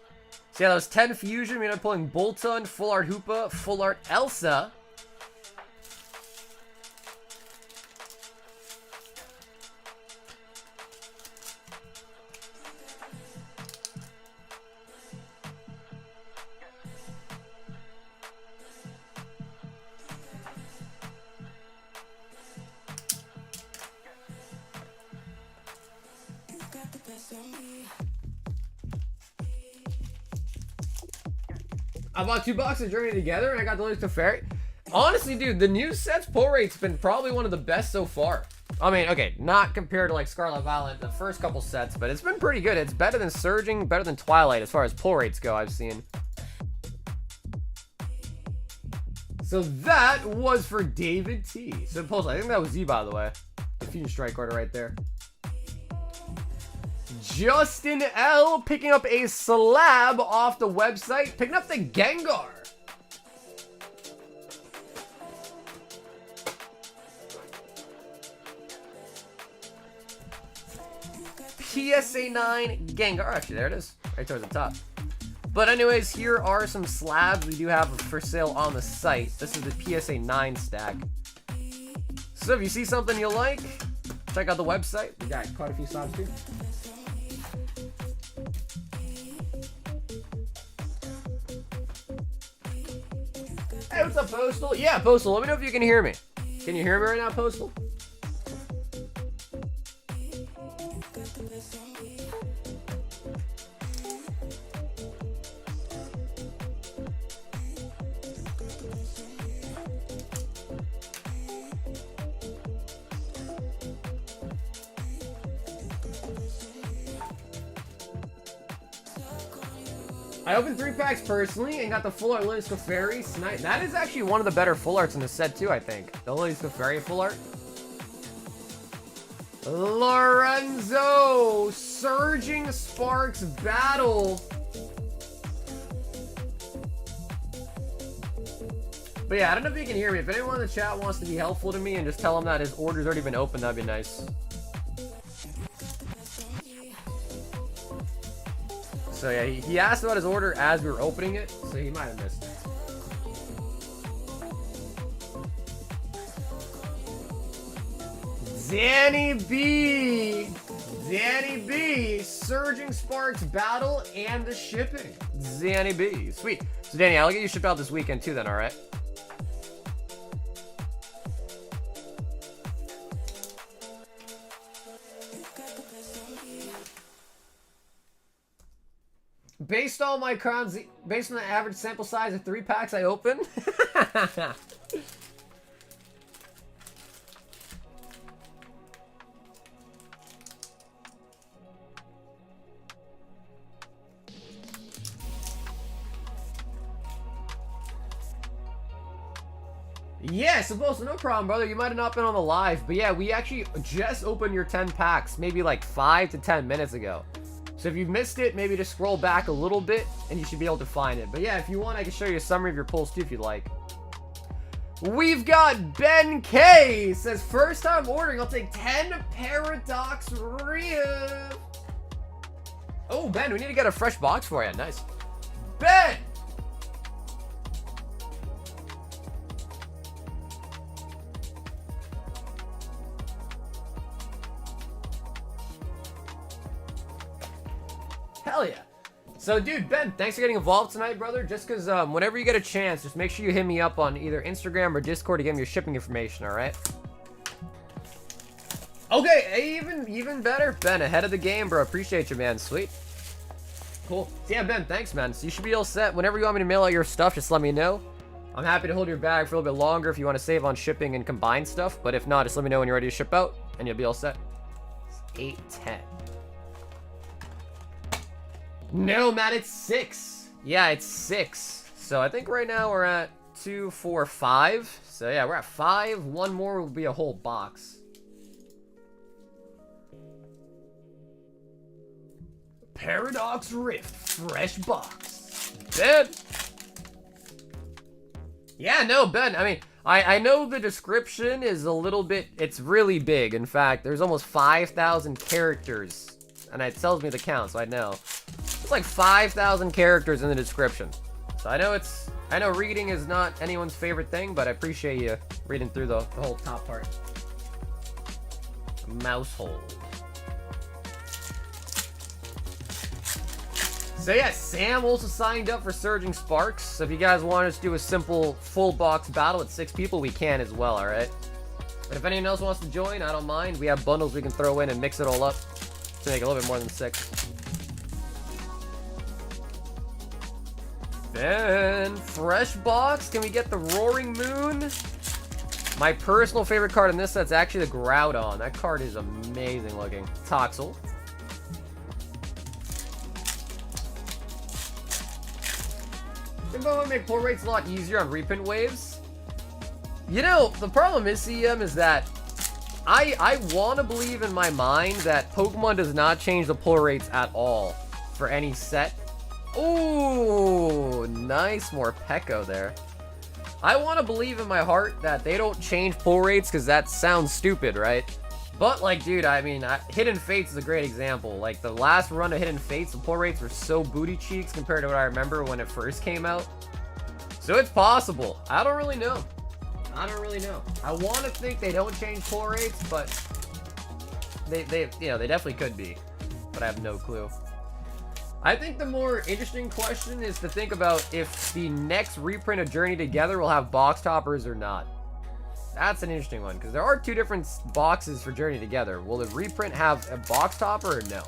yeah, that was 10 Fusion. We ended up pulling Bolton, Full Art Hoopa, Full Art Elsa. I bought 2 boxes of Journey Together, and I got the links to Fairy. Honestly, dude, the new set's pull rate's been probably one of the best so far. I mean, okay, not compared to like Scarlet Violet, the first couple sets, but it's been pretty good. It's better than Surging, better than Twilight as far as pull rates go, I've seen. So that was for David T. So Post, I think that was you, by the way. The Fusion Strike order right there. Justin L. picking up a slab off the website, picking up the Gengar. PSA 9 Gengar. Actually, there it is, right towards the top. But anyways, here are some slabs we do have for sale on the site. This is the PSA 9 stack. So if you see something you like, check out the website. We got quite a few slabs too. Hey, what's up, Postal? Yeah, Postal, let me know if you can hear me. Can you hear me right now, Postal? I opened 3 packs personally and got the full art Liliesco Fairy. That is actually one of the better full arts in the set too, I think. The Liliesco Fairy full art. Lorenzo! Surging Sparks Battle. But yeah, I don't know if you can hear me. If anyone in the chat wants to be helpful to me and just tell him that his order's already been opened, that'd be nice. So yeah, he asked about his order as we were opening it, so he might have missed it. Danny B! Danny B! Surging Sparks Battle and the shipping. Danny B. Sweet. So Danny, I'll get you shipped out this weekend too then, alright? Based on my crowns, based on the average sample size of 3 packs I open. Yeah, supposed to, no problem, brother. You might have not been on the live, but yeah, we actually just opened your 10 packs maybe like 5 to 10 minutes ago. So if you've missed it, maybe just scroll back a little bit and you should be able to find it. But yeah, if you want, I can show you a summary of your pulls too if you'd like. We've got Ben K. Says, first time ordering, I'll take 10 Paradox Rift. Oh, Ben, we need to get a fresh box for you. Nice. Ben! Hell yeah. So, dude, Ben, thanks for getting involved tonight, brother. Just because whenever you get a chance, just make sure you hit me up on either Instagram or Discord to get me your shipping information, all right? Okay, even better. Ben, ahead of the game, bro. Appreciate you, man. Sweet. Cool. So, yeah, Ben, thanks, man. So you should be all set. Whenever you want me to mail out your stuff, just let me know. I'm happy to hold your bag for a little bit longer if you want to save on shipping and combine stuff. But if not, just let me know when you're ready to ship out, and you'll be all set. 8, 10. No, Matt, it's 6. Yeah, it's 6. So I think right now we're at 2, 4, 5. So yeah, we're at 5. One more will be a whole box. Paradox Rift, fresh box. Ben. Yeah, no, Ben. I mean, I know the description is a little bit, it's really big. In fact, there's almost 5,000 characters. And it tells me the count, so I know. It's like 5,000 characters in the description. So I know reading is not anyone's favorite thing, but I appreciate you reading through the whole top part. Mousehold. So yeah, Sam also signed up for Surging Sparks. So if you guys want us to do a simple full box battle with 6 people, we can as well, alright? But if anyone else wants to join, I don't mind. We have bundles we can throw in and mix it all up to make a little bit more than 6. Then, fresh box. Can we get the Roaring Moon? My personal favorite card in this set's actually the Groudon. That card is amazing looking. Toxel. Timbo would make pull rates a lot easier on reprint waves. You know, the problem is, CM, is that I want to believe in my mind that Pokemon does not change the pull rates at all for any set. Ooh, nice Morpeko there. I want to believe in my heart that they don't change pull rates because that sounds stupid, right? But, like, dude, I mean, Hidden Fates is a great example. Like, the last run of Hidden Fates, the pull rates were so booty cheeks compared to what I remember when it first came out. So it's possible. I don't really know. I don't really know. I want to think they don't change pull rates, but they definitely could be. But I have no clue. I think the more interesting question is to think about if the next reprint of Journey Together will have box toppers or not. That's an interesting one, because there are 2 different boxes for Journey Together. Will the reprint have a box topper or no?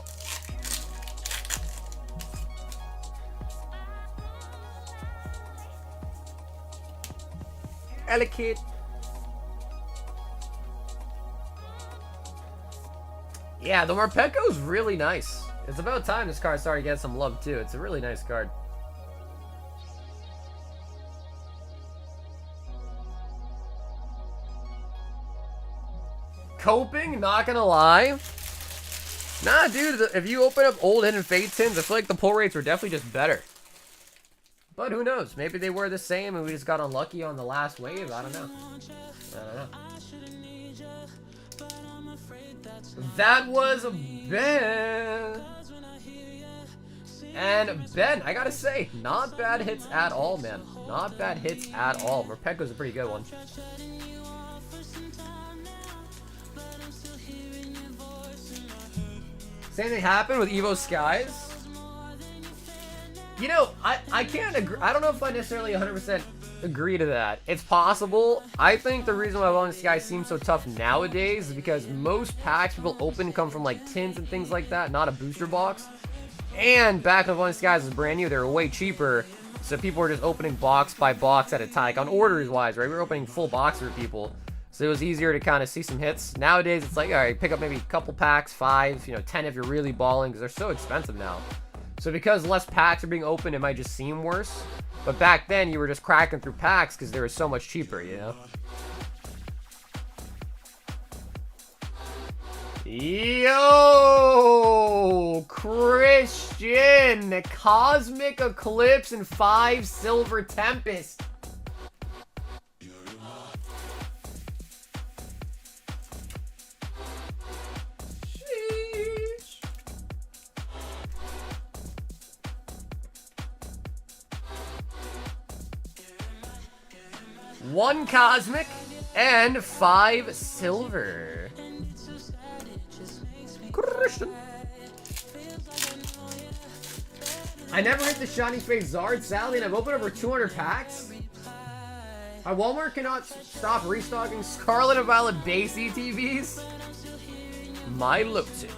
Elekid. Yeah, the Morpeko's really nice. It's about time this card started getting some love too. It's a really nice card. Coping, not gonna lie. Nah, dude, if you open up old Hidden Fate tins, I feel like the pull rates were definitely just better. But who knows? Maybe they were the same and we just got unlucky on the last wave. I don't know. That was Ben. And Ben, I gotta say, not bad hits at all, man. Not bad hits at all. Morpeko's a pretty good one. Same thing happened with Evo Skies. You know, I can't agree. I don't know if I necessarily 100% agree to that. It's possible. I think the reason why Evolving Skies seems so tough nowadays is because most packs people open come from like tins and things like that, not a booster box. And back when Evolving Skies was brand new, they were way cheaper. So people were just opening box by box at a time. Like on orders wise, right? We were opening full box for people. So it was easier to kind of see some hits. Nowadays, it's like, all right, pick up maybe a couple packs, 5, 10 if you're really balling, because they're so expensive now. So because less packs are being opened, it might just seem worse. But back then, you were just cracking through packs because they were so much cheaper, you know? Yo! Christian! Cosmic Eclipse and 5 Silver Tempest. One Cosmic and 5 Silver. Christian. I never hit the Shiny Face Zard, sadly, and I've opened over 200 packs. My Walmart cannot stop restocking Scarlet and Violet base ETBs. My Loptic.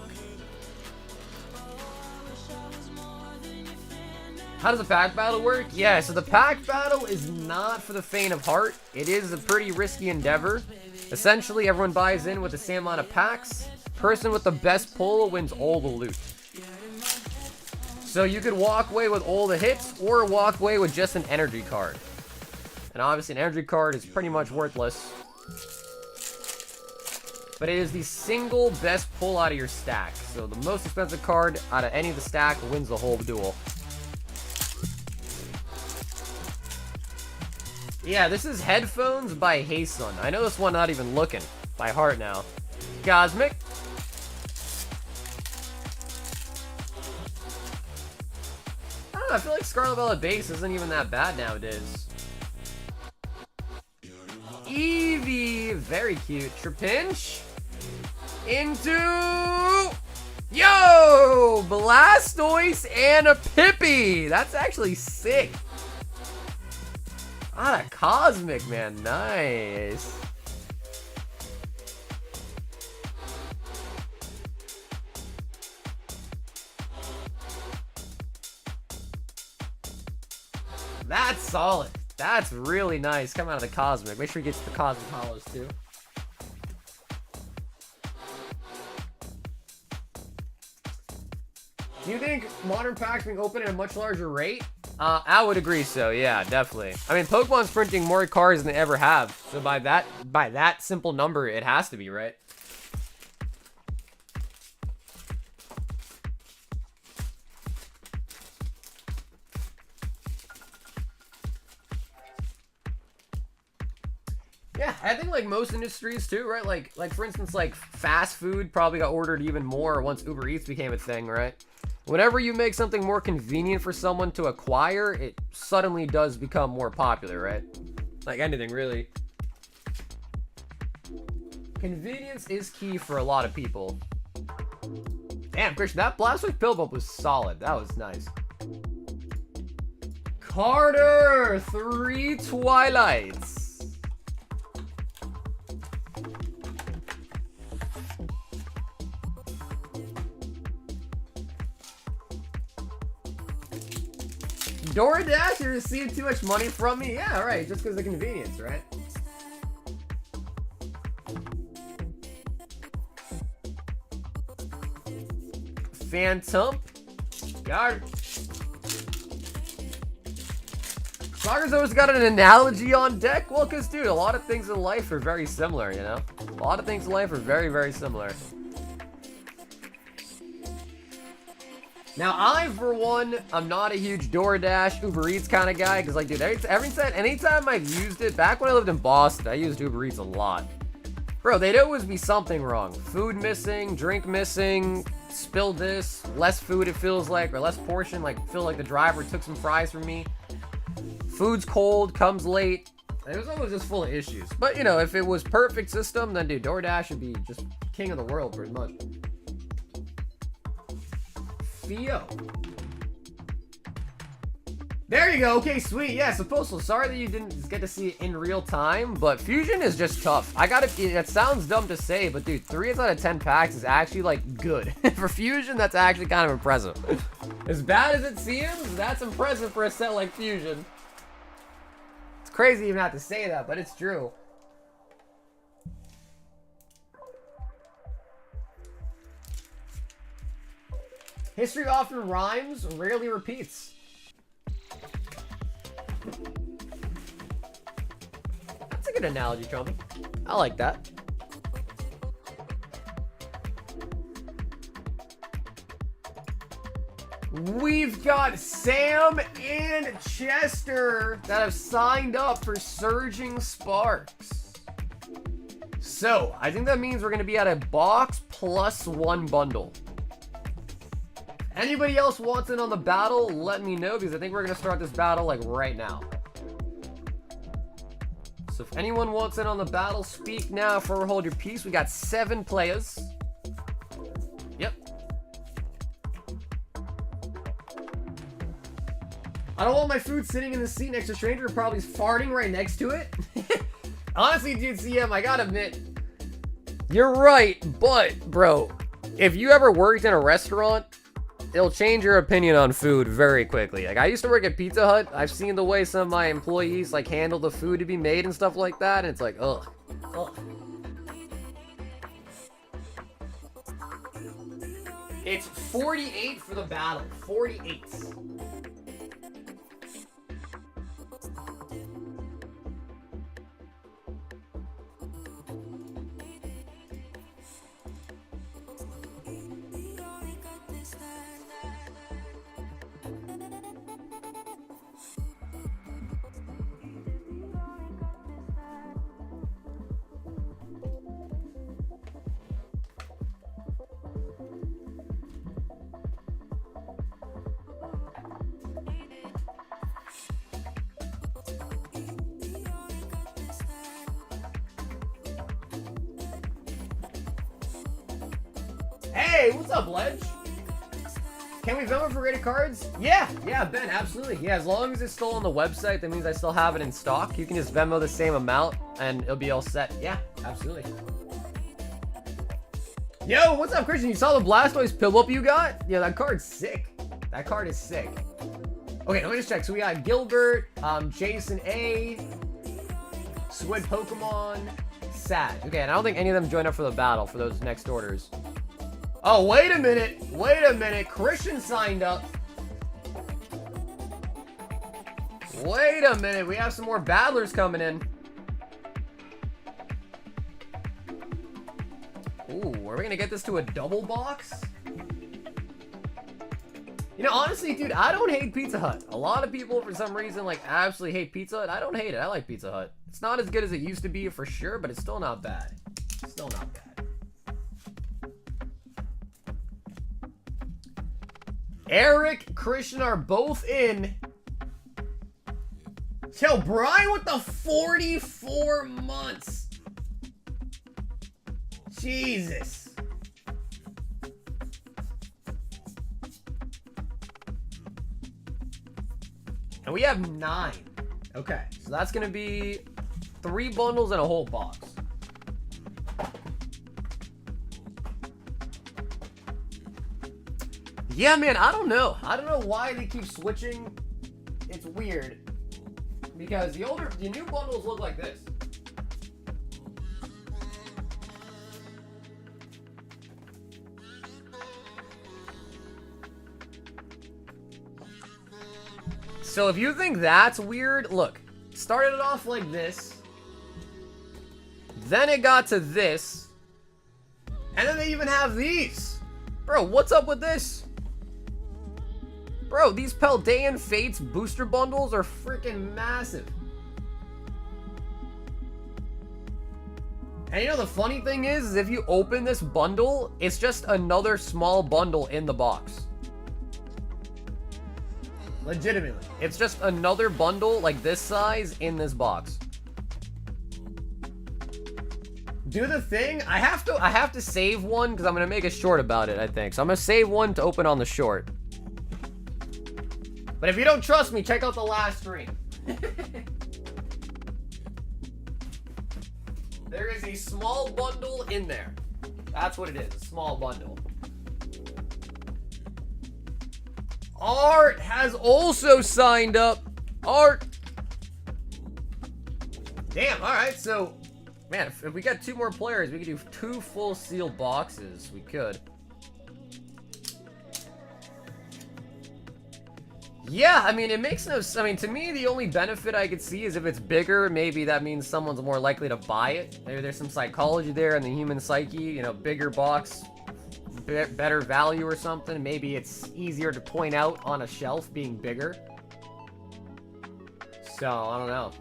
How does the pack battle work? Yeah, so the pack battle is not for the faint of heart. It is a pretty risky endeavor. Essentially, everyone buys in with the same amount of packs. Person with the best pull wins all the loot. So you could walk away with all the hits, or walk away with just an energy card. And obviously an energy card is pretty much worthless. But it is the single best pull out of your stack. So the most expensive card out of any of the stack wins the whole duel. Yeah, this is Headphones by Haysun. I know this one not even looking by heart now. Cosmic. I don't know, I feel like Scarlet Velvet Base isn't even that bad nowadays. Eevee, very cute. Trapinch. Into... Yo! Blastoise and a Pippi! That's actually sick. Ah, a Cosmic, man. Nice. That's solid. That's really nice. Come out of the Cosmic. Make sure he gets the Cosmic Holos, too. Do you think modern packs being open at a much larger rate? I would agree so, yeah, definitely. I mean, Pokemon's printing more cards than they ever have. So by that simple number, it has to be, right? Yeah, I think like most industries too, right? Like for instance, like fast food probably got ordered even more once Uber Eats became a thing, right? Whenever you make something more convenient for someone to acquire, it suddenly does become more popular, right? Like anything, really. Convenience is key for a lot of people. Damn, Christian, that Blastoise Pill Bump was solid. That was nice. Carter, 3 Twilights. DoorDash, you received too much money from me? Yeah, right, just because of convenience, right? Phantom. Got it. Soccer's always got an analogy on deck. Well, because, dude, a lot of things in life are very similar, you know? A lot of things in life are very, very similar. Now, I, for one, I'm not a huge DoorDash, Uber Eats kind of guy, because, like, dude, anytime I've used it, back when I lived in Boston, I used Uber Eats a lot. Bro, they'd always be something wrong. Food missing, drink missing, spill this, less food it feels like, or less portion, like, feel like the driver took some fries from me. Food's cold, comes late. It was always just full of issues. But, you know, if it was perfect system, then, dude, DoorDash would be just king of the world, pretty much. Theo. There you go. Okay, sweet. Yeah, so Postal, sorry that you didn't get to see it in real time, but Fusion is just tough. It sounds dumb to say, but dude, 3 out of 10 packs is actually, like, good. For Fusion, that's actually kind of impressive. As bad as it seems, that's impressive for a set like Fusion. It's crazy even have to say that, but it's true. History often rhymes, rarely repeats. That's a good analogy, Trumpy. I like that. We've got Sam and Chester that have signed up for Surging Sparks. So, I think that means we're going to be at a box plus 1 bundle. Anybody else wants in on the battle, let me know, because I think we're going to start this battle, like, right now. So if anyone wants in on the battle, speak now for hold your peace. We got 7 players. Yep. I don't want my food sitting in the seat next to a stranger who probably is farting right next to it. Honestly, dude, CM, I gotta admit, you're right, but, bro, if you ever worked in a restaurant, it'll change your opinion on food very quickly. Like, I used to work at Pizza Hut. I've seen the way some of my employees, like, handle the food to be made and stuff like that, and it's like, ugh. It's 48 for the battle. 48. Hey, what's up, Ledge? Can we Venmo for rated cards? Yeah, Ben, absolutely. Yeah, as long as it's still on the website, that means I still have it in stock. You can just Venmo the same amount, and it'll be all set. Yeah, absolutely. Yo, what's up, Christian? You saw the Blastoise Pillwhoop you got? Yeah, that card's sick. That card is sick. Okay, let me just check. So we got Gilbert, Jason A, Squid Pokemon, Sag. Okay, and I don't think any of them joined up for the battle for those next orders. Oh, wait a minute. Wait a minute. Christian signed up. Wait a minute. We have some more battlers coming in. Ooh, are we going to get this to a double box? You know, honestly, dude, I don't hate Pizza Hut. A lot of people, for some reason, like, absolutely hate Pizza Hut. I don't hate it. I like Pizza Hut. It's not as good as it used to be, for sure, but it's still not bad. Still not bad. Eric, Christian are both in. Yo, Brian with the 44 months. Jesus. And we have 9. Okay, so that's going to be 3 bundles and a whole box. Yeah, man, I don't know. I don't know why they keep switching. It's weird. Because the new bundles look like this. So if you think that's weird, look. Started it off like this. Then it got to this. And then they even have these. Bro, what's up with this? Bro, these Paldean Fates booster bundles are freaking massive. And you know the funny thing is if you open this bundle, it's just another small bundle in the box. Legitimately. It's just another bundle like this size in this box. Do the thing. I have to save one because I'm going to make a short about it, I think. So I'm going to save one to open on the short. But if you don't trust me, check out the last stream. There is a small bundle in there. That's what it is, a small bundle. Art has also signed up. Art. Damn, alright, so, man, if we got 2 more players, we could do 2 full sealed boxes. We could. Yeah, I mean, it makes no sense. I mean, to me, the only benefit I could see is if it's bigger, maybe that means someone's more likely to buy it. Maybe there's some psychology there in the human psyche, you know, bigger box, better value or something. Maybe it's easier to point out on a shelf being bigger. So, I don't know.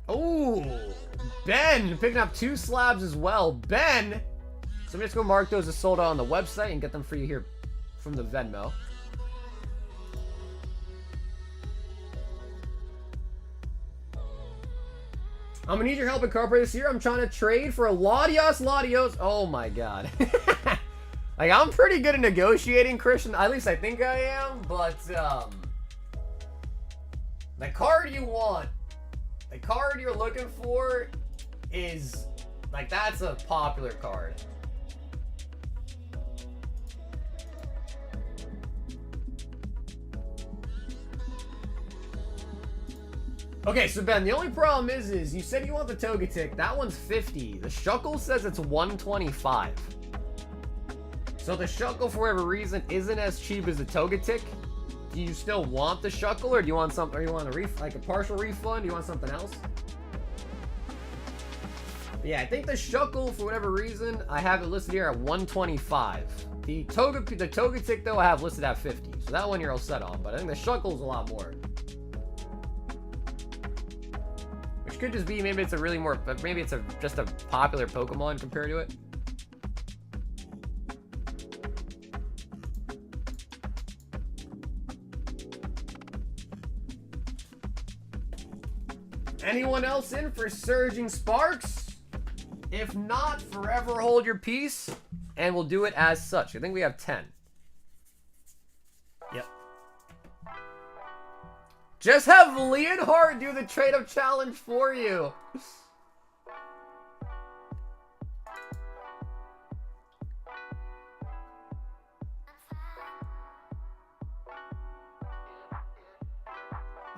Oh, Ben picking up 2 slabs as well. Ben! So I'm just going to mark those as sold out on the website and get them for you here from the Venmo. I'm going to need your help at Carpe this year. I'm trying to trade for a Latios. Oh my god. Like, I'm pretty good at negotiating, Christian. At least I think I am. But, the card you want, the card you're looking for is, like, that's a popular card. Okay, so Ben, the only problem is you said you want the Togetic. That one's 50. The Shuckle says it's 125. So the Shuckle, for whatever reason, isn't as cheap as the Togetic. Do you still want the Shuckle, or do you want something? Or you want like a partial refund? Do you want something else? But yeah, I think the Shuckle, for whatever reason, I have it listed here at 125. The Togetic though, I have listed at 50. So that one you're all set on. But I think the Shuckle's a lot more. Which could just be maybe it's a really more, maybe it's just a popular Pokemon compared to it. Anyone else in for Surging Sparks? If not, forever hold your peace, and we'll do it as such. I think we have 10. Yep. Just have Leonhardt do the trade-up challenge for you.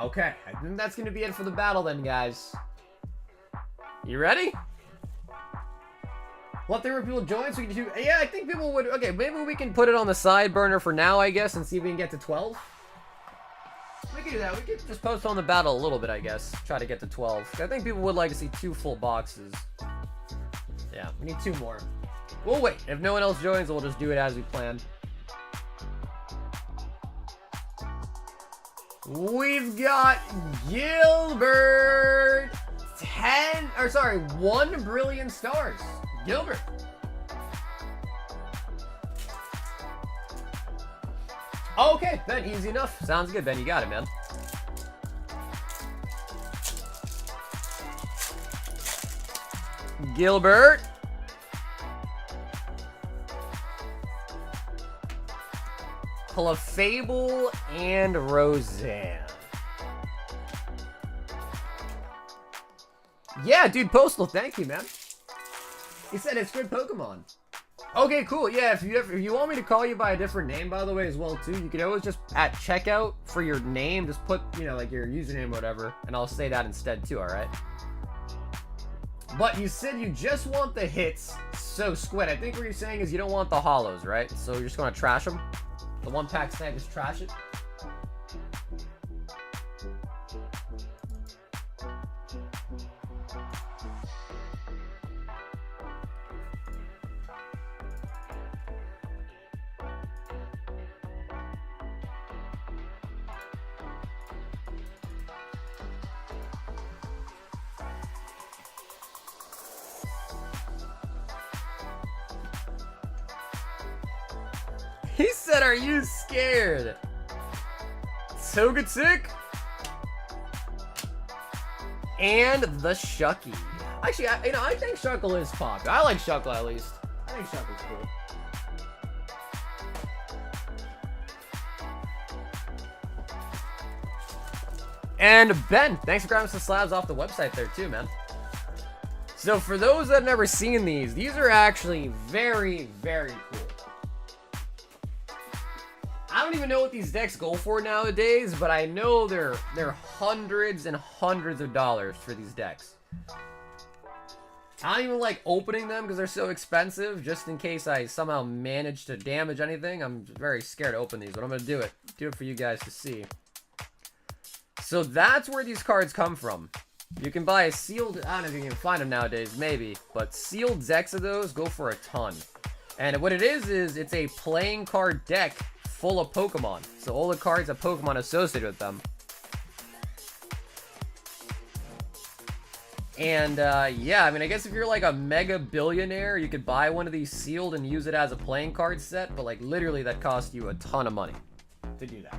Okay, I think that's going to be it for the battle then, guys. You ready? Let there be people join so we can do... Yeah, I think people would... Okay, maybe we can put it on the side burner for now, I guess, and see if we can get to 12. We can do that. We could just postpone the battle a little bit, I guess. Try to get to 12. I think people would like to see 2 full boxes. Yeah, we need 2 more. We'll wait. If no one else joins, we'll just do it as we planned. We've got Gilbert 1 Brilliant Stars. Gilbert. Okay, Ben, easy enough. Sounds good, Ben. You got it, man. Gilbert. Fable and Roseanne. Yeah, dude, Postal, thank you, man. He said it's good Pokemon. Okay, cool. Yeah, if you want me to call you by a different name, by the way, as well, too, you can always just, at checkout, for your name, just put, you know, like your username or whatever, and I'll say that instead, too, alright? But you said you just want the hits, so Squid, I think what you're saying is you don't want the holos, right? So you're just gonna trash them? The 1-pack snag, just trash it. He said, are you scared? Togetic. And the Shucky. Actually, I think Shuckle is popular. I like Shuckle at least. I think Shuckle's cool. And Ben, thanks for grabbing some slabs off the website there too, man. So for those that have never seen these are actually very, very cool. I don't even know what these decks go for nowadays, but I know they're hundreds and hundreds of dollars for these decks. I don't even like opening them because they're so expensive, just in case I somehow manage to damage anything. I'm very scared to open these, but I'm going to do it. Do it for you guys to see. So that's where these cards come from. You can buy a sealed, I don't know if you can find them nowadays, maybe, but sealed decks of those go for a ton. And what it is it's a playing card deck full of Pokemon. So all the cards have Pokemon associated with them. And yeah, I mean, I guess if you're like a mega billionaire, you could buy one of these sealed and use it as a playing card set, but like literally that costs you a ton of money to do that.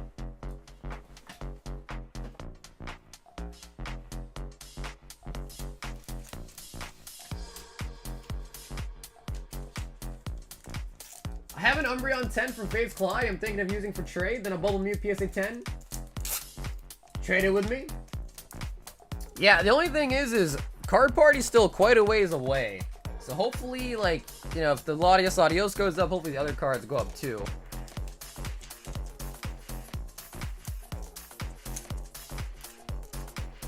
I have an Umbreon 10 from Fate's Claw I'm thinking of using for trade, then a Bubble Mew PSA 10. Trade it with me. Yeah, the only thing is Card Party's still quite a ways away. So hopefully, like, you know, if the Adios goes up, hopefully the other cards go up too.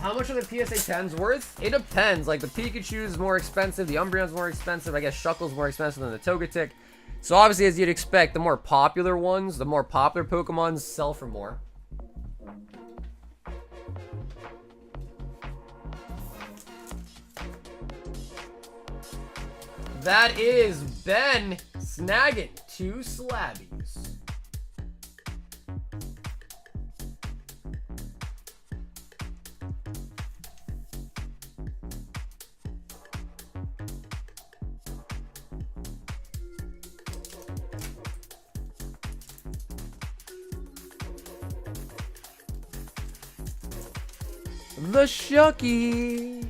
How much are the PSA 10s worth? It depends. Like, the Pikachu is more expensive, the Umbreon's more expensive, I guess Shuckle's more expensive than the Togetic. So obviously, as you'd expect, the more popular ones, the more popular Pokemons sell for more. That is Ben snagging 2 slabbies. The Shucky.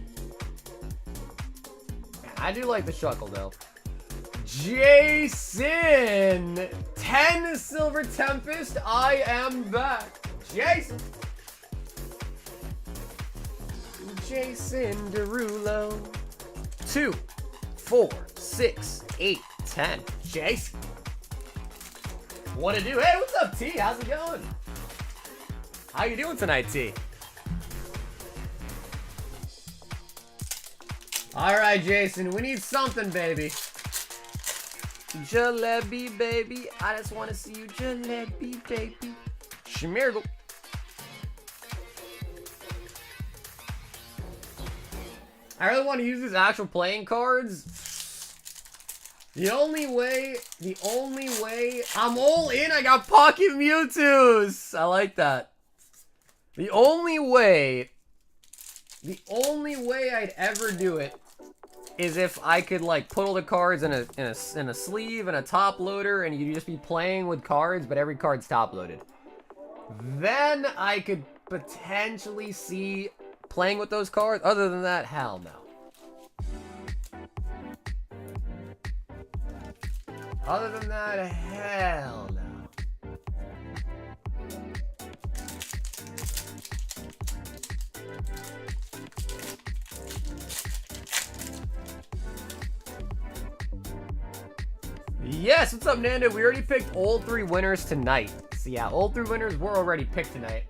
I do like the Shuckle though. Jason, 10 Silver Tempest. I am back. Jason. Jason Derulo. 2, 4, 6, 8, 10. Jason. What to do? Hey, what's up, T? How's it going? How you doing tonight, T? Alright, Jason, we need something, baby. Jalebi, baby. I just want to see you, Jalebi, baby. Shmirgle. I really want to use these actual playing cards. The only way, I'm all in. I got Pocket Mewtwo's. I like that. The only way I'd ever do it is if I could like put all the cards in a sleeve and a top loader, and you just be playing with cards, but every card's top loaded. Then I could potentially see playing with those cards. Other than that, hell no. Other than that, hell no. Yes, what's up, Nando? We already picked all 3 winners tonight. So yeah, all 3 winners were already picked tonight.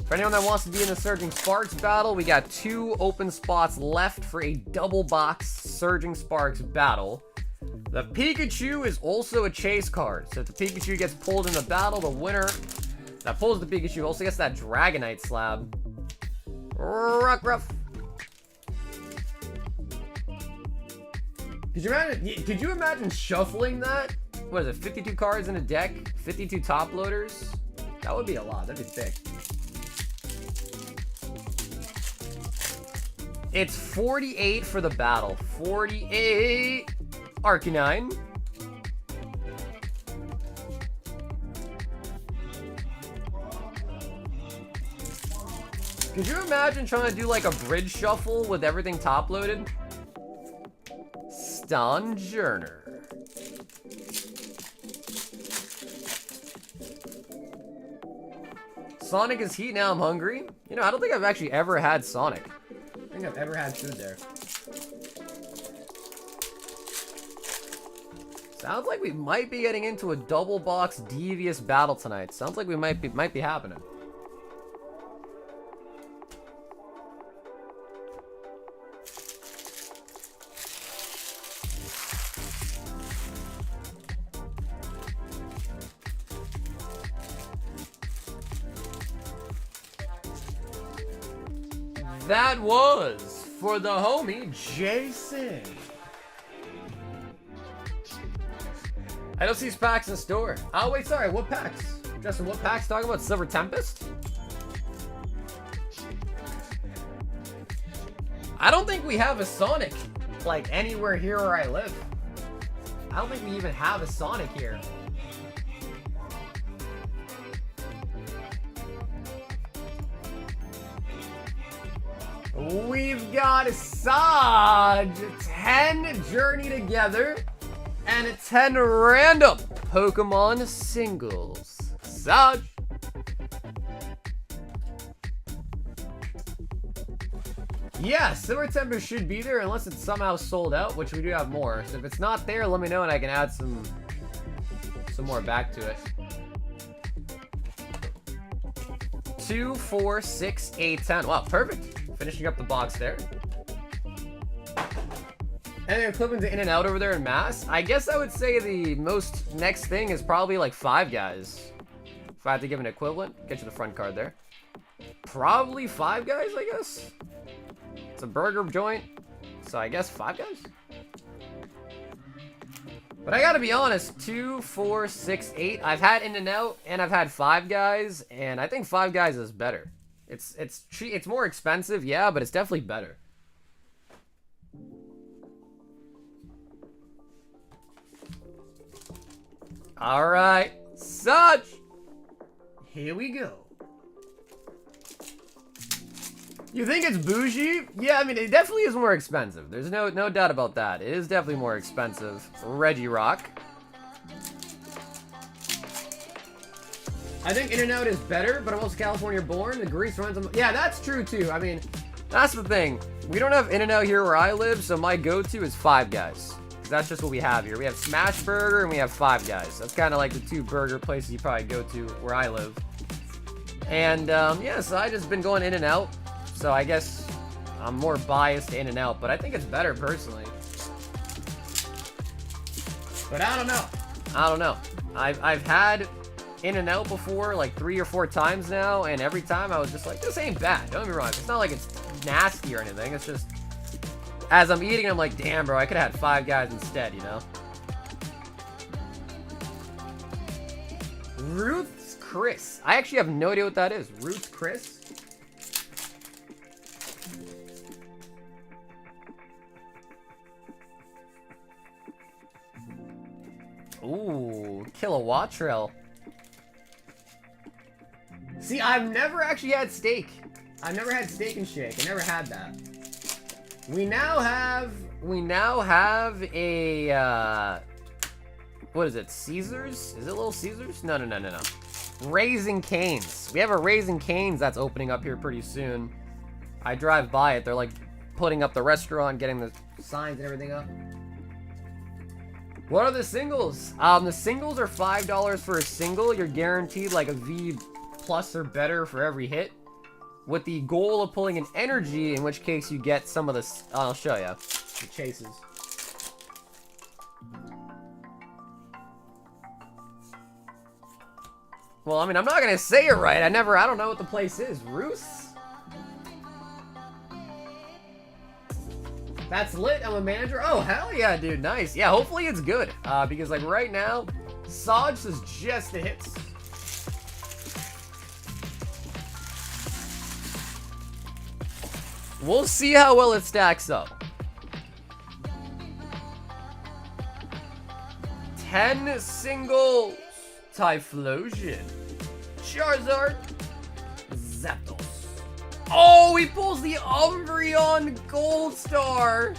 For anyone that wants to be in the Surging Sparks battle, we got 2 open spots left for a double box Surging Sparks battle. The Pikachu is also a chase card. So if the Pikachu gets pulled in the battle, the winner that pulls the Pikachu also gets that Dragonite slab. Rockruff. Could you imagine shuffling that? What is it, 52 cards in a deck? 52 top loaders? That would be a lot. That'd be thick. It's 48 for the battle. 48 Arcanine. Could you imagine trying to do like a bridge shuffle with everything top loaded? Stonjourner. Sonic is heat, now I'm hungry. You know, I don't think I've actually ever had Sonic. I don't think I've ever had food there. Sounds like we might be getting into a double box devious battle tonight. Sounds like we might be happening. That was for the homie Jason. I don't see his packs in the store. Oh wait, sorry, what packs? Justin, what packs talking about? Silver Tempest? I don't think we have a Sonic like anywhere here where I live. I don't think we even have a Sonic here. We've got Saj, 10 Journey Together, and 10 random Pokemon singles. Saj. Yeah, Silver Tempest should be there unless it's somehow sold out, which we do have more. So if it's not there, let me know and I can add some more back to it. 2, 4, 6, 8, 10. Wow, perfect. Finishing up the box there. And then equivalent to in and out over there in mass. I guess I would say the most next thing is probably like Five Guys. If I had to give an equivalent, get you the front card there. Probably Five Guys, I guess. It's a burger joint, so I guess Five Guys. But I gotta be honest, 2, 4, 6, 8. I've had in and out, and I've had Five Guys, and I think Five Guys is better. It's more expensive, yeah, but it's definitely better. All right, Such. Here we go. You think it's bougie? Yeah, I mean, it definitely is more expensive. There's no doubt about that. It is definitely more expensive. Regirock. I think In-N-Out is better, but I'm also California born. The grease runs on... Yeah, that's true, too. I mean, that's the thing. We don't have In-N-Out here where I live, so my go-to is Five Guys. That's just what we have here. We have Smash Burger and we have Five Guys. That's kind of like the two burger places you probably go to where I live. And, yeah, so I just been going in and out. So I guess I'm more biased to in and out, but I think it's better personally. But I don't know. I don't know. I've had in and out before, like 3 or 4 times now, and every time I was just like, this ain't bad. Don't get me wrong. It's not like it's nasty or anything. It's just... As I'm eating, I'm like, damn, bro, I could have had Five Guys instead, you know? Ruth's Chris. I actually have no idea what that is. Ruth's Chris? Ooh, Kilowattrell. See, I've never actually had steak. I've never had Steak and Shake. I never had that. We now have a, what is it, Caesars? Is it Little Caesars? No. Raising Cane's. We have a Raising Cane's that's opening up here pretty soon. I drive by it. They're like putting up the restaurant, getting the signs and everything up. What are the singles? The singles are $5 for a single. You're guaranteed like a V plus or better for every hit, with the goal of pulling an energy, in which case you get some of the... I'll show you. The chases. Well, I mean, I'm not going to say it right. I don't know what the place is. Roos? That's lit. I'm a manager. Oh, hell yeah, dude. Nice. Yeah, hopefully it's good. Because, like, right now, Saj is just the hits. We'll see how well it stacks up. 10 singles. Typhlosion. Charizard. Zapdos. Oh, he pulls the Umbreon Gold Star.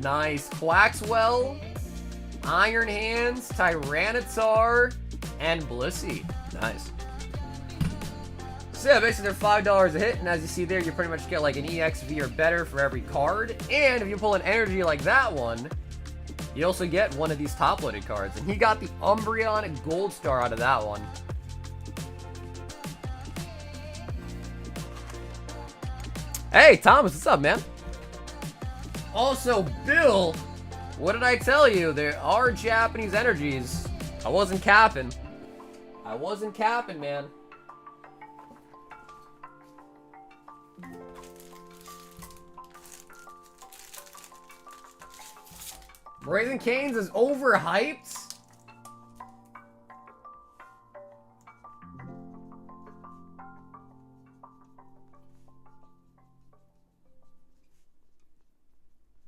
Nice. Quaxwell. Iron Hands. Tyranitar. And Blissey. Nice. So yeah, basically they're $5 a hit, and as you see there, you pretty much get like an EXV or better for every card. And if you pull an energy like that one, you also get one of these top-loaded cards. And he got the Umbreon Gold Star out of that one. Hey, Thomas, what's up, man? Also, Bill, what did I tell you? There are Japanese energies. I wasn't capping. I wasn't capping, man. Raising Cane's is overhyped?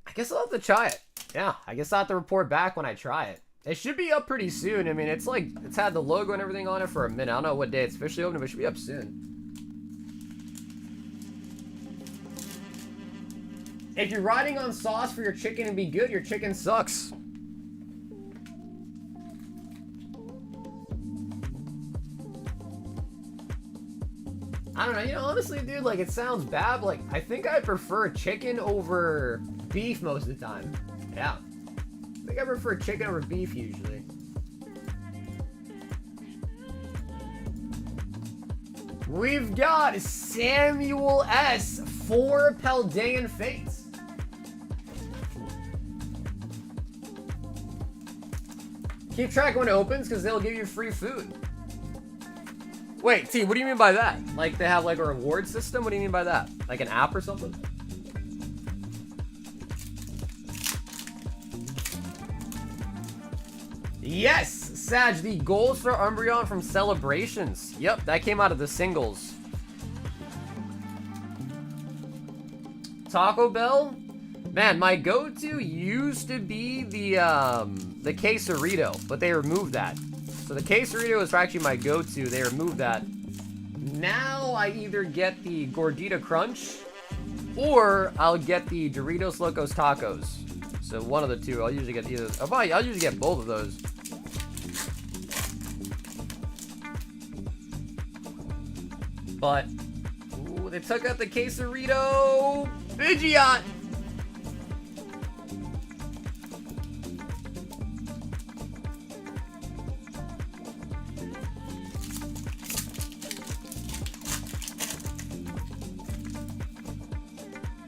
I guess I'll have to try it. Yeah, I guess I'll have to report back when I try it. It should be up pretty soon. I mean, it's like, it's had the logo and everything on it for a minute. I don't know what day it's officially open, but it should be up soon. If you're riding on sauce for your chicken and be good, your chicken sucks. I don't know, you know, honestly, dude, like, it sounds bad, but, like, I think I prefer chicken over beef most of the time. Yeah. I think I prefer chicken over beef usually. We've got Samuel S. 4 Paldean Fates. Keep track when it opens because they'll give you free food. Wait, T, what do you mean by that? Like they have like a reward system? What do you mean by that? Like an app or something? Yes, Sag, the goals for Umbreon from Celebrations. Yep, that came out of the singles. Taco Bell? Man, my go-to used to be the quesarito, but they removed that. So the quesarito was actually my go-to. They removed that. Now I either get the Gordita Crunch or I'll get the Doritos Locos Tacos. So one of the two. I'll usually get either. I'll usually get both of those. But ooh, they took out the quesarito. Pidgeot.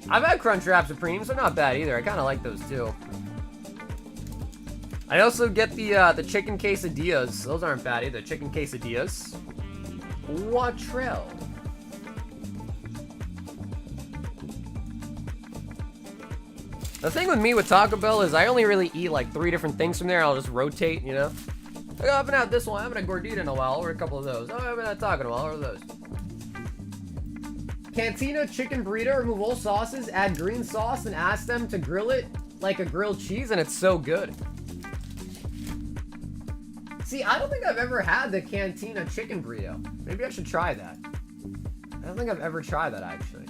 I've had Crunchwrap Supremes, they're not bad either. I kind of like those too. I also get the chicken quesadillas. Those aren't bad either. Chicken quesadillas. Watrell. The thing with me with Taco Bell is I only really eat like 3 different things from there. I'll just rotate, you know? Like, oh, I haven't had this one. I haven't had Gordita in a while. Or a couple of those. Oh, I haven't had Taco in a while. Or those. Cantina chicken burrito, remove all sauces, add green sauce, and ask them to grill it like a grilled cheese, and it's so good. See, I don't think I've ever had the Cantina chicken burrito. Maybe I should try that. I don't think I've ever tried that, actually.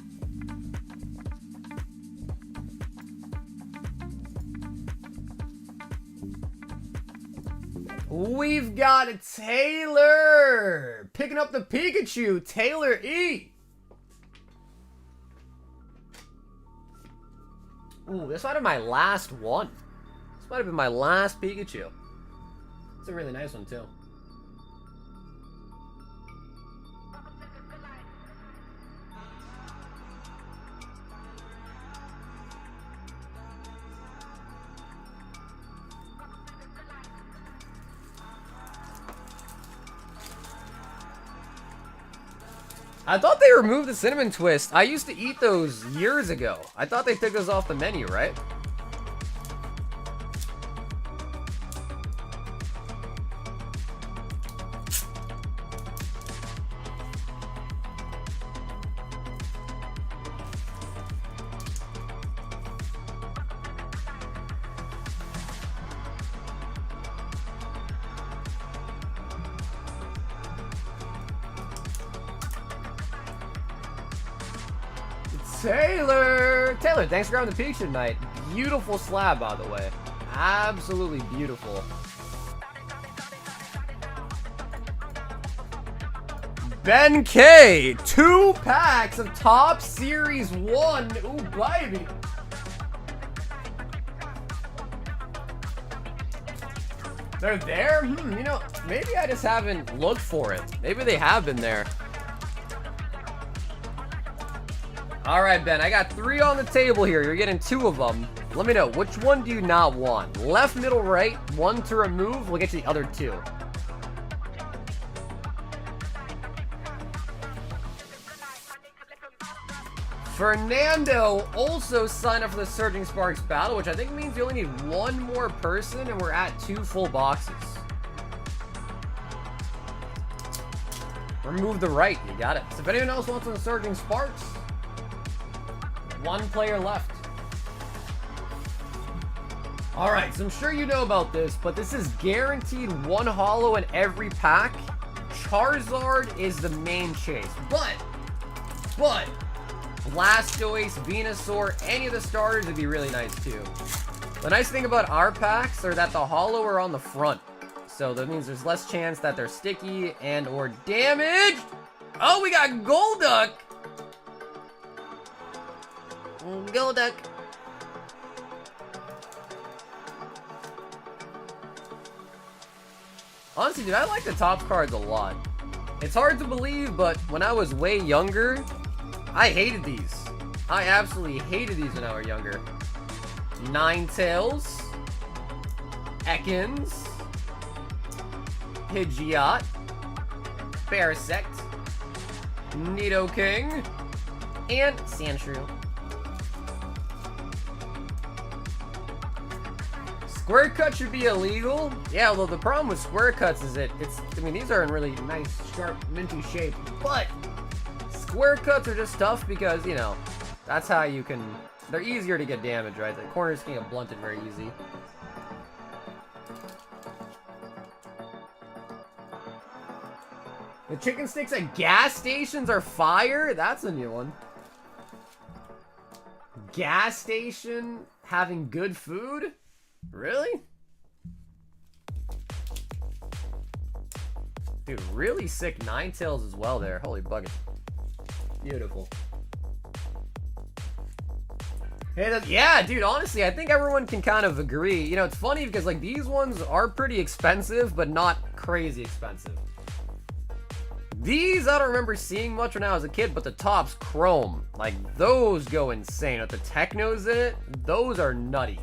We've got Taylor picking up the Pikachu. Taylor E. Ooh, this might have been my last one. This might have been my last Pikachu. It's a really nice one, too. I thought they removed the Cinnamon Twist. I used to eat those years ago. I thought they took those off the menu, right? Taylor, thanks for grabbing the Pikachu tonight. Beautiful slab, by the way. Absolutely beautiful. Ben K, 2 packs of Top Series 1. Ooh, baby. They're there? You know, maybe I just haven't looked for it. Maybe they have been there. All right, Ben, I got 3 on the table here. You're getting 2 of them. Let me know, which one do you not want? Left, middle, right, 1 to remove. We'll get you the other 2. Fernando also signed up for the Surging Sparks battle, which I think means you only need 1 more person, and we're at 2 full boxes. Remove the right, you got it. So if anyone else wants on the Surging Sparks, 1 player left. Alright, so I'm sure you know about this, but this is guaranteed 1 holo in every pack. Charizard is the main chase, but Blastoise, Venusaur, any of the starters would be really nice too. The nice thing about our packs are that the holo are on the front, so that means there's less chance that they're sticky and or damaged. Oh, we got Golduck. Golduck. Honestly, dude, I like the top cards a lot. It's hard to believe, but when I was way younger, I hated these. I absolutely hated these when I was younger. Ninetales, Ekans, Pidgeot, Parasect, Nidoking, and Sandshrew. Square cut should be illegal. Yeah, although the problem with square cuts is I mean, these are in really nice, sharp, minty shape, but square cuts are just tough because, you know, that's how you can, they're easier to get damaged, right? The corners can get blunted very easy. The chicken sticks at gas stations are fire? That's a new one. Gas station having good food? Really? Dude, really sick Ninetales as well there. Holy bucket. Beautiful. Hey, yeah, dude, honestly, I think everyone can kind of agree. You know, it's funny because, like, these ones are pretty expensive, but not crazy expensive. These, I don't remember seeing much when I was a kid, but the Topps Chrome, like, those go insane. With the Technos in it, those are nutty.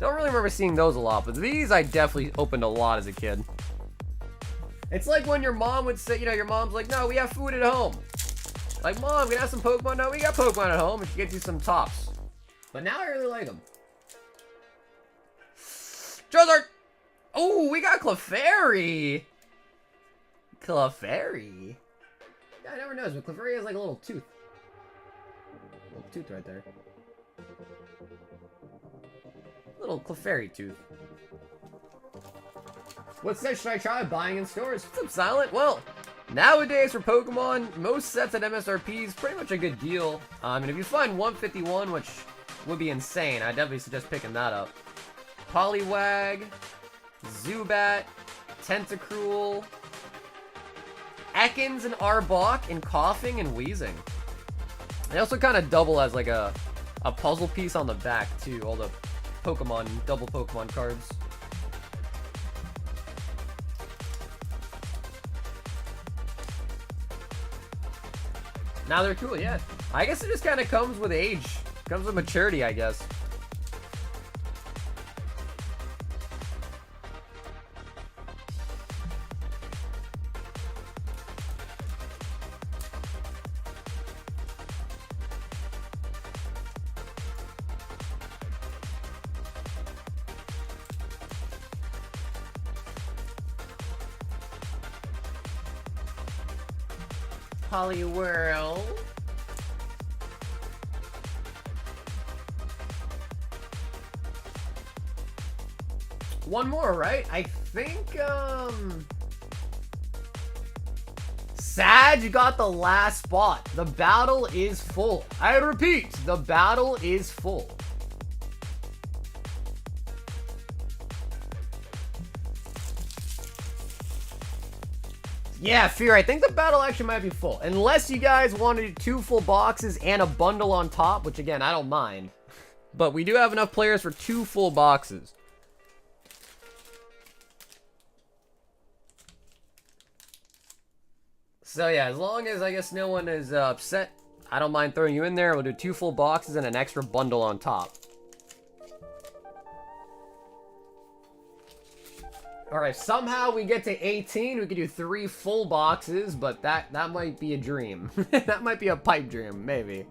Don't really remember seeing those a lot, but these I definitely opened a lot as a kid. It's like when your mom would say, you know, your mom's like, no, we have food at home. Like, Mom, we have some Pokemon? No, we got Pokemon at home, and she gets you some Topps. But now I really like them. Charizard! Oh, we got Clefairy! Clefairy? Yeah, I never noticed, but Clefairy has like a little tooth. A little tooth right there. Little Clefairy tooth. What set should I try buying in stores? What's up, Silent? Well, nowadays for Pokemon, most sets at MSRP is pretty much a good deal. And if you find 151, which would be insane, I definitely suggest picking that up. Poliwag, Zubat, Tentacruel, Ekans and Arbok, and Coughing and Wheezing. They also kind of double as like a puzzle piece on the back too, all the Pokemon, double Pokemon cards. Now they're cool, yeah. I guess it just kind of comes with age. Comes with maturity, I guess. Poliwhirl. One more, right? I think, Sag got the last spot. The battle is full. I repeat, the battle is full. Yeah, Fear, I think the battle actually might be full. Unless you guys wanted 2 full boxes and a bundle on top, which again, I don't mind. But we do have enough players for 2 full boxes. So yeah, as long as I guess no one is upset, I don't mind throwing you in there. We'll do 2 full boxes and an extra bundle on top. Alright, somehow we get to 18, we could do 3 full boxes, but that might be a dream. That might be a pipe dream, maybe.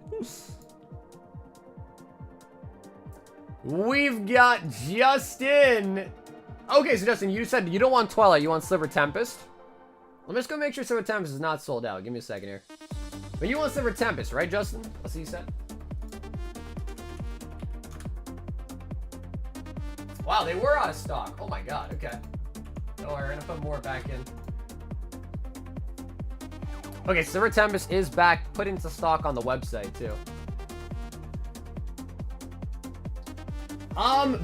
We've got Justin! Okay, so Justin, you said you don't want Twilight, you want Silver Tempest? Let me just go make sure Silver Tempest is not sold out. Give me a second here. But you want Silver Tempest, right, Justin? That's what you said? Wow, they were out of stock. Oh my god, okay. Oh, we're gonna put more back in. Okay, Silver Tempest is back, put into stock on the website, too.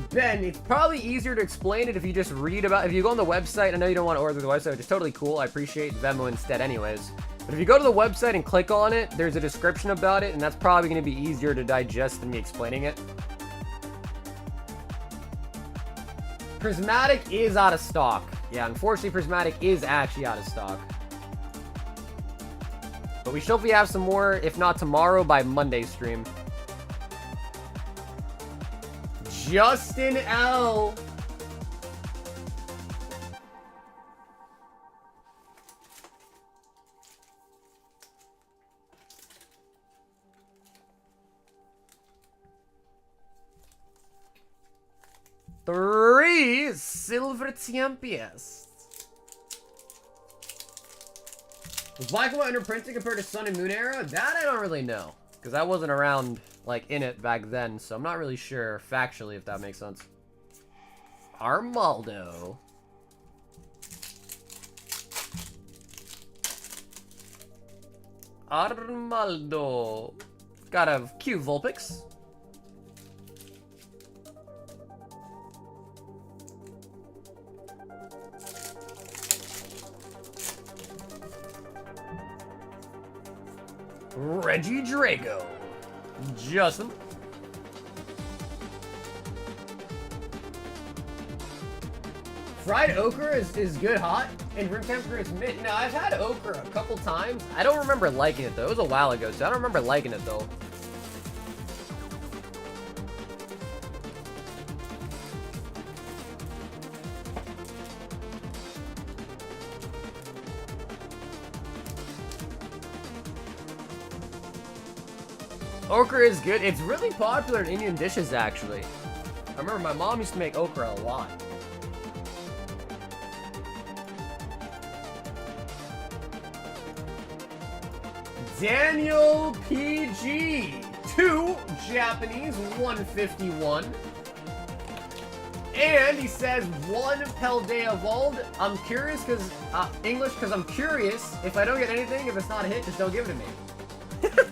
Ben, it's probably easier to explain it if you just read about, if you go on the website. I know you don't want to order through the website, which is totally cool. I appreciate Venmo instead anyways. But if you go to the website and click on it, there's a description about it, and that's probably going to be easier to digest than me explaining it. Prismatic is out of stock. Yeah, unfortunately, Prismatic is actually out of stock. But we should hopefully have some more, if not tomorrow, by Monday's stream. Justin L. Three Silver Tempest. Was Black and White underprinting compared to Sun and Moon era? That I don't really know. Because I wasn't around, like, in it back then. So I'm not really sure, factually, if that makes sense. Armaldo. Armaldo. Got a cute Vulpix. Reggie Drago. Justin. Fried okra is good hot, and room temperature is mid. No, I've had okra a couple times. I don't remember liking it, though. It was a while ago, so I don't remember liking it, though. Okra is good. It's really popular in Indian dishes, actually. I remember my mom used to make okra a lot. Daniel PG. 2 Japanese, 151. And he says 1 Paldea Evolved. I'm curious because, English, because I'm curious. If I don't get anything, if it's not a hit, just don't give it to me.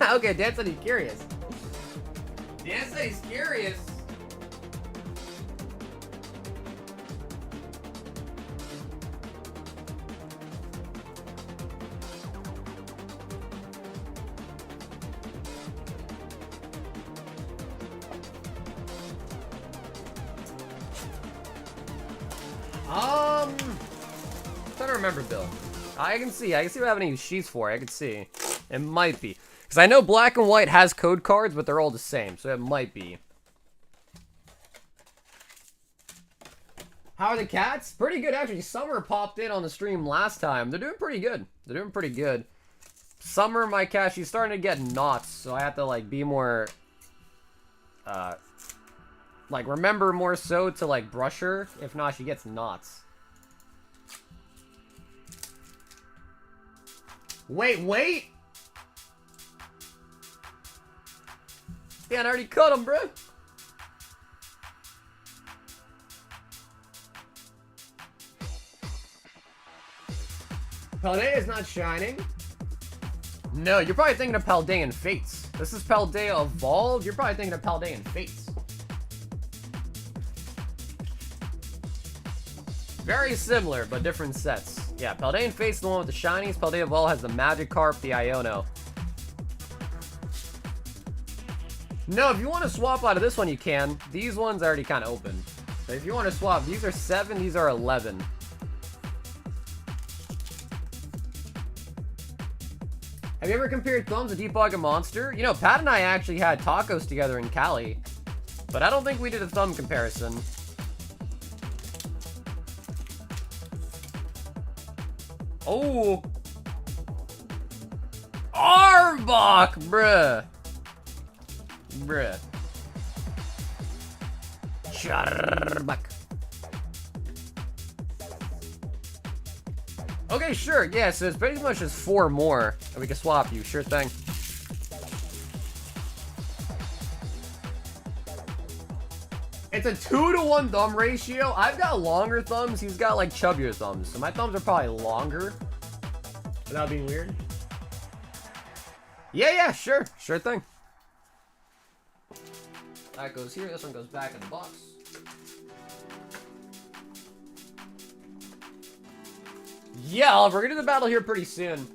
Okay, Dan said he's curious. Dan said he's curious. Trying to remember, Bill. I can see what I have any sheets for. I can see. It might be. Because I know Black and White has code cards, but they're all the same, so it might be. How are the cats? Pretty good, actually. Summer popped in on the stream last time. They're doing pretty good. They're doing pretty good. Summer, my cat, she's starting to get knots, so I have to, like, be more... like, remember more so to, like, brush her. If not, she gets knots. Wait! Yeah, I already cut him, bro. Paldea is not shining. No, you're probably thinking of Paldean Fates. This is Paldea Evolved. You're probably thinking of Paldean Fates. Very similar, but different sets. Yeah, Paldean Fates is the one with the shinies. Paldea Evolved has the Magikarp, the Iono. No, if you want to swap out of this one, you can. These ones are already kind of open. But if you want to swap, these are 7, these are 11. Have you ever compared thumbs with Deep Bug and Monster? You know, Pat and I actually had tacos together in Cali. But I don't think we did a thumb comparison. Oh! Arbok, bruh! Bruh. Charbak. Okay, sure. Yeah, so it's pretty much just 4 more. And we can swap you. Sure thing. It's a 2-to-1 thumb ratio. I've got longer thumbs. He's got, like, chubbier thumbs. So my thumbs are probably longer. Without being weird. Yeah, sure. Sure thing. That goes here. This one goes back in the box. Yeah, Oliver, we're gonna do the battle here pretty soon.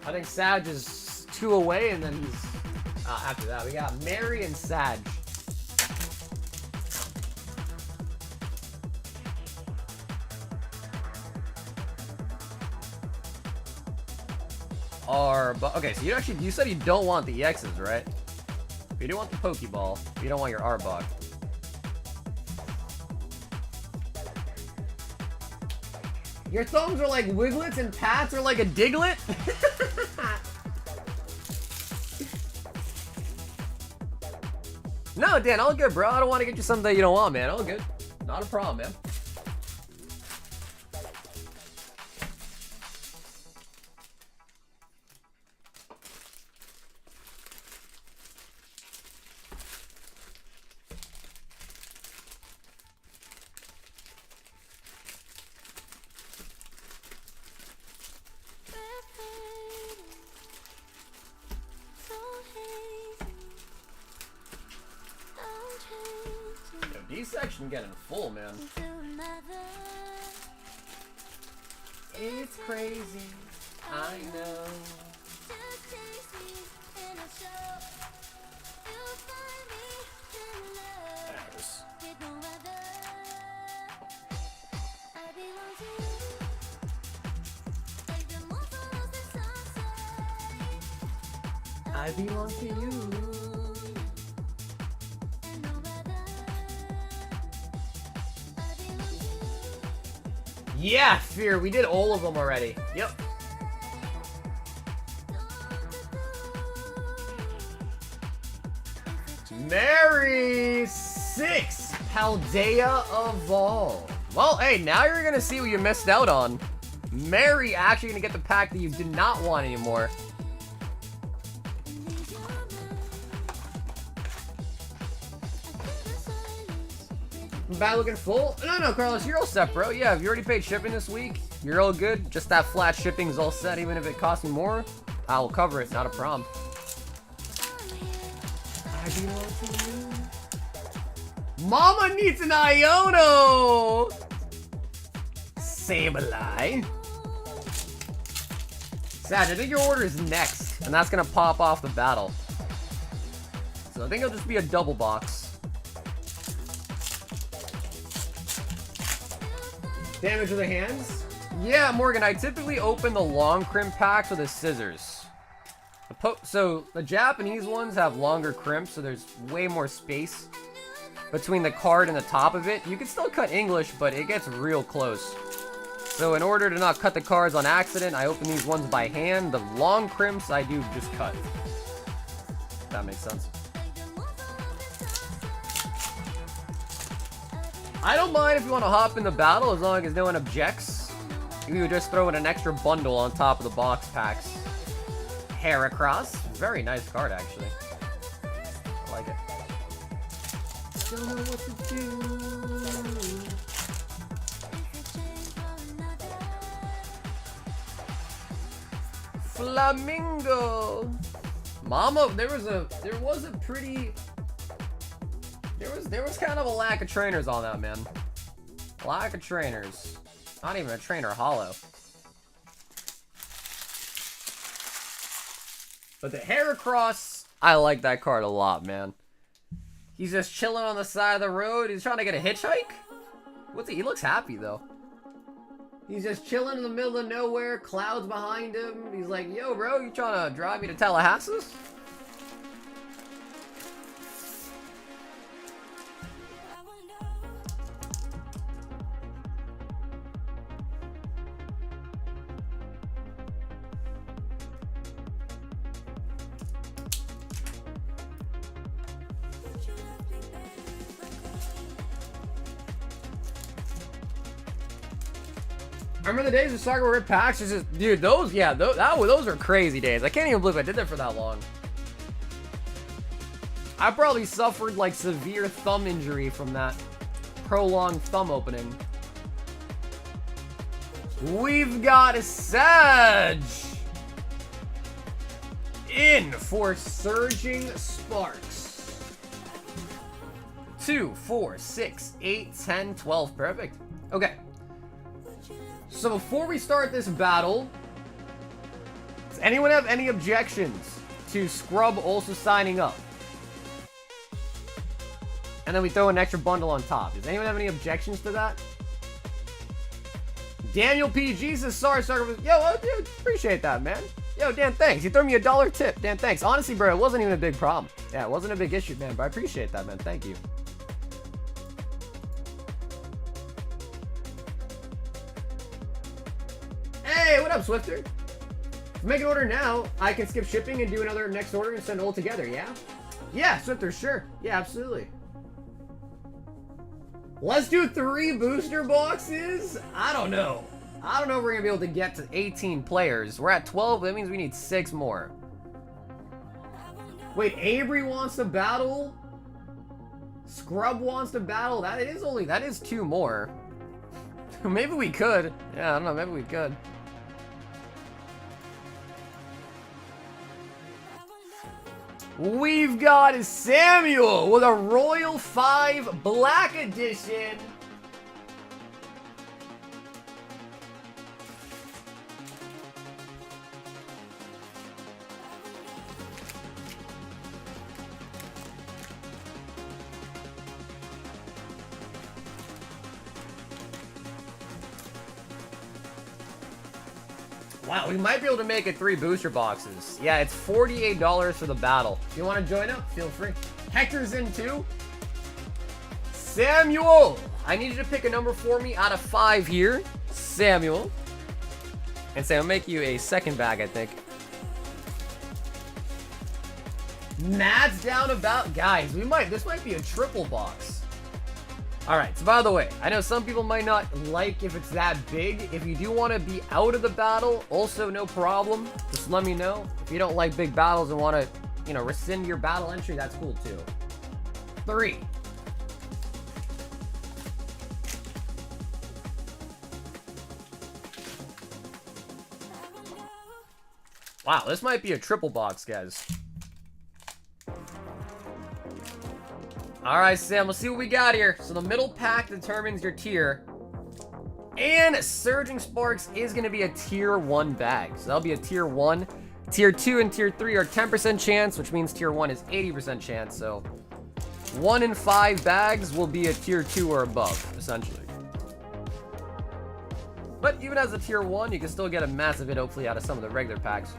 I think Sag is 2 away, and then he's... after that, we got Mary and Sag. are... Okay, so you said you don't want the EXs, right? You do want the Pokeball. You don't want your Arbok. Your thumbs are like Wiglets and Pats are like a Diglett? No, Dan, all good, bro. I don't want to get you something that you don't want, man. All good. Not a problem, man. D-section getting full, man. It's crazy, I know. I belong to you. Yeah, Fear, we did all of them already. Yep. Mary 6, Paldea Evolved. Well, hey, now you're gonna see what you missed out on. Mary actually gonna get the pack that you did not want anymore. Bad looking full? No, Carlos, you're all set, bro. Yeah, if you already paid shipping this week, you're all good. Just that flat shipping's all set, even if it costs me more. I'll cover it, not a problem. I belong to you. Mama needs an Iono! Sableye. Sag, I think your order is next, and that's gonna pop off the battle. So I think it'll just be a double box. Damage of the hands? Yeah, Morgan, I typically open the long crimp packs with the scissors. So the Japanese ones have longer crimps, so there's way more space between the card and the top of it. You can still cut English, but it gets real close. So in order to not cut the cards on accident, I open these ones by hand. The long crimps, I do just cut. If that makes sense. I don't mind if you want to hop in the battle as long as no one objects. You would just throw in an extra bundle on top of the box packs. Heracross. Very nice card, actually. I like it. Don't know what to do. Flamingo. Mama, there was a pretty... There was kind of a lack of trainers on that, man. Lack of trainers. Not even a trainer holo. But the Heracross, I like that card a lot, man. He's just chilling on the side of the road. He's trying to get a hitchhike? What's he looks happy, though. He's just chilling in the middle of nowhere, clouds behind him. He's like, yo, bro, you trying to drive me to Tallahassee? I remember the days of Saga Rip packs. It's just, dude, those are crazy days. I can't even believe I did that for that long. I probably suffered like severe thumb injury from that prolonged thumb opening. We've got a Sag in for Surging Sparks. 2, 4, 6, 8, 10, 12. Perfect. Okay. So before we start this battle, does anyone have any objections to Scrub also signing up? And then we throw an extra bundle on top. Does anyone have any objections to that? Daniel P. Jesus, sorry, yo, dude, appreciate that, man. Yo, Dan, thanks. You threw me a $1 tip. Dan, thanks. Honestly, bro, it wasn't even a big problem. Yeah, it wasn't a big issue, man, but I appreciate that, man. Thank you. Hey, what up, Swifter? If you make an order now, I can skip shipping and do another next order and send it all together, yeah? Yeah, Swifter, sure. Yeah, absolutely. Let's do 3 booster boxes? I don't know. I don't know if we're going to be able to get to 18 players. We're at 12, that means we need 6 more. Wait, Avery wants to battle? Scrub wants to battle? That is 2 more. Maybe we could. Yeah, I don't know, maybe we could. We've got Samuel with a Royal 5 Black Edition. Wow, we might be able to make it 3 booster boxes. Yeah, it's $48 for the battle. If you want to join up, feel free. Hector's in too. Samuel! I need you to pick a number for me out of 5 here. Samuel. And Sam, I'll make you a second bag, I think. Matt's down about... Guys, this might be a triple box. Alright, so by the way, I know some people might not like if it's that big. If you do want to be out of the battle, also no problem. Just let me know. If you don't like big battles and want to, you know, rescind your battle entry, that's cool too. 3. Wow, this might be a triple box, guys. Alright, Sam, let's see what we got here. So the middle pack determines your tier. And Surging Sparks is going to be a tier 1 bag. So that'll be a tier 1. Tier 2 and tier 3 are 10% chance, which means tier 1 is 80% chance. So 1 in 5 bags will be a tier 2 or above, essentially. But even as a tier 1, you can still get a massive hit, hopefully, out of some of the regular packs.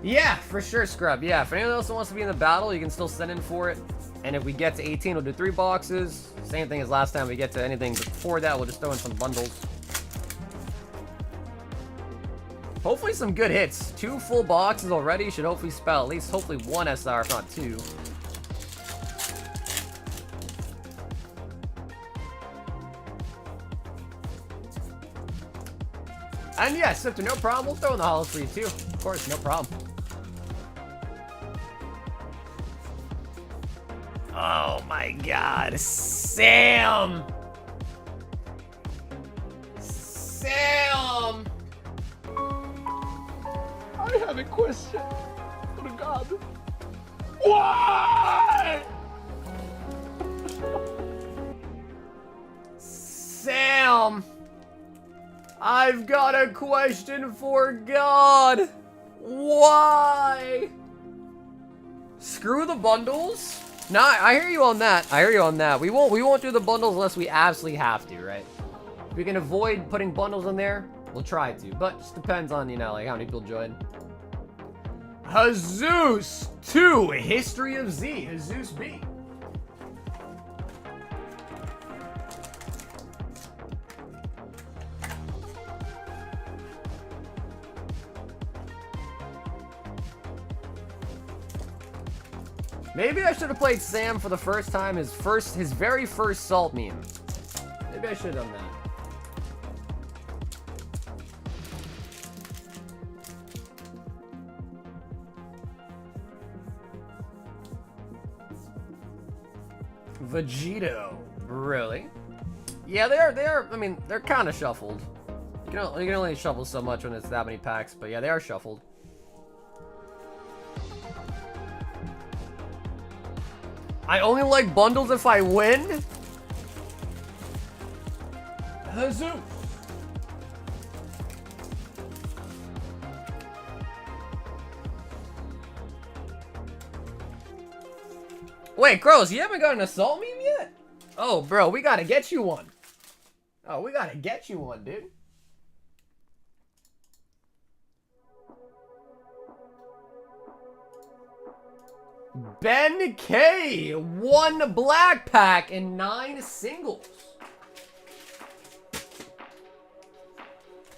Yeah, for sure, Scrub. Yeah, if anyone else wants to be in the battle, you can still send in for it. And if we get to 18, we'll do 3 boxes. Same thing as last time. We get to anything before that, we'll just throw in some bundles. Hopefully some good hits. 2 full boxes already should hopefully spell at least hopefully 1 SR, if not 2. And yeah, Sifter, no problem. We'll throw in the holos for you too. Of course, no problem. Oh my god, Sam! Sam! I have a question. Oh God. Why? Sam! I've got a question for God. Why? Screw the bundles? No, I hear you on that. I hear you on that. We won't do the bundles unless we absolutely have to, right? If we can avoid putting bundles in there, we'll try to. But just depends on, you know, like how many people join. Jesus 2, History of Z, Jesus B. Maybe I should have played Sam for the first time, his very first salt meme. Maybe I should have done that. Vegito. Really? Yeah, they are, I mean, they're kind of shuffled. You can only shuffle so much when it's that many packs, but yeah, they are shuffled. I only like bundles if I win? Jesus. Wait, Gross, you haven't got an assault meme yet? Oh, bro, we gotta get you one. Oh, we gotta get you one, dude. Ben K, 1 black pack and 9 singles.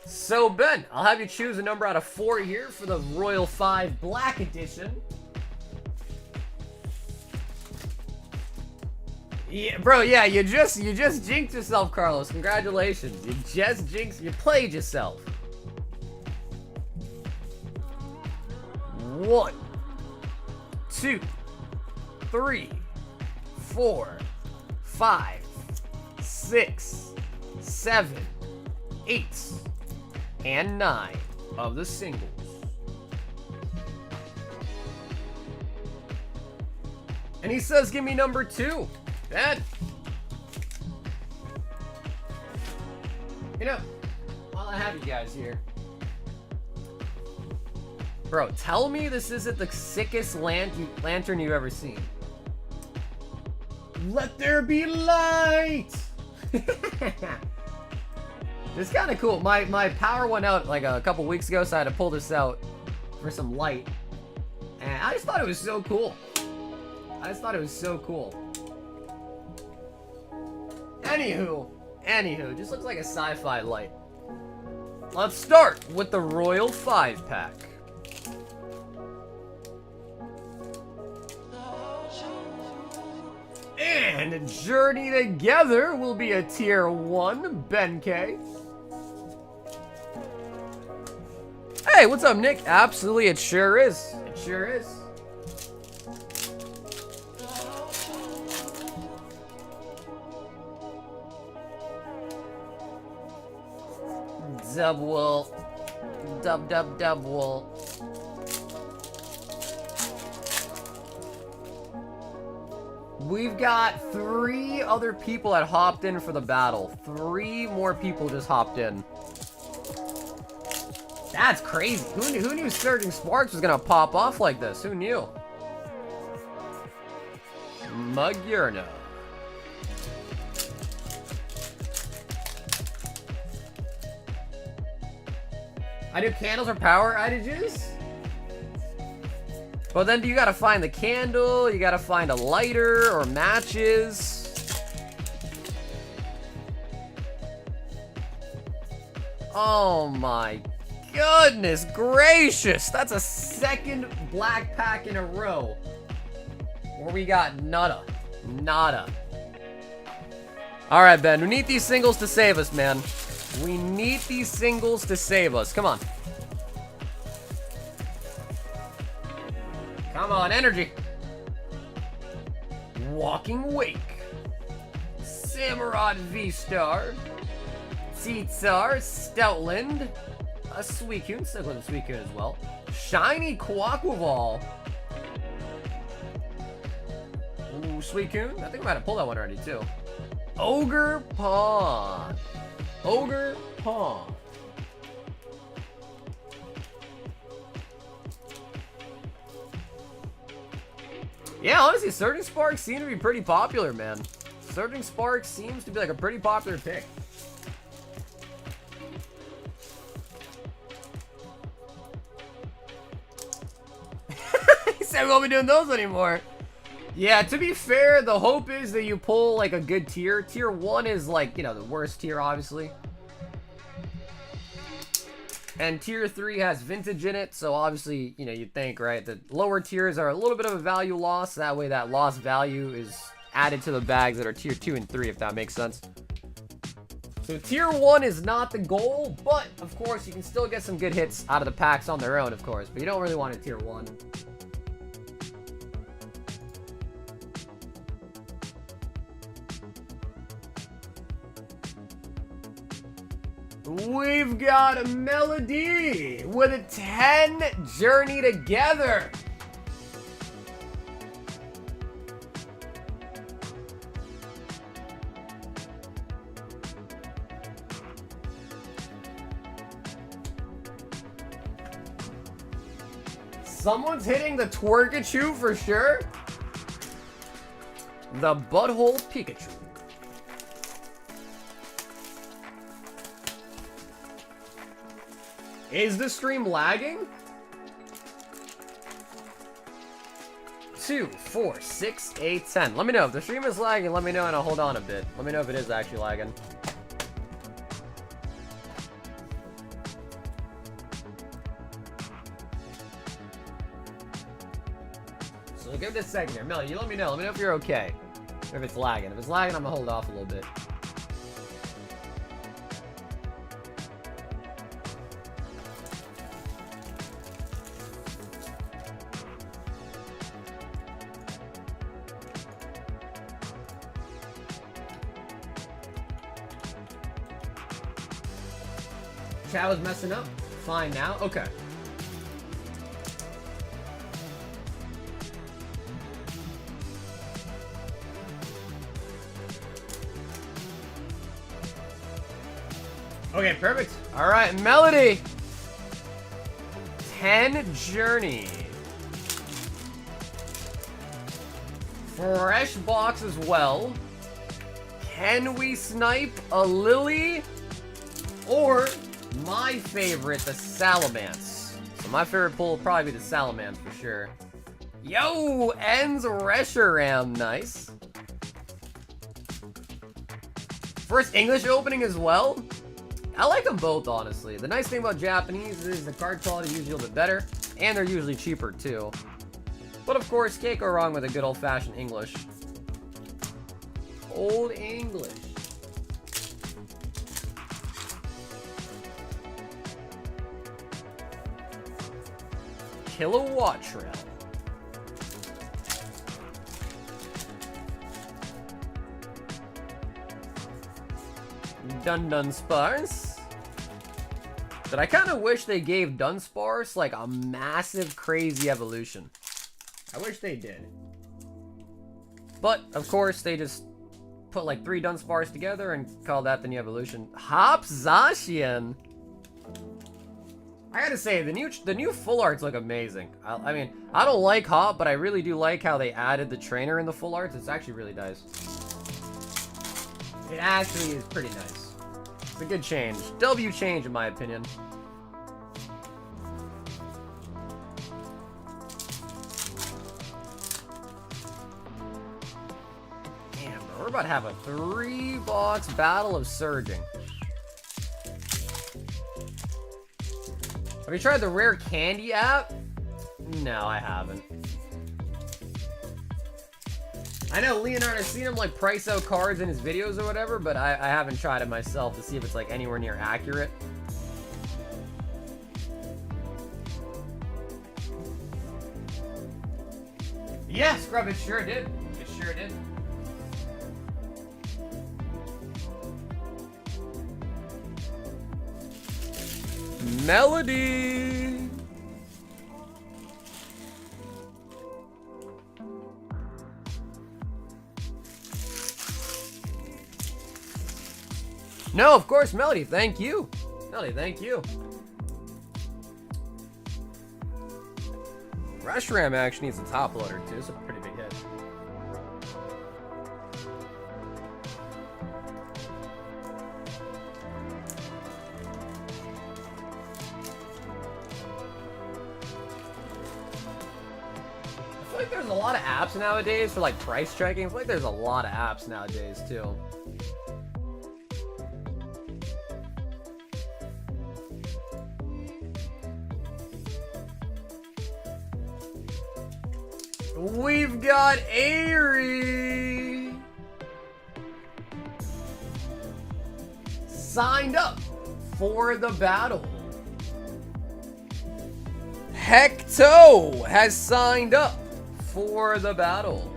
So Ben, I'll have you choose a number out of 4 here for the Royal 5 Black Edition. Yeah, bro, yeah, you just jinxed yourself, Carlos. Congratulations. You just jinxed, you played yourself. 1, 2, 3, 4, 5, 6, 7, 8, and 9 of the singles. And he says, give me number 2. Ben. You know, while I have you guys here. Bro, tell me this isn't the sickest lantern you've ever seen. Let there be light! It's kind of cool. My power went out like a couple weeks ago, so I had to pull this out for some light. And I just thought it was so cool. Anywho, just looks like a sci-fi light. Let's start with the Royal 5 pack. And Journey Together will be a tier 1, Ben K. Hey, what's up, Nick? Absolutely, it sure is. It sure is. Double. We've got 3 other people that hopped in for the battle. 3 more people just hopped in. That's crazy. Who knew Surging Sparks was gonna pop off like this? Who knew? Magurna. I do candles or power outages? But then you gotta find the candle, you gotta find a lighter or matches. Oh my goodness gracious! That's a 2nd black pack in a row where we got nada. Alright, Ben, we need these singles to save us, man. We need these singles to save us. Come on. Come on, energy. Walking Wake. Samurott V-Star. Tsar, Stoutland. A Suicune, still with a Suicune as well. Shiny Quaquaval. Ooh, Suicune. I think I might have pulled that one already, too. Ogre Pawn. Yeah, honestly, Surging Sparks seem to be pretty popular, man. Surging Sparks seems to be like a pretty popular pick. He said we won't be doing those anymore. Yeah, to be fair, the hope is that you pull like a good tier. Tier 1 is like, you know, the worst tier, obviously. And tier 3 has vintage in it, so obviously, you know, you'd think, right, that lower tiers are a little bit of a value loss. That way that lost value is added to the bags that are tier 2 and 3, if that makes sense. So tier 1 is not the goal, but of course you can still get some good hits out of the packs on their own, of course, but you don't really want a tier 1. We've got a Melody with a 10 Journey Together. Someone's hitting the Twerkachu for sure. The Butthole Pikachu. Is the stream lagging? 2, 4, 6, 8, 10. Let me know if the stream is lagging. Let me know and I'll hold on a bit. Let me know if it is actually lagging. So give it a second here. Melly, you let me know. Let me know if you're okay. If it's lagging. If it's lagging, I'm gonna hold off a little bit. Chat was messing up. Fine now. Okay. Okay, perfect. All right, Melody. 10 Journey. Fresh box as well. Can we snipe a Lily? Or my favorite, the Salamence. So my favorite pull will probably be the Salamence for sure. Yo, ends Reshiram, nice. First English opening as well. I like them both, honestly. The nice thing about Japanese is the card quality is usually a little bit better, and they're usually cheaper too. But of course, can't go wrong with a good old-fashioned English. Old English. Kilowatt Trail. Dunsparce. But I kind of wish they gave Dunsparce like a massive, crazy evolution. I wish they did. But, of course, they just put like 3 Dunsparce together and called that the new evolution. Hop Zacian. I gotta say, the new full arts look amazing. I mean, I don't like Hop, but I really do like how they added the trainer in the full arts. It's actually really nice. It actually is pretty nice. It's a good change. W change, in my opinion. Damn, bro, we're about to have a 3-box battle of Surging. Have you tried the Rare Candy app? No, I haven't. I know Leonardo's seen him like price out cards in his videos or whatever, but I haven't tried it myself to see if it's like anywhere near accurate. Yeah, Scrub, it sure did. It sure did. Melody. No, of course, Melody, thank you. Melody, thank you. Reshiram actually needs a top loader too. It's a pretty big hit. I feel like there's a lot of apps nowadays for like price checking. I feel like there's a lot of apps nowadays too. We've got Aerie signed up for the battle. Hecto has signed up for the battle.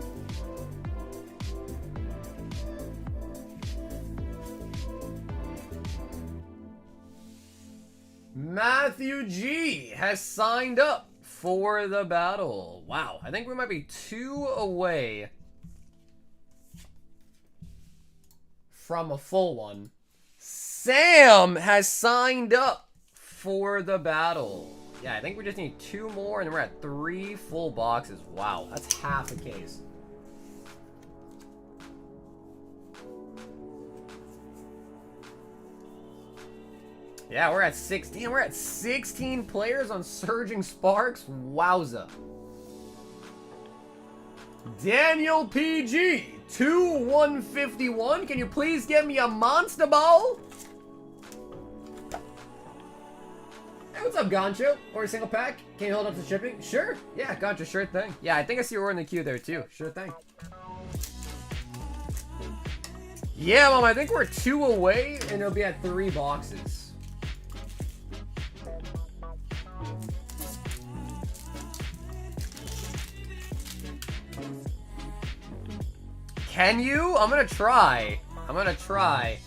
Matthew G has signed up for the battle. Wow, I think we might be 2 away from a full one. Sam has signed up for the battle. Yeah, I think we just need 2 more, and then we're at 3 full boxes. Wow, that's half a case. Yeah, we're at 16. We're at 16 players on Surging Sparks. Wowza. Daniel PG, 2/151. Can you please get me a Monster Ball? Hey, what's up, Goncho? Or a single pack? Can you hold up the shipping? Sure. Yeah, Goncho, sure thing. Yeah, I think I see we're in the queue there, too. Sure thing. Yeah, Mom, I think we're 2 away, and it'll be at 3 boxes. Can you? I'm gonna try. I'm gonna try.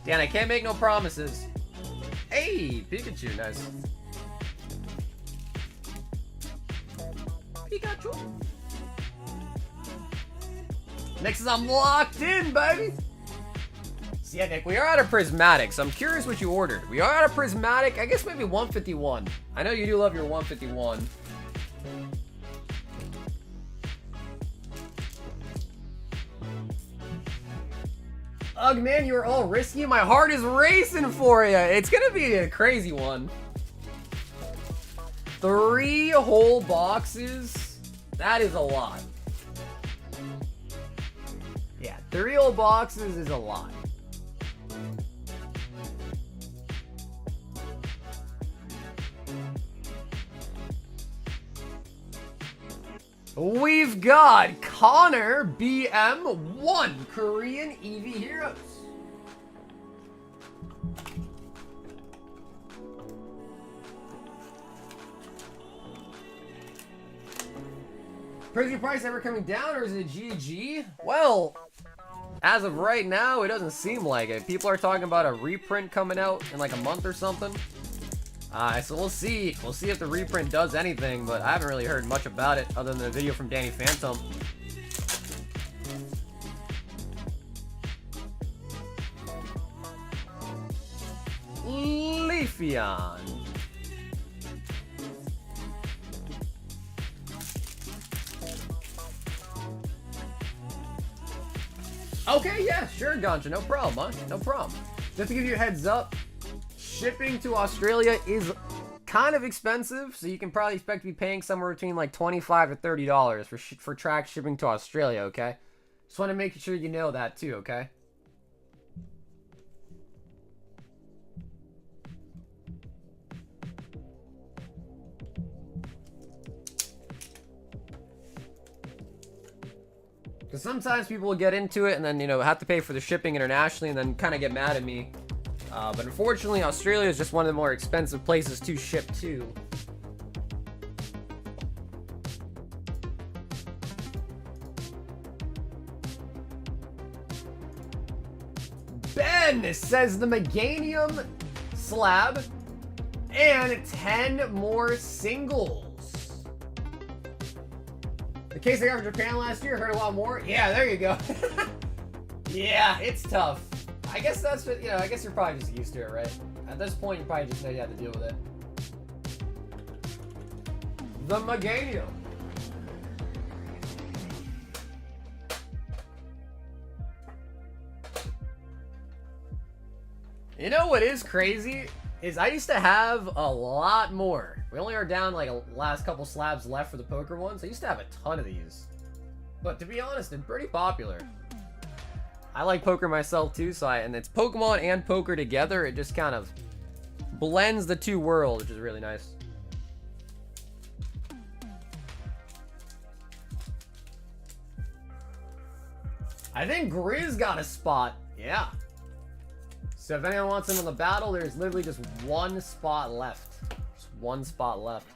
Dan, I can't make no promises. Hey, Pikachu, nice. Pikachu. Next is I'm locked in, baby. So yeah, Nick, we are out of prismatic, so I'm curious what you ordered. We are out of prismatic, I guess maybe 151. I know you do love your 151. Ugh, man, you were all risky. My heart is racing for you. It's gonna be a crazy one. 3 whole boxes? That is a lot. Yeah, 3 whole boxes is a lot. We've got Connor BM1 Korean EV Heroes. Crazy price ever coming down, or is it GG? Well, as of right now, it doesn't seem like it. People are talking about a reprint coming out in like a month or something. So we'll see. We'll see if the reprint does anything, but I haven't really heard much about it other than the video from Danny Phantom. Leafeon. Okay, yeah, sure, Ganja, no problem, huh? No problem. Just to give you a heads up, shipping to Australia is kind of expensive, so you can probably expect to be paying somewhere between like $25 to $30 for track shipping to Australia, okay? Just want to make sure you know that too, okay? Because sometimes people will get into it and then, you know, have to pay for the shipping internationally and then kind of get mad at me. But unfortunately, Australia is just one of the more expensive places to ship to. Ben says the Meganium slab and 10 more singles. The case I got from Japan last year, heard a lot more. Yeah, there you go. Yeah, it's tough. I guess that's what, you know, I guess you're probably just used to it, right? At this point, you probably just know you have to deal with it. The Meganium. You know what is crazy? Is I used to have a lot more. We only are down like a last couple slabs left for the poker ones. I used to have a ton of these. But to be honest, they're pretty popular. I like poker myself too, so and it's Pokemon and poker together. It just kind of blends the two worlds, which is really nice. I think Grizz got a spot. Yeah. So if anyone wants him in the battle, there's literally just one spot left. Just one spot left.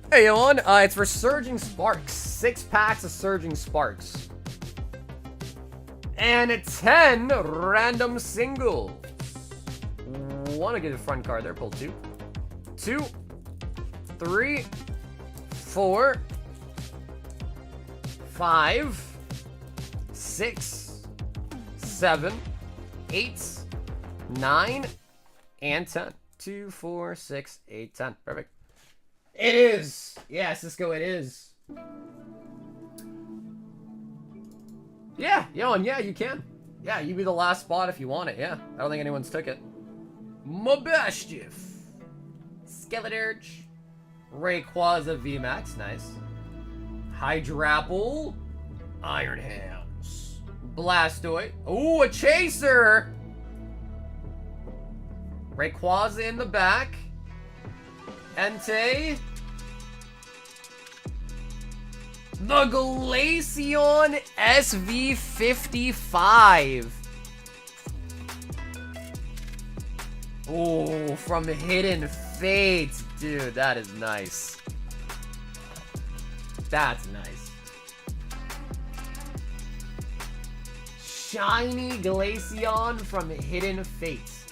Hey, everyone, it's for Surging Sparks. 6 packs of Surging Sparks. And 10 random singles. Want to get a front card there. Pull 2. 2, 3, 4, 5, 6, 7, 8, 9, and 10. 2, 4, 6, 8, 10. Perfect. It is. Yeah, Cisco, it is. Yeah, yo, and yeah, you can. Yeah, you be the last spot if you want it. Yeah, I don't think anyone's took it. Mabashtif. Skeleturge. Rayquaza VMAX, nice. Hydrapple. Iron Hands. Blastoise. Ooh, a Chaser! Rayquaza in the back. Entei. The Glaceon SV55. Oh, from Hidden Fates. Dude, that is nice. That's nice. Shiny Glaceon from Hidden Fates.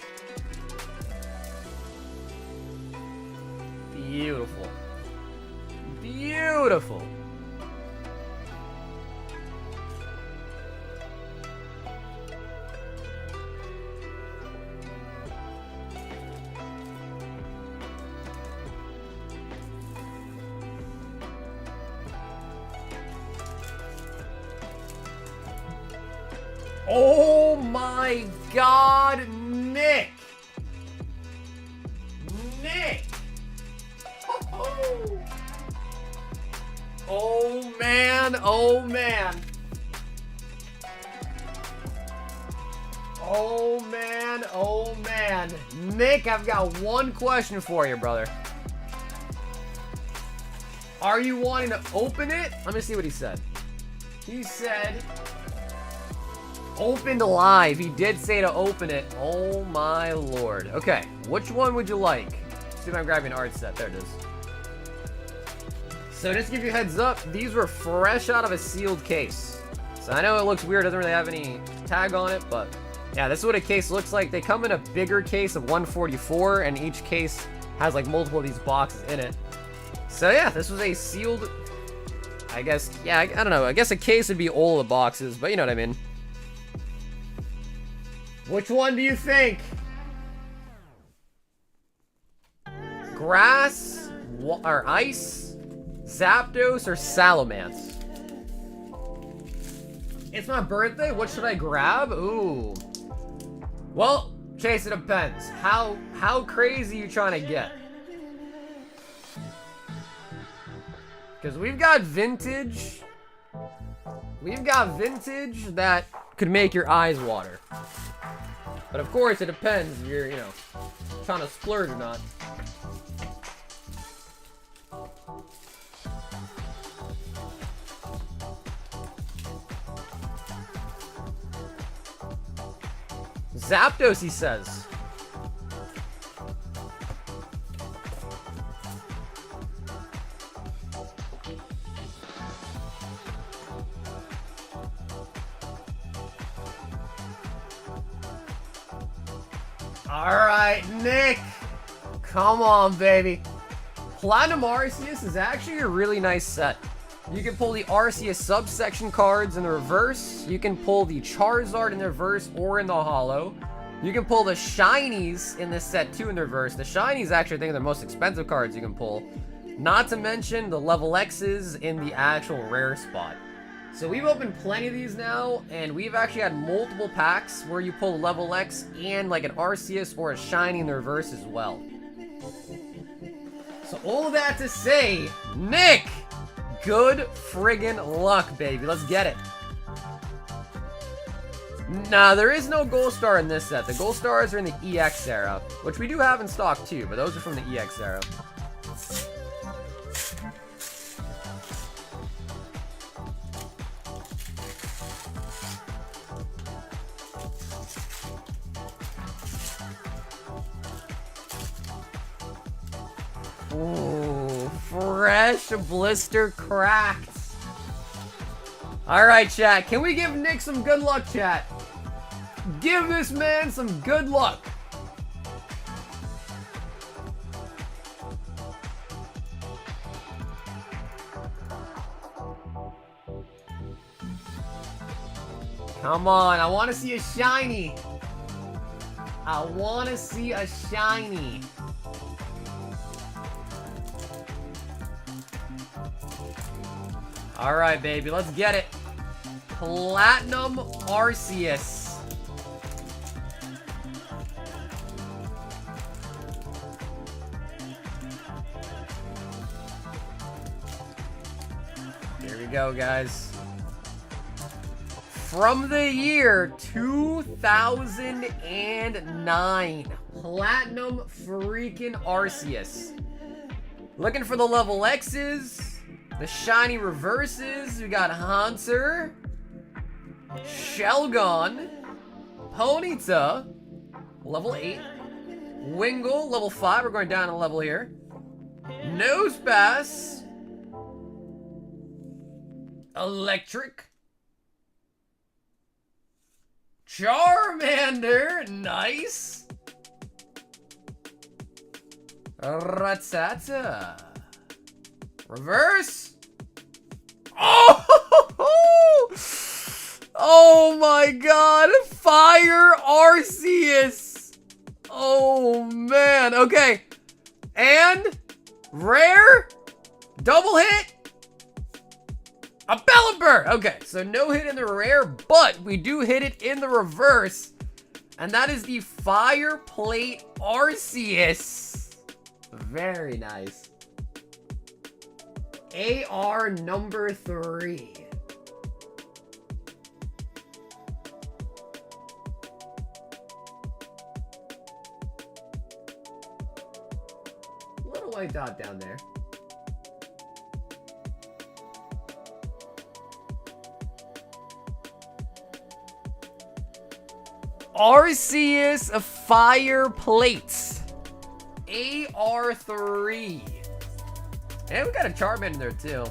Beautiful. Beautiful. Oh my God, Nick! Nick! Oh man, oh man. Oh man, oh man. Nick, I've got one question for you, brother. Are you wanting to open it? Let me see what he said. He said... opened live. He did say to open it. Oh my lord. Okay, which one would you like? See if I'm grabbing an art set. There it is. So just to give you a heads up, these were fresh out of a sealed case. So I know it looks weird, doesn't really have any tag on it, but yeah, this is what a case looks like. They come in a bigger case of 144, and each case has like multiple of these boxes in it. So yeah, this was a sealed, I guess, yeah, I don't know. I guess a case would be all the boxes, but you know what I mean. Which one do you think? Grass, or ice, Zapdos, or Salamence? It's my birthday, what should I grab? Ooh. Well, Chase, it depends. How crazy you trying to get? Because we've got vintage. We've got vintage that could make your eyes water. But of course, it depends if you're, you know, trying to splurge or not. Zapdos, he says. Alright, Nick. Come on, baby. Platinum Arceus is actually a really nice set. You can pull the Arceus subsection cards in the reverse. You can pull the Charizard in the reverse or in the holo. You can pull the shinies in this set too in the reverse. The shinies actually, I think, are the most expensive cards you can pull. Not to mention the level X's in the actual rare spot. So we've opened plenty of these now, and we've actually had multiple packs where you pull a level X and like an Arceus or a shiny in the reverse as well. So all of that to say, Nick, good friggin' luck, baby. Let's get it. Nah, there is no Gold Star in this set. The Gold Stars are in the EX era, which we do have in stock too, but those are from the EX era. Ooh, fresh blister cracked. Alright, chat. Can we give Nick some good luck, chat? Give this man some good luck. Come on, I want to see a shiny. I wanna see a shiny. Alright, baby, let's get it. Platinum Arceus. Here we go, guys. From the year 2009, Platinum freaking Arceus. Looking for the level X's, the shiny reverses. We got Haunter, Shelgon, Ponyta, level 8, Wingull, level 5. We're going down a level here. Nosepass, Electric, Charmander, nice. Rattata, reverse. Oh, oh my God, Fire Arceus. Oh man, okay. And rare, double hit. A Pelipper! Okay, so no hit in the rare, but we do hit it in the reverse. And that is the Fire Plate Arceus. Very nice. AR number 3. Little white dot down there. Arceus Fire Plates. AR3. And we got a Charmander in there too.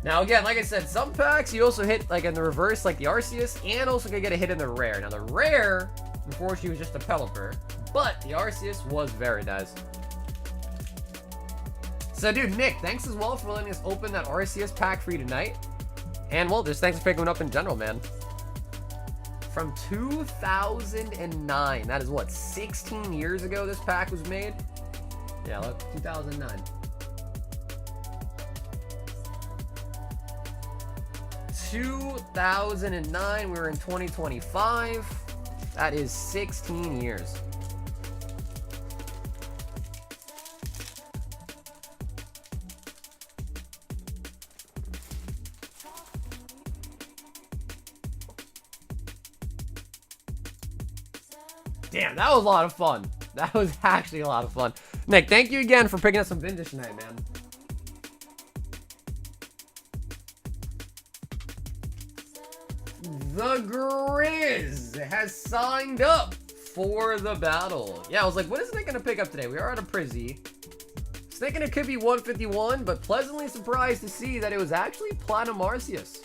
Now again, like I said, some packs you also hit like in the reverse, like the Arceus, and also gonna get a hit in the rare. Now the rare, unfortunately, was just a Pelipper, but the Arceus was very nice. So dude, Nick, thanks as well for letting us open that Arceus pack for you tonight. And well, just thanks for picking it up in general, man. From 2009. That is what, 16 years ago this pack was made? Yeah, look, 2009. 2009, we were in 2025. That is 16 years. Damn, that was a lot of fun. That was actually a lot of fun. Nick, thank you again for picking up some vintage tonight, man. The Grizz has signed up for the battle. Yeah, I was like, what is Nick gonna pick up today? We are at a Prizzy. I was thinking it could be 151, but pleasantly surprised to see that it was actually Platinum Arceus.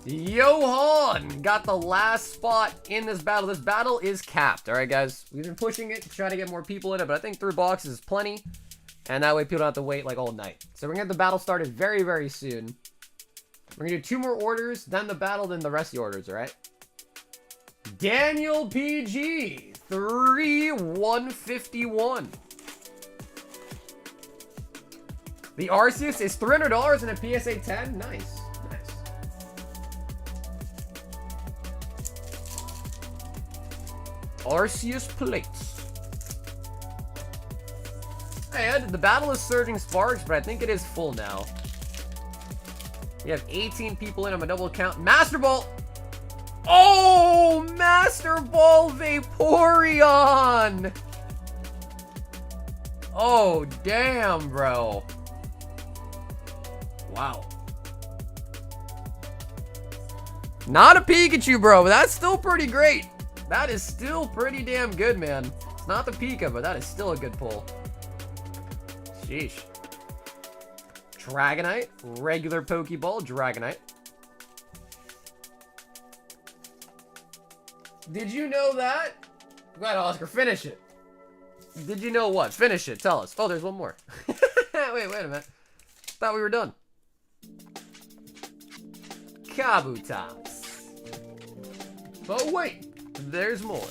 Johan got the last spot in this battle. This battle is capped. All right, guys. We've been pushing it to try to get more people in it, but I think 3 boxes is plenty. And that way people don't have to wait like all night. So we're going to get the battle started very, very soon. We're going to do 2 more orders, then the battle, then the rest of the orders, all right? Daniel PG, 3/151. The Arceus is $300 and a PSA 10. Nice. Arceus plates. And the battle is Surging Sparks, but I think it is full now. We have 18 people in on a double count. Master Ball! Oh! Master Ball Vaporeon! Oh, damn, bro. Wow. Not a Pikachu, bro, but that's still pretty great. That is still pretty damn good, man. It's not the Pika, but that is still a good pull. Sheesh. Dragonite. Regular Pokeball. Dragonite. Did you know that? Go ahead, Oscar. Finish it. Did you know what? Finish it. Tell us. Oh, there's one more. wait a minute. Thought we were done. Kabutops. But wait, there's more.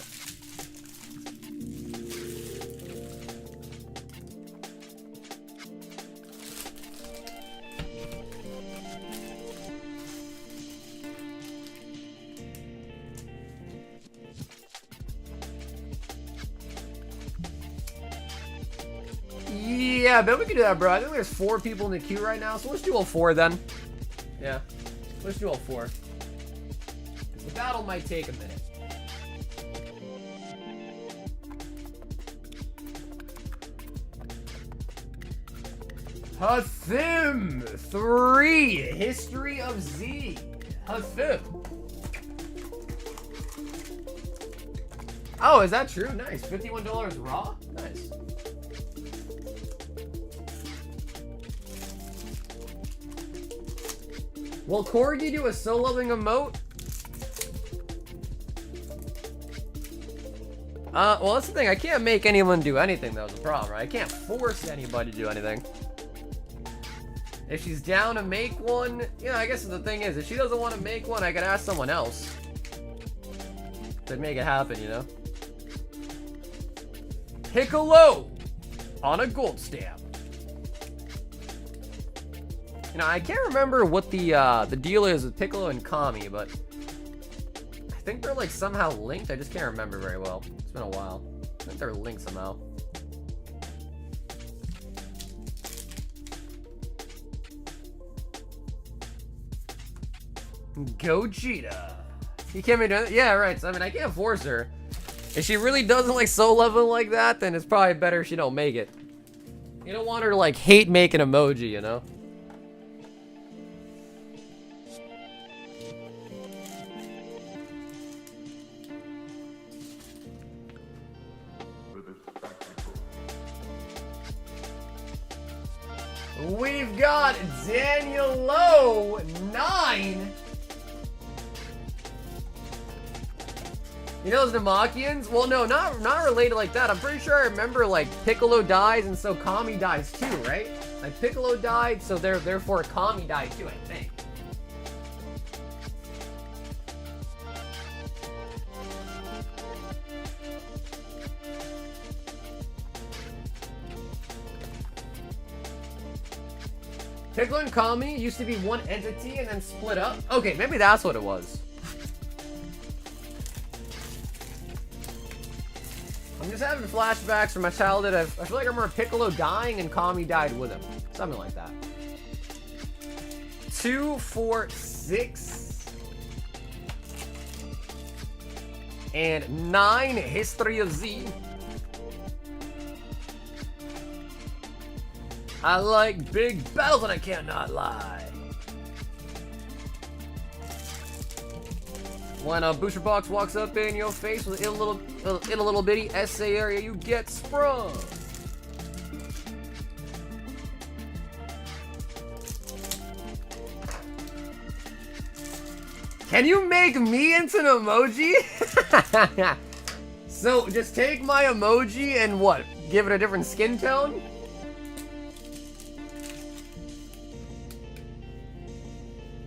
Yeah, I bet we can do that, bro. I think there's 4 people in the queue right now, so let's do all 4 then. Yeah, let's do all 4. The battle might take a minute. Hathim 3, History of Z. Hathim. Oh, is that true? Nice. $51 raw? Nice. Will Corgi do a soloing emote? Well, that's the thing. I can't make anyone do anything, though, is the problem, right? I can't force anybody to do anything. If she's down to make one, yeah, I guess the thing is, if she doesn't want to make one, I could ask someone else to make it happen, you know? Piccolo on a gold stamp. You know, I can't remember what the deal is with Piccolo and Kami, but I think they're like somehow linked. I just can't remember very well. It's been a while. I think they're linked somehow. Gogeta. You can't be doing it? Yeah, right. So, I mean, I can't force her. If she really doesn't like soul level like that, then it's probably better if she don't make it. You don't want her to like hate making emoji, you know? We've got Daniel Lowe 9. You know those Namakians? Well, no, not related like that. I'm pretty sure I remember like Piccolo dies and so Kami dies too, right? Like Piccolo died, so therefore Kami died too, I think. Piccolo and Kami used to be one entity and then split up? Okay, maybe that's what it was. I'm just having flashbacks from my childhood. I feel like I remember Piccolo dying and Kami died with him. Something like that. 2, 4, 6. And 9, History of Z. I like big bells and I cannot lie. When a booster box walks up in your face with a little bitty SA area, you get sprung. Can you make me into an emoji? So just take my emoji and what? Give it a different skin tone?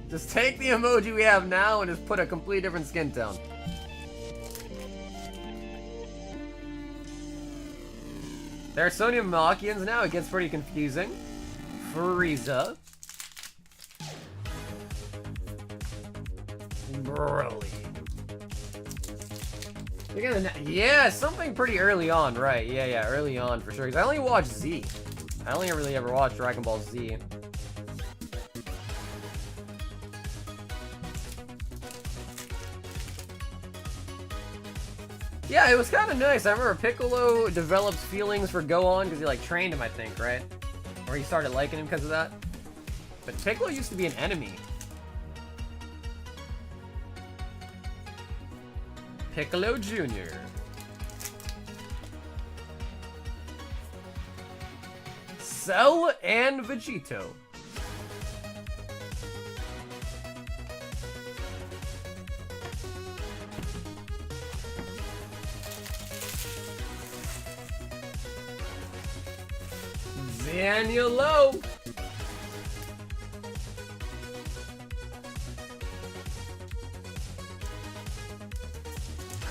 Just take the emoji we have now and just put a completely different skin tone. There are so many Machians now, it gets pretty confusing. Frieza. Broly. Yeah, something pretty early on, right? Yeah, early on for sure. Because I only watched Z. I only really ever watched Dragon Ball Z. Yeah, it was kind of nice. I remember Piccolo developed feelings for Gohan because he like trained him, I think, right? Or he started liking him because of that. But Piccolo used to be an enemy. Piccolo Jr. Cell and Vegito. Daniel Lowe.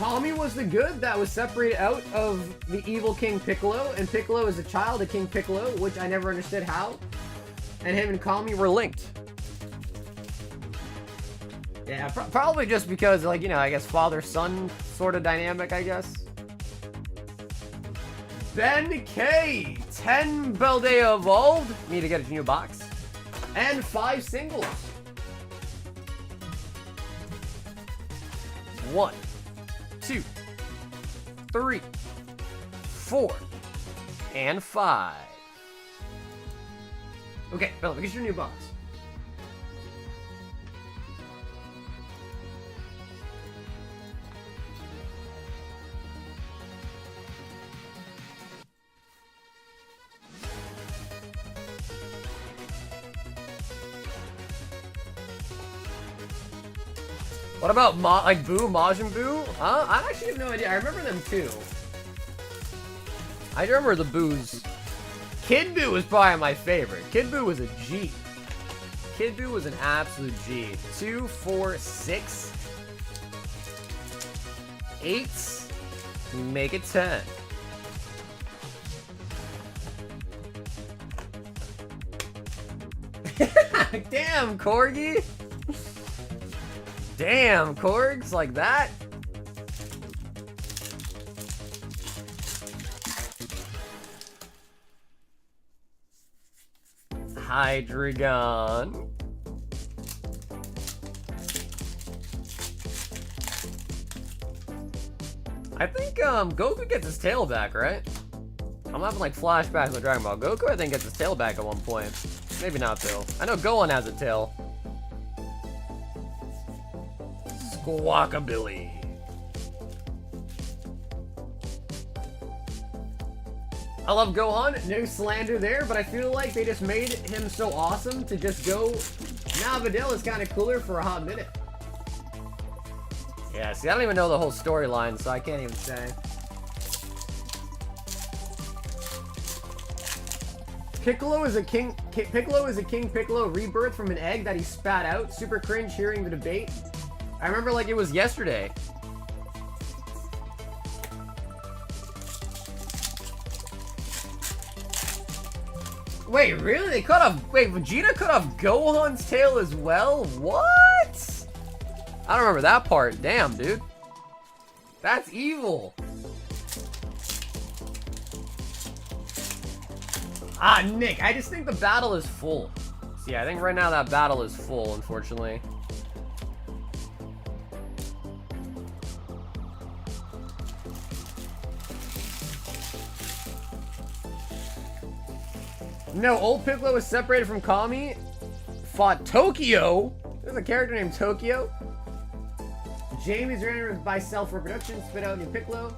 Kami was the good that was separated out of the evil King Piccolo, and Piccolo is a child of King Piccolo, which I never understood how. And him and Kami were linked. Yeah, probably just because, like, you know, I guess father-son sort of dynamic, I guess. Ben K, 10 Paldea Evolved. Need to get a new box. And 5 singles. 1, 2, 3, 4, and 5. Okay, Bill, get your new box. What about like Boo, Majin Buu? Huh? I actually have no idea. I remember them too. I remember the Boos. Kid Buu was probably my favorite. Kid Buu was a G. Kid Buu was an absolute G. 2, 4, 6, 8. Make it 10. Damn, Corgi. Damn, Korgs, like that? Hydreigon. I think Goku gets his tail back, right? I'm having like flashbacks with Dragon Ball. Goku, I think, gets his tail back at one point. Maybe not though. I know Gohan has a tail. Squawkabilly. I love Gohan, no slander there, but I feel like they just made him so awesome to just go. Now Videl is kind of cooler for a hot minute. Yeah, see, I don't even know the whole storyline, so I can't even say. Piccolo is a King Piccolo rebirth from an egg that he spat out. Super cringe hearing the debate. I remember like it was yesterday. Wait, really? They cut off... Wait, Vegeta cut off Gohan's tail as well? What? I don't remember that part. Damn, dude. That's evil. Ah, Nick, I just think the battle is full. See, I think right now that battle is full, unfortunately. No, old Piccolo was separated from Kami. Fought Tokyo. There's a character named Tokyo. Jamie's ran by self-reproduction. Spit out new Piccolo.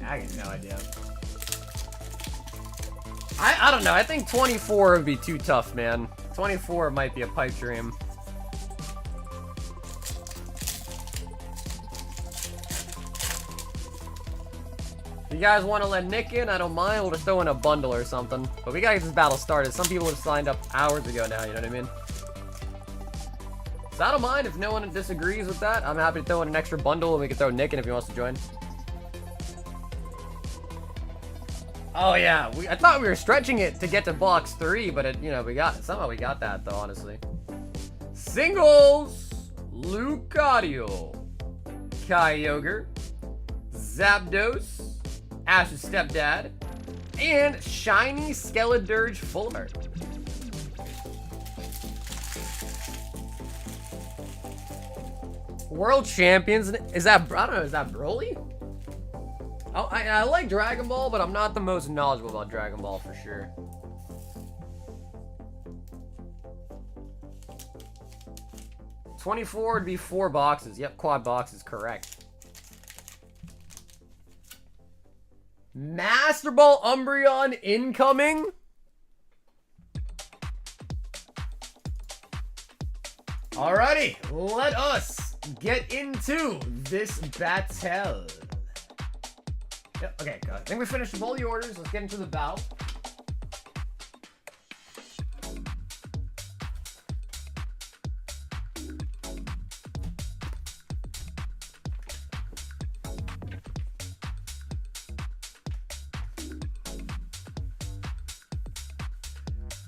I got no idea. I don't know. I think 24 would be too tough, man. 24 might be a pipe dream. If you guys want to let Nick in, I don't mind. We'll just throw in a bundle or something. But we gotta get this battle started. Some people have signed up hours ago now, you know what I mean? So I don't mind if no one disagrees with that. I'm happy to throw in an extra bundle and we can throw Nick in if he wants to join. Oh yeah, I thought we were stretching it to get to box 3, but it, you know, somehow we got that though, honestly. Singles! Lucario, Kyogre, Zapdos, Ash's stepdad, and shiny Skeledirge full art. World Champions, is that, I don't know, is that Broly? Oh, I like Dragon Ball, but I'm not the most knowledgeable about Dragon Ball for sure. $24 would be 4 boxes. Yep, quad boxes, correct. Master Ball Umbreon incoming. Alrighty, let us get into this battle. Yep, okay, good. I think we finished with all the orders. Let's get into the battle.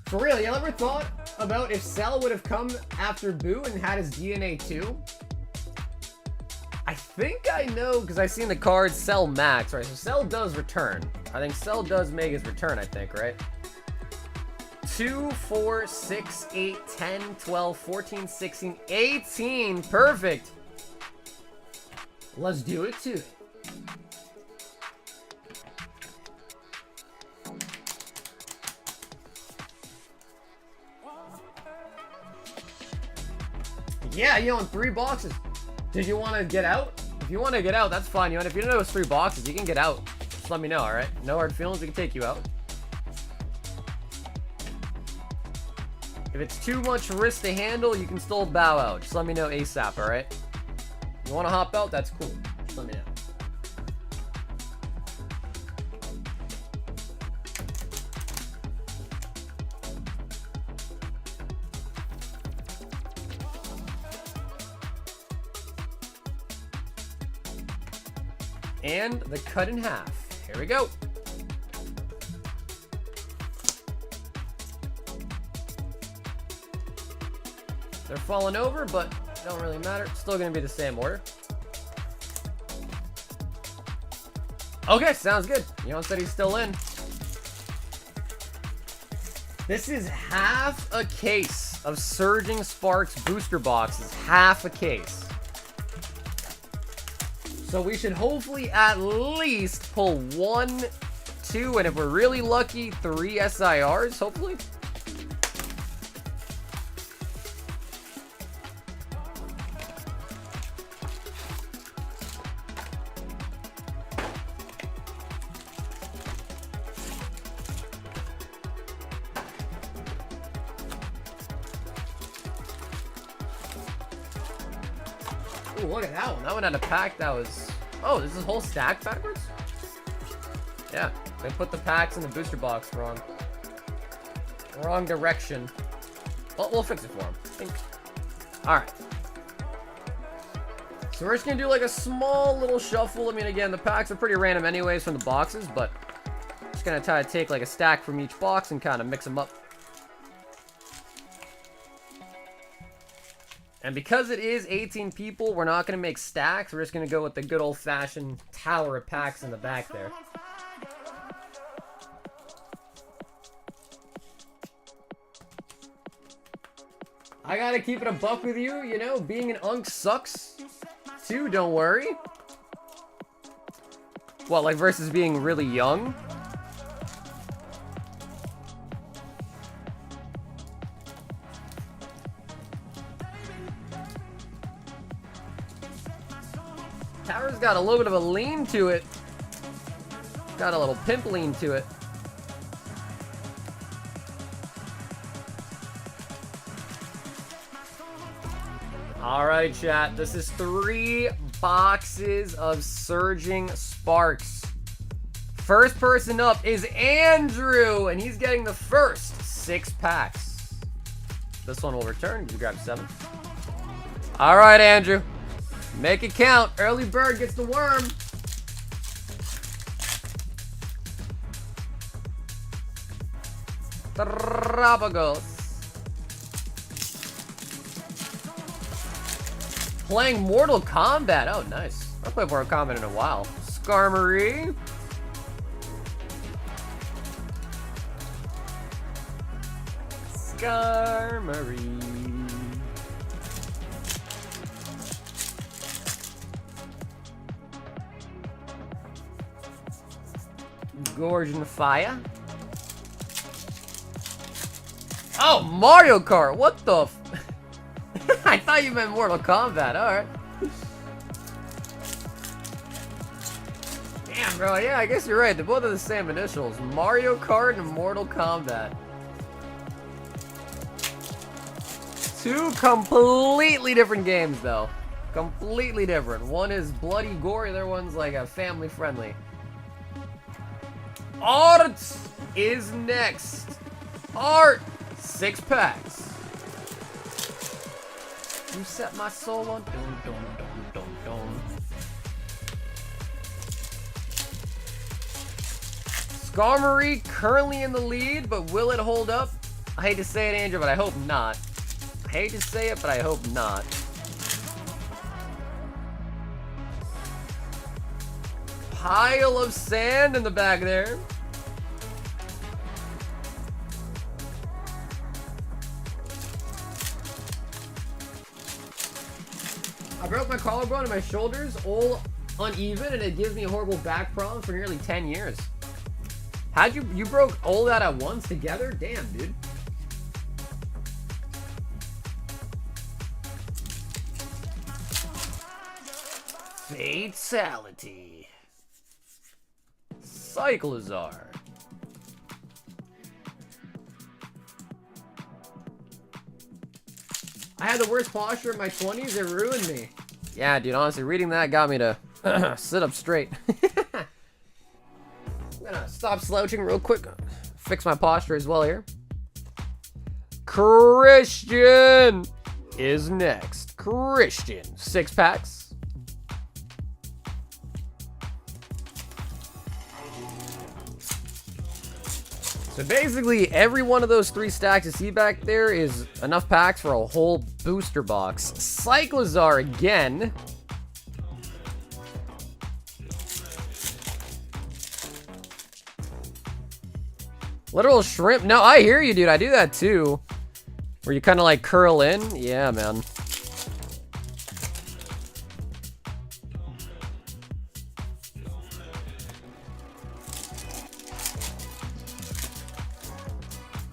For real, you ever thought about if Cell would have come after Boo and had his DNA too? I think I know, because I've seen the card Cell Max, right? So Cell does return. I think Cell does make his return, I think, right? 2, 4, 6, 8, 10, 12, 14, 16, 18. Perfect. Let's do it too. Yeah, you know, in 3 boxes. Did you want to get out? If you want to get out, that's fine. You know, if you don't know it's 3 boxes, you can get out. Just let me know, alright? No hard feelings, we can take you out. If it's too much risk to handle, you can still bow out. Just let me know ASAP, alright? You want to hop out? That's cool. Just let me know. And the cut in half. Here we go. They're falling over, but it don't really matter. It's still going to be the same order. Okay, sounds good. Yon said he's still in. This is half a case of Surging Sparks booster boxes. Half a case. So we should hopefully at least pull 1, 2, and if we're really lucky, 3 SIRs, hopefully. Ooh, look at that one. That one had a pack that was... Oh, this is a whole stack backwards? Yeah, they put the packs in the booster box wrong. Wrong direction. Well, we'll fix it for him. Alright. So we're just gonna do like a small little shuffle. I mean, again, the packs are pretty random anyways from the boxes, but just gonna try to take like a stack from each box and kind of mix them up. And because it is 18 people, we're not going to make stacks. We're just going to go with the good old-fashioned tower of packs in the back there. I got to keep it a buck with you, you know, being an unk sucks too, don't worry. What, like versus being really young? Tower's got a little bit of a lean to it. Got a little pimp lean to it. Alright, chat. This is 3 boxes of Surging Sparks. First person up is Andrew, and he's getting the first 6 packs. This one will return. You grab 7. Alright, Andrew. Make it count. Early bird gets the worm. Tropicals. Playing Mortal Kombat. Oh, nice. I've played Mortal Kombat in a while. Skarmory. Skarmory. Gorgon Fire. Oh, Mario Kart. What the f... I thought you meant Mortal Kombat. Alright. Damn, bro. Yeah, I guess you're right. They're both of the same initials. Mario Kart and Mortal Kombat. 2 completely different games, though. Completely different. One is bloody gory. The other one's like a family friendly. Art is next. Art. 6 packs. You set my soul on. Dun, dun, dun, dun, dun. Skarmory currently in the lead, but will it hold up? I hate to say it, Andrew, but I hope not. I hate to say it, but I hope not. Pile of sand in the back there. I broke my collarbone and my shoulders, all uneven, and it gives me a horrible back problem for nearly 10 years. How'd you broke all that at once together? Damn, dude. Fatality. Cyclozar. I had the worst posture in my 20s. It ruined me. Yeah, dude, honestly, reading that got me to sit up straight. I'm gonna stop slouching real quick. Fix my posture as well here. Christian is next. Christian, 6 packs. So basically, every one of those 3 stacks you see back there is enough packs for a whole booster box. Cyclozar again. Literal shrimp. No, I hear you, dude. I do that too. Where you kind of like curl in. Yeah, man.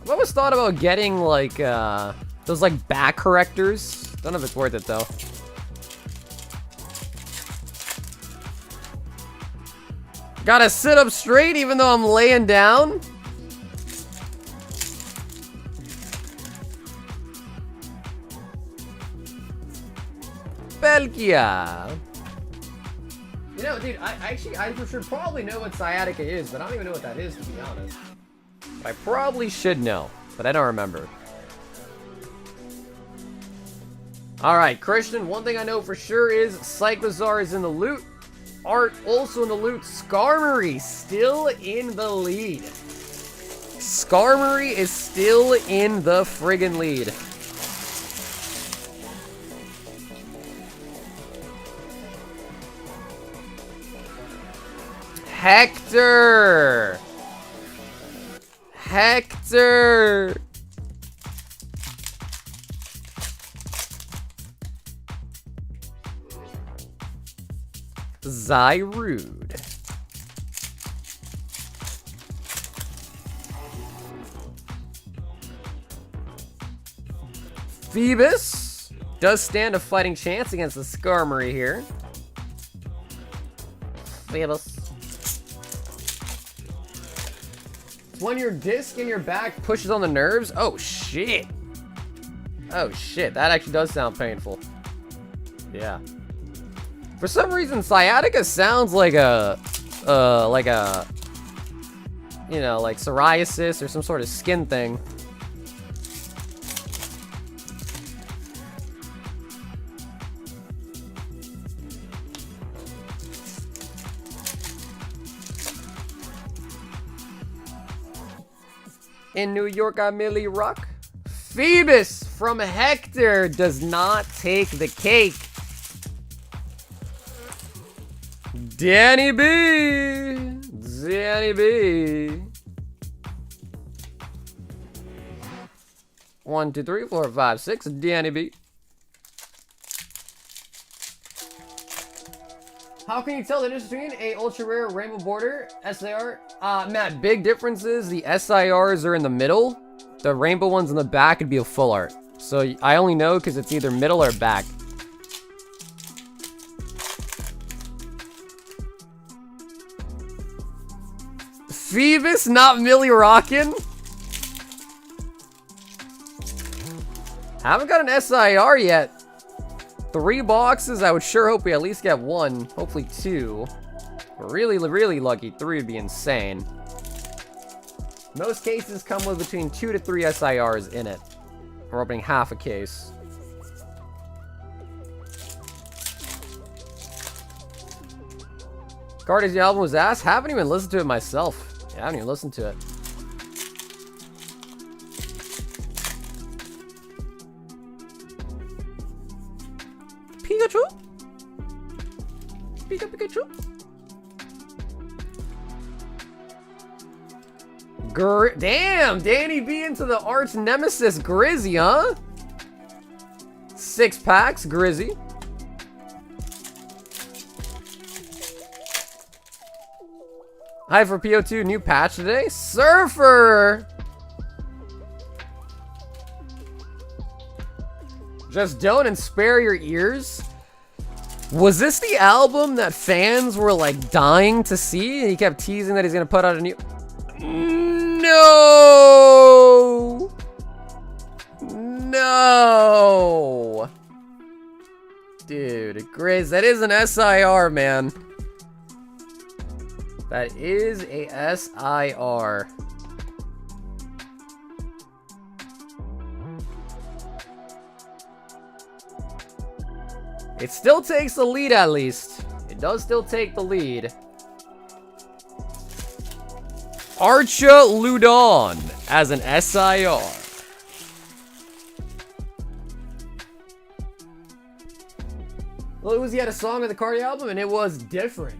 I've always thought about getting like those like back correctors. Don't know if it's worth it though. Gotta sit up straight even though I'm laying down. Belgia. You know, dude, I for sure probably know what sciatica is, but I don't even know what that is, to be honest. I probably should know, but I don't remember. Alright, Christian, one thing I know for sure is Cyclozar is in the loot. Art also in the loot. Skarmory still in the lead. Skarmory is still in the friggin' lead. Hector! Hector! Zyrude. Phoebus does stand a fighting chance against the Skarmory here. Phoebus. When your disc in your back pushes on the nerves. Oh shit. Oh shit, that actually does sound painful. Yeah. For some reason, sciatica sounds like a, you know, like psoriasis or some sort of skin thing. In New York, I merely rock. Phoebus from Hector does not take the cake. Danny B. Danny B. 1, 2, 3, 4, 5, 6. Danny B. How can you tell the difference between a ultra rare rainbow border SIR? Matt, big difference is the SIRs are in the middle. The rainbow ones in the back would be a full art. So I only know because it's either middle or back. Phoebus, not Millie Rockin'? Haven't got an SIR yet. 3 boxes, I would sure hope we at least get 1, hopefully 2. Really, really lucky, 3 would be insane. Most cases come with between 2 to 3 SIRs in it. We're opening half a case. Cardi's album was ass. Haven't even listened to it myself. Yeah, I haven't even listened to it. Damn, Danny B into the arch nemesis Grizzy, huh? 6 packs, Grizzy. Hi for PO2, new patch today. Surfer! Just don't and spare your ears. Was this the album that fans were like dying to see? And he kept teasing that he's gonna put out a new... No! No! Dude, Grizz, that is an SIR, man. That is a SIR. It still takes the lead, at least. It does still take the lead. Archa Ludon as an SIR. Lil Uzi had a song on the Cardi album and it was different.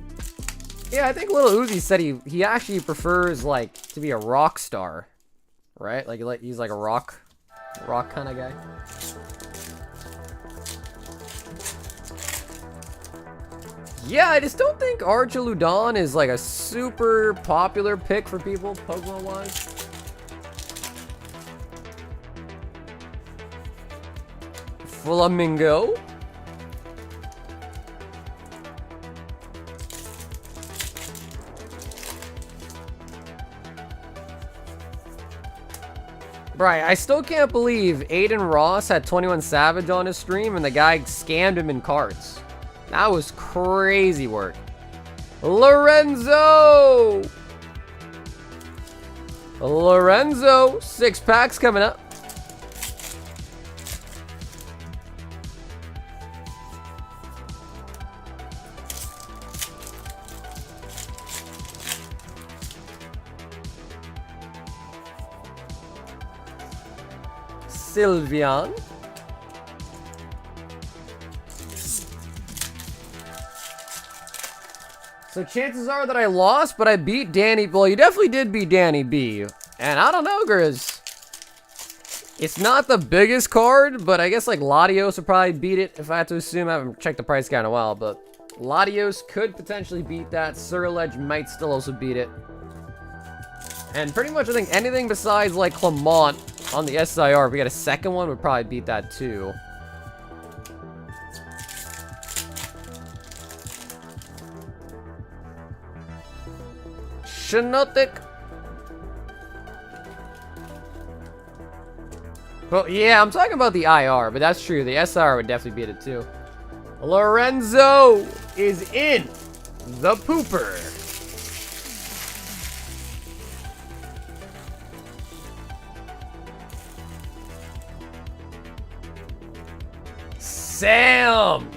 Yeah, I think Lil Uzi said he actually prefers like to be a rock star, right? Like he's like a rock kind of guy. Yeah, I just don't think Archaludon is like a super popular pick for people, Pokemon-wise. Flamingo. Right, I still can't believe Aiden Ross had 21 Savage on his stream and the guy scammed him in cards. That was crazy work. Lorenzo! Lorenzo, 6 packs coming up. Sylveon. So chances are that I lost, but I beat Danny. Well, you definitely did beat Danny B. And I don't know, Grizz. It's not the biggest card, but I guess like Latios would probably beat it if I had to assume. I haven't checked the price guide in a while, but Latios could potentially beat that. Surledge might still also beat it. And pretty much I think anything besides like Clement on the SIR, if we get a second one, would probably beat that too. Shinotic. Well, yeah, I'm talking about the IR, but that's true. The SR would definitely beat it too. Lorenzo is in the pooper. Sam.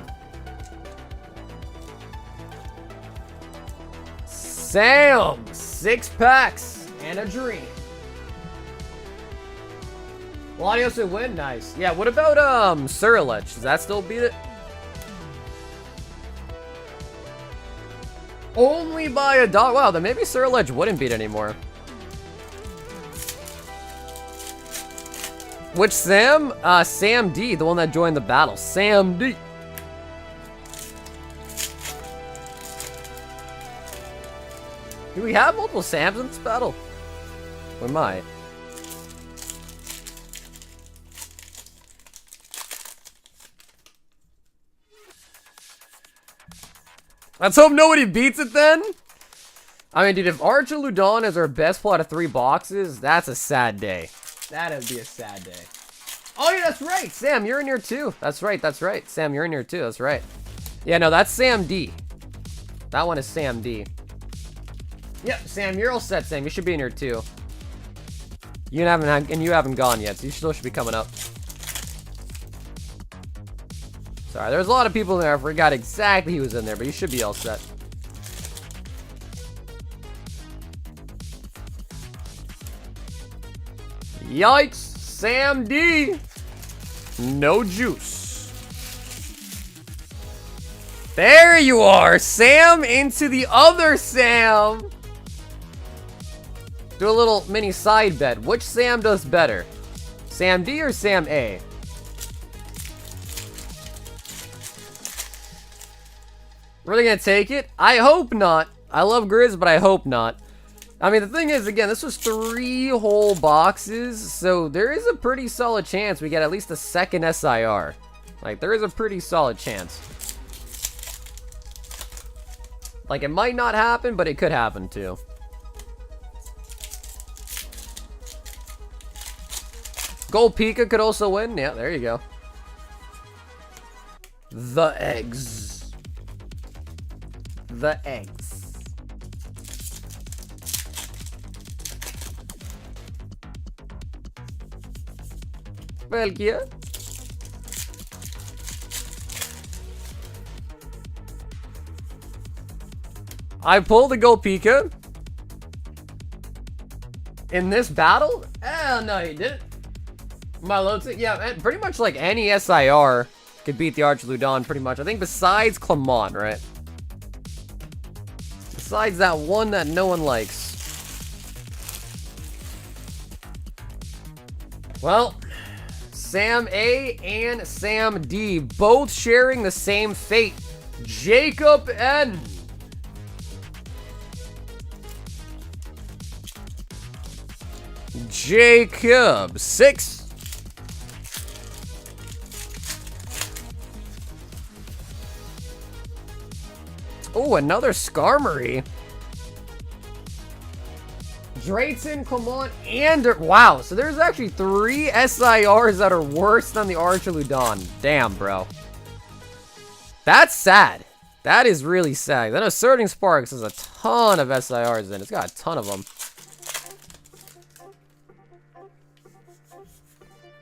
Sam, 6 packs and a dream. Latios would win, nice. Yeah, what about Surledge? Does that still beat it? Only by a dog. Wow, then maybe Surledge wouldn't beat anymore. Which Sam? Sam D, the one that joined the battle. Sam D. Do we have multiple Sams in this battle? We might. Let's hope nobody beats it then. I mean, dude, if Archaludon is our best pull out of 3 boxes, that's a sad day. That'd be a sad day. Oh, yeah, that's right. Sam, you're in here too. That's right. That's right. Sam, you're in here too. That's right. Yeah, no, that's Sam D. That one is Sam D. Yep, Sam, you're all set, Sam. You should be in here too. You haven't gone yet, so you still should be coming up. Sorry, there's a lot of people in there. I forgot exactly who was in there, but you should be all set. Yikes, Sam D. No juice. There you are, Sam into the other Sam. Do a little mini side bet. Which Sam does better? Sam D or Sam A? Really gonna take it? I hope not. I love Grizz, but I hope not. I mean, the thing is, again, this was 3 whole boxes, so there is a pretty solid chance we get at least a second SIR. Like, there is a pretty solid chance. Like, it might not happen, but it could happen, too. Gold Pika could also win. Yeah, there you go. The eggs. The eggs. Belgia. I pulled the Gold Pika. In this battle? Oh, no, he didn't. My load, yeah, pretty much like any SIR could beat the Archaludon, pretty much. I think besides Clement, right? Besides that one that no one likes. Well, Sam A and Sam D both sharing the same fate. Jacob N. Jacob 6. Oh, another Skarmory. Drayton, Clement, and... Wow, so there's actually 3 SIRs that are worse than the Archaludon. Damn, bro. That's sad. That is really sad. I know Surging Sparks has a ton of SIRs in it. It's got a ton of them.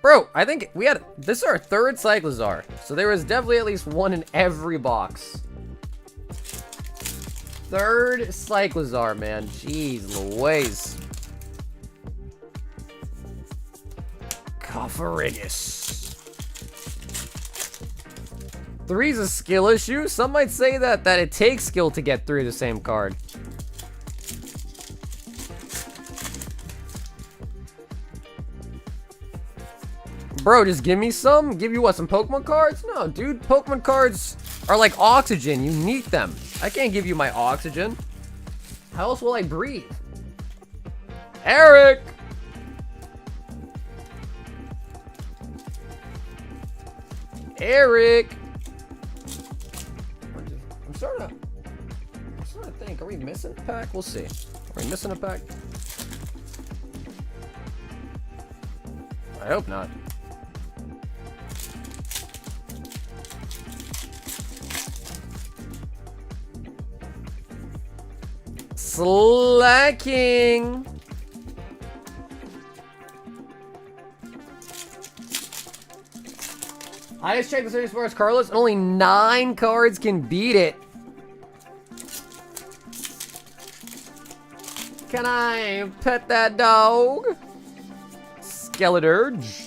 Bro, I think we had... This is our 3rd Cyclizar. So there was definitely at least one in every box. 3rd Cyclizar, man. Jeez Louise. Cofferigus. 3's a skill issue. Some might say that it takes skill to get through the same card. Bro, just give me some? Give you what, some Pokemon cards? No, dude, Pokemon cards are like oxygen. You need them. I can't give you my oxygen. How else will I breathe? Eric! Eric! I'm starting to think, are we missing a pack? We'll see. Are we missing a pack? I hope not. Slacking. I just checked the Surging Sparks card list, and only 9 cards can beat it. Can I pet that dog? Skeleturge.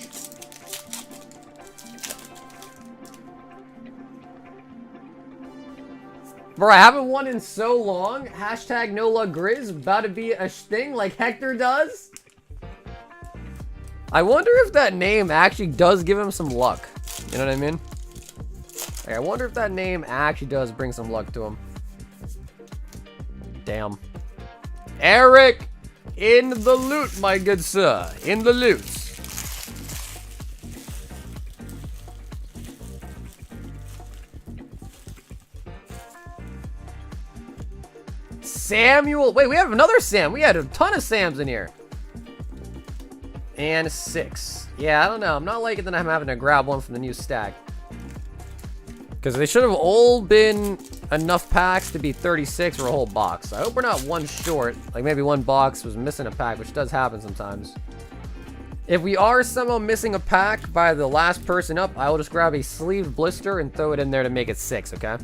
Bro, I haven't won in so long. Hashtag no luck Grizz. About to be a thing like Hector does. I wonder if that name actually does give him some luck. You know what I mean? Like, I wonder if that name actually does bring some luck to him. Damn. Eric! In the loot, my good sir. In the loot. Samuel. Wait, we have another Sam. We had a ton of Sams in here. And 6. Yeah, I don't know. I'm not liking that I'm having to grab one from the new stack. Because they should have all been enough packs to be 36 for a whole box. I hope we're not one short. Like maybe one box was missing a pack, which does happen sometimes. If we are somehow missing a pack by the last person up, I will just grab a sleeve blister and throw it in there to make it 6, okay?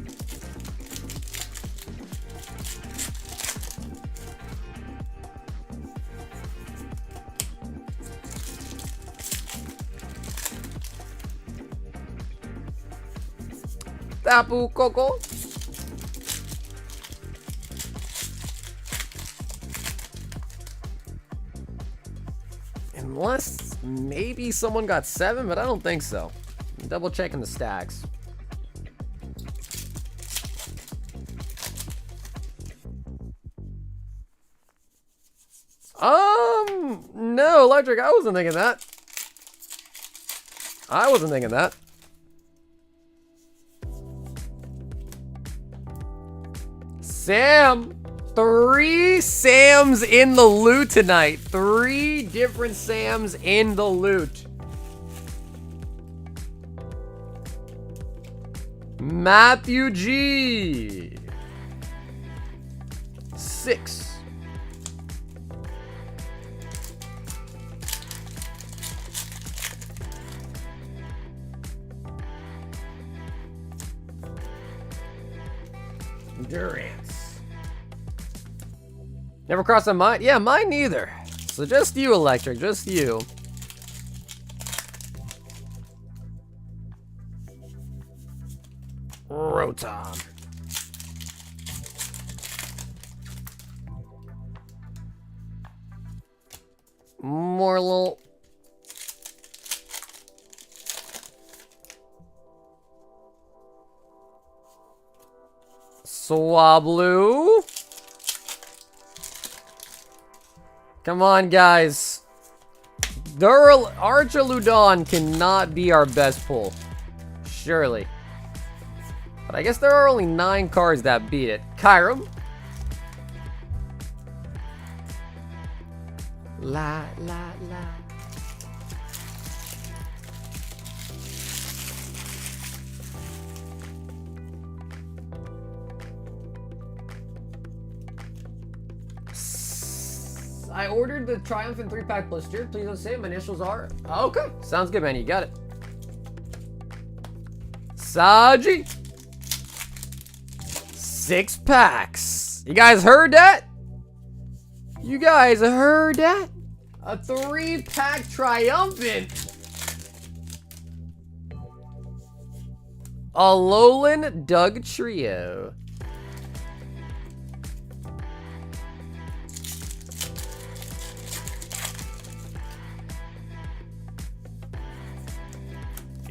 Tapu Koko. Unless maybe someone got 7, but I don't think so. I'm double checking the stacks. No, Electric, I wasn't thinking that. I wasn't thinking that. Sam! 3 Sams in the loot tonight. 3 different Sams in the loot. Matthew G. 6. Durance. Never crossed my mind. Yeah, mine neither. So just you, Electric. Just you. Rotom. More little. Swablu. Come on, guys. Archaludon cannot be our best pull. Surely. But I guess there are only 9 cards that beat it. Kyurem. La, la, la. I ordered the Triumphant 3-pack blister. Please don't say it. My initials are. Okay. Sounds good, man. You got it. Saji. 6 packs. You guys heard that? You guys heard that? A 3-pack Triumphant. A Alolan Doug Trio.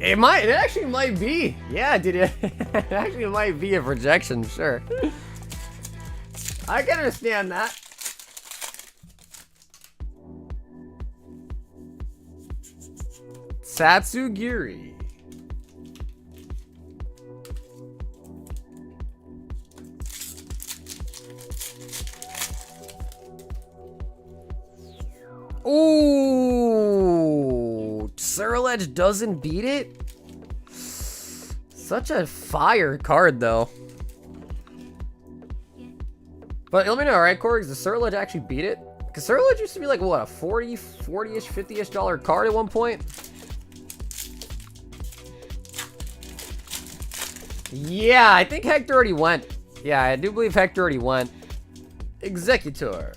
It actually might be. Yeah, dude, it actually might be a projection, sure. I can understand that. Satsugiri. Ooh, Surledge doesn't beat it? Such a fire card, though. But let me know, alright, Corey? Does the Surledge actually beat it? Because Surledge used to be like, what, a 40-ish, $50-ish card at one point? Yeah, I think Hector already went. Yeah, I do believe Hector already went. Executor.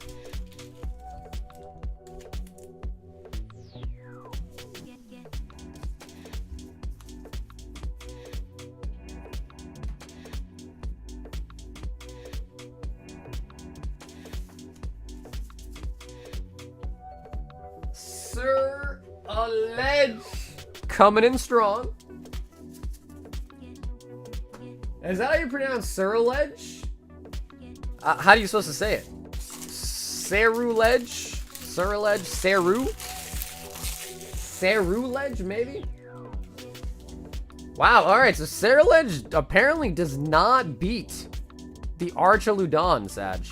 Surledge coming in strong. Is that how you pronounce Surledge? How are you supposed to say it? Cerulege? Surledge? Cerulege, maybe? Wow, alright, so Cerulege apparently does not beat the Archaludon, Sag.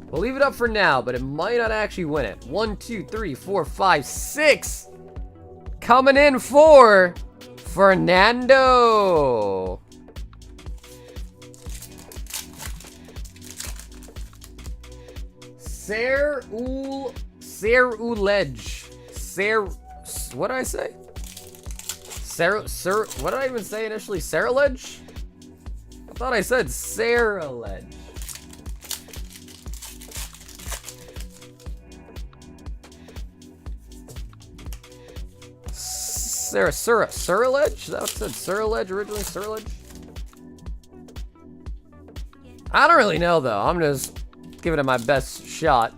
We'll leave it up for now, but it might not actually win it. 1, 2, 3, 4, 5, 6. Coming in for Fernando. Cerulege. What did I say? What did I even say initially? Cerulege? I thought I said Cerulege. Surledge? Is that what it said? Surledge originally? Surledge? I don't really know, though. I'm just giving it my best shot.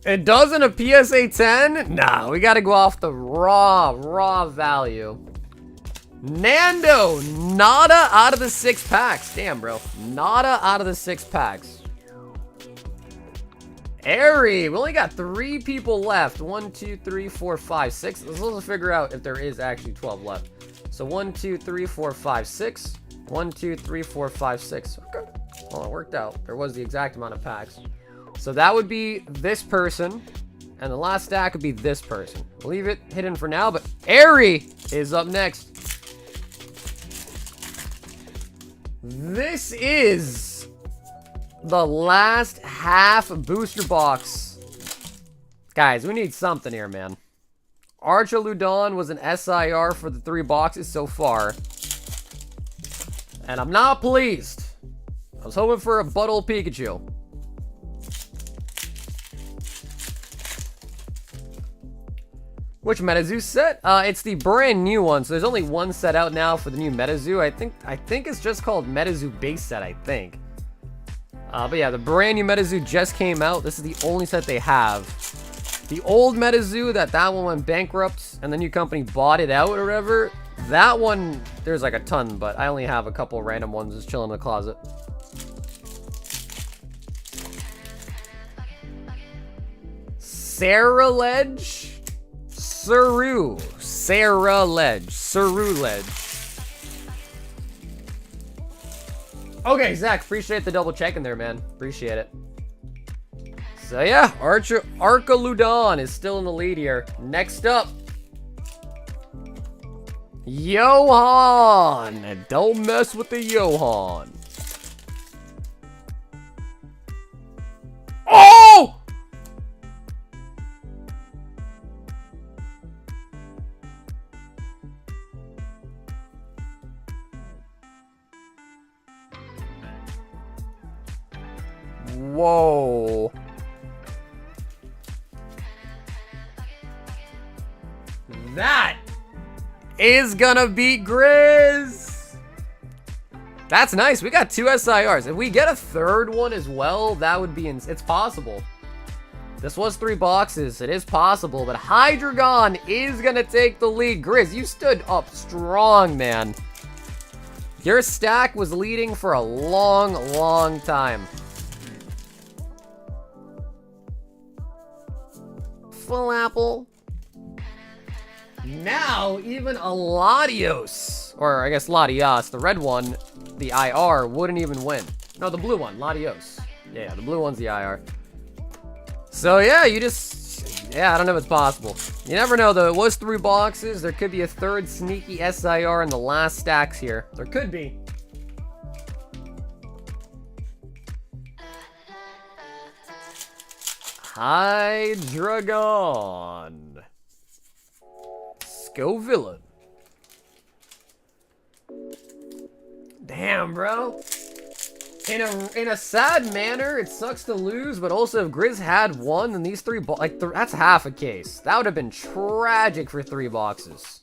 It doesn't a PSA 10? Nah, we gotta go off the raw value. Nando, nada out of the 6 packs. Damn, bro. Nada out of the 6 packs. Airy, we only got 3 people left. 1, 2, 3, 4, 5, 6. Let's also figure out if there is actually 12 left. So 1, 2, 3, 4, 5, 6. 1, 2, 3, 4, 5, 6. Okay. Well, it worked out. There was the exact amount of packs. So that would be this person. And the last stack would be this person. We'll leave it hidden for now, but Airy is up next. This is the last half booster box. Guys, we need something here, man. Archaludon was an SIR for the 3 boxes so far. And I'm not pleased. I was hoping for a Buttle Pikachu. Which Metazoo set? It's the brand new one, so there's only one set out now for the new Metazoo. I think it's just called Metazoo Base set, I think. But yeah, the brand new Metazoo just came out. This is the only set they have. The old Metazoo, that one went bankrupt, and the new company bought it out or whatever. That one, there's like a ton, but I only have a couple random ones just chilling in the closet. Sarah Ledge? Sarah Ledge. Okay, Zach, appreciate the double checking there, man. Appreciate it. So yeah, Archaludon is still in the lead here. Next up, Johan. Don't mess with the Johan. Oh! Whoa. That is gonna beat Grizz. That's nice. We got 2 SIRs. If we get a third one as well, that would be it's possible. This was 3 boxes. It is possible, but Hydreigon is gonna take the lead. Grizz, you stood up strong, man. Your stack was leading for a long time. Full apple. Now, even a Latios, or I guess Latias, the red one, the IR, wouldn't even win. No, the blue one, Latios. Yeah, the blue one's the IR. So yeah, I don't know if it's possible. You never know, though. It was 3 boxes. There could be a third sneaky SIR in the last stacks here. There could be. Hydreigon. Scovillain. Damn, bro. In a sad manner, it sucks to lose, but also if Grizz had won, then these 3 that's half a case. That would have been tragic for 3 boxes.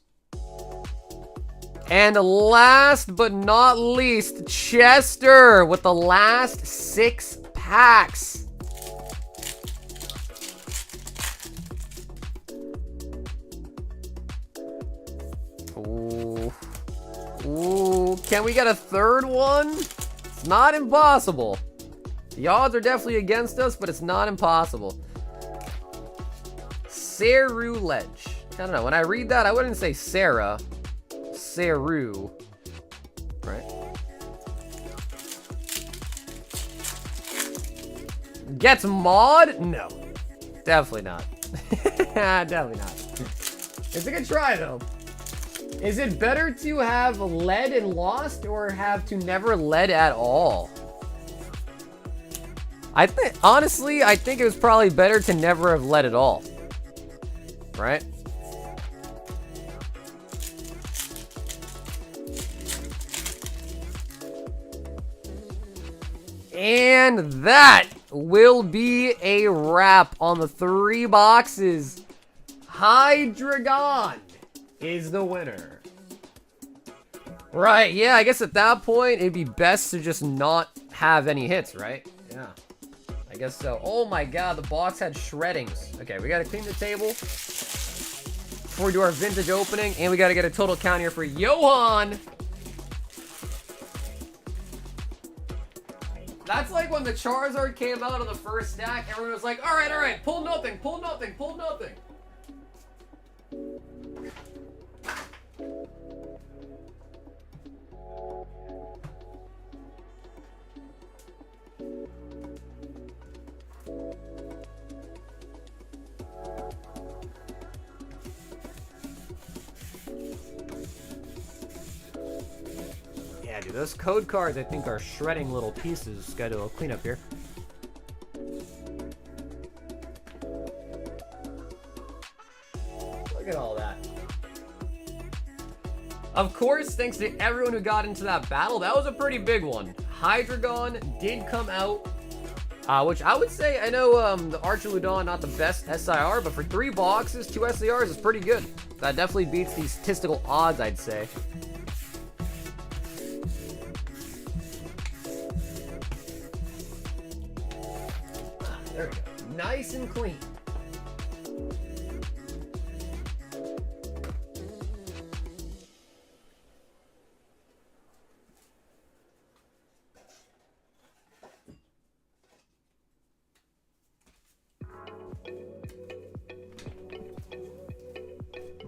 And last but not least, Chester with the last 6 packs. Ooh, can we get a third one? It's not impossible. The odds are definitely against us, but it's not impossible. Saru Ledge. I don't know. When I read that, I wouldn't say Sarah. Saru. Right? Gets mod? No. Definitely not. Definitely not. It's a good try, though. Is it better to have led and lost or have to never led at all? Honestly, I think it was probably better to never have led at all. Right? And that will be a wrap on the 3 boxes. Hydreigon is the winner. Right, yeah, I guess at that point, it'd be best to just not have any hits, right? Yeah. I I guess so. Oh my god, the box had shreddings. Okay, we gotta clean the table before we do our vintage opening, and we gotta get a total count here for Johan. That's like when the Charizard came out on the first stack, everyone was like, alright, pull nothing, pull nothing, pull nothing. Yeah, dude, those code cards I think are shredding little pieces. Gotta do a cleanup here. Look at all that. Of course, thanks to everyone who got into that battle. That was a pretty big one. Hydreigon did come out, which I would say, I know the Archaludon, not the best SIR, but for 3 boxes, 2 SIRs is pretty good. That definitely beats these statistical odds, I'd say. There we go. Nice and clean.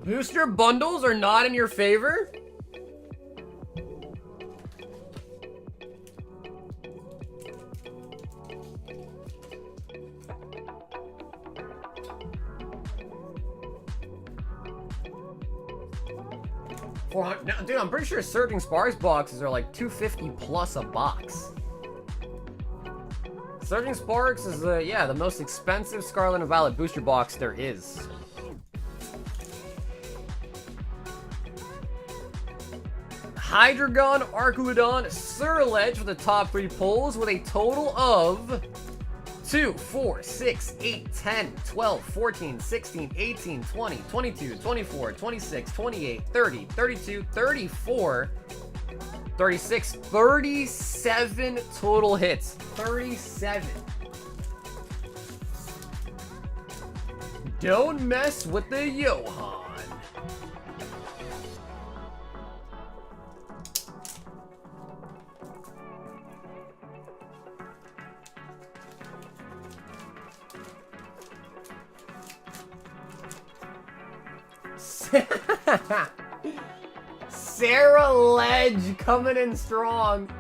Booster bundles are not in your favor? No, dude, I'm pretty sure Surging Sparks boxes are like $250 plus a box. Surging Sparks is the most expensive Scarlet and Violet booster box there is. Hydreigon, Archaludon, Surledge for the top 3 pulls with a total of 2, 4, 6, 8, 10, 12, 14, 16, 18, 20, 22, 24, 26, 28, 30, 32, 34, 36, 37 total hits. 37. Don't mess with the Johan. Sarah Ledge coming in strong.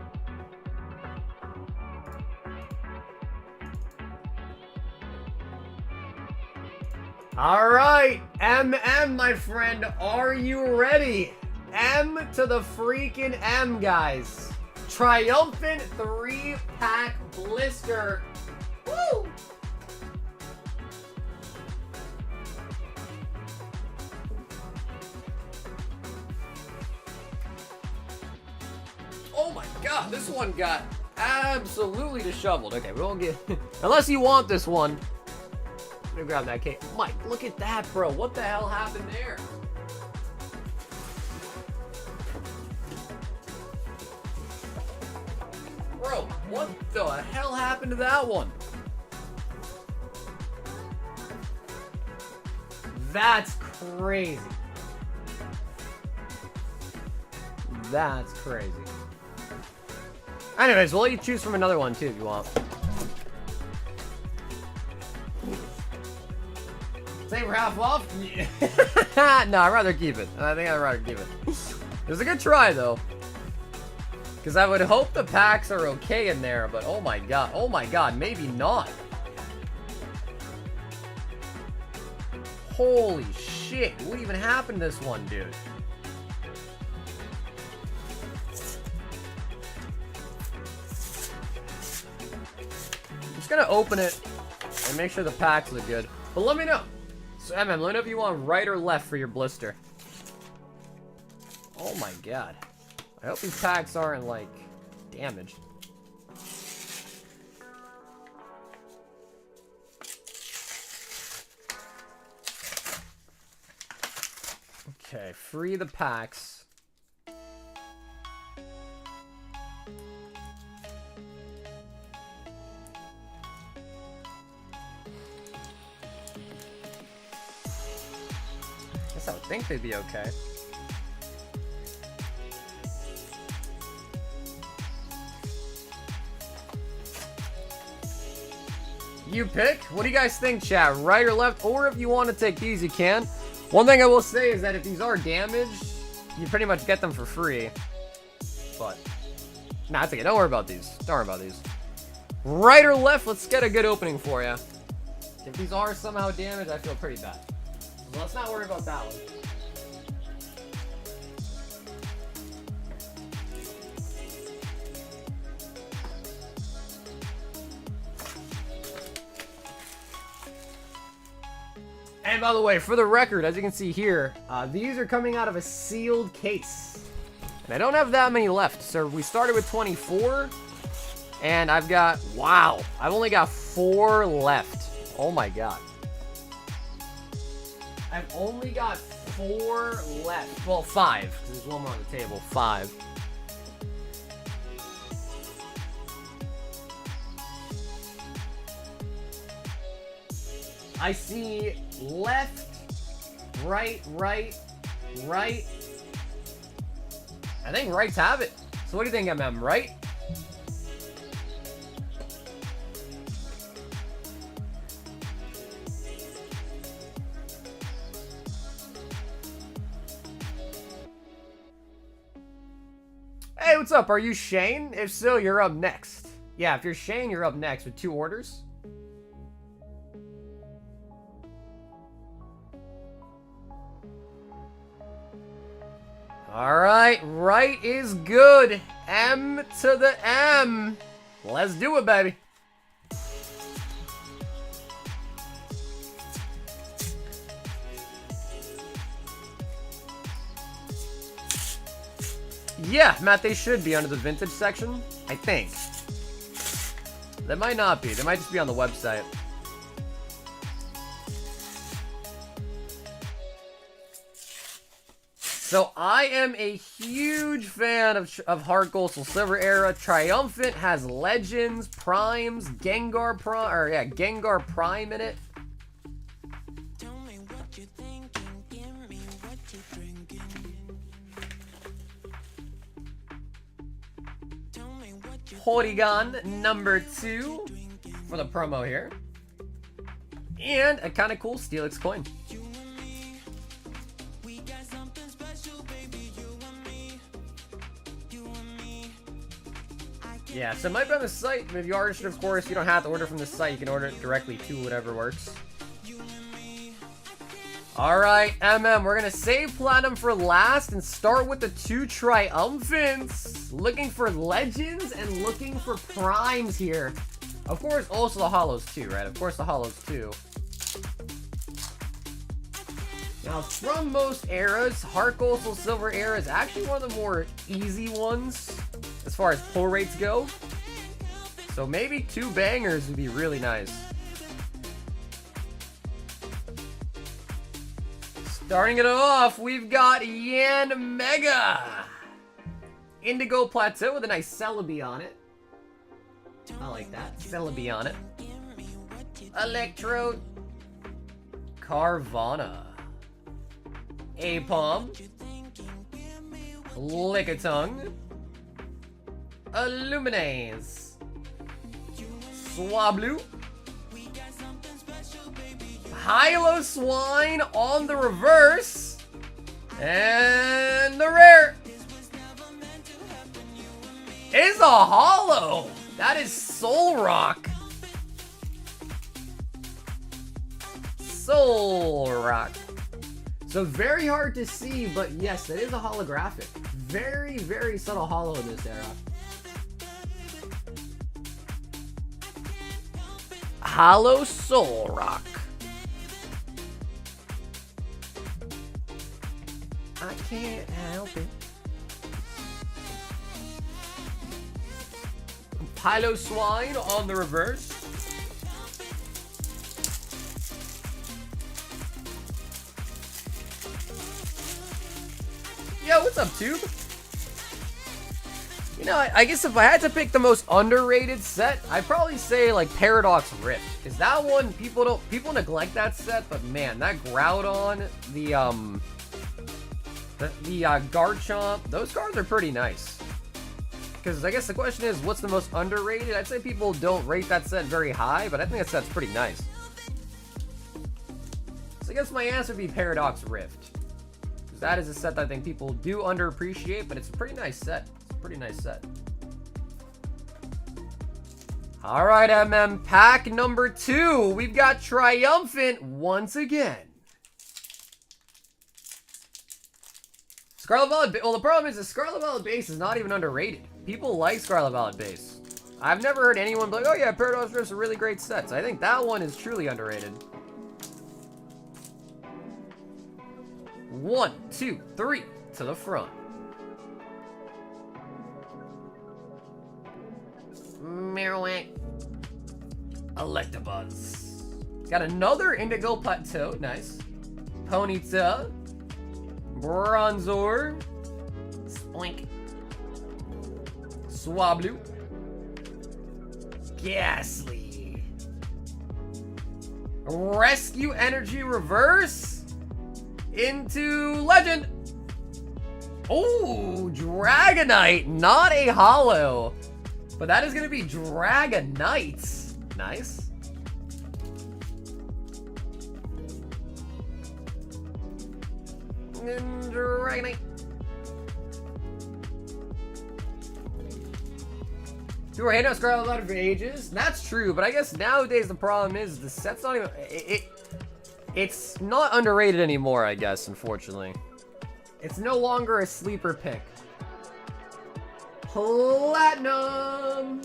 All right, MM, my friend, are you ready? M to the freaking M, guys. Triumphant 3-pack blister. Woo! Oh my god, this one got absolutely disheveled. Okay, we won't get... Unless you want this one. Let me grab that cake. Mike, look at that, bro. What the hell happened there? Bro, what the hell happened to that one? That's crazy. That's crazy. Anyways, we'll let you choose from another one too if you want. Say we're half off? Yeah. No, I'd rather keep it. I think I'd rather keep it. It was a good try though. Because I would hope the packs are okay in there, but oh my god, maybe not. Holy shit, what even happened to this one, dude? I'm just gonna open it and make sure the packs look good. But let me know. So MM, let me know if you want right or left for your blister. Oh my god. I hope these packs aren't, like, damaged. Okay, free the packs. I would think they'd be okay. You pick. What do you guys think, chat? Right or left? Or if you want to take these, you can. One thing I will say is that if these are damaged, you pretty much get them for free. But, nah, it's okay. Don't worry about these. Don't worry about these. Right or left? Let's get a good opening for you. If these are somehow damaged, I feel pretty bad. So let's not worry about that one. And by the way, for the record, as you can see here, these are coming out of a sealed case. And I don't have that many left. So we started with 24. And I've got, wow, I've only got 4 left. Oh my god. I've only got 4 left. Well, 5, because there's one more on the table. 5. I see left, right. I think rights have it. So what do you think, MM? Right? Hey, what's up? Are you Shane? If so, you're up next. Yeah, if you're Shane, you're up next with 2 orders. Alright, right is good. M to the M. Let's do it, baby. Yeah, Matt, they should be under the vintage section, I think. They might not be. They might just be on the website. So I am a huge fan of Heart Gold Soul Silver era. Triumphant has Legends, Primes, Gengar Prime, or yeah, Gengar Prime in it. Porygon number 2 for the promo here. And a kind of cool Steelix coin. Yeah, so it might be on the site, but if you are interested, of course, you don't have to order from the site. You can order it directly to whatever works. Alright, MM, we're going to save Platinum for last and start with the 2 Triumphants. Looking for Legends and looking for Primes here. Of course, also the Holos too, right? Of course, the Holos too. Now, from most eras, Heart Gold Soul Silver era is actually one of the more easy ones as far as pull rates go. So maybe 2 bangers would be really nice. Starting it off, we've got Yan Mega. Indigo Plateau with a nice Celebi on it. I like that. Celebi on it. Electro Carvana. Apom. Lickitung. Illuminaze. Swablu. Hylo Swine on the reverse. And the rare is a holo. That is Soul Rock. Soul Rock. So very hard to see, but yes, that is a holographic. Very, very subtle holo in this era. Holo Soul Rock. I can't help it. Hylo Swine on the reverse. Yo, what's up, Tube? You know, I guess if I had to pick the most underrated set, I'd probably say like Paradox Rift. Is that one people neglect that set, but man, that Groudon, the Garchomp, those cards are pretty nice. Because I guess the question is, what's the most underrated? I'd say people don't rate that set very high, but I think that set's pretty nice. So I guess my answer would be Paradox Rift. Because that is a set that I think people do underappreciate, but it's a pretty nice set. It's a pretty nice set. Alright, pack number 2. We've got Triumphant once again. Scarlet Violet, well, the problem is the Scarlet Violet base is not even underrated. People like Scarlet Violet base. I've never heard anyone be like, oh yeah, Paradox Rift's a really great set. So I think that one is truly underrated. 1, 2, 3 to the front. Marowak. Electabuzz. Got another Indigo Plateau. Nice. Ponyta. Bronzor. Spoink. Swablu. Ghastly. Rescue Energy Reverse. Into Legend. Oh, Dragonite. Not a holo. But that is going to be Dragonite. Nice. And Dragonite. People were hating on Scarlet Violet for ages. That's true, but I guess nowadays the problem is the set's not even... It's not underrated anymore, I guess, unfortunately. It's no longer a sleeper pick. Platinum!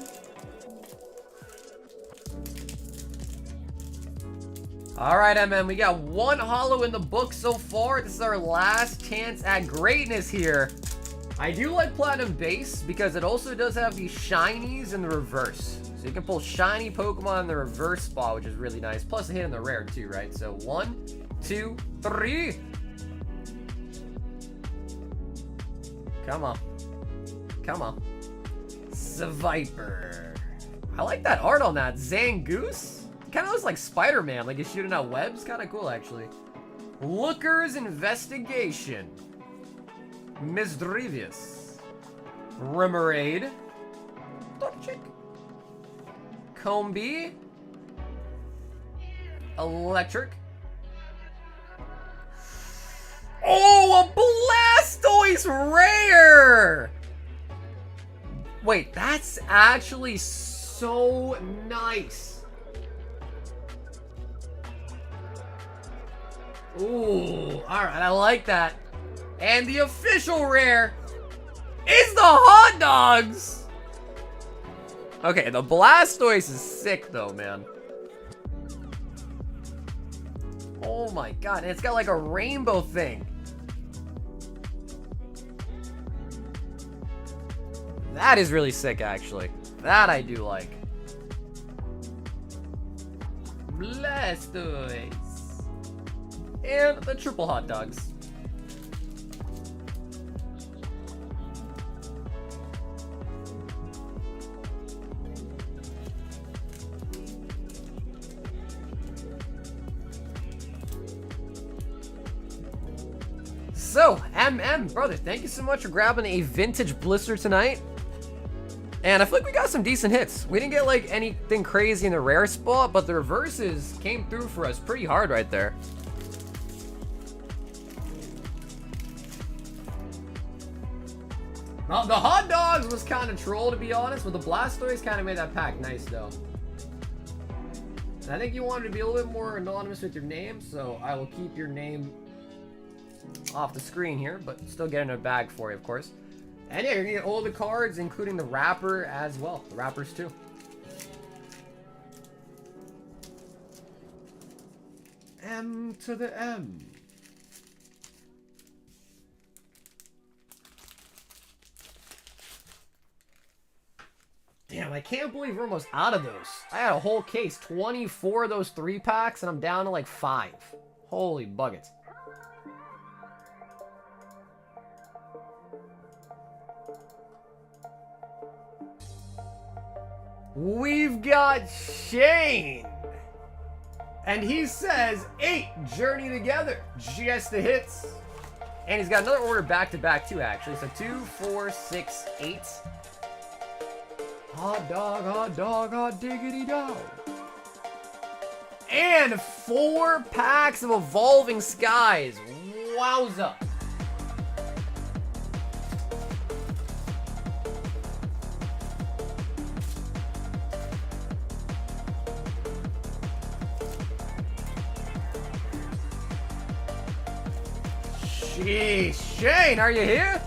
Alright, we got one holo in the book so far. This is our last chance at greatness here. I do like Platinum Base because it also does have these shinies in the reverse. So you can pull shiny Pokemon in the reverse spot, which is really nice. Plus a hit in the rare too, right? So 1, 2, 3. Come on. Come on. Sviper. I like that art on that. Zangoose? Kind of looks like Spider-Man, like he's shooting out webs. Kind of cool, actually. Looker's Investigation. Misdrevious. Remoraid. Torchic. Combee. Electric. Oh, a Blastoise rare! Wait, that's actually so nice. Ooh, alright, I like that. And the official rare is the hot dogs! Okay, the Blastoise is sick though, man. Oh my god, and it's got like a rainbow thing. That is really sick, actually. That I do like. Blastoise. And the triple hot dogs. So, brother, thank you so much for grabbing a vintage blister tonight. And I feel like we got some decent hits. We didn't get like anything crazy in the rare spot, but the reverses came through for us pretty hard right there. Well, the hot dogs was kind of troll, to be honest, but the Blastoise kind of made that pack nice though. And I think you wanted to be a little bit more anonymous with your name, so I will keep your name off the screen here, but still get in a bag for you, of course. And yeah, you're gonna get all the cards, including the wrapper as well. The wrappers too. M to the M. Damn, I can't believe we're almost out of those. I had a whole case, 24 of those 3-packs, and I'm down to like 5. Holy buckets. We've got Shane. And he says 8 Journey Together. Just the hits. And he's got another order back-to-back too, actually. So 2, 4, 6, 8. Hot dog, hot diggity dog. And 4 packs of Evolving Skies. Wowza. Jeez, Shane, are you here?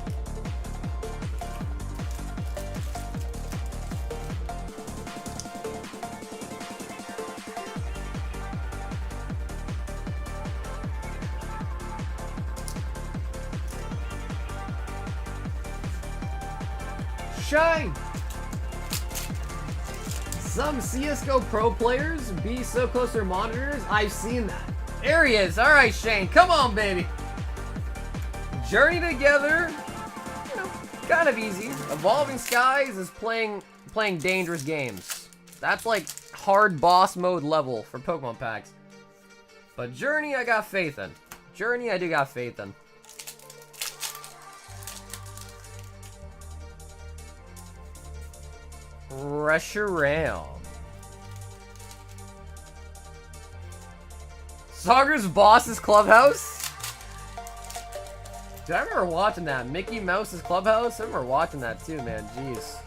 Shine! Some CSGO pro players be so close to their monitors, I've seen that. There he is. Alright, Shane, come on, baby. Journey Together, you know, kind of easy. Evolving Skies is playing dangerous games. That's like hard boss mode level for Pokemon packs. But Journey, I got faith in. Journey, I do got faith in. Rush around. Sagar's Boss's Clubhouse? Dude, I remember watching that. Mickey Mouse's Clubhouse? I remember watching that too, man. Jeez.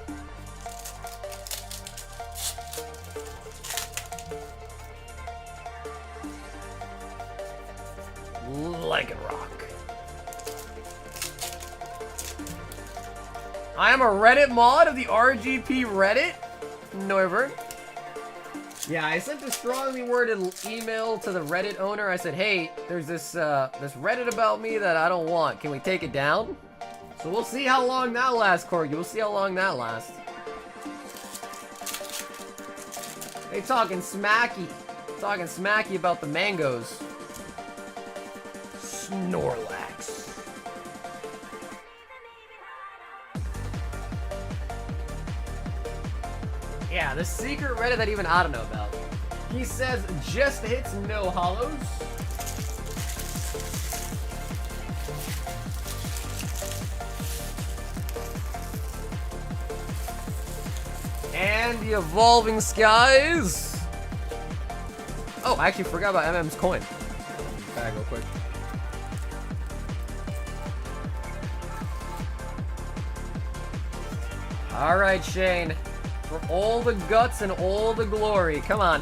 Like a rock. I am a Reddit mod of the RGP Reddit. Never. Yeah, I sent a strongly worded email to the Reddit owner. I said, hey, there's this Reddit about me that I don't want. Can we take it down? So we'll see how long that lasts, Corgi. We'll see how long that lasts. They talking smacky. Talking smacky about the mangoes. Snorlax. Yeah, the secret Reddit that even I don't know about. He says, just hits, no holos. And the Evolving Skies. Oh, I actually forgot about MM's coin. Bag real quick. All right, Shane. For all the guts and all the glory. Come on.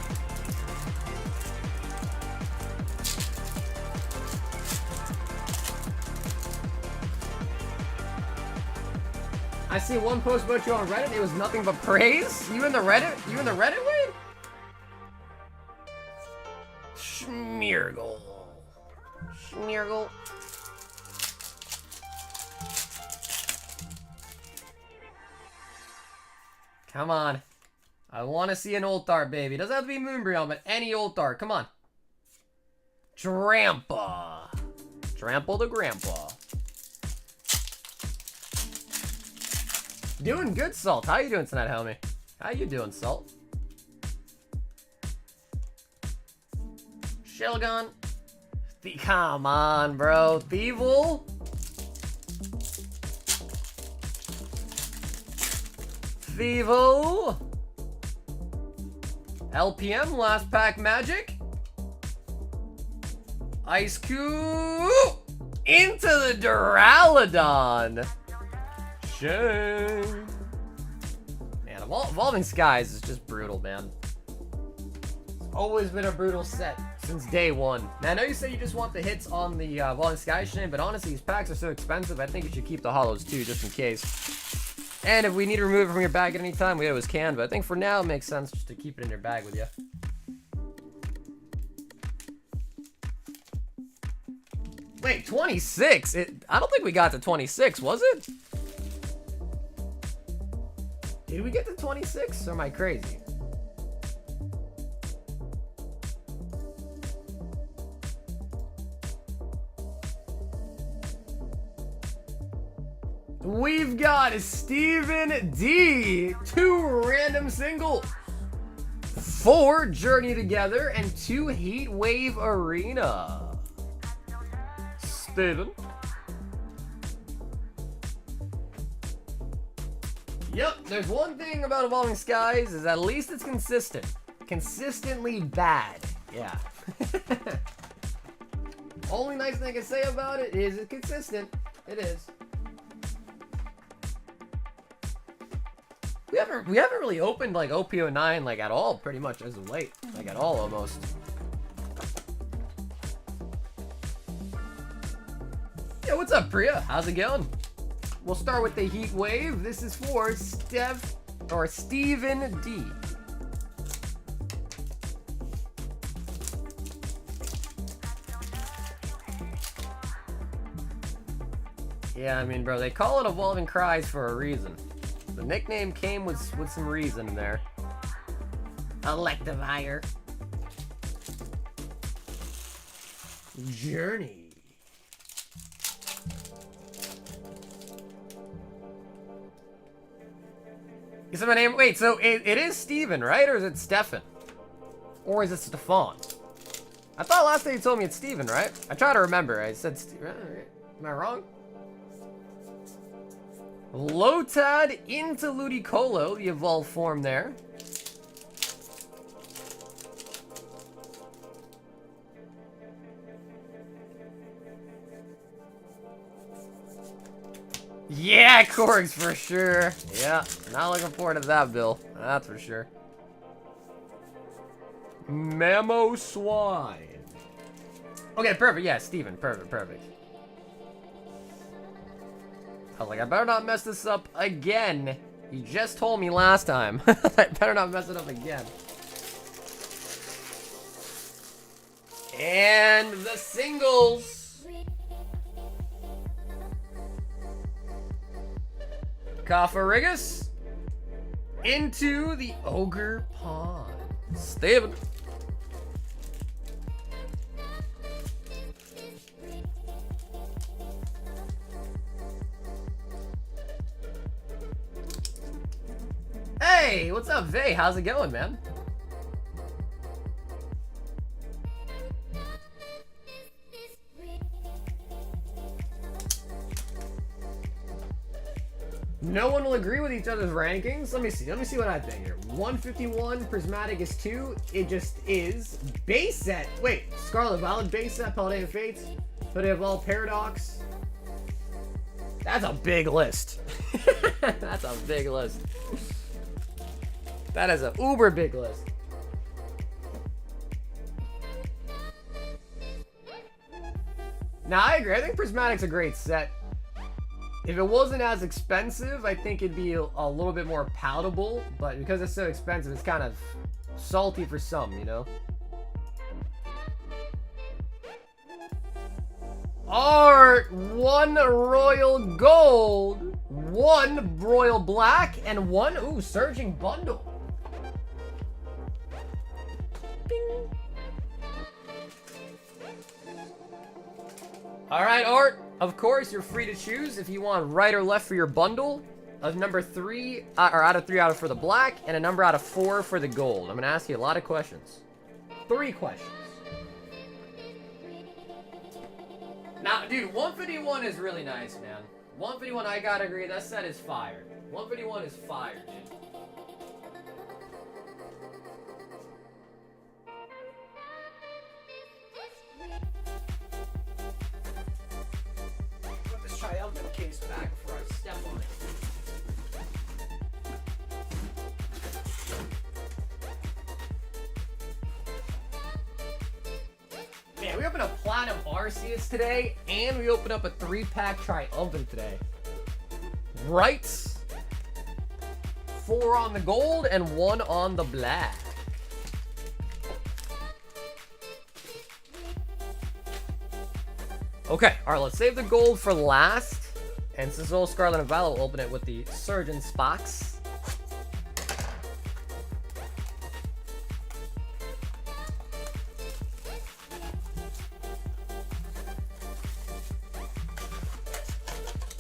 I see one post about you on Reddit. It was nothing but praise. You in the Reddit? You in the Reddit wave? Schmeargle. Schmeargle. Come on. I want to see an Ultar, baby. Doesn't have to be Moonbreon, but any Ultar. Come on. Trampa. Trample the grandpa. Doing good, Salt. How you doing tonight, homie? How you doing, Salt? Shelgon. Come on, bro. Thievul. Thievul. LPM, last pack magic. Ice Cube. Into the Duraludon. Shame. Man, Evolving Skies is just brutal, man. It's always been a brutal set since day one. Now, I know you say you just want the hits on the Evolving Skies, Shane, but honestly, these packs are so expensive, I think you should keep the holos too, just in case. And if we need to remove it from your bag at any time, we always can, but I think for now it makes sense just to keep it in your bag with you. Wait, 26? I don't think we got to 26, was it? Did we get to 26, or am I crazy? We've got Steven D. 2 random singles. 4 Journey Together and 2 Heat Wave Arena. Steven. Yep, there's one thing about Evolving Skies is at least it's consistent. Consistently bad. Yeah. Only nice thing I can say about it is it's consistent. It is. We haven't really opened like OP09 like at all pretty much as of late. Like at all almost. Yeah, what's up, Priya? How's it going? We'll start with the Heat Wave. This is for Steven D. Yeah, I mean, bro, they call it Evolving Cries for a reason. The nickname came with some reason there. Electivire. Journey. Is that my name? Wait, so it is Steven, right? Or is it Stefan? Or is it Stefan? I thought last time you told me it's Steven, right? I try to remember. I said Steven. Am I wrong? Lotad into Ludicolo, the evolved form there. Yeah, Korgs for sure. Yeah, not looking forward to that, Bill. That's for sure. Mamo Swine. Okay, perfect. Yeah, Steven. Perfect, perfect. I was like, I better not mess this up again. You just told me last time. I better not mess it up again. And the singles. Kafarigus into the Ogre Pond. Steven. Hey, what's up, Vay? How's it going, man? No one will agree with each other's rankings. Let me see what I think here. 151, Prismatic is 2. It just is. Base set. Wait, Scarlet Violet base set, Paldea Fates, Paldea Evolved Paradox. That's a big list. That's a big list. That is a uber big list. Now, I agree. I think Prismatic's a great set. If it wasn't as expensive, I think it'd be a little bit more palatable. But because it's so expensive, it's kind of salty for some, you know? Art, 1 Royal Gold, 1 Royal Black, and 1, Surging Bundle. Bing. All right, Art. Of course, you're free to choose if you want right or left for your bundle. Of number 3, or out of 3 out of for the black, and a number out of 4 for the gold. I'm gonna ask you a lot of questions. 3 questions. Now, dude, 151 is really nice, man. 151, I gotta agree, that set is fire. 151 is fire, dude. Triumphant case back before I step on it. Man, we opened up Platinum Arceus today, and we opened up a 3-pack Triumphant today. Right? 4 on the gold and 1 on the black. Okay, alright, let's save the gold for last. And since it's all Scarlet and Violet, we'll open it with the Surging Sparks.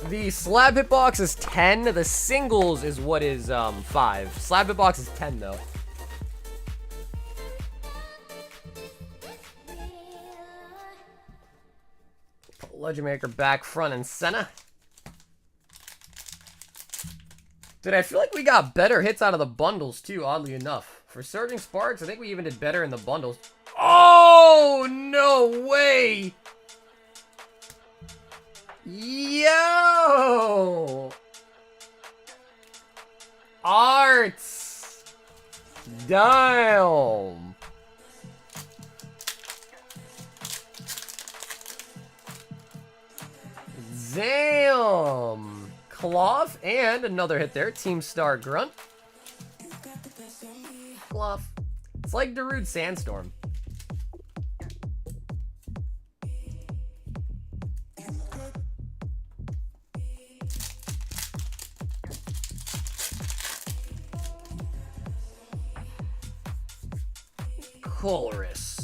The slab hitbox is 10. The singles is what is 5. Slab hitbox is 10 though. Put Legend Maker back front and center. Dude, I feel like we got better hits out of the bundles too, oddly enough. For Surging Sparks, I think we even did better in the bundles. Oh, no way! Yo! Arts! Damn! Damn! Cloth and another hit there. Team Star Grunt. Cloth. It's like Darude Sandstorm. Chorus.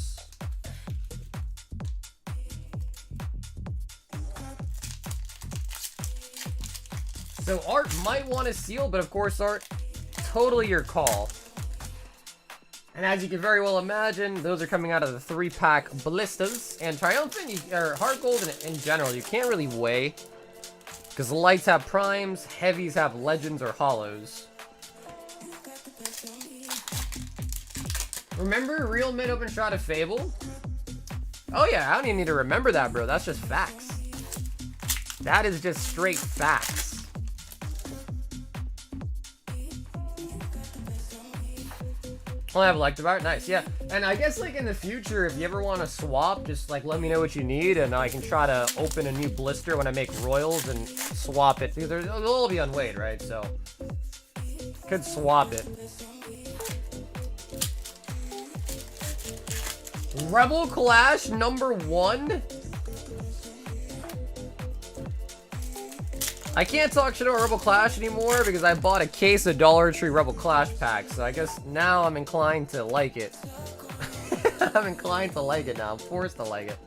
So Art might want to seal, but of course, Art, totally your call. And as you can very well imagine, those are coming out of the 3-pack Ballistas. And Triumphant, or Hard Gold in general, you can't really weigh. Because lights have primes, heavies have legends or holos. Remember Real Mid Open Shrouded Fable? Oh yeah, I don't even need to remember that, bro. That's just facts. That is just straight facts. Oh, I have Electivire. Nice, yeah. And I guess, like, in the future, if you ever want to swap, just, like, let me know what you need, and I can try to open a new blister when I make Royals and swap it. Because it'll all be unweighed, right? So, could swap it. Rebel Clash #1? I can't talk shit about Rebel Clash anymore because I bought a case of Dollar Tree Rebel Clash packs, so I guess now I'm inclined to like it. I'm inclined to like it now. I'm forced to like it.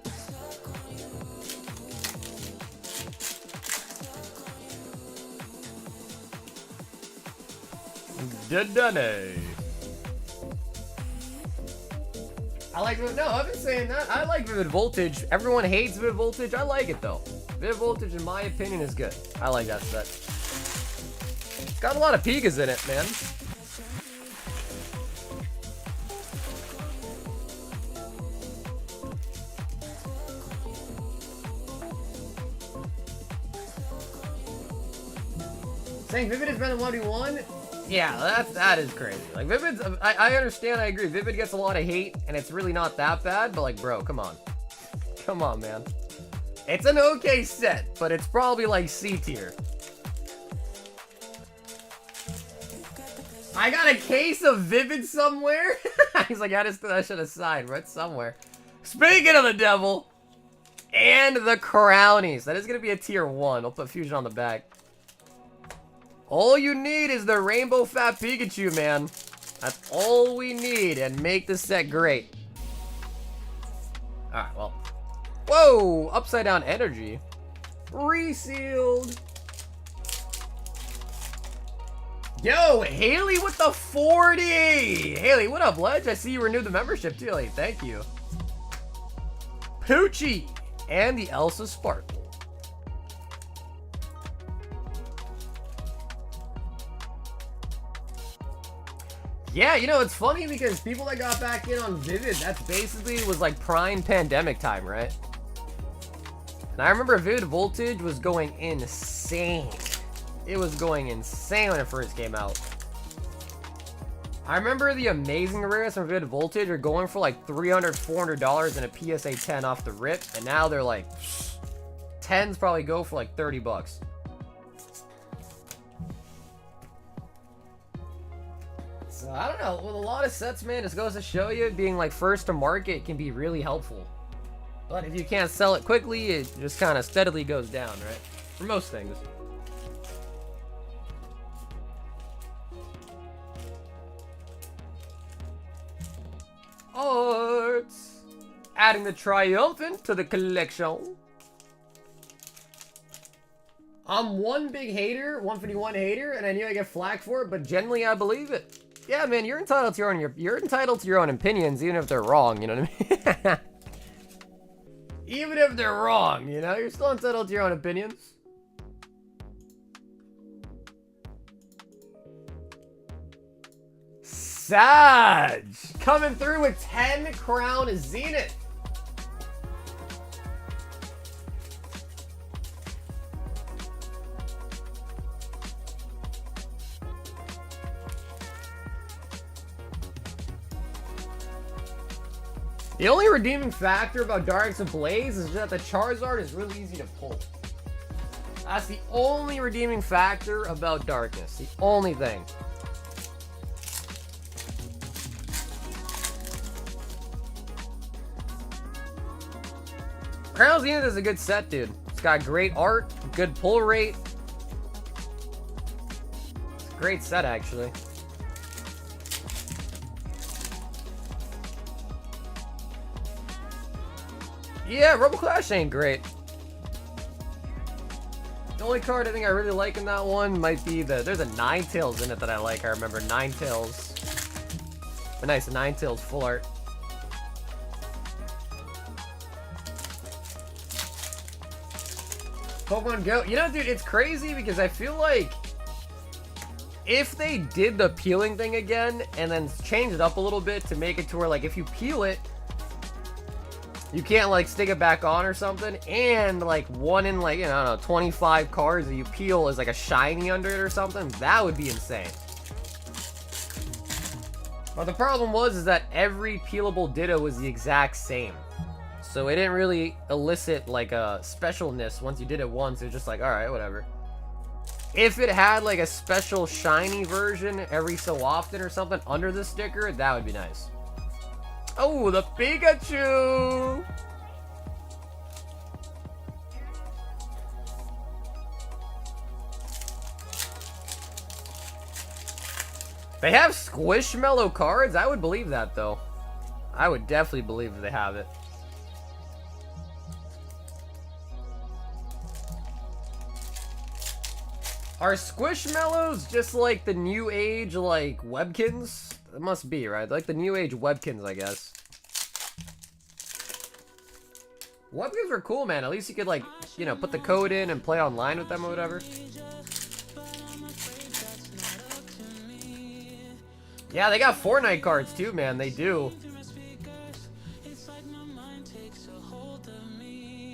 Done. I like, no, I've been saying that. I like Vivid Voltage. Everyone hates Vivid Voltage. I like it though. Vivid Voltage, in my opinion, is good. I like that set. It's got a lot of Pikas in it, man. Saying Vivid is better than 1v1? Yeah, that is crazy. Like, Vivid's, I understand, I agree. Vivid gets a lot of hate, and it's really not that bad, but like, bro, come on. Come on, man. It's an okay set, but it's probably like C tier. I got a case of Vivid somewhere. He's like, I just threw that shit aside, right? Somewhere. Speaking of the devil and the Crownies, that is going to be a tier 1. I'll put Fusion on the back. All you need is the Rainbow Fat Pikachu, man. That's all we need and make this set great. Alright, well. Whoa! Upside down energy. Resealed. Yo, Haley with the 40! Haley, what up, Ledge? I see you renewed the membership too, Haley. Thank you. Poochie and the Elsa Sparkle. Yeah, you know, it's funny because people that got back in on Vivid, that's basically was like prime pandemic time, right? And I remember Vivid Voltage was going insane. It was going insane when it first came out. I remember the amazing rares from Vivid Voltage are going for like $300, $400 and a PSA 10 off the rip. And now they're like, 10s probably go for like 30 bucks. So, I don't know, with a lot of sets, man, just goes to show you being like first to market can be really helpful. But if you can't sell it quickly, it just kind of steadily goes down, right? For most things. Arts! Adding the Triumphant to the collection. I'm one big hater, 151 hater, and I knew I get flack for it, but generally I believe it. Yeah, man, you're entitled to you're entitled to your own opinions, even if they're wrong. You know what I mean? Even if they're wrong, you know, you're still entitled to your own opinions. Sag coming through with 10 Crown Zenith. The only redeeming factor about Darkness Ablaze is that the Charizard is really easy to pull. That's the only redeeming factor about Darkness. The only thing. Crown Zenith is a good set, dude. It's got great art, good pull rate. It's a great set, actually. Yeah, Rebel Clash ain't great. The only card I think I really like in that one might be there's a Ninetales in it that I like. I remember Ninetales. A nice Ninetales full art. Pokemon Go. You know, dude, it's crazy because I feel like if they did the peeling thing again and then change it up a little bit to make it to where, like, if you peel it, you can't, like, stick it back on or something, and, like, one in, like, you know, I don't know, 25 cards that you peel is, like, a shiny under it or something, that would be insane. But the problem is that every peelable Ditto was the exact same. So it didn't really elicit, like, a specialness once you did it once. It was just like, alright, whatever. If it had, like, a special shiny version every so often or something under the sticker, that would be nice. Oh, the Pikachu! They have Squishmallow cards? I would believe that, though. I would definitely believe that they have it. Are Squishmallows just like the new age, like, Webkins? It must be, right? Like the new age Webkins, I guess. Webkins are cool, man. At least you could, like, you know, put the code in and play online with them or whatever. Yeah, they got Fortnite cards too, man. They do.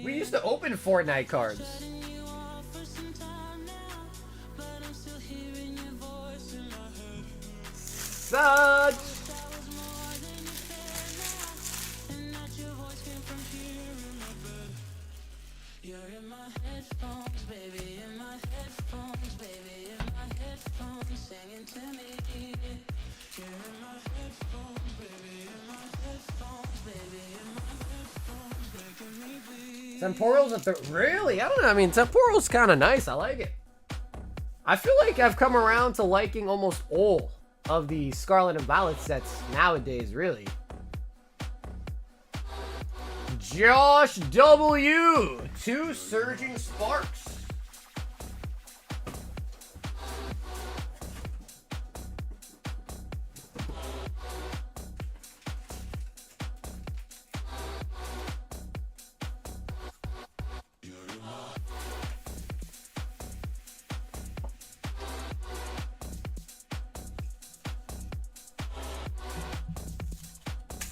We used to open Fortnite cards. Such. Temporal's at the really? I don't know. I mean, Temporal's kind of nice. I like it. I feel like I've come around to liking almost all of the Scarlet and Violet sets nowadays, really. Josh W. 2 Surging Sparks.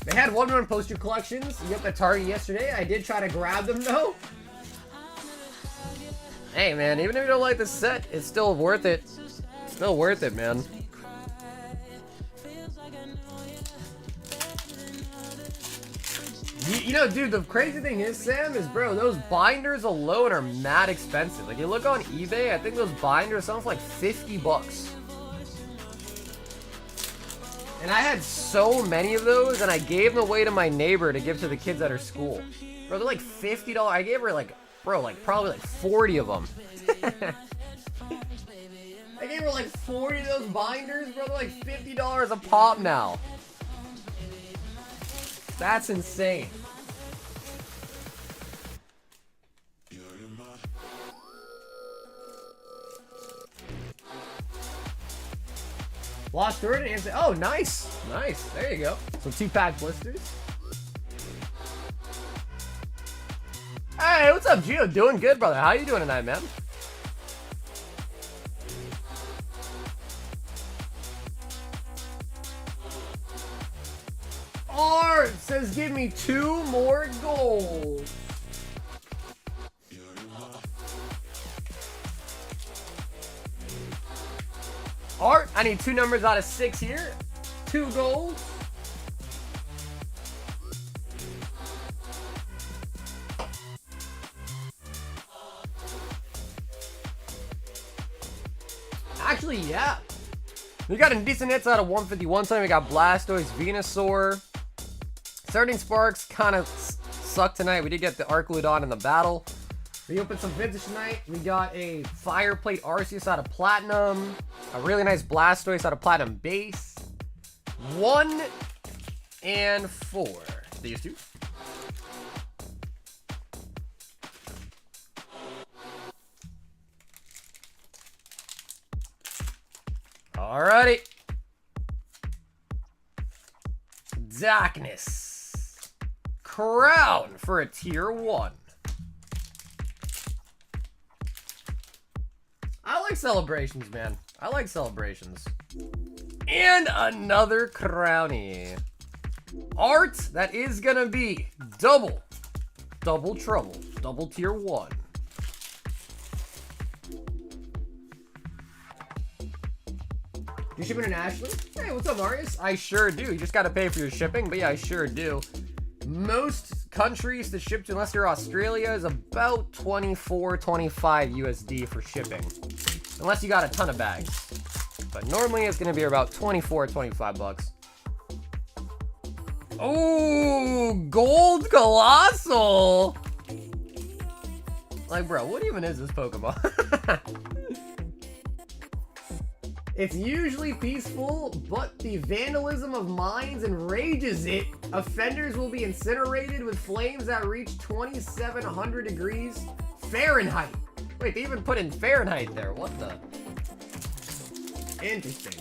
They had Wonder poster collections. Yep, at Target yesterday. I did try to grab them though. Hey man, even if you don't like the set, it's still worth it. It's still worth it, man. You know, dude, the crazy thing is, Sam, is, bro, those binders alone are mad expensive. Like, you look on eBay, I think those binders sell for like 50 bucks. And I had so many of those, and I gave them away to my neighbor to give to the kids at her school. Bro, they're like $50. I gave her like, bro, like probably like 40 of them. I gave her like 40 of those binders, bro. They're like $50 a pop now. That's insane. Lost through it. Oh, nice. Nice. There you go. Some 2-pack blisters. Hey, what's up, Gio? Doing good, brother. How you doing tonight, man? Art says, give me 2 more gold. Art, I need 2 numbers out of 6 here. 2 gold. Actually, yeah. We got a decent hits out of 151 time. We got Blastoise, Venusaur. Surging Sparks kind of sucked tonight. We did get the Arcludon in the battle. We opened some vintage tonight. We got a Fireplate Arceus out of Platinum. A really nice Blastoise out of Platinum Base. 1 and 4. These two. Alrighty. Darkness. Crown for a tier 1. I like celebrations, man. I like celebrations. And another crownie. Art, that is gonna be double trouble. Double tier 1. You ship internationally? Hey, what's up, Marius? I sure do. You just gotta pay for your shipping, but yeah, I sure do. Most countries to ship to, unless you're Australia, is about 24, 25 USD for shipping. Unless you got a ton of bags. But normally it's gonna be about 24, 25 bucks. Oh, Gold Colossal! Like, bro, what even is this Pokemon? It's usually peaceful, but the vandalism of mines enrages it. Offenders will be incinerated with flames that reach 2,700 degrees Fahrenheit. Wait, they even put in Fahrenheit there. What the? Interesting.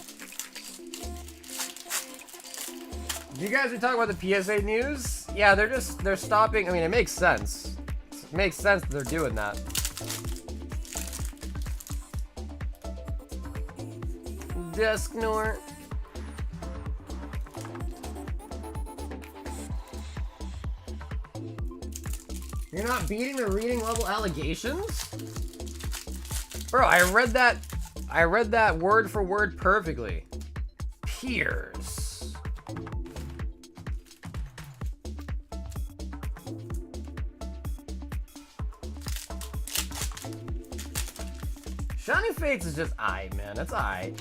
You guys are talking about the PSA news? Yeah, they're stopping. I mean, it makes sense. It makes sense that they're doing that. Dusknor. You're not beating the reading level allegations? Bro, I read that word for word perfectly. Peers. Shiny Fates is just aight, man. That's aight.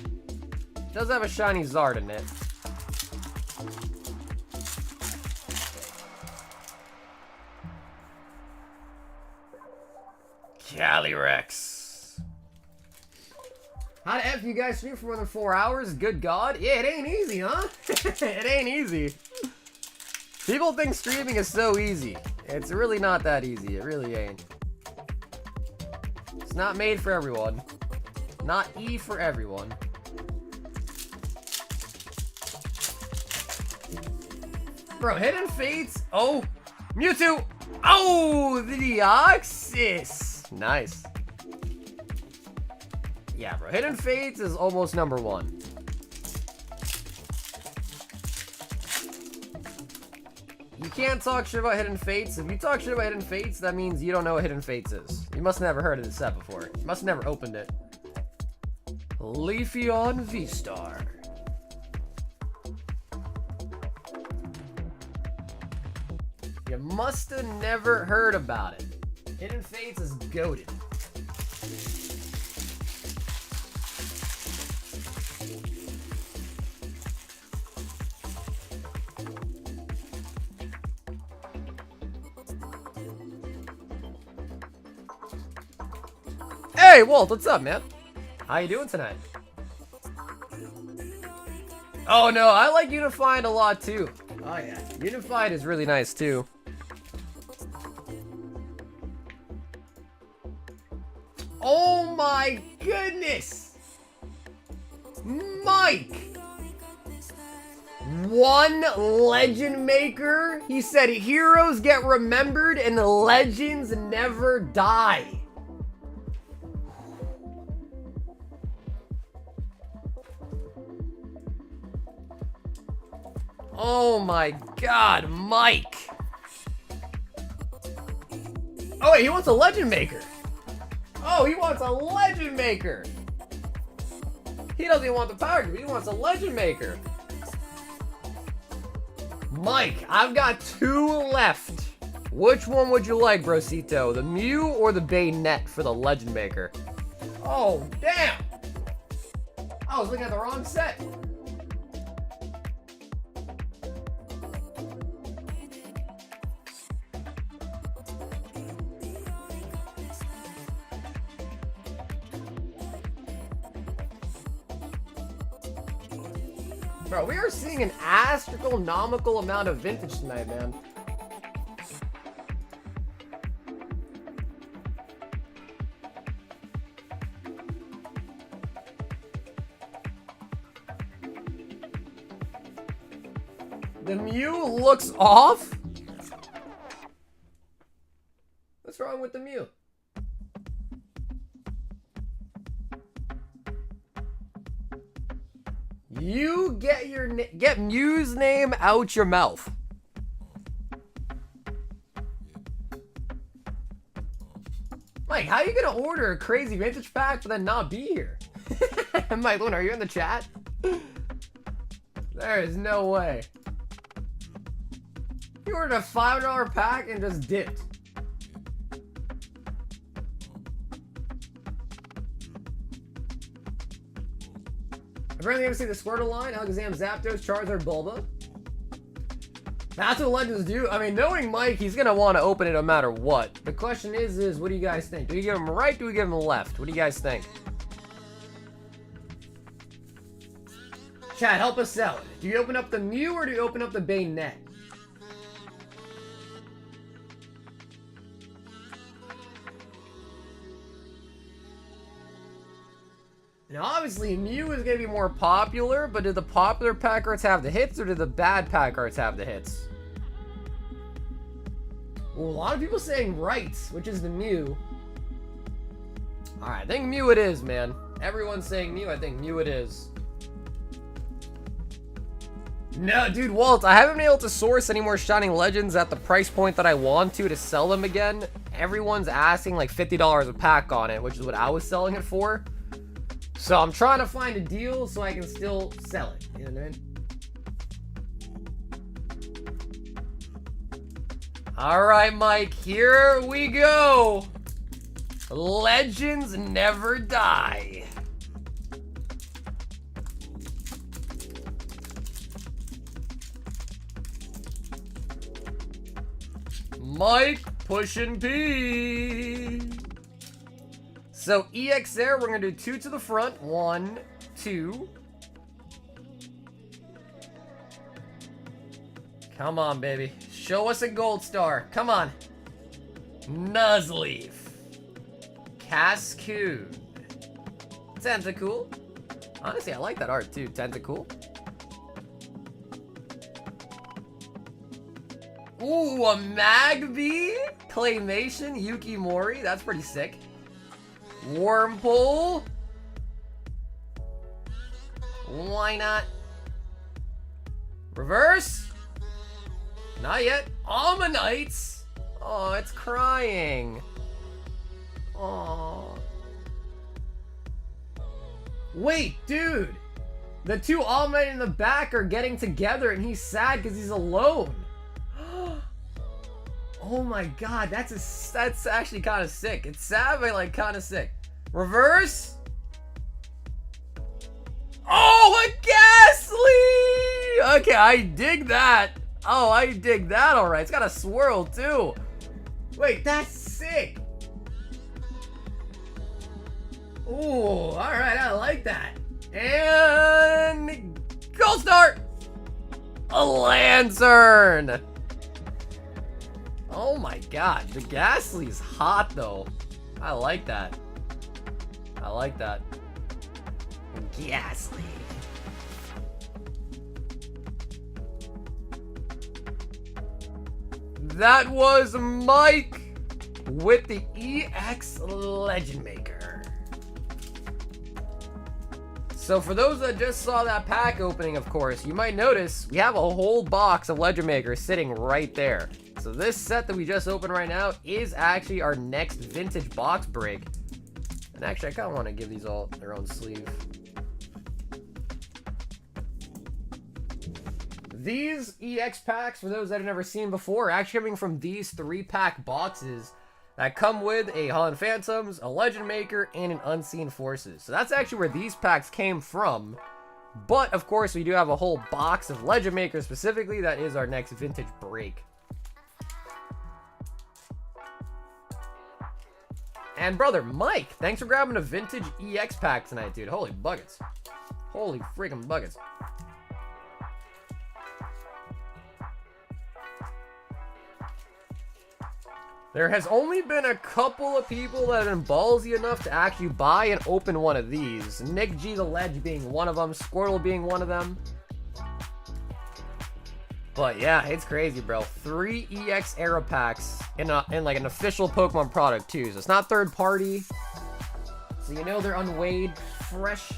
It does have a shiny Zard in it. Calyrex. How the F you guys stream for more than 4 hours? Good God. Yeah, it ain't easy, huh? It ain't easy. People think streaming is so easy. It's really not that easy. It really ain't. It's not made for everyone. Not E for everyone. Bro, Hidden Fates. Oh, Mewtwo. Oh, the Deoxys. Nice. Yeah, bro. Hidden Fates is almost number 1. You can't talk shit about Hidden Fates. If you talk shit about Hidden Fates, that means you don't know what Hidden Fates is. You must have never heard of this set before. You must have never opened it. Leafeon V-Star. You must have never heard about it. Hidden Fates is goated. Hey, Walt, what's up, man? How you doing tonight? Oh no, I like Unified a lot too. Oh yeah, Unified is really nice too. Oh my goodness! Mike! One legend maker. He said heroes get remembered and the legends never die. Oh my god, Mike. Oh wait, he wants a legend maker. Oh, he wants a legend maker. He doesn't even want the power cube, he wants a legend maker. Mike, I've got 2 left. Which one would you like, Brosito? The Mew or the Bayonet for the legend maker? Oh, damn. I was looking at the wrong set. Bro, we are seeing an astronomical amount of vintage tonight, man. The Mew looks off? What's wrong with the Mew? You get Mew's name out your mouth. Mike, how are you gonna order a crazy vintage pack but then not be here? Mike, Luna, are you in the chat? There is no way. You ordered a $5 pack and just dipped. Apparently, you ever seen the Squirtle line? Alakazam, Zapdos, Charizard, Bulba. That's what legends do. I mean, knowing Mike, he's gonna want to open it no matter what. The question is what do you guys think? Do we give him right? Do we give him left? What do you guys think? Chat, help us out. Do you open up the Mew or do you open up the Bayonet? Now, obviously, Mew is going to be more popular, but do the popular pack arts have the hits, or do the bad pack arts have the hits? Well, a lot of people saying right, which is the Mew. Alright, I think Mew it is, man. Everyone's saying Mew, I think Mew it is. No, dude, Walt, I haven't been able to source any more Shining Legends at the price point that I want to sell them again. Everyone's asking like $50 a pack on it, which is what I was selling it for. So I'm trying to find a deal so I can still sell it. You know what I mean? Alright, Mike, here we go. Legends never die. Mike pushing P. So EX there, we're gonna do 2 to the front. 1, 2. Come on, baby. Show us a gold star. Come on. Nuzleaf. Cascoon. Tentacool. Honestly, I like that art too. Tentacool. Ooh, a Magby. Claymation. Yukimori. That's pretty sick. Wurmple. Why not? Reverse. Not yet. Ammonites. Oh, it's crying. Oh. Wait, dude. The 2 Almite in the back are getting together and he's sad because he's alone. Oh my god, that's actually kind of sick. It's sad, but like kind of sick. Reverse. Oh, a Ghastly! Okay, I dig that. Oh, I dig that, alright. It's got a swirl, too. Wait, that's sick. Ooh, alright, I like that. And... Gold Star! A Lantern! Oh my god, the Ghastly is hot, though. I like that. I like that. Ghastly. That was Mike with the EX Legend Maker. So for those that just saw that pack opening, of course, you might notice we have a whole box of Legend Makers sitting right there. So this set that we just opened right now is actually our next vintage box break. And actually, I kind of want to give these all their own sleeve. These EX packs, for those that have never seen before, are actually coming from these 3-pack boxes that come with a Holland Phantoms, a Legend Maker, and an Unseen Forces. So that's actually where these packs came from. But, of course, we do have a whole box of Legend Makers specifically. That is our next vintage break. And, brother, Mike, thanks for grabbing a vintage EX pack tonight, dude. Holy buckets. Holy freaking buckets. There has only been a couple of people that have been ballsy enough to actually buy and open one of these. Nick G the Ledge being one of them, Squirtle being one of them. But yeah, it's crazy, bro. 3 EX era packs in like an official Pokemon product too. So it's not third party. So you know they're unweighed, fresh.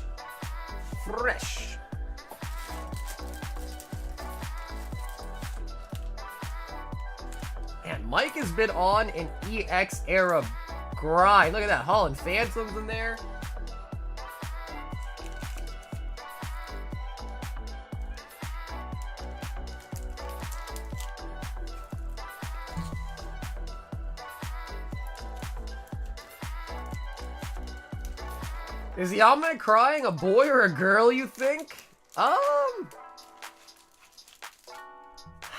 And Mike has been on an EX era grind. Look at that, Holland Phantoms in there. Is the almanac crying a boy or a girl, you think?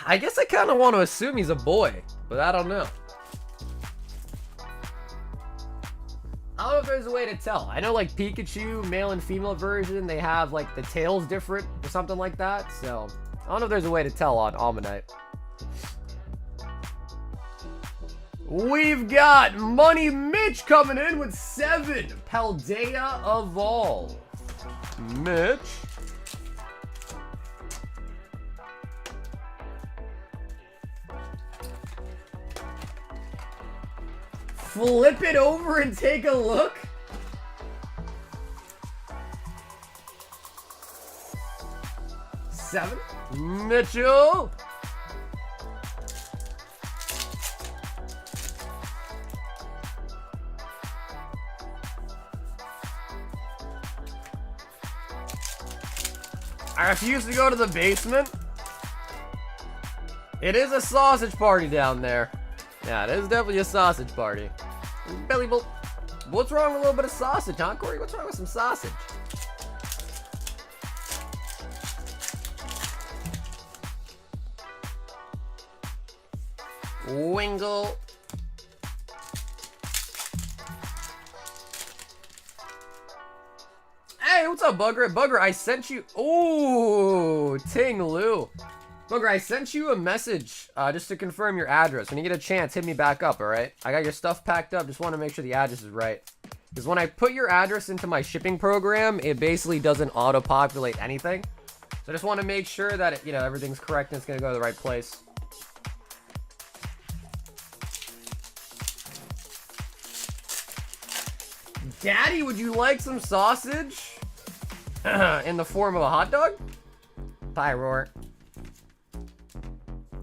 I guess I kind of want to assume he's a boy, but I don't know. I don't know if there's a way to tell. I know like Pikachu, male and female version, they have like the tails different or something like that. So I don't know if there's a way to tell on Almanite. We've got Money Mitch coming in with 7 Paldea Evolved. Mitch. Flip it over and take a look. Seven. Mitchell. I refuse to go to the basement. It is a sausage party down there. Yeah, it is definitely a sausage party. Belly bolt. What's wrong with a little bit of sausage, huh, Corey? What's wrong with some sausage? Wingle. Hey, what's up, Bugger? Bugger, I sent you... Ooh, Ting Lu. Bugger, I sent you a message just to confirm your address. When you get a chance, hit me back up, alright? I got your stuff packed up. Just want to make sure the address is right. Because when I put your address into my shipping program, it basically doesn't auto-populate anything. So I just want to make sure that, it, you know, everything's correct and it's going to go to the right place. Daddy, would you like some sausage? In the form of a hot dog? Pyroar.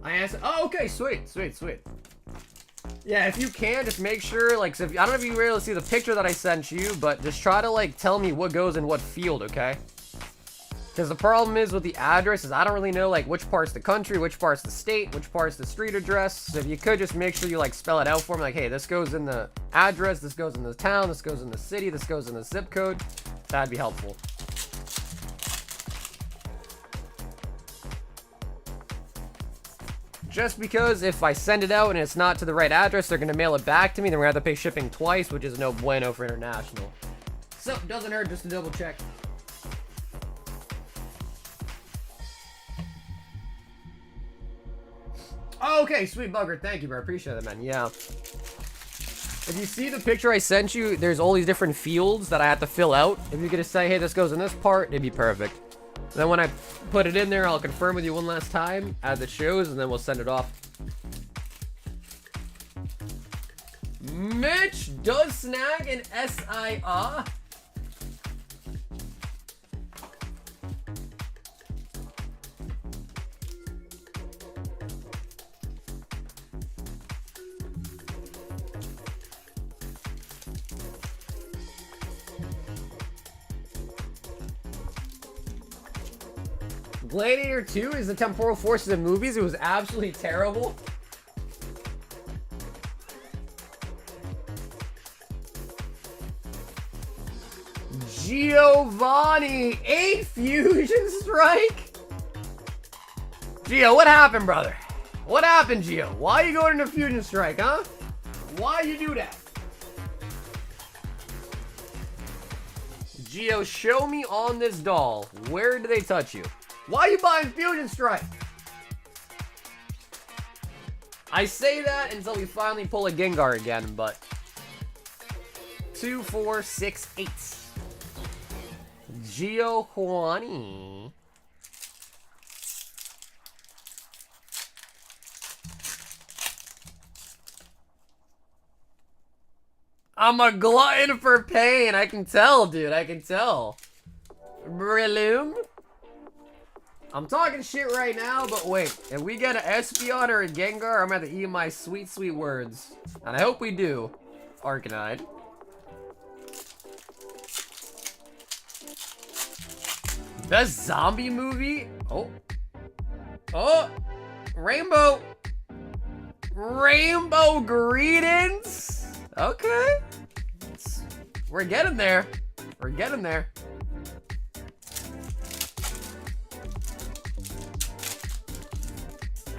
I answered. Oh, okay, sweet. Yeah, if you can, just make sure, like, so if, I don't know if you were able to see the picture that I sent you, but just try to, like, tell me what goes in what field, okay? Because the problem is with the address is I don't really know, like, which part's the country, which part's the state, which part's the street address. So if you could just make sure you, like, spell it out for me, like, hey, this goes in the address, this goes in the town, this goes in the city, this goes in the zip code, that'd be helpful. Just because if I send it out and it's not to the right address, they're going to mail it back to me, then we're going to have to pay shipping twice, which is no bueno for international. So, doesn't hurt just to double check. Okay, sweet Bugger. Thank you, bro. I appreciate it, man. Yeah. If you see the picture I sent you, there's all these different fields that I have to fill out. If you could just say, hey, this goes in this part, it'd be perfect. Then when I put it in there, I'll confirm with you one last time, as it shows, and then we'll send it off. Mitch does snag an SIA. Gladiator 2 is the Temporal Forces in movies. It was absolutely terrible. Giovanni, 8 Fusion Strike. Gio, what happened, brother? What happened, Gio? Why are you going into Fusion Strike, huh? Why you do that? Gio, show me on this doll. Where do they touch you? Why are you buying Fusion Strike? I say that until we finally pull a Gengar again, but 2, 4, 6, 8. Giovanni. I'm a glutton for pain. I can tell, dude. I can tell. Breloom. I'm talking shit right now, but wait. If we get an Espeon or a Gengar, I'm going to have to eat my sweet, sweet words. And I hope we do. Arcanine. Best zombie movie? Oh. Oh. Rainbow. Rainbow Greetings. Okay. We're getting there. We're getting there.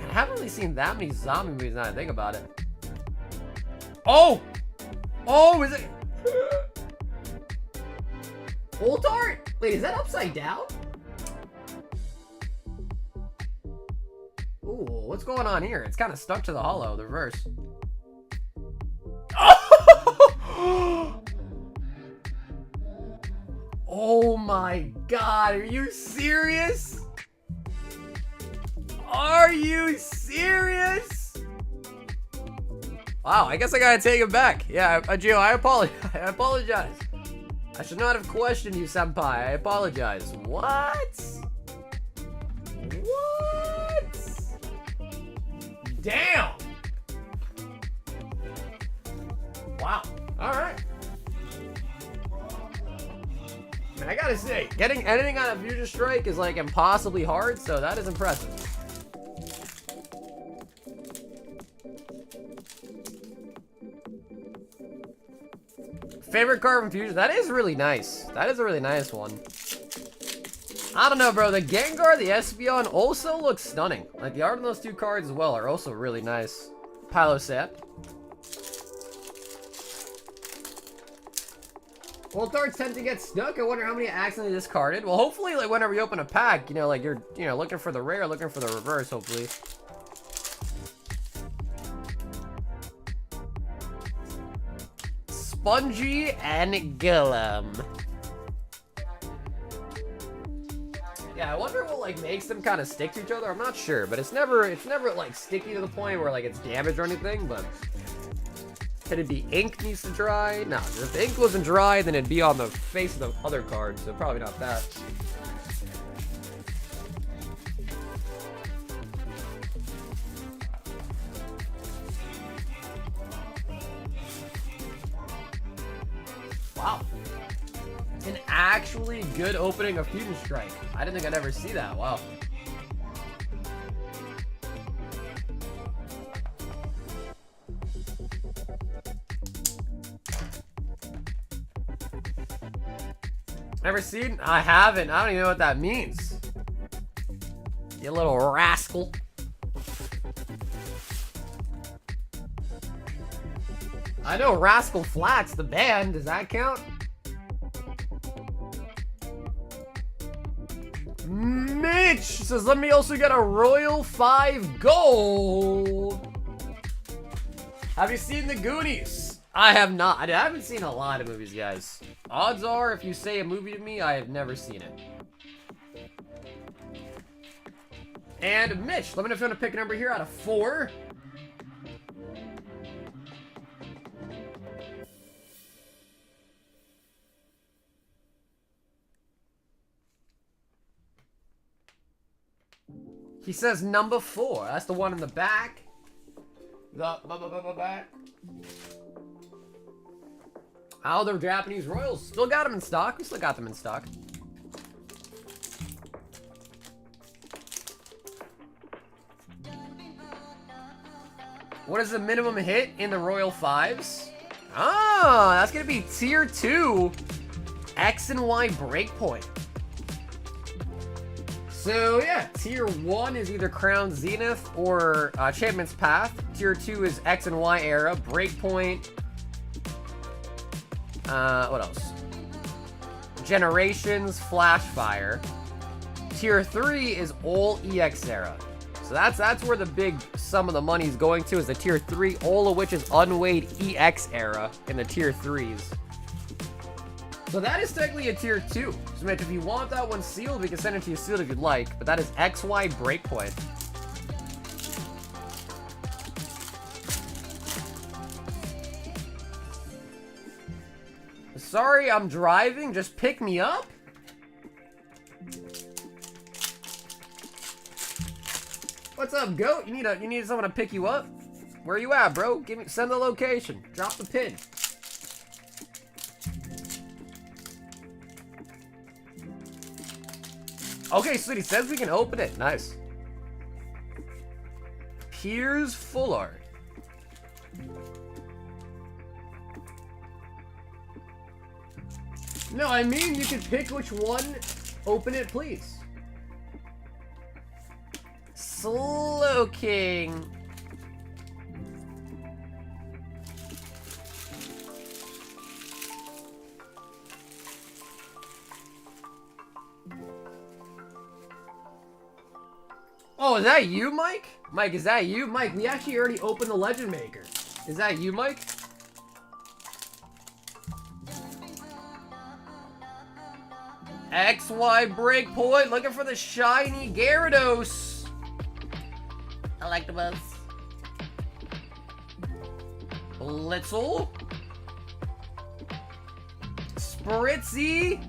I haven't really seen that many zombie movies now that I think about it. Oh! Oh, is it? Old art? Wait, is that upside down? Ooh, what's going on here? It's kind of stuck to the holo, the reverse. Oh my god, are you serious? Are you serious? Wow, I guess I gotta take it back. Yeah, Gio, I apologize. I apologize. I should not have questioned you, senpai. I apologize. What? What? Damn. Wow. All right. Man, I gotta say, getting anything on a Fusion Strike is like impossibly hard, so that is impressive. Favorite card from Fusion? That is really nice. That is a really nice one. I don't know, bro. The Gengar, the Espeon also looks stunning. Like, the art on those two cards as well are also really nice. Palosat. Old cards tend to get stuck. I wonder how many I accidentally discarded. Well, hopefully, like, whenever you open a pack, you know, like, you're, you know, looking for the rare, looking for the reverse, hopefully. Spongy and Gillum. Yeah, I wonder what like makes them kind of stick to each other. I'm not sure, but it's never like sticky to the point where like it's damaged or anything. But could it be ink needs to dry? No, if the ink wasn't dry, then it'd be on the face of the other card. So probably not that. Wow. An actually good opening of Fusion Strike. I didn't think I'd ever see that. Wow. Never seen? I haven't. I don't even know what that means. You little rascal. I know Rascal Flatts, the band. Does that count? Mitch says, let me also get a Royal 5 Gold. Have you seen The Goonies? I have not. I haven't seen a lot of movies, guys. Odds are, if you say a movie to me, I have never seen it. And Mitch, let me know if you want to pick a number here out of 4. He says number 4. That's the one in the back. The back. Oh, they're Japanese Royals. Still got them in stock. We still got them in stock. What is the minimum hit in the Royal 5s? Ah, that's going to be Tier 2 X and Y Breakpoint. So, yeah, Tier 1 is either Crown Zenith or Champion's Path. Tier 2 is X and Y Era, Breakpoint. What else? Generations, Flashfire. Tier 3 is all EX Era. So that's where the big sum of the money is going to, is the Tier 3, all of which is unweighed EX Era in the Tier 3s. So that is technically a Tier 2. So Mitch, if you want that one sealed, we can send it to you sealed if you'd like. But that is XY Breakpoint. Sorry, I'm driving. Just pick me up. What's up, goat? You need someone to pick you up? Where you at, bro? Send the location. Drop the pin. Okay, sweetie, says we can open it. Nice. Piers Full Art. No, I mean, you can pick which one. Open it, please. Slow King. Oh, is that you, Mike? Mike, is that you? Mike, we actually already opened the Legend Maker. Is that you, Mike? XY Breakpoint, looking for the shiny Gyarados. I like the buzz. Blitzel. Spritzy.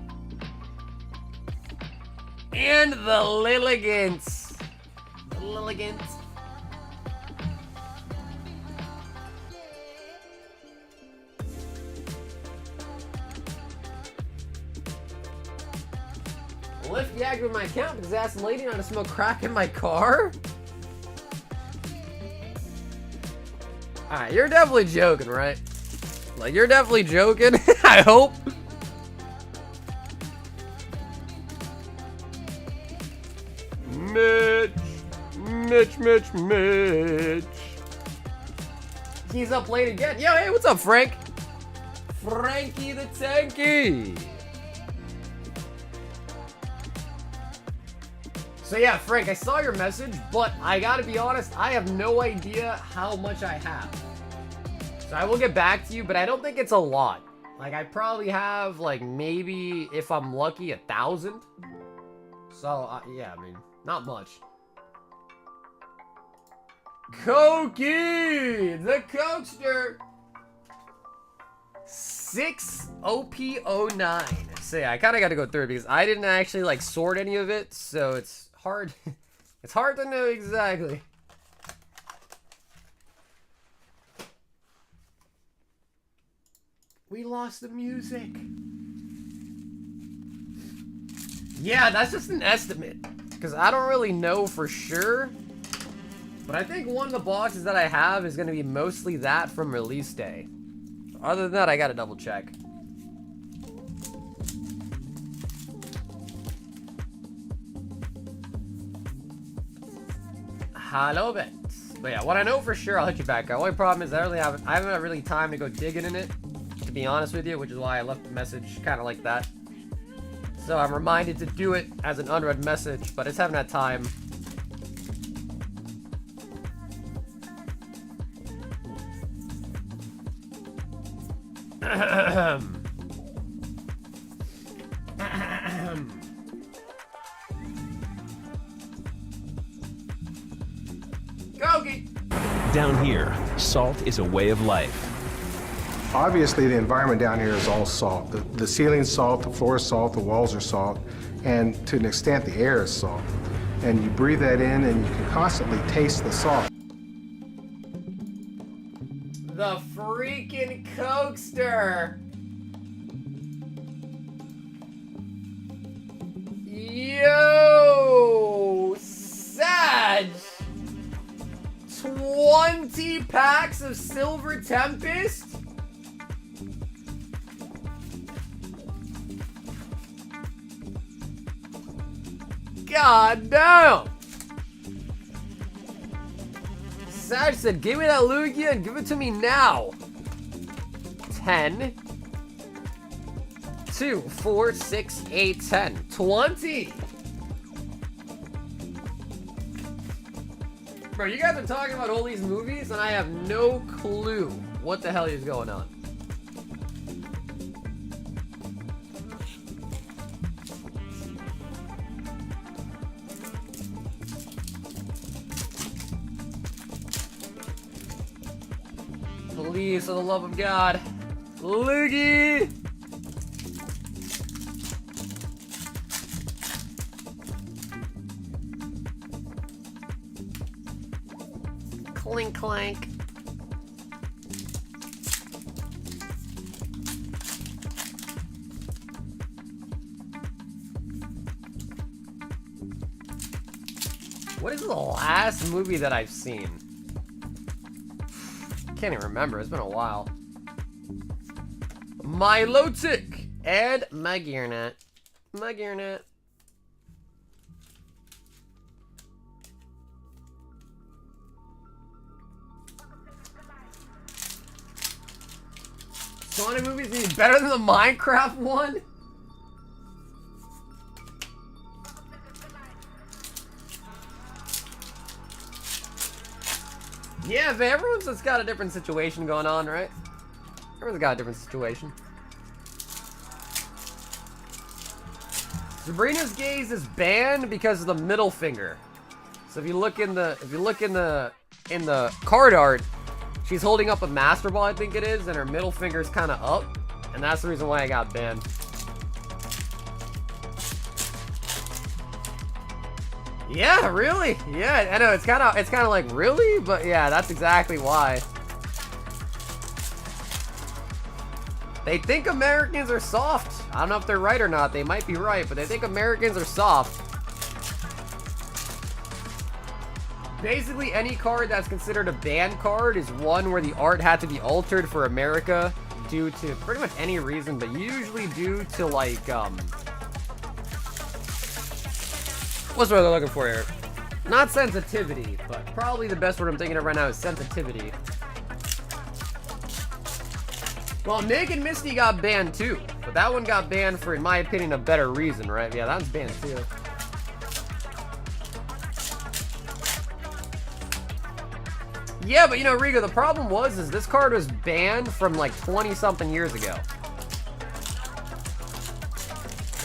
And the Lilligant. Lilligant. Lift deactivated my account because I asked the lady not to smoke crack in my car? Alright, you're definitely joking, right? Like, you're definitely joking, I hope. Mitch. He's up late again. Yo, hey, what's up, Frank? Frankie the Tanky. So yeah, Frank, I saw your message, but I gotta be honest, I have no idea how much I have. So I will get back to you, but I don't think it's a lot. Like, I probably have, like, maybe, if I'm lucky, 1,000. So, yeah, I mean, not much. Koki, the Cokester. 6 OP09. So yeah, I kind of got to go through it because I didn't actually, like, sort any of it, so it's hard. It's hard to know exactly. We lost the music. Yeah, that's just an estimate because I don't really know for sure. But I think one of the boxes that I have is going to be mostly that from release day. Other than that, I got to double check. Hello, Bet. But yeah, what I know for sure, I'll hit you back. The only problem is I haven't had really time to go digging in it, to be honest with you, which is why I left the message kind of like that. So I'm reminded to do it as an unread message, but I just haven't had time. Kogi! Down here, salt is a way of life. Obviously, the environment down here is all salt. The ceiling's salt, the floor is salt, the walls are salt, and to an extent, the air is salt. and you breathe that in and you can constantly taste the salt. The freaking coaster! Yo! Sag! 20 packs of Silver Tempest? God damn! Sag said, give me that Lugia and give it to me now. 10. 2, 4, 6, 8, 10. 20! Bro, you guys are talking about all these movies and I have no clue what the hell is going on. Please, for the love of God. Loogie! Clink clank. What is the last movie that I've seen? Can't even remember. It's been a while. Milotic and Magirnet. Magirnet. Sonic movies need better than the Minecraft one? Yeah, but everyone's just got a different situation going on, right? Everyone's got a different situation. Sabrina's gaze is banned because of the middle finger. So if you look in the card art, she's holding up a Master Ball, I think it is, and her middle finger's kind of up, and that's the reason why I got banned. Yeah, really? Yeah, I know, it's kind of like, really? But yeah, that's exactly why. They think Americans are soft. I don't know if they're right or not. They might be right, but they think Americans are soft. Basically, any card that's considered a banned card is one where the art had to be altered for America due to pretty much any reason, but usually due to, like, what's the word I'm looking for here? Not sensitivity, but probably the best word I'm thinking of right now is sensitivity. Well, Nick and Misty got banned too, but that one got banned for, in my opinion, a better reason, right? Yeah, that one's banned too. Yeah, but you know, Rigo, the problem is this card was banned from like 20-something years ago.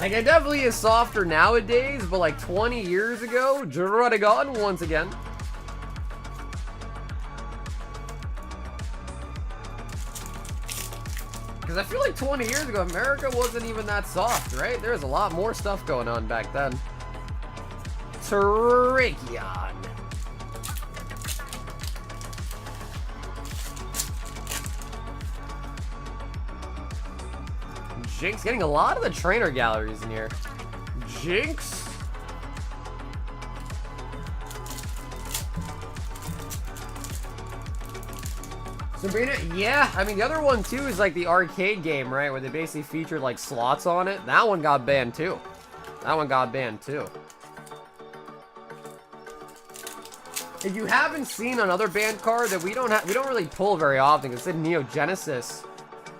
Like, it definitely is softer nowadays, but like 20 years ago, Dragon once again. Because I feel like 20 years ago, America wasn't even that soft, right? There was a lot more stuff going on back then. Terrakion. Jinx getting a lot of the trainer galleries in here. Jinx. Sabrina, yeah. I mean, the other one too is like the arcade game, right? Where they basically featured like slots on it. That one got banned too. That one got banned too. If you haven't seen another banned card that we don't really pull very often, because it's in Neo Genesis.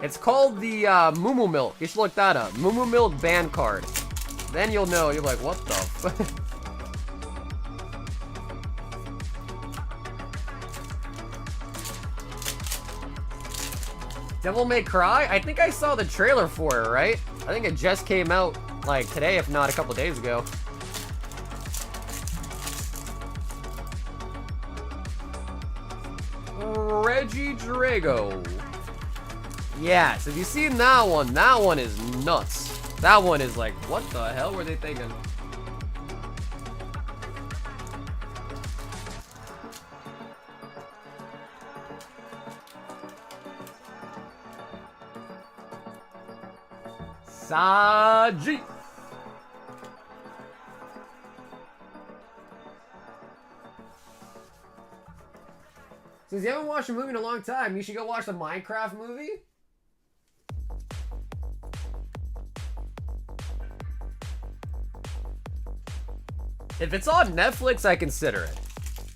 It's called the Moo Milk. You should look that up. Moo Milk banned card. Then you'll know. You're like, what the fuck? Devil May Cry? I think I saw the trailer for it, right? I think it just came out, like, today, if not a couple days ago. Reggie Drago. Yes, if you've seen that one is nuts. That one is like, what the hell were they thinking? Saji. Since you haven't watched a movie in a long time, you should go watch the Minecraft movie. If it's on Netflix, I consider it.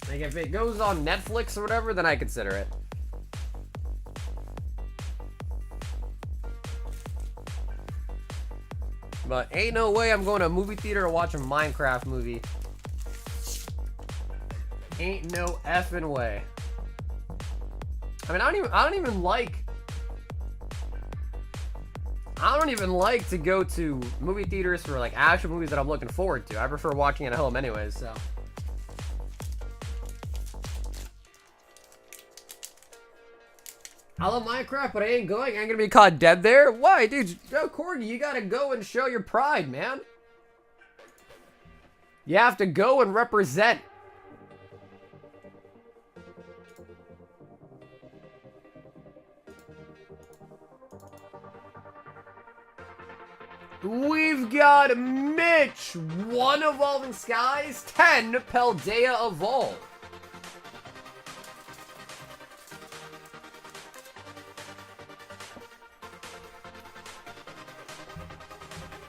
Like, if it goes on Netflix or whatever, then I consider it. But ain't no way I'm going to a movie theater to watch a Minecraft movie. Ain't no effing way. I mean, I don't even like to go to movie theaters for like actual movies that I'm looking forward to. I prefer watching it at home anyways, so. I love Minecraft, but I ain't going. I ain't gonna be caught dead there. Why, dude? Yo, Corgi, you gotta go and show your pride, man. You have to go and represent. We've got Mitch, 1 Evolving Skies, 10 Paldea Evolved.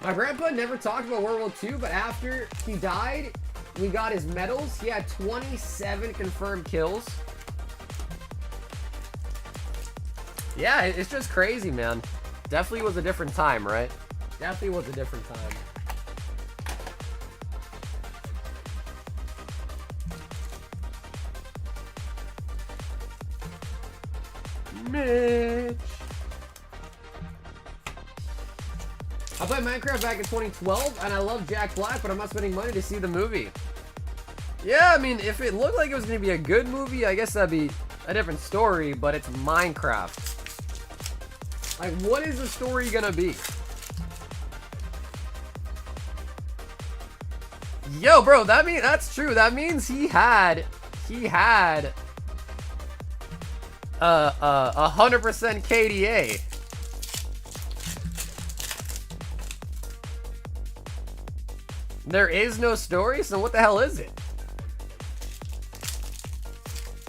My grandpa never talked about World War II, but after he died, we got his medals. He had 27 confirmed kills. Yeah, it's just crazy, man. Definitely was a different time, right? Definitely was a different time. Mitch. I played Minecraft back in 2012, and I love Jack Black, but I'm not spending money to see the movie. Yeah, I mean, if it looked like it was going to be a good movie, I guess that'd be a different story, but it's Minecraft. Like, what is the story going to be? Yo, bro, that's true. That means he had 100% KDA. There is no story, so what the hell is it?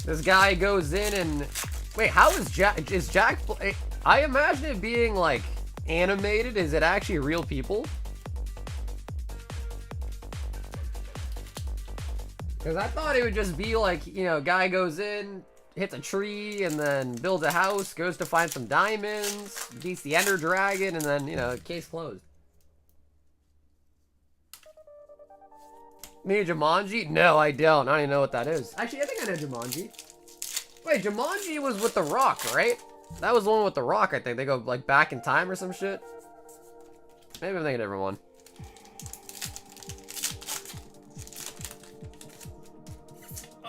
This guy goes in and wait, how is Jack? I imagine it being like animated. Is it actually real people? Because I thought it would just be like, you know, guy goes in, hits a tree, and then builds a house, goes to find some diamonds, beats the Ender Dragon, and then, you know, case closed. Me, Jumanji? No, I don't. I don't even know what that is. Actually, I think I know Jumanji. Wait, Jumanji was with The Rock, right? That was the one with The Rock, I think. They go, like, back in time or some shit. Maybe I'm thinking of a different one.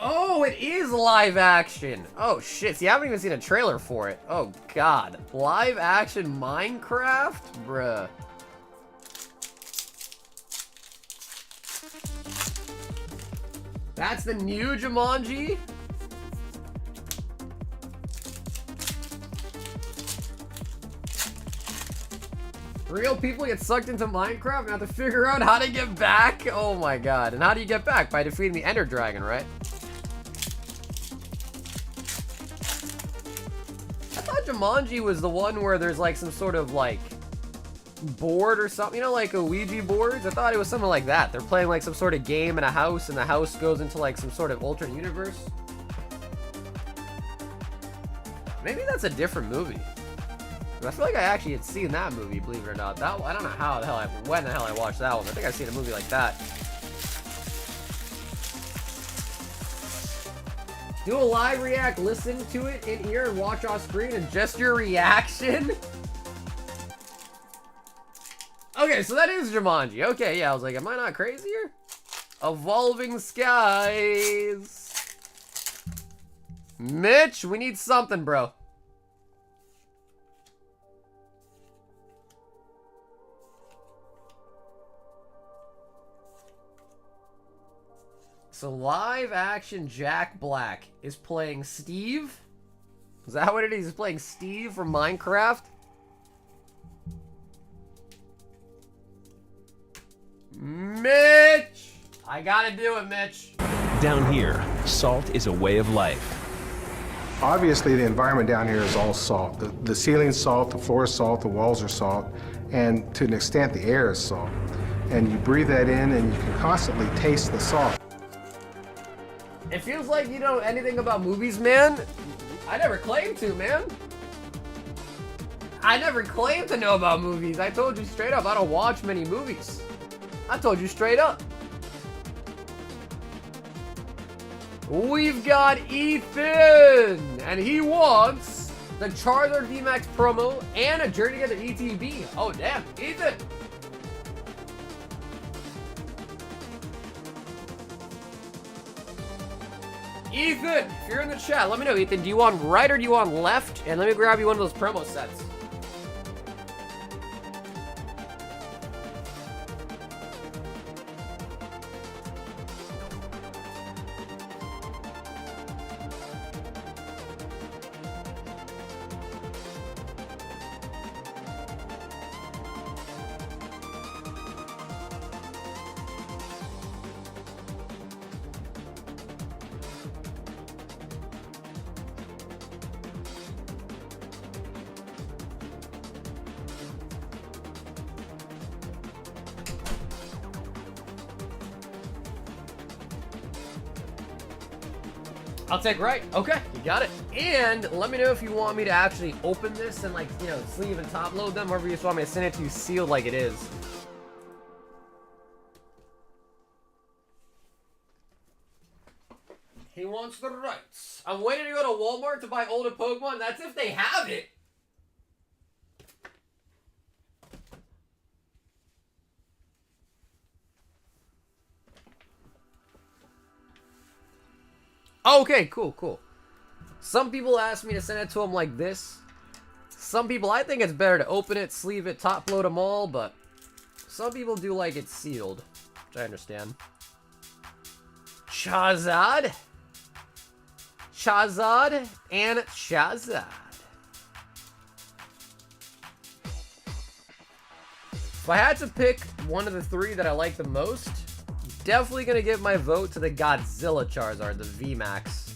Oh, it is live action. Oh, shit. See, I haven't even seen a trailer for it. Oh, God. Live action Minecraft? Bruh. That's the new Jumanji? Real people get sucked into Minecraft and have to figure out how to get back? Oh my god. And how do you get back? By defeating the Ender Dragon, right? I thought Jumanji was the one where there's like some sort of like board or something, you know, like a Ouija boards. I thought it was something like that. They're playing like some sort of game in a house, and the house goes into like some sort of alternate universe. Maybe that's a different movie. I feel like I actually had seen that movie, believe it or not. That I don't know when the hell I watched that one. I think I've seen a movie like that. Do a live react, listen to it in ear, and watch off screen, and just your reaction. Okay, so that is Jumanji. Okay, yeah, I was like, am I not crazy here? Evolving Skies. Mitch, we need something, bro. So live action Jack Black is playing Steve? Is that what it is? He's playing Steve from Minecraft? I gotta do it, Mitch. Down here, salt is a way of life. Obviously, the environment down here is all salt. The ceiling's salt, the floor is salt, the walls are salt, and to an extent, the air is salt. And you breathe that in, and you can constantly taste the salt. It feels like you know anything about movies, man. I never claimed to, man. I never claimed to know about movies. I told you straight up, I don't watch many movies. I told you straight up. We've got Ethan, and he wants the Charizard VMAX promo and a Journey Together ETB. Oh, damn. Ethan. Ethan, if you're in the chat, let me know, Ethan. Do you want right or do you want left? And let me grab you one of those promo sets. I'll take right. Okay, you got it. And let me know if you want me to actually open this and, like, you know, sleeve and top load them, however you just want me to send it to you sealed like it is. He wants the rights. I'm waiting to go to Walmart to buy older Pokemon. That's if they have it. Okay, cool. Some people ask me to send it to them like this. Some people, I think it's better to open it, sleeve it, top load them all, but some people do like it sealed, which I understand. Charizard, and Charizard. If I had to pick one of the three that I like the most, definitely gonna give my vote to the Godzilla Charizard, the VMAX.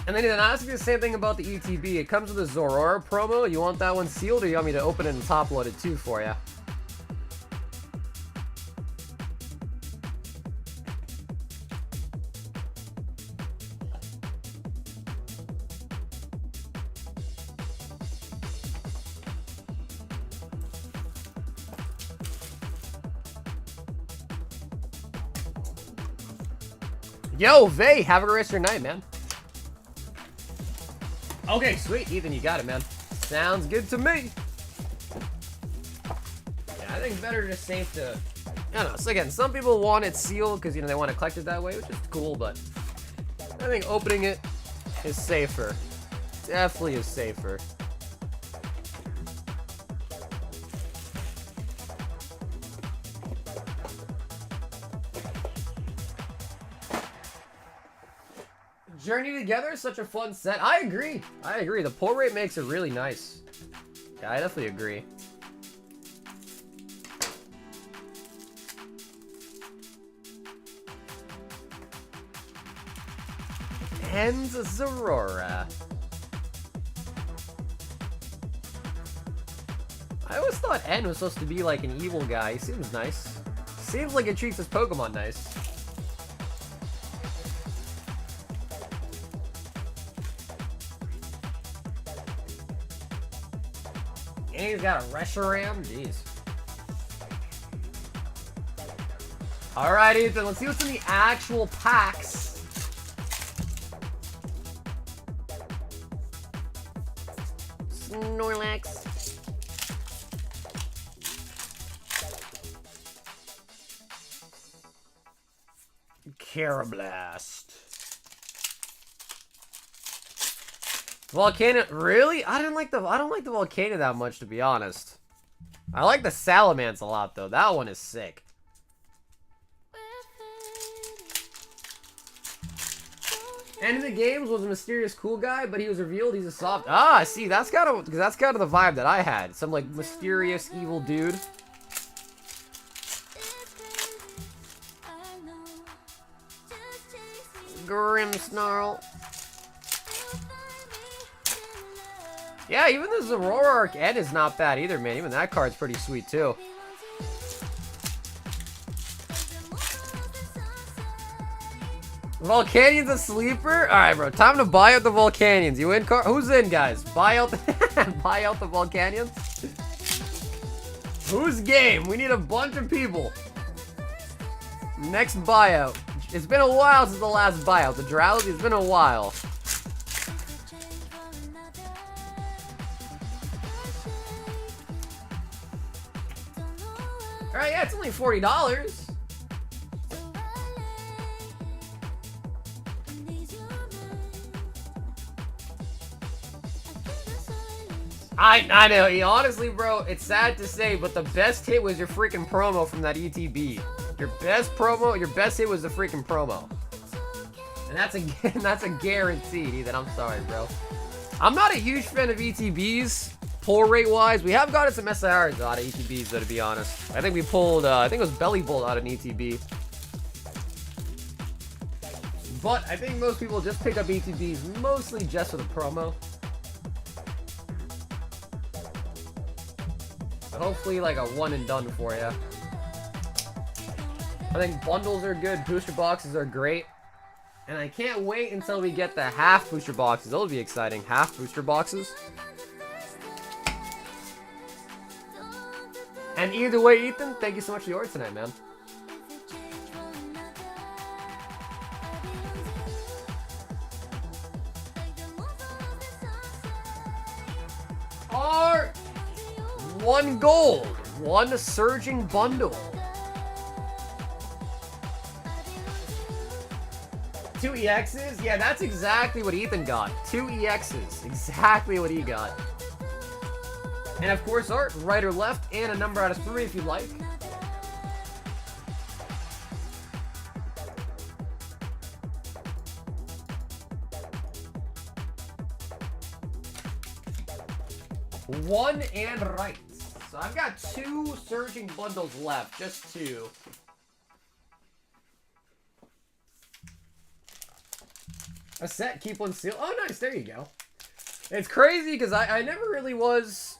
And then he's asking the same thing about the ETB. It comes with a Zorora promo. You want that one sealed, or you want me to open it and top load it too for you? Yo, Vay, have a great rest of your night, man. Okay, sweet. Ethan, you got it, man. Sounds good to me. Yeah, I think it's better just safe to... I don't know. So again, some people want it sealed because, you know, they want to collect it that way, which is cool, but I think opening it is safer. Definitely is safer. Journey Together is such a fun set. I agree. The pull rate makes it really nice. Yeah, I definitely agree. And Zorora. I always thought N was supposed to be like an evil guy. He seems nice. Seems like it treats his Pokemon nice. And he's got a Reshiram? Jeez. Alright, Ethan, let's see what's in the actual packs. Snorlax. Carablast. Volcano, really? I don't like the Volcano that much, to be honest. I like the Salamence a lot, though. That one is sick. End of the games was a mysterious cool guy, but he was revealed he's a soft. Ah, see, that's kind of the vibe that I had. Some like mysterious evil dude. Grim Snarl. Yeah, even the Zorora Arc Ed is not bad either, man. Even that card's pretty sweet too. Volcanian's a sleeper? Alright, bro. Time to buy out the Volcanians. You in, car? Who's in, guys? Buy out the buy out the Volcanians? Who's game? We need a bunch of people. Next buyout. It's been a while since the last buyout. The Drowsy, it's been a while. Alright, yeah, it's only $40. I know, honestly, bro, it's sad to say, but the best hit was your freaking promo from that ETB. Your best promo, your best hit was the freaking promo. And that's a guarantee, Ethan. I'm sorry, bro. I'm not a huge fan of ETBs, pull rate wise. We have gotten some SIRs out of ETBs, though, to be honest. I think we pulled, I think it was Belly Bolt out of an ETB. But I think most people just pick up ETBs mostly just for the promo. Hopefully like a one and done for you. I think bundles are good, booster boxes are great. And I can't wait until we get the half booster boxes. Those will be exciting. Half booster boxes. And either way, Ethan, thank you so much for the order tonight, man. Art! 1 gold, 1 surging bundle. 2 EXs? Yeah, that's exactly what Ethan got. 2 EXs. Exactly what he got. And of course, art, right or left, and a number out of 3 if you'd like. One and right. So I've got 2 surging bundles left. Just 2. A set, keep one seal. Oh, nice. There you go. It's crazy because I never really was...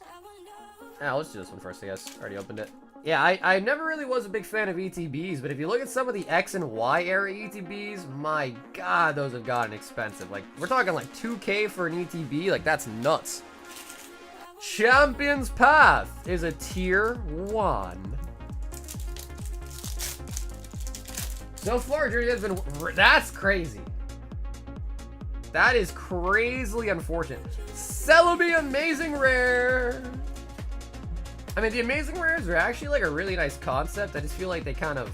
let's do this one first, I guess. Already opened it. Yeah, I never really was a big fan of ETBs, but if you look at some of the X and Y era ETBs, my god, those have gotten expensive. Like, we're talking like 2K for an ETB. Like, that's nuts. Champion's Path is a tier 1. So far, Journey has been... That's crazy. That is crazily unfortunate. Celebi Amazing Rare. I mean, the Amazing Rares are actually like a really nice concept. I just feel like they kind of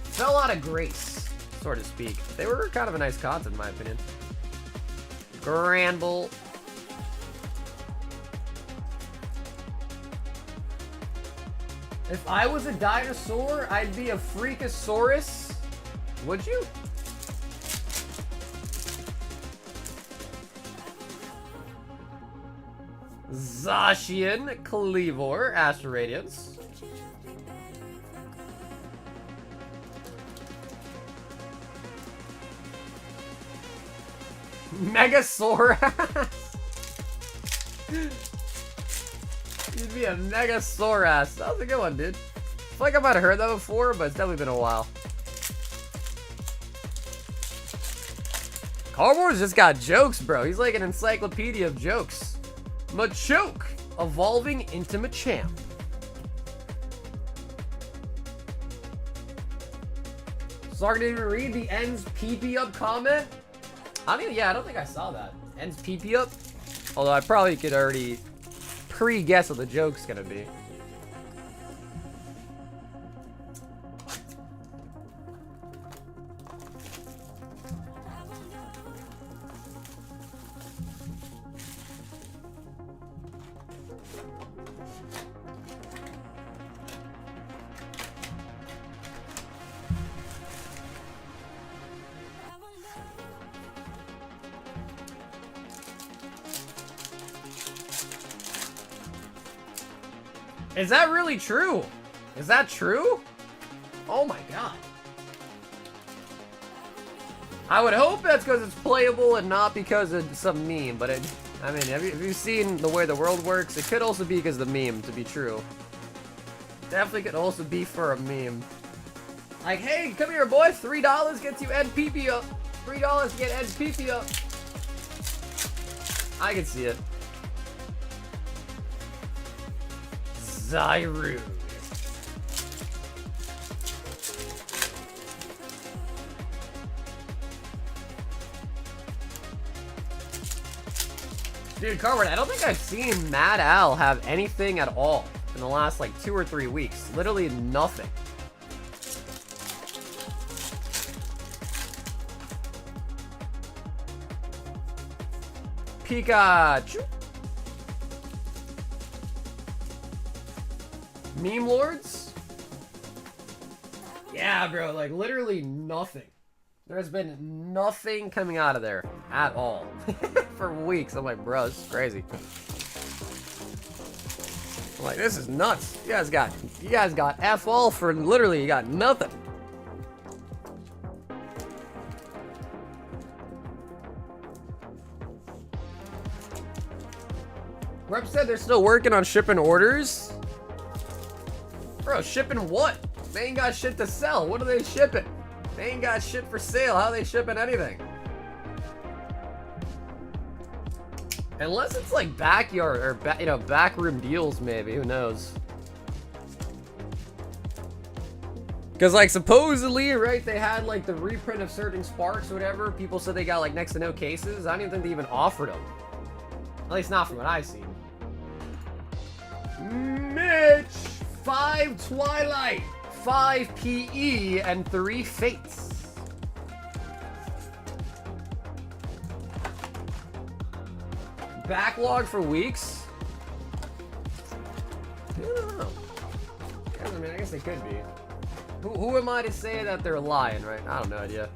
fell out of grace, so to speak. They were kind of a nice concept, in my opinion. Granbull. If I was a dinosaur, I'd be a Freakosaurus. Would you? Zacian Cleavor, Astral Radiance. Megasaurus. You'd be a Megasaurus. That was a good one, dude. I feel like I might have heard that before, but it's definitely been a while. Carbor's just got jokes, bro. He's like an encyclopedia of jokes. Machoke, evolving into Machamp. Sorry, did you read the ends PP up comment? I don't think I saw that. Ends PP up? Although I probably could already pre-guess what the joke's gonna be. Is that really true? Is that true? Oh my god. I would hope that's because it's playable and not because of some meme, but I mean, have you seen the way the world works? It could also be because of the meme, to be true. Definitely could also be for a meme. Like, hey, come here, boy. $3 gets you NPP up. $3 to get NPP up. I can see it. Zyru. Dude, Carward, I don't think I've seen Mad Al have anything at all in the last, like, 2 or 3 weeks. Literally nothing. Pikachu. Meme Lords? Yeah, bro, like, literally nothing. There's been nothing coming out of there at all for weeks. I'm like, bro, this is crazy. I'm like, this is nuts. You guys got F all for literally, you got nothing. Rep said they're still working on shipping orders. Bro, shipping what? They ain't got shit to sell. What are they shipping? They ain't got shit for sale. How are they shipping anything? Unless it's like backyard or backroom deals, maybe. Who knows? Because like supposedly, right? They had like the reprint of Surging Sparks or whatever. People said they got like next to no cases. I don't even think they even offered them. At least not from what I've seen. Mitch, 5 Twilight. 5 PE and 3 Fates. Backlog for weeks? I don't know. I mean, I guess they could be. Who am I to say that they're lying, right? I don't know idea.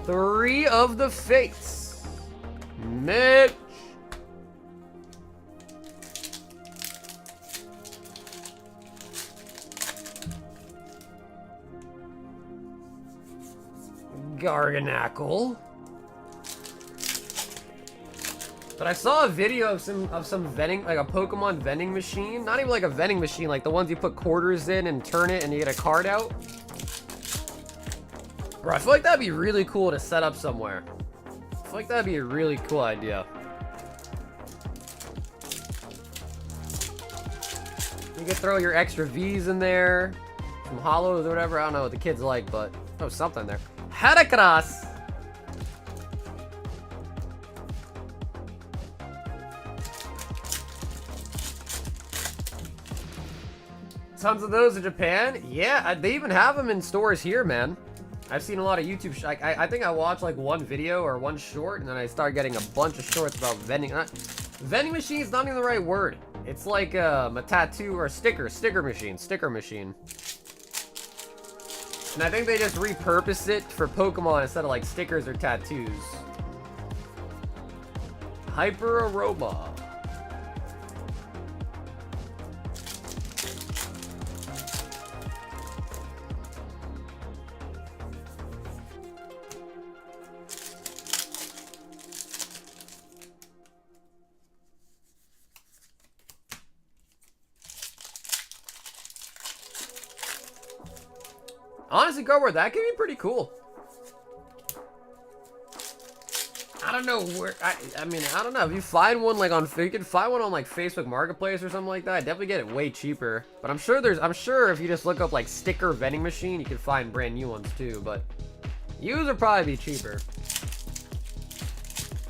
Three of the Fates. Mitch. Garganackle. But I saw a video of some vending, like a Pokemon vending machine. Not even like a vending machine, like the ones you put quarters in and turn it and you get a card out. Bro, I feel like that'd be really cool to set up somewhere. I feel like that'd be a really cool idea. You could throw your extra V's in there, some holos or whatever. I don't know what the kids like, but oh, something there. Heracross. Tons of those in Japan. Yeah, they even have them in stores here, man. I've seen a lot of YouTube. I think I watched like one video or one short, and then I started getting a bunch of shorts about vending. Vending machine is not even the right word. It's like a tattoo or a sticker machine. And I think they just repurposed it for Pokemon instead of like stickers or tattoos. Hyper Aroma. Honestly, Cobra, that could be pretty cool. I don't know where. I mean, I don't know. If you find one like you can find one on like Facebook Marketplace or something like that. I'd definitely get it way cheaper. But I'm sure if you just look up like sticker vending machine, you can find brand new ones too. But used would probably be cheaper.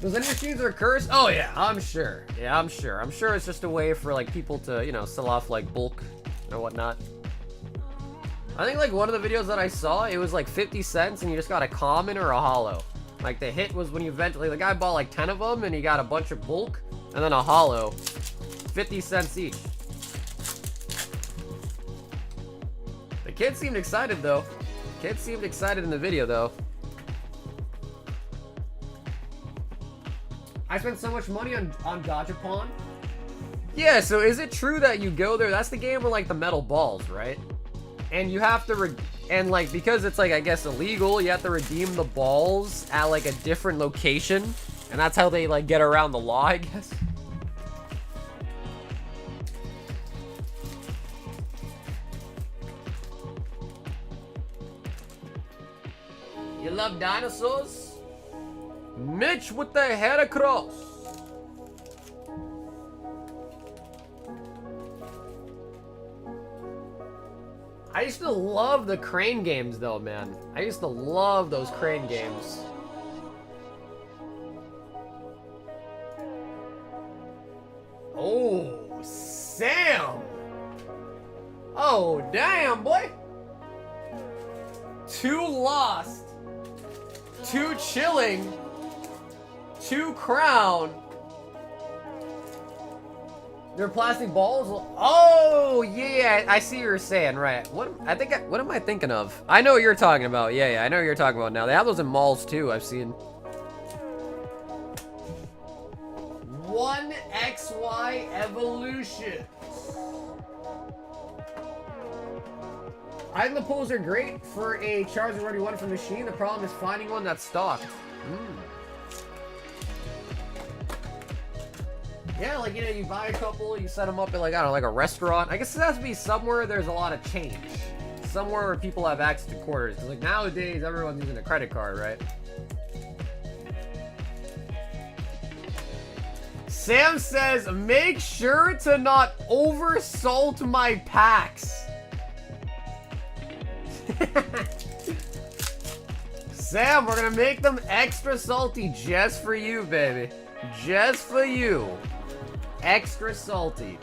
Those vending machines are cursed? Oh yeah, I'm sure. Yeah, I'm sure. I'm sure it's just a way for like people to sell off like bulk or whatnot. I think like one of the videos that I saw, it was like 50 cents and you just got a common or a holo. Like the hit was when you eventually, the guy bought like 10 of them and he got a bunch of bulk and then a holo. 50 cents each. The kid seemed excited though. Kid seemed excited in the video though. I spent so much money on Gachapon. Yeah, so is it true that you go there? That's the game where, like, the metal balls, right? And you have to, and, like, because it's, like, I guess illegal, you have to redeem the balls at, like, a different location. And that's how they, like, get around the law, I guess. You love dinosaurs? Mitch with the head across. I used to love the crane games though, man. I used to love those crane games. Oh, Sam! Oh, damn, boy! 2 lost. 2 chilling. 2 crown. They're plastic balls? Oh, yeah, I see what you're saying, right. What am I thinking of? I know what you're talking about. Yeah, I know what you're talking about now. They have those in malls too, I've seen. 1XY evolution. I think the pulls are great for a Charizard already won from the machine. The problem is finding one that's stocked. Yeah, like, you know, you buy a couple, you set them up at, like, I don't know, like a restaurant. I guess it has to be somewhere there's a lot of change. Somewhere where people have access to quarters. Because, like, nowadays, everyone's using a credit card, right? Sam says, make sure to not oversalt my packs. Sam, we're gonna make them extra salty just for you, baby. Just for you. Extra salty.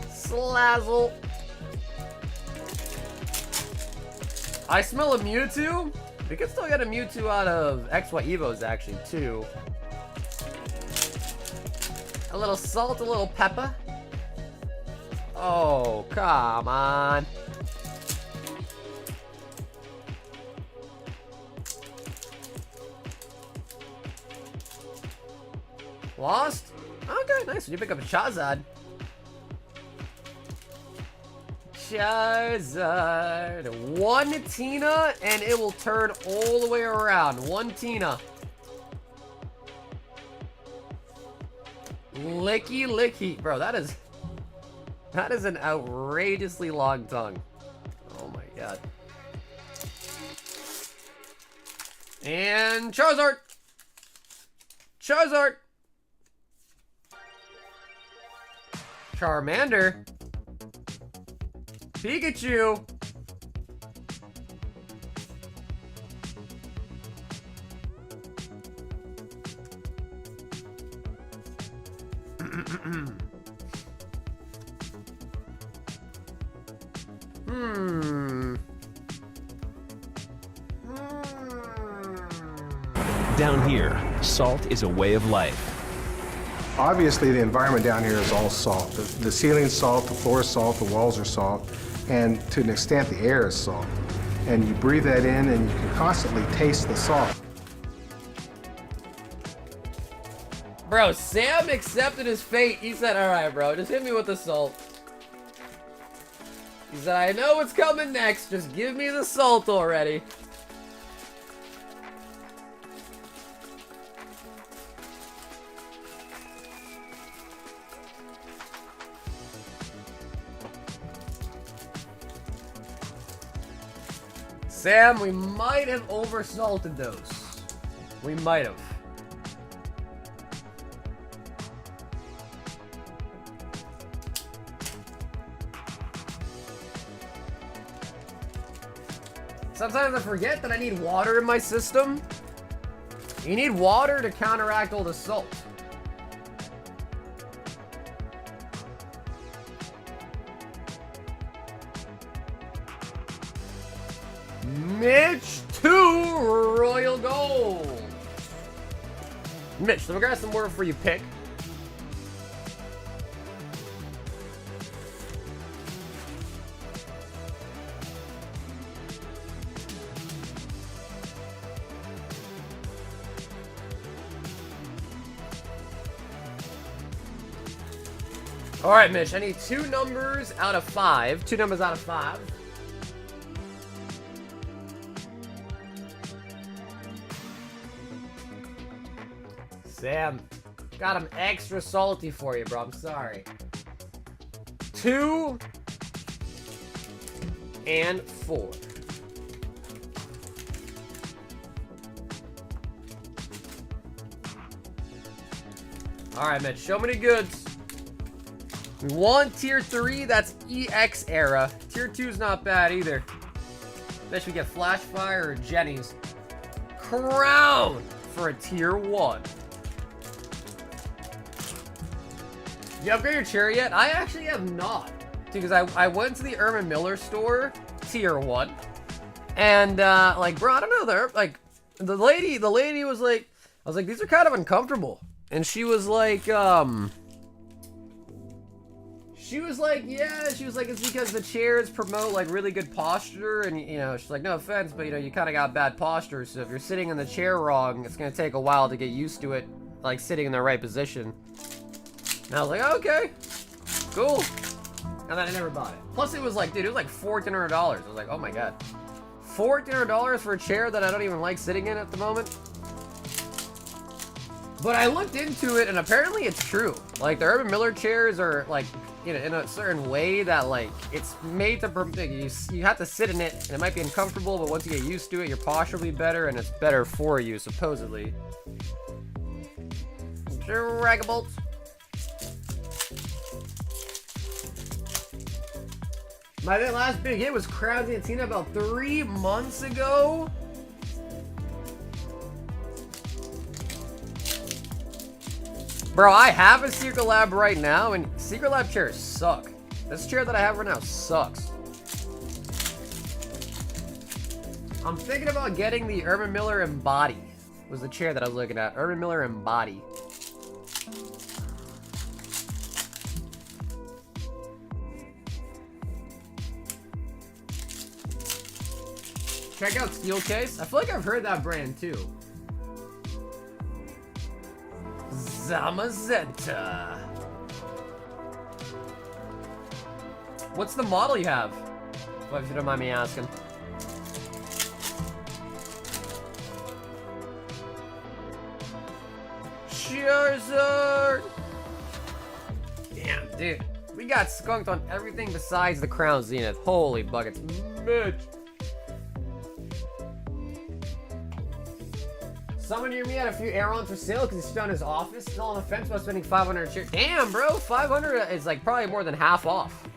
Slazzle. I smell a Mewtwo. We can still get a Mewtwo out of XY Evos, actually, too. A little salt, a little pepper. Oh, come on. Lost? Okay, nice. You pick up a Charizard. Charizard. 1 Tina, and it will turn all the way around. 1 Tina. Licky, licky. Bro, that is an outrageously long tongue. Oh my god. And Charizard. Charizard. Charmander. Pikachu. Down here, salt is a way of life. Obviously, the environment down here is all salt. The ceiling's salt, the floor is salt, the walls are salt, and to an extent, the air is salt. And you breathe that in, and you can constantly taste the salt. Bro, Sam accepted his fate. He said, alright, bro, just hit me with the salt. He said, I know what's coming next. Just give me the salt already. Sam, we might have oversalted those. We might have. Sometimes I forget that I need water in my system. You need water to counteract all the salt. Mitch 2 Royal Gold. Mitch, so we got some more for you pick. All right, Mitch, I need 2 numbers out of 5. 2 numbers out of 5. Sam, got him extra salty for you, bro. I'm sorry. 2 and 4. All right, Mitch, show me the goods. We want tier 3, that's EX era. Tier 2 is not bad either. Bet we get Flash Fire or Jenny's Crown for a tier 1. You upgrade your chair yet? I actually have not. Because I went to the Ermin Miller store, tier 1. And, like, bro, I don't know, they're, like, the lady was like, I was like, these are kind of uncomfortable. And she was like, yeah, she was like, it's because the chairs promote, like, really good posture, and, you know, she's like, no offense, but, you know, you kind of got bad posture, so if you're sitting in the chair wrong, it's gonna take a while to get used to it, like, sitting in the right position. And I was like, okay, cool. And then I never bought it. Plus, it was like, dude, it was like $1,400. I was like, oh my god. $1,400 for a chair that I don't even like sitting in at the moment? But I looked into it, and apparently it's true. Like, the Urban Miller chairs are, like, you know, in a certain way that, like, it's made to, you have to sit in it, and it might be uncomfortable, but once you get used to it, your posture will be better, and it's better for you, supposedly. Dragabolt. My last big hit was Crowds and Tina about 3 months ago. Bro, I have a Secret Lab right now, and Secret Lab chairs suck. This chair that I have right now sucks. I'm thinking about getting the Urban Miller Embody. Was the chair that I was looking at. Urban Miller Embody. Check out Steelcase. I feel like I've heard that brand too. Zamazenta. What's the model you have? If you don't mind me asking. Charizard. Damn, dude. We got skunked on everything besides the Crown Zenith. Holy buckets. Mitch. Someone near me had a few Aerons for sale because he's still in his office. Still on the fence about spending 500 a chair. Damn, bro. 500 is like probably more than half off.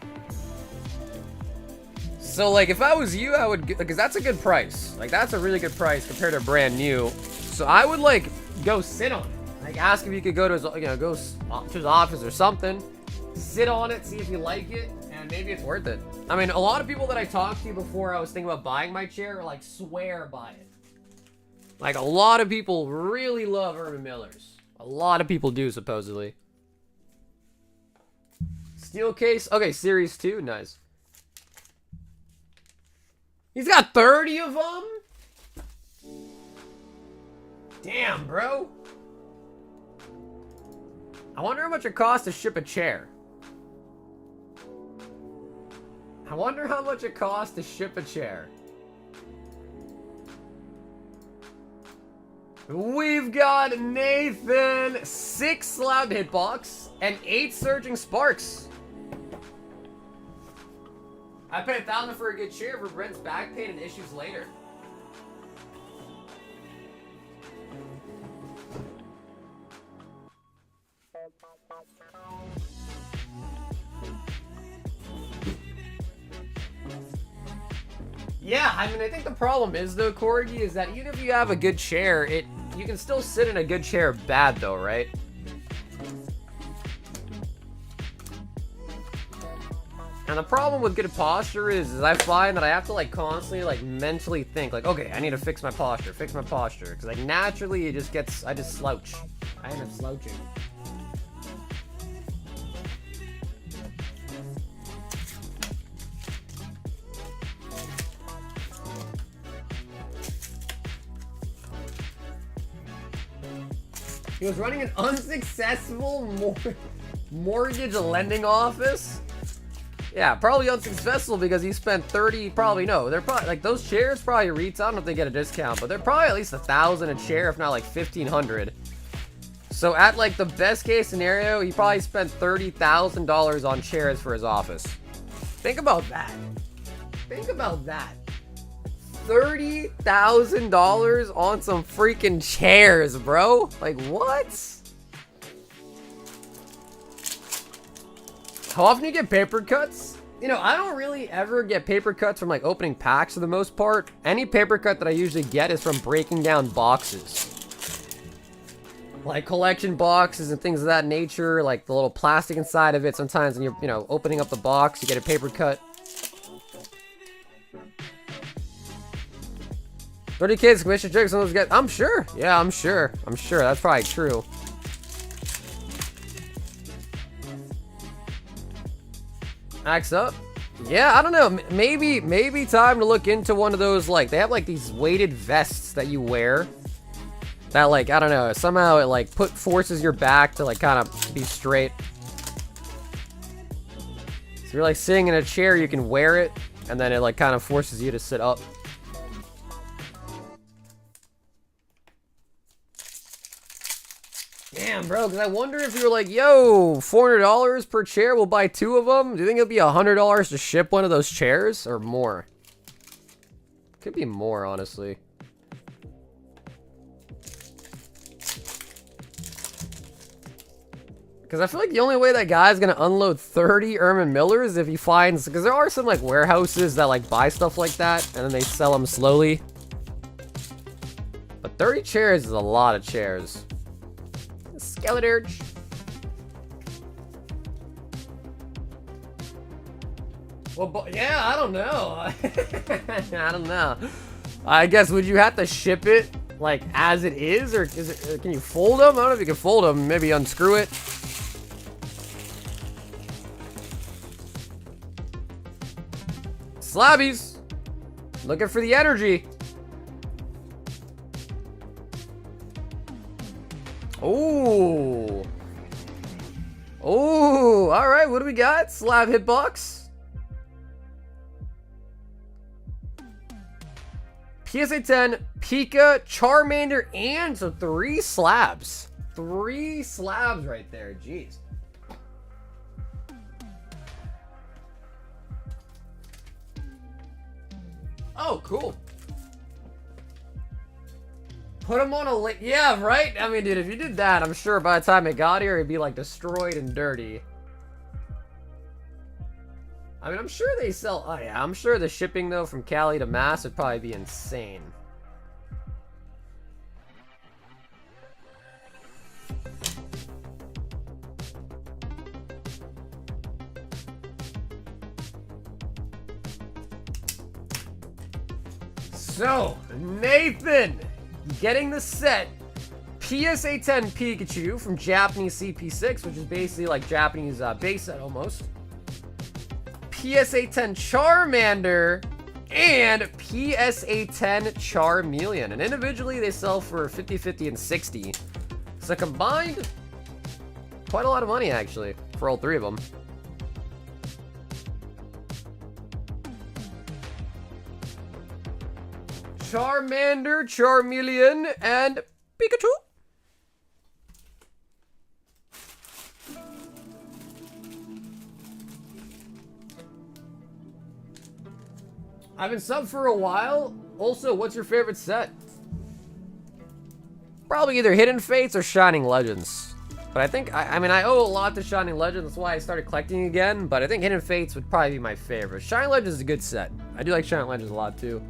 So, like, if I was you, I would, because that's a good price. Like, that's a really good price compared to brand new. So I would, like, go sit on it. Like, ask if you could go to his, you know, go to his office or something. Sit on it, see if you like it, and maybe it's worth it. I mean, a lot of people that I talked to before I was thinking about buying my chair, like, swear by it. Like, a lot of people really love Urban Millers. A lot of people do, supposedly. Steel case. Okay, Series 2. Nice. He's got 30 of them? Damn, bro. I wonder how much it costs to ship a chair. I wonder how much it costs to ship a chair. We've got Nathan, 6 Slab Hitbox, and 8 Surging Sparks. I paid $1,000 for a good chair for Brent's back pain and issues later. Yeah, I mean, I think the problem is, though, Corgi, is that even if you have a good chair, you can still sit in a good chair bad, though, right? And the problem with good posture is I find that I have to, like, constantly, like, mentally think, like, okay, I need to fix my posture. Because, like, naturally, I just slouch. I end up slouching. He was running an unsuccessful Mortgage lending office? Yeah, probably unsuccessful because he spent 30, probably no. They're probably, like, those chairs probably retail, I don't know if they get a discount, but they're probably at least 1,000 a chair, if not like 1,500. So at like the best case scenario, he probably spent $30,000 on chairs for his office. Think about that. Think about that. $30,000 on some freaking chairs, bro. Like, what? How often do you get paper cuts? You know, I don't really ever get paper cuts from like opening packs for the most part. Any paper cut that I usually get is from breaking down boxes. Like collection boxes and things of that nature, like the little plastic inside of it. Sometimes when you're, you know, opening up the box, you get a paper cut. 30 kids, commission tricks, some of those get. I'm sure. Yeah, I'm sure. I'm sure. That's probably true. Axe up. Yeah, I don't know. Maybe time to look into one of those, like, they have like these weighted vests that you wear. That, like, I don't know, somehow it like forces your back to like kind of be straight. So you're like sitting in a chair, you can wear it, and then it like kind of forces you to sit up. Damn, bro, because I wonder if you were like, yo, $400 per chair, we'll buy 2 of them. Do you think it'll be $100 to ship one of those chairs, or more? Could be more, honestly. Because I feel like the only way that guy's gonna unload 30 Ermin Millers is if he finds, because there are some like warehouses that like buy stuff like that and then they sell them slowly. But 30 chairs is a lot of chairs. Skeleton. Well, but yeah, I don't know. I don't know. I guess, would you have to ship it like as it is, or is it, can you fold them? I don't know if you can fold them. Maybe unscrew it. Slabbies, looking for the energy. Oh. Oh, all right, what do we got? Slab hitbox. PSA 10, Pika, Charmander, and so 3 slabs. 3 slabs right there, jeez. Oh, cool. Put him on a link. Yeah, right? I mean, dude, if you did that, I'm sure by the time it got here, it'd be like destroyed and dirty. I mean, I'm sure they sell. Oh, yeah. I'm sure the shipping, though, from Cali to Mass would probably be insane. So, Nathan, getting the set PSA 10 Pikachu from Japanese CP6, which is basically like Japanese base set almost. PSA 10 Charmander and PSA 10 Charmeleon. And individually they sell for 50, 50, and 60. So combined, quite a lot of money actually for all 3 of them. Charmander, Charmeleon, and Pikachu. I've been subbed for a while. Also, what's your favorite set? Probably either Hidden Fates or Shining Legends. But I think, I mean, I owe a lot to Shining Legends. That's why I started collecting again. But I think Hidden Fates would probably be my favorite. Shining Legends is a good set. I do like Shining Legends a lot, too.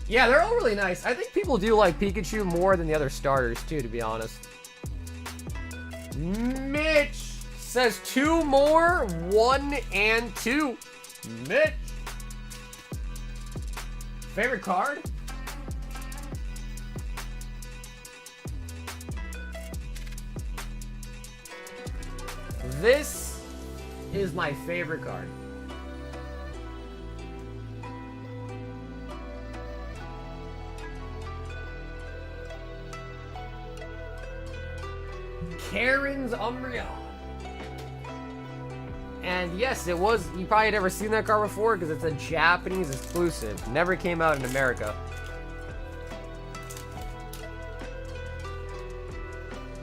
Yeah, they're all really nice. I think people do like Pikachu more than the other starters, too, to be honest. Mitch says 2 more, 1 and 2. Mitch. Favorite card? This is my favorite card. Karen's Umbreon. And yes, it was, you probably never seen that card before because it's a Japanese exclusive. Never came out in America.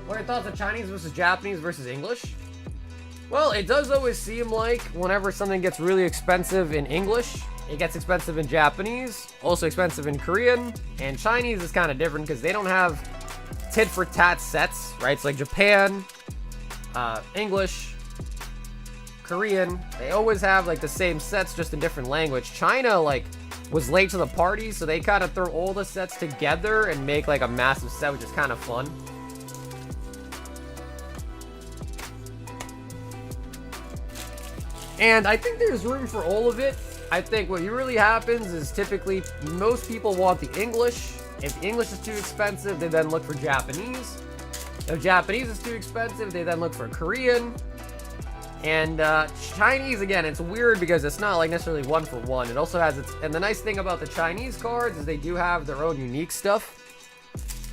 What are your thoughts on Chinese versus Japanese versus English? Well, it does always seem like whenever something gets really expensive in English, it gets expensive in Japanese, also expensive in Korean, and Chinese is kind of different because they don't have tit-for-tat sets, right? It's like Japan, English, Korean, they always have like the same sets, just in different language. China, like, was late to the party, so they kind of throw all the sets together and make like a massive set, which is kind of fun. And I think there's room for all of it. I think what really happens is typically most people want the English. If the English is too expensive, they then look for Japanese. If Japanese is too expensive, they then look for Korean. And Chinese, again, it's weird because it's not like necessarily one for one. It also has its, and the nice thing about the Chinese cards is they do have their own unique stuff.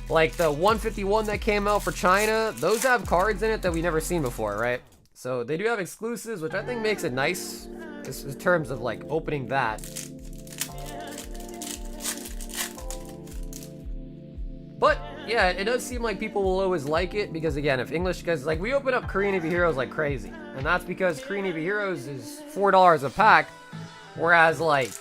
Like the 151 that came out for China, those have cards in it that we've never seen before, right? So they do have exclusives, which I think makes it nice in terms of like opening that. But yeah, it does seem like people will always like it because, again, if English, because like we open up Korean EV Heroes like crazy, and that's because Korean EV Heroes is $4 a pack, whereas like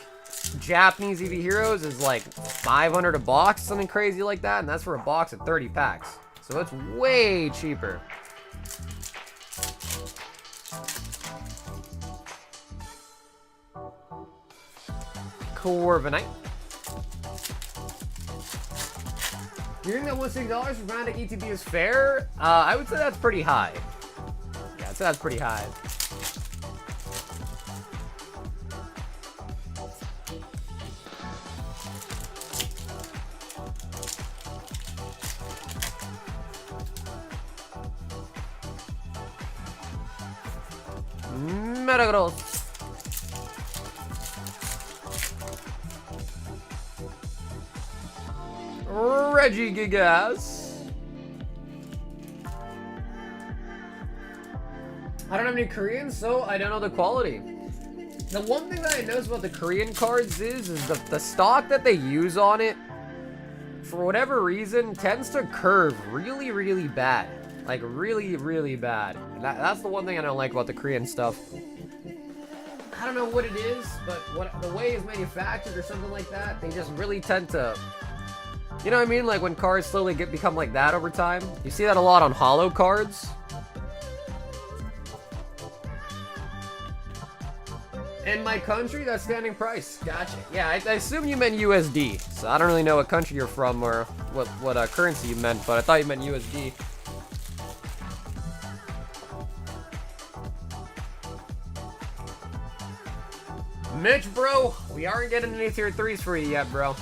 Japanese EV Heroes is like $500 a box, something crazy like that, and that's for a box of 30 packs, so it's way cheaper. Corviknight. You think that $16 for Magic ETB is fair? I would say that's pretty high. Yeah, I'd say that's pretty high. Metagross. Regigigas. I don't have any Koreans, so I don't know the quality. The one thing that I notice about the Korean cards is the stock that they use on it, for whatever reason, tends to curve really, really bad. Like, really, really bad. And that's the one thing I don't like about the Korean stuff. I don't know what it is, but the way it's manufactured or something like that, they just really tend to... You know what I mean? Like when cards slowly become like that over time. You see that a lot on holo cards. In my country, that's standing price. Gotcha. Yeah, I assume you meant USD. So I don't really know what country you're from or what currency you meant, but I thought you meant USD. Mitch, bro, we aren't getting any tier 3s for you yet, bro.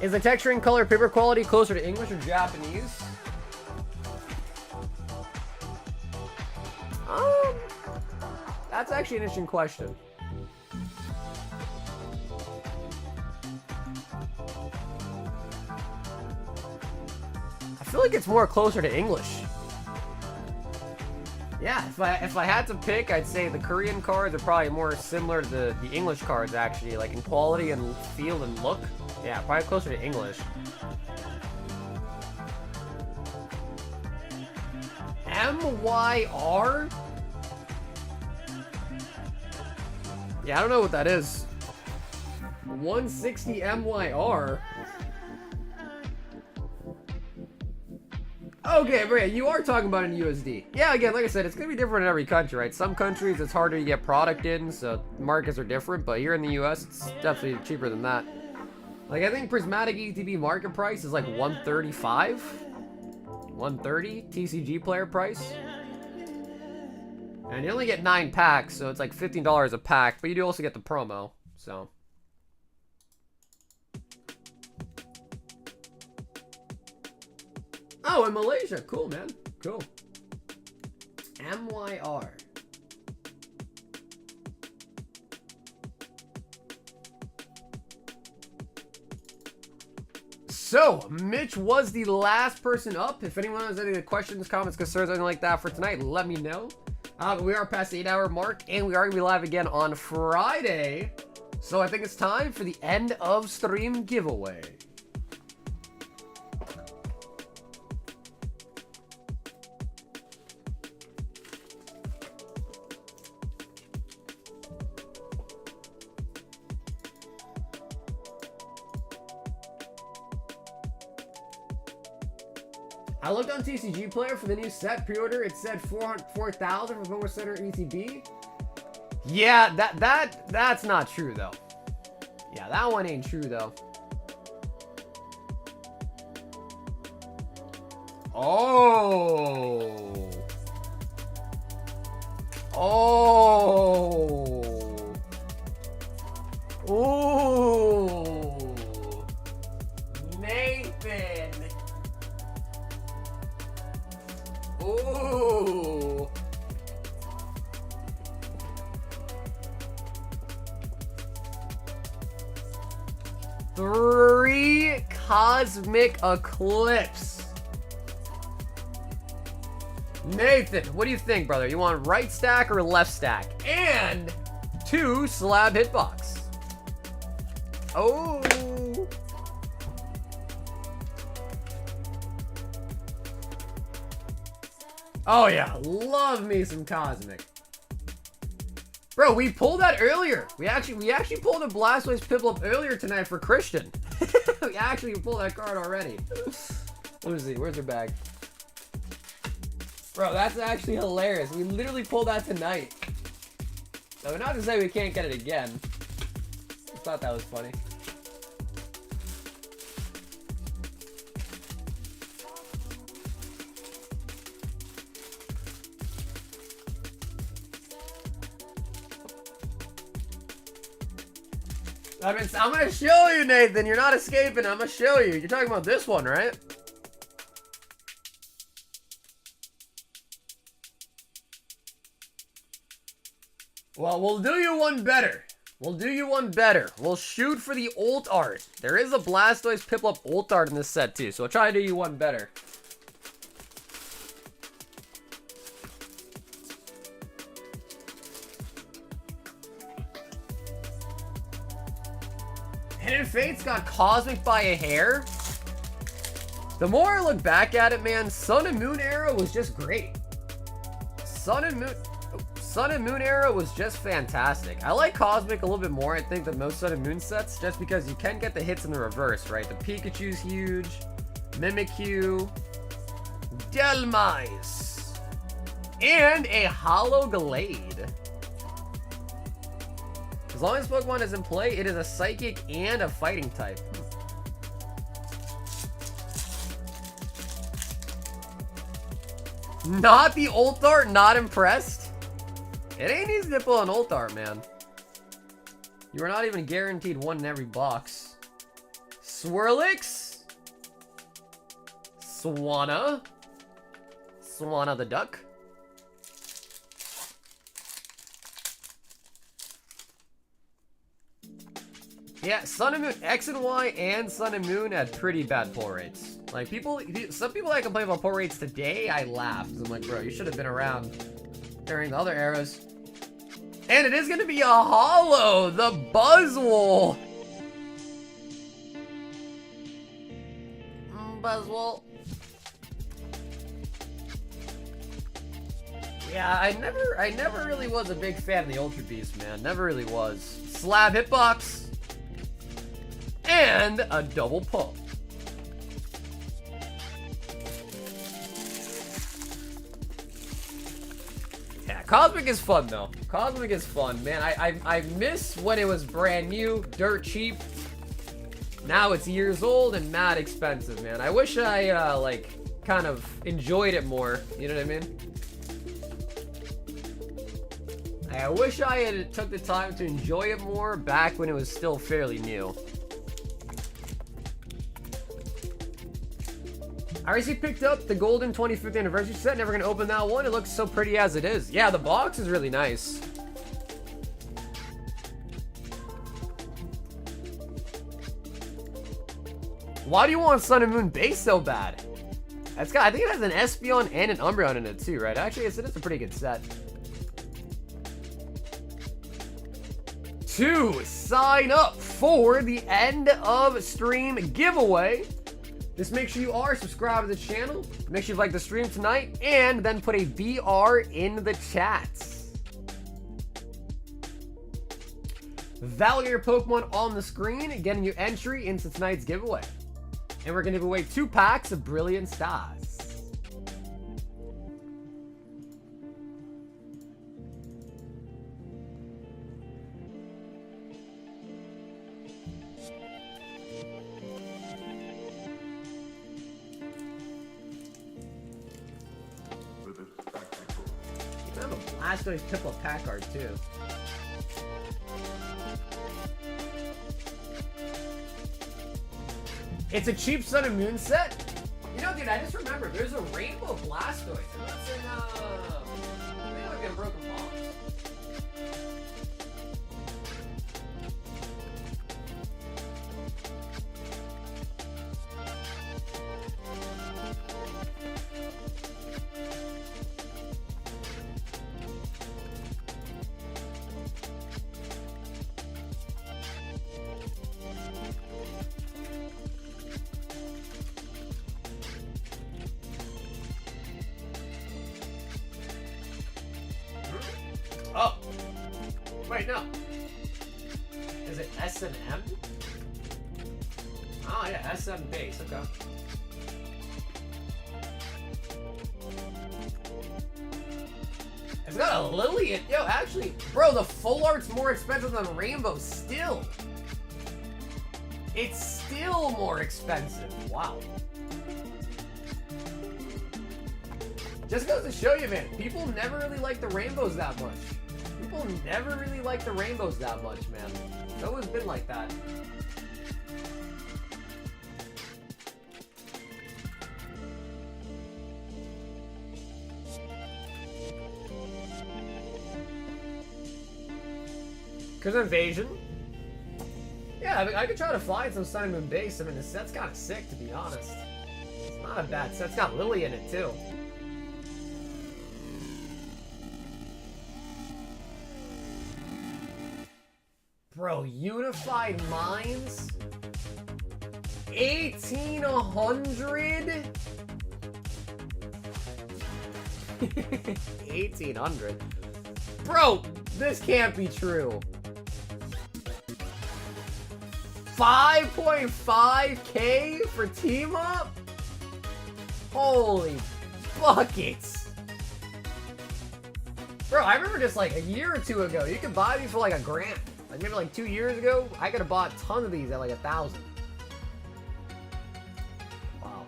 Is the texture and color paper quality closer to English or Japanese? That's actually an interesting question. I feel like it's more closer to English. Yeah, if I had to pick, I'd say the Korean cards are probably more similar to the English cards, actually, like in quality and feel and look. Yeah, probably closer to English. MYR? Yeah, I don't know what that is. 160 MYR? Okay, but yeah, you are talking about in USD. Yeah, again, like I said, it's going to be different in every country, right? Some countries, it's harder to get product in, so markets are different, but here in the US, it's definitely cheaper than that. Like, I think Prismatic ETB market price is like 135? 130 TCG player price? And you only get 9 packs, so it's like $15 a pack, but you do also get the promo, so... Oh, in Malaysia. Cool, man. Cool. MYR. So, Mitch was the last person up. If anyone has any questions, comments, concerns, anything like that for tonight, let me know. We are past the 8-hour mark, and we are going to be live again on Friday. So I think it's time for the end of stream giveaway. I looked on TCG Player for the new set pre-order. It said 4,000 for Homer Center ETB. Yeah, that's not true though. Yeah, that one ain't true though. Oh. Oh. Ooh. Nathan. Ooh. Three Cosmic Eclipse. Nathan, what do you think, brother? You want right stack or left stack? And 2 slab hitbox. Oh. Oh yeah, love me some Cosmic. Bro, we pulled that earlier. We actually pulled a Blastoise Piplup earlier tonight for Christian. We actually pulled that card already. Let me see, where's her bag? Bro, that's actually hilarious. We literally pulled that tonight. So not to say we can't get it again. I thought that was funny. I'm gonna show you, Nathan. You're not escaping. I'm gonna show you. You're talking about this one, right? Well, we'll do you one better. We'll do you one better. We'll shoot for the ult art. There is a Blastoise Piplup ult art in this set too, so I'll try to do you one better. Hidden Fate's got Cosmic by a hair. The more I look back at it, man, Sun and Moon era was just great. Sun and Moon era was just fantastic. I like Cosmic a little bit more, I think, than most Sun and Moon sets, just because you can get the hits in the reverse, right? The Pikachu's huge, Mimikyu, Delmise, and a Holo Glade. As long as Pokemon is in play, it is a Psychic and a Fighting type. Not the ult art, not impressed? It ain't easy to pull an ult art, man. You are not even guaranteed one in every box. Swirlix? Swanna the duck? Yeah, Sun and Moon, X and Y and Sun and Moon had pretty bad pull rates. Like, some people that complain about pull rates today, I laugh. I'm like, bro, you should have been around during the other eras. And it is going to be a holo, the Buzzwole. Buzzwole. Yeah, I never really was a big fan of the Ultra Beast, man. Never really was. Slab hitbox. And a double pull. Yeah, Cosmic is fun though. Cosmic is fun, man. I miss when it was brand new, dirt cheap. Now it's years old and mad expensive, man. I wish I like kind of enjoyed it more. You know what I mean? I wish I had took the time to enjoy it more back when it was still fairly new. I recently picked up the Golden 25th Anniversary set. Never gonna open that one. It looks so pretty as it is. Yeah, the box is really nice. Why do you want Sun and Moon Base so bad? That's got, I think it has an Espeon and an Umbreon in it too, right? Actually, it's a pretty good set. To sign up for the end of stream giveaway, just make sure you are subscribed to the channel. Make sure you like the stream tonight, and then put a VR in the chat. Validate your Pokemon on the screen, getting your entry into tonight's giveaway. And we're gonna give away 2 packs of Brilliant Stars. I have a Blastoise Piplup pack card too. It's a cheap Sun and Moon set. You know, dude, I just remembered there's a Rainbow Blastoise. And that's in, I think like in Broken Box. Oh, wait, no. Is it S&M? Oh, yeah, S&V Base, okay. It's got a Lillian. Yo, actually, bro, the full art's more expensive than Rainbow still. It's still more expensive. Wow. Just goes to show you, man, people never really like the rainbows that much. People never really like the rainbows that much, man. It's always been like that. Cause Invasion? Yeah, I mean, I could try to find some Sun and Moon Base. I mean, the set's kind of sick, to be honest. It's not a bad set. It's got Lily in it, too. Bro, Unified Minds? 1800? 1800? Bro, this can't be true. 5.5K for team up? Holy buckets. Bro, I remember just like a year or two ago, you could buy these for like $1,000. Like maybe like 2 years ago, I could have bought tons of these at like 1,000. Wow.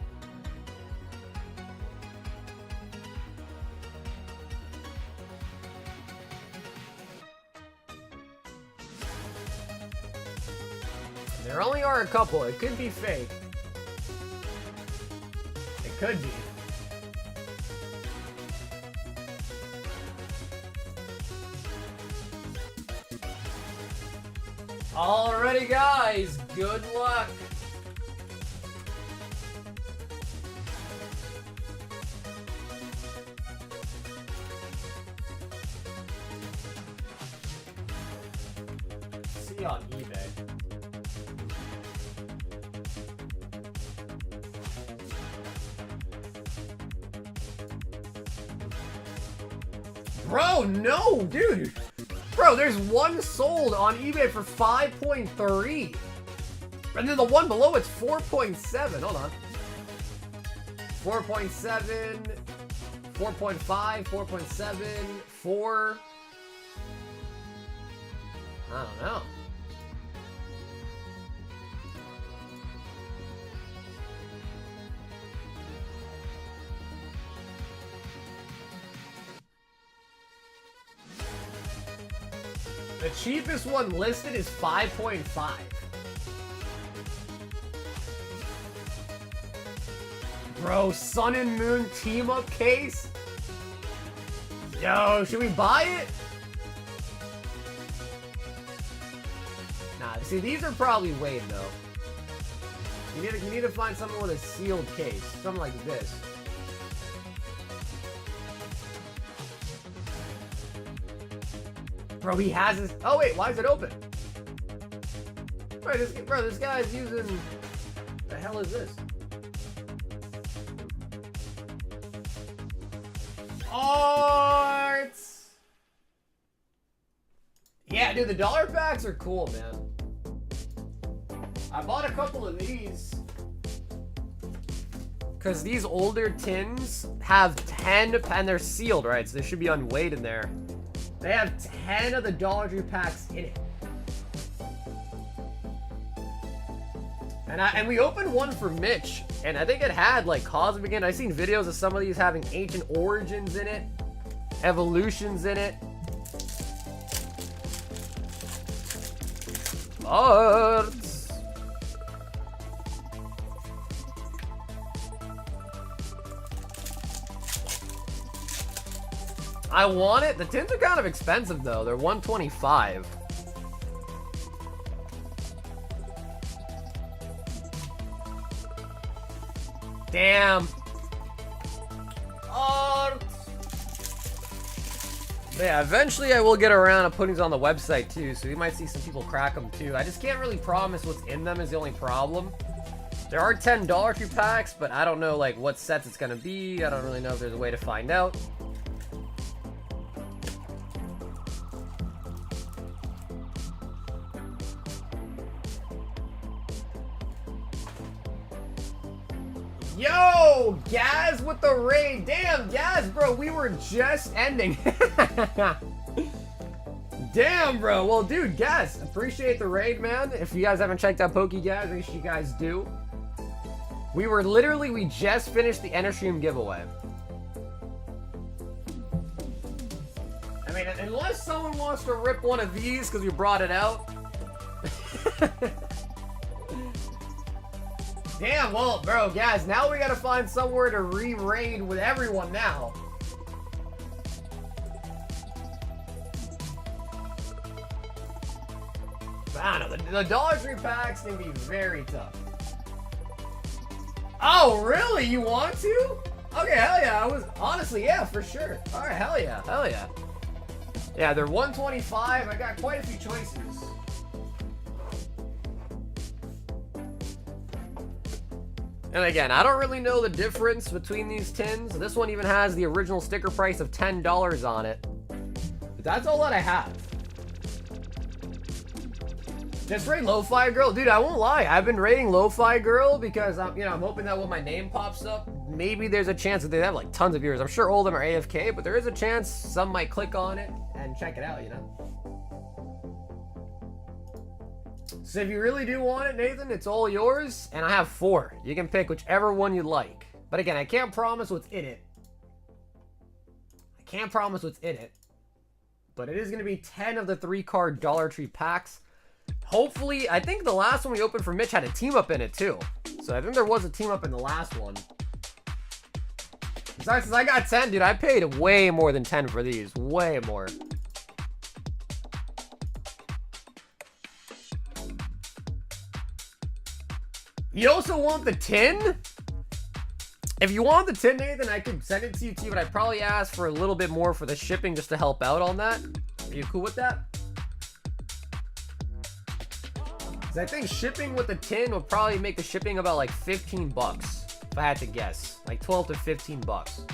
There only are a couple. It could be fake. It could be. Alrighty, guys. Good luck. See you on eBay. Bro, no, dude. Bro, there's one sold on eBay for 5.3. And then the one below it's 4.7. Hold on. 4.7, 4.5, 4.7, 4. I don't know. The cheapest one listed is 5.5. Bro, Sun and Moon team up case? Yo, should we buy it? Nah, see, these are probably weighed though. You need to find something with a sealed case. Something like this. Bro, he has his... Oh, wait, why is it open? Bro, this guy's using... What the hell is this? Arts! Yeah, dude, the dollar packs are cool, man. I bought a couple of these. Because these older tins have 10, and they're sealed, right? So they should be unweighed in there. They have 10 of the Dollar Tree packs in it. And we opened one for Mitch, and I think it had like Cosmic in it. I've seen videos of some of these having Ancient Origins in it, Evolutions in it. Arts. I want it. The tins are kind of expensive though. They're $125. Damn. Yeah, eventually I will get around to putting these on the website too, so you might see some people crack them too. I just can't really promise what's in them is the only problem. There are 10 Dollar Tree packs, but I don't know like what sets it's gonna be. I don't really know if there's a way to find out. Yo, Gaz with the raid. Damn, Gaz, bro, we were just ending. Damn, bro. Well, dude, Gaz, appreciate the raid, man. If you guys haven't checked out Gaz, make sure you guys do. We just finished the Ender Stream giveaway. I mean, unless someone wants to rip one of these because we brought it out. Damn, well, bro, guys, now we gotta find somewhere to re-raid with everyone now. But I don't know, the Dollar Tree packs can be very tough. Oh, really? You want to? Okay, hell yeah, honestly, yeah, for sure. Alright, hell yeah, hell yeah. Yeah, they're $125, I got quite a few choices. And again, I don't really know the difference between these tins. This one even has the original sticker price of $10 on it. But that's all that I have. Just rate Lo-Fi Girl. Dude, I won't lie. I've been rating Lo-Fi Girl because I'm hoping that when my name pops up, maybe there's a chance that they have like tons of viewers. I'm sure all of them are AFK, but there is a chance some might click on it and check it out, you know? So if you really do want it, Nathan, it's all yours. And I have 4. You can pick whichever one you like. But again, I can't promise what's in it. But it is going to be 10 of the 3-card Dollar Tree packs. Hopefully, I think the last one we opened for Mitch had a team up in it too. So I think there was a team up in the last one. Besides, since I got 10, dude, I paid way more than 10 for these. Way more. You also want the tin? If you want the tin, Nathan, I could send it to you too, but I'd probably ask for a little bit more for the shipping just to help out on that. Are you cool with that? Because I think shipping with the tin would probably make the shipping about like 15 bucks. If I had to guess. Like 12 to 15 bucks.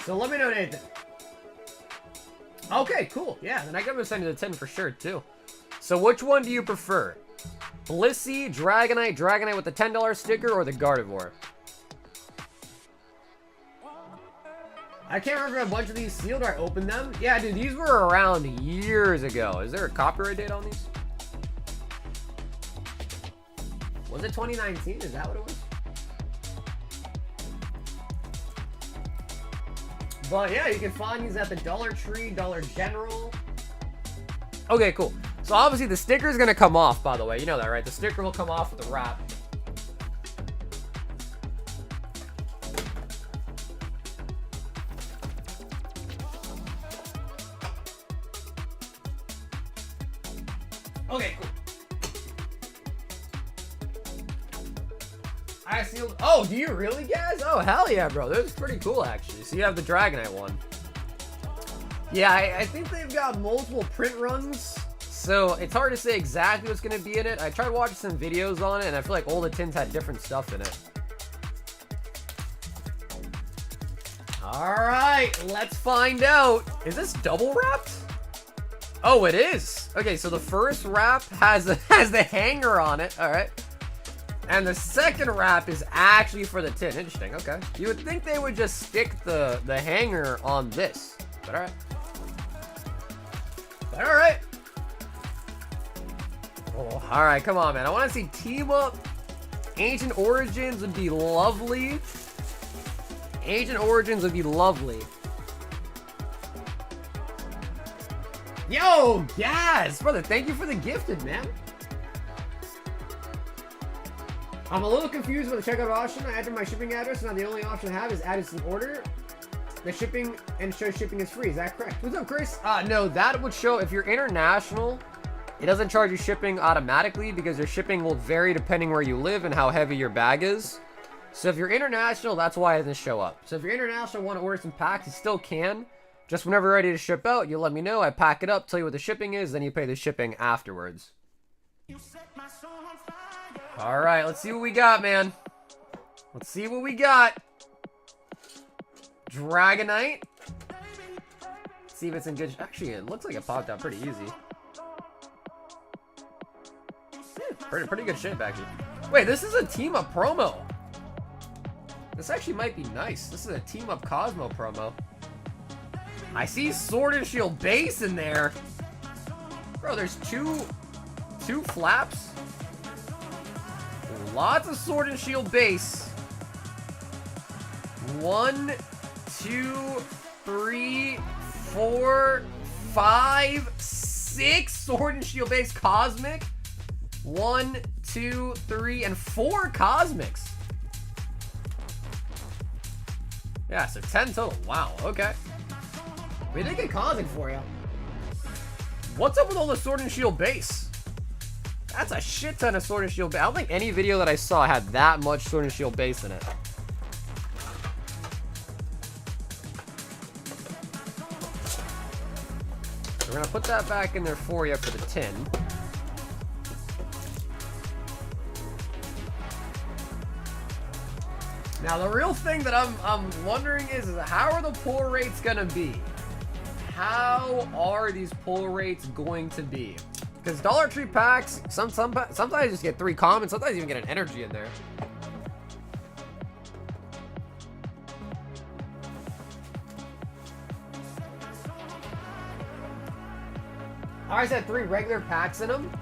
So let me know, Nathan. Okay, cool. Yeah, then I gotta send you the 10 for sure, too. So which one do you prefer? Blissey, Dragonite with the $10 sticker, or the Gardevoir? I can't remember if a bunch of these sealed or I opened them. Yeah, dude, these were around years ago. Is there a copyright date on these? Was it 2019? Is that what it was? But yeah, you can find these at the Dollar Tree, Dollar General. Okay, cool. So obviously the sticker is going to come off, by the way. You know that, right? The sticker will come off with the wrap. Okay, cool. I sealed. Oh, do you really, guys? Oh, hell yeah, bro. This is pretty cool, actually. So you have the Dragonite one. Yeah, I think they've got multiple print runs, so it's hard to say exactly what's going to be in it. I tried watching some videos on it, and I feel like all the tins had different stuff in it. Alright, let's find out. Is this double wrapped? Oh, it is. Okay, so the first wrap has the hanger on it. Alright. And the second wrap is actually for the tin. Interesting, okay. You would think they would just stick the hanger on this. But alright. Alright. Oh, alright, come on, man. I want to see Team Up. Ancient Origins would be lovely. Ancient Origins would be lovely. Yo, yes! Brother, thank you for the gifted, man. I'm a little confused with the checkout option. I entered my shipping address, and now the only option I have is add an order. The shipping and show shipping is free. Is that correct? What's up, Chris? No, that would show if you're international, it doesn't charge you shipping automatically because your shipping will vary depending where you live and how heavy your bag is. So if you're international, that's why it doesn't show up. So if you're international and want to order some packs, you still can. Just whenever you're ready to ship out, you let me know. I pack it up, tell you what the shipping is, then you pay the shipping afterwards. Alright, let's see what we got, man. Let's see what we got. Dragonite. Let's see if it's in good... Actually, it looks like it popped out pretty easy. Yeah, pretty good shape, actually. Wait, this is a team-up promo. This actually might be nice. This is a team-up Cosmo promo. I see Sword and Shield base in there. Bro, there's two flaps. Lots of Sword and Shield base. 1, 2, 3, 4, 5, 6 Sword and Shield base Cosmic. 1, 2, 3, and 4 Cosmics. Yeah, so 10 total. Wow, okay. We did get Cosmic for you. What's up with all the Sword and Shield base? That's a shit ton of Sword and Shield base. I don't think any video that I saw had that much Sword and Shield base in it. We're gonna put that back in there for you for the tin. Now the real thing that I'm wondering is how are the pull rates gonna be? How are these pull rates going to be? Because Dollar Tree packs, sometimes you just get 3 commons, sometimes you even get an energy in there. Ours had 3 regular packs in them.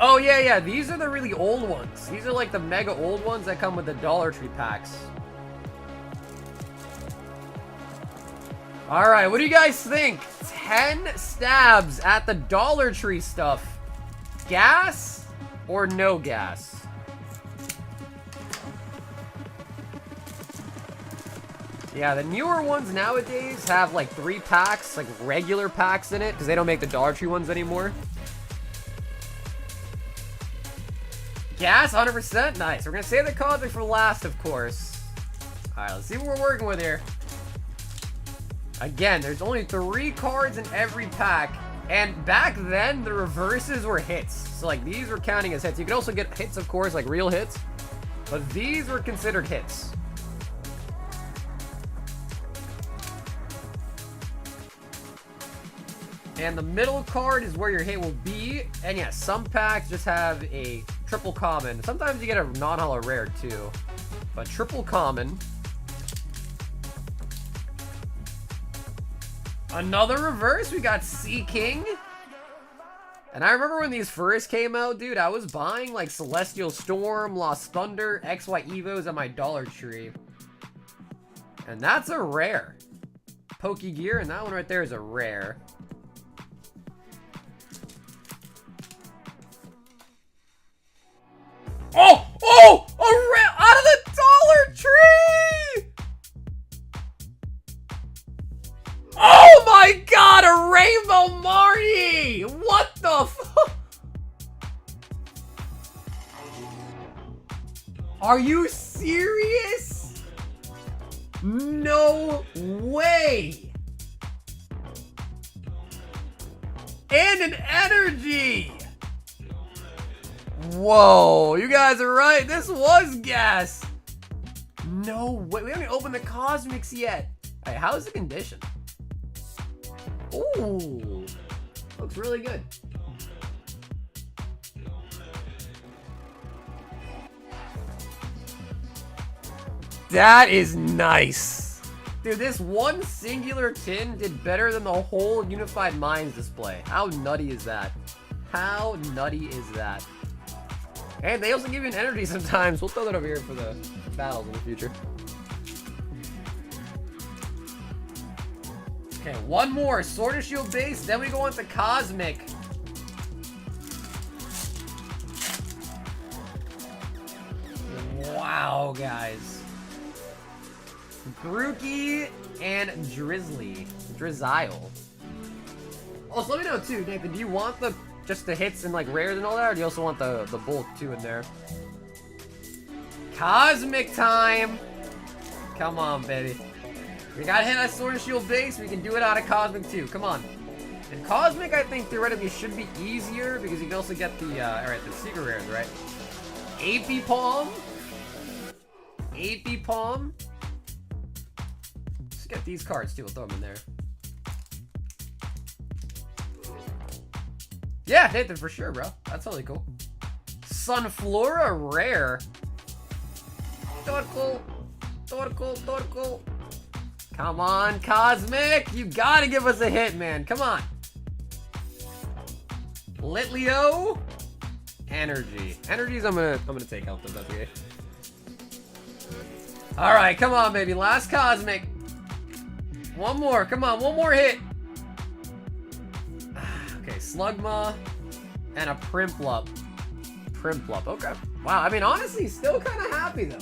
Oh yeah, these are the really old ones. These are like the mega old ones that come with the Dollar Tree packs. Alright, what do you guys think? 10 stabs at the Dollar Tree stuff. Gas or no gas? Yeah, the newer ones nowadays have like 3 packs, like regular packs in it, because they don't make the Dollar Tree ones anymore. Gas, 100%? Nice. We're going to save the Cosmic for last, of course. Alright, let's see what we're working with here. Again, there's only 3 cards in every pack. And back then, the reverses were hits. So, like, these were counting as hits. You could also get hits, of course, like real hits. But these were considered hits. And the middle card is where your hit will be. And yeah, some packs just have a triple common. Sometimes you get a non-holo rare, too. But triple common. Another reverse, we got Sea King. And I remember when these first came out, dude, I was buying like Celestial Storm, Lost Thunder, XY Evos at my Dollar Tree. And that's a rare. Pokegear, and that one right there is a rare. Oh! Oh! A rare out of the Dollar Tree! Oh my god, a Rainbow Marty! What the fuck? Are you serious? No way. And an energy. Whoa, you guys are right. This was gas. No way. We haven't opened the Cosmics yet. All right, how's the condition? Ooh, looks really good. That is nice. Dude, this one singular tin did better than the whole Unified Minds display. How nutty is that? How nutty is that? And they also give you an energy sometimes. We'll throw that over here for the battles in the future. Okay, one more. Sword and Shield base, then we go on to Cosmic. Wow, guys. Grookey and Drizzile. Oh, so let me know too, Nathan. Do you want just the hits and like rares and all that, or do you also want the bulk too in there? Cosmic time! Come on, baby. We gotta hit that Sword and Shield base. We can do it out of Cosmic too. Come on. And Cosmic, I think theoretically should be easier because you can also get the alright, the secret rares, right? AP Palm. AP Palm. Let's get these cards too. We'll throw them in there. Yeah, Nathan, for sure, bro. That's totally cool. Sunflora rare. Torkoal. Come on, Cosmic. You gotta give us a hit, man. Come on. Litleo. Energy. Energies I'm gonna take out though, that's okay. Alright, come on, baby. Last Cosmic. One more. Come on, one more hit. Okay, Slugma and a Primplup. Okay. Wow, I mean, honestly, still kind of happy, though.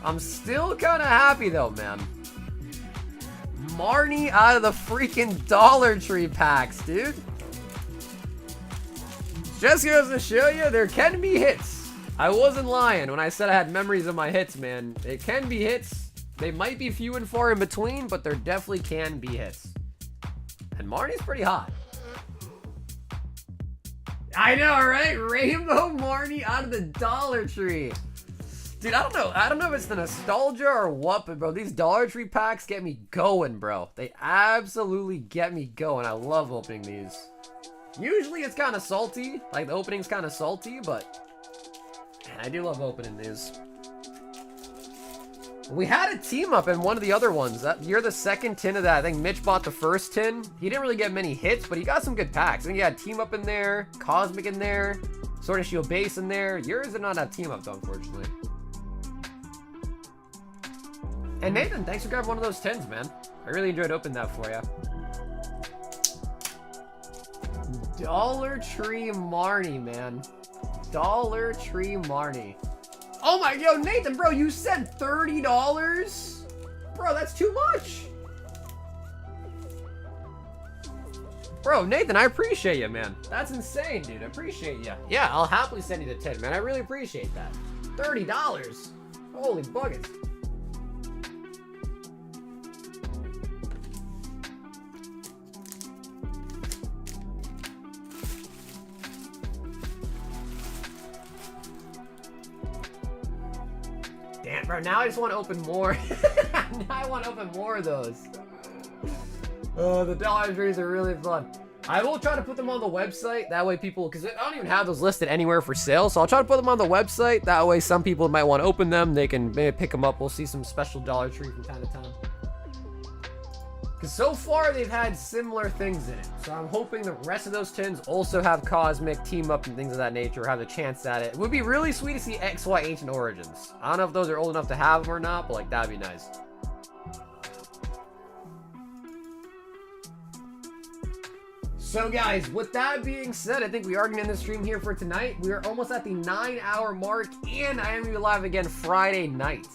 I'm still kind of happy, though, man. Marnie out of the freaking Dollar Tree packs, dude. Just goes to show you, there can be hits. I wasn't lying when I said I had memories of my hits, man. It can be hits. They might be few and far in between, but there definitely can be hits. And Marnie's pretty hot. I know, right? Rainbow Marnie out of the Dollar Tree. Dude, I don't know if it's the nostalgia or what, but bro, these Dollar Tree packs get me going, bro. They absolutely get me going. I love opening these. Usually it's kind of salty. Like, the opening's kind of salty, but man, I do love opening these. We had a team up in one of the other ones. You're the second tin of that. I think Mitch bought the first tin. He didn't really get many hits, but he got some good packs. I think he had team up in there, Cosmic in there, Sword and Shield base in there. Yours did not have team up though, unfortunately. And Nathan, thanks for grabbing one of those tins, man. I really enjoyed opening that for you. Dollar Tree Marnie, man. Dollar Tree Marnie. Oh my, yo, Nathan, bro, you said $30? Bro, that's too much. Bro, Nathan, I appreciate you, man. That's insane, dude. I appreciate you. Yeah, I'll happily send you the 10, man. I really appreciate that. $30. Holy buggers. Damn, bro, now I just want to open more. Now I want to open more of those. Oh, the Dollar Trees are really fun. I will try to put them on the website. That way people, because I don't even have those listed anywhere for sale. So I'll try to put them on the website. That way some people might want to open them. They can maybe pick them up. We'll see some special Dollar Tree from time to time. Because so far they've had similar things in it. So I'm hoping the rest of those tins also have Cosmic, Team Up, and things of that nature, or have the chance at it. It would be really sweet to see XY Ancient Origins. I don't know if those are old enough to have them or not, but like that'd be nice. So guys, with that being said, I think we are going to end the stream here for tonight. We are almost at the 9-hour mark, and I am going to be live again Friday night.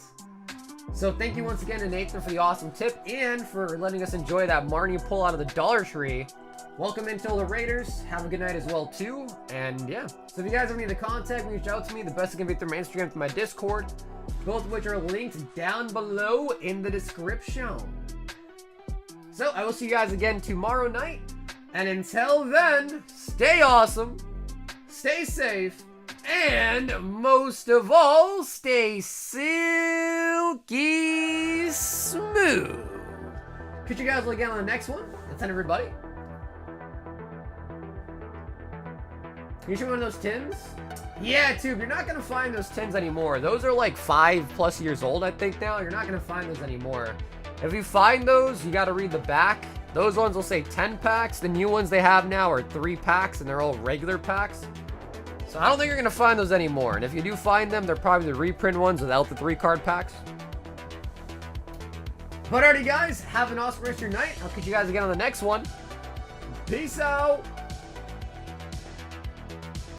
So thank you once again to Nathan for the awesome tip and for letting us enjoy that Marnie pull out of the Dollar Tree. Welcome in the Raiders. Have a good night as well too. And yeah, so if you guys have any of the contact, reach out to me. The best is gonna be through my Instagram, through my Discord, both of which are linked down below in the description. So I will see you guys again tomorrow night. And until then, stay awesome, stay safe, and most of all, stay silky smooth. Catch you guys again on the next one. That's it, everybody. Can you show me one of those tins? Yeah, Tube, you're not gonna find those tins anymore. Those are like 5+ years old, I think now. You're not gonna find those anymore. If you find those, you gotta read the back. Those ones will say 10 packs. The new ones they have now are 3 packs, and they're all regular packs. So I don't think you're gonna find those anymore. And if you do find them, they're probably the reprint ones without the 3 card packs. But alrighty, guys, have an awesome rest of your night. I'll catch you guys again on the next one. Peace out.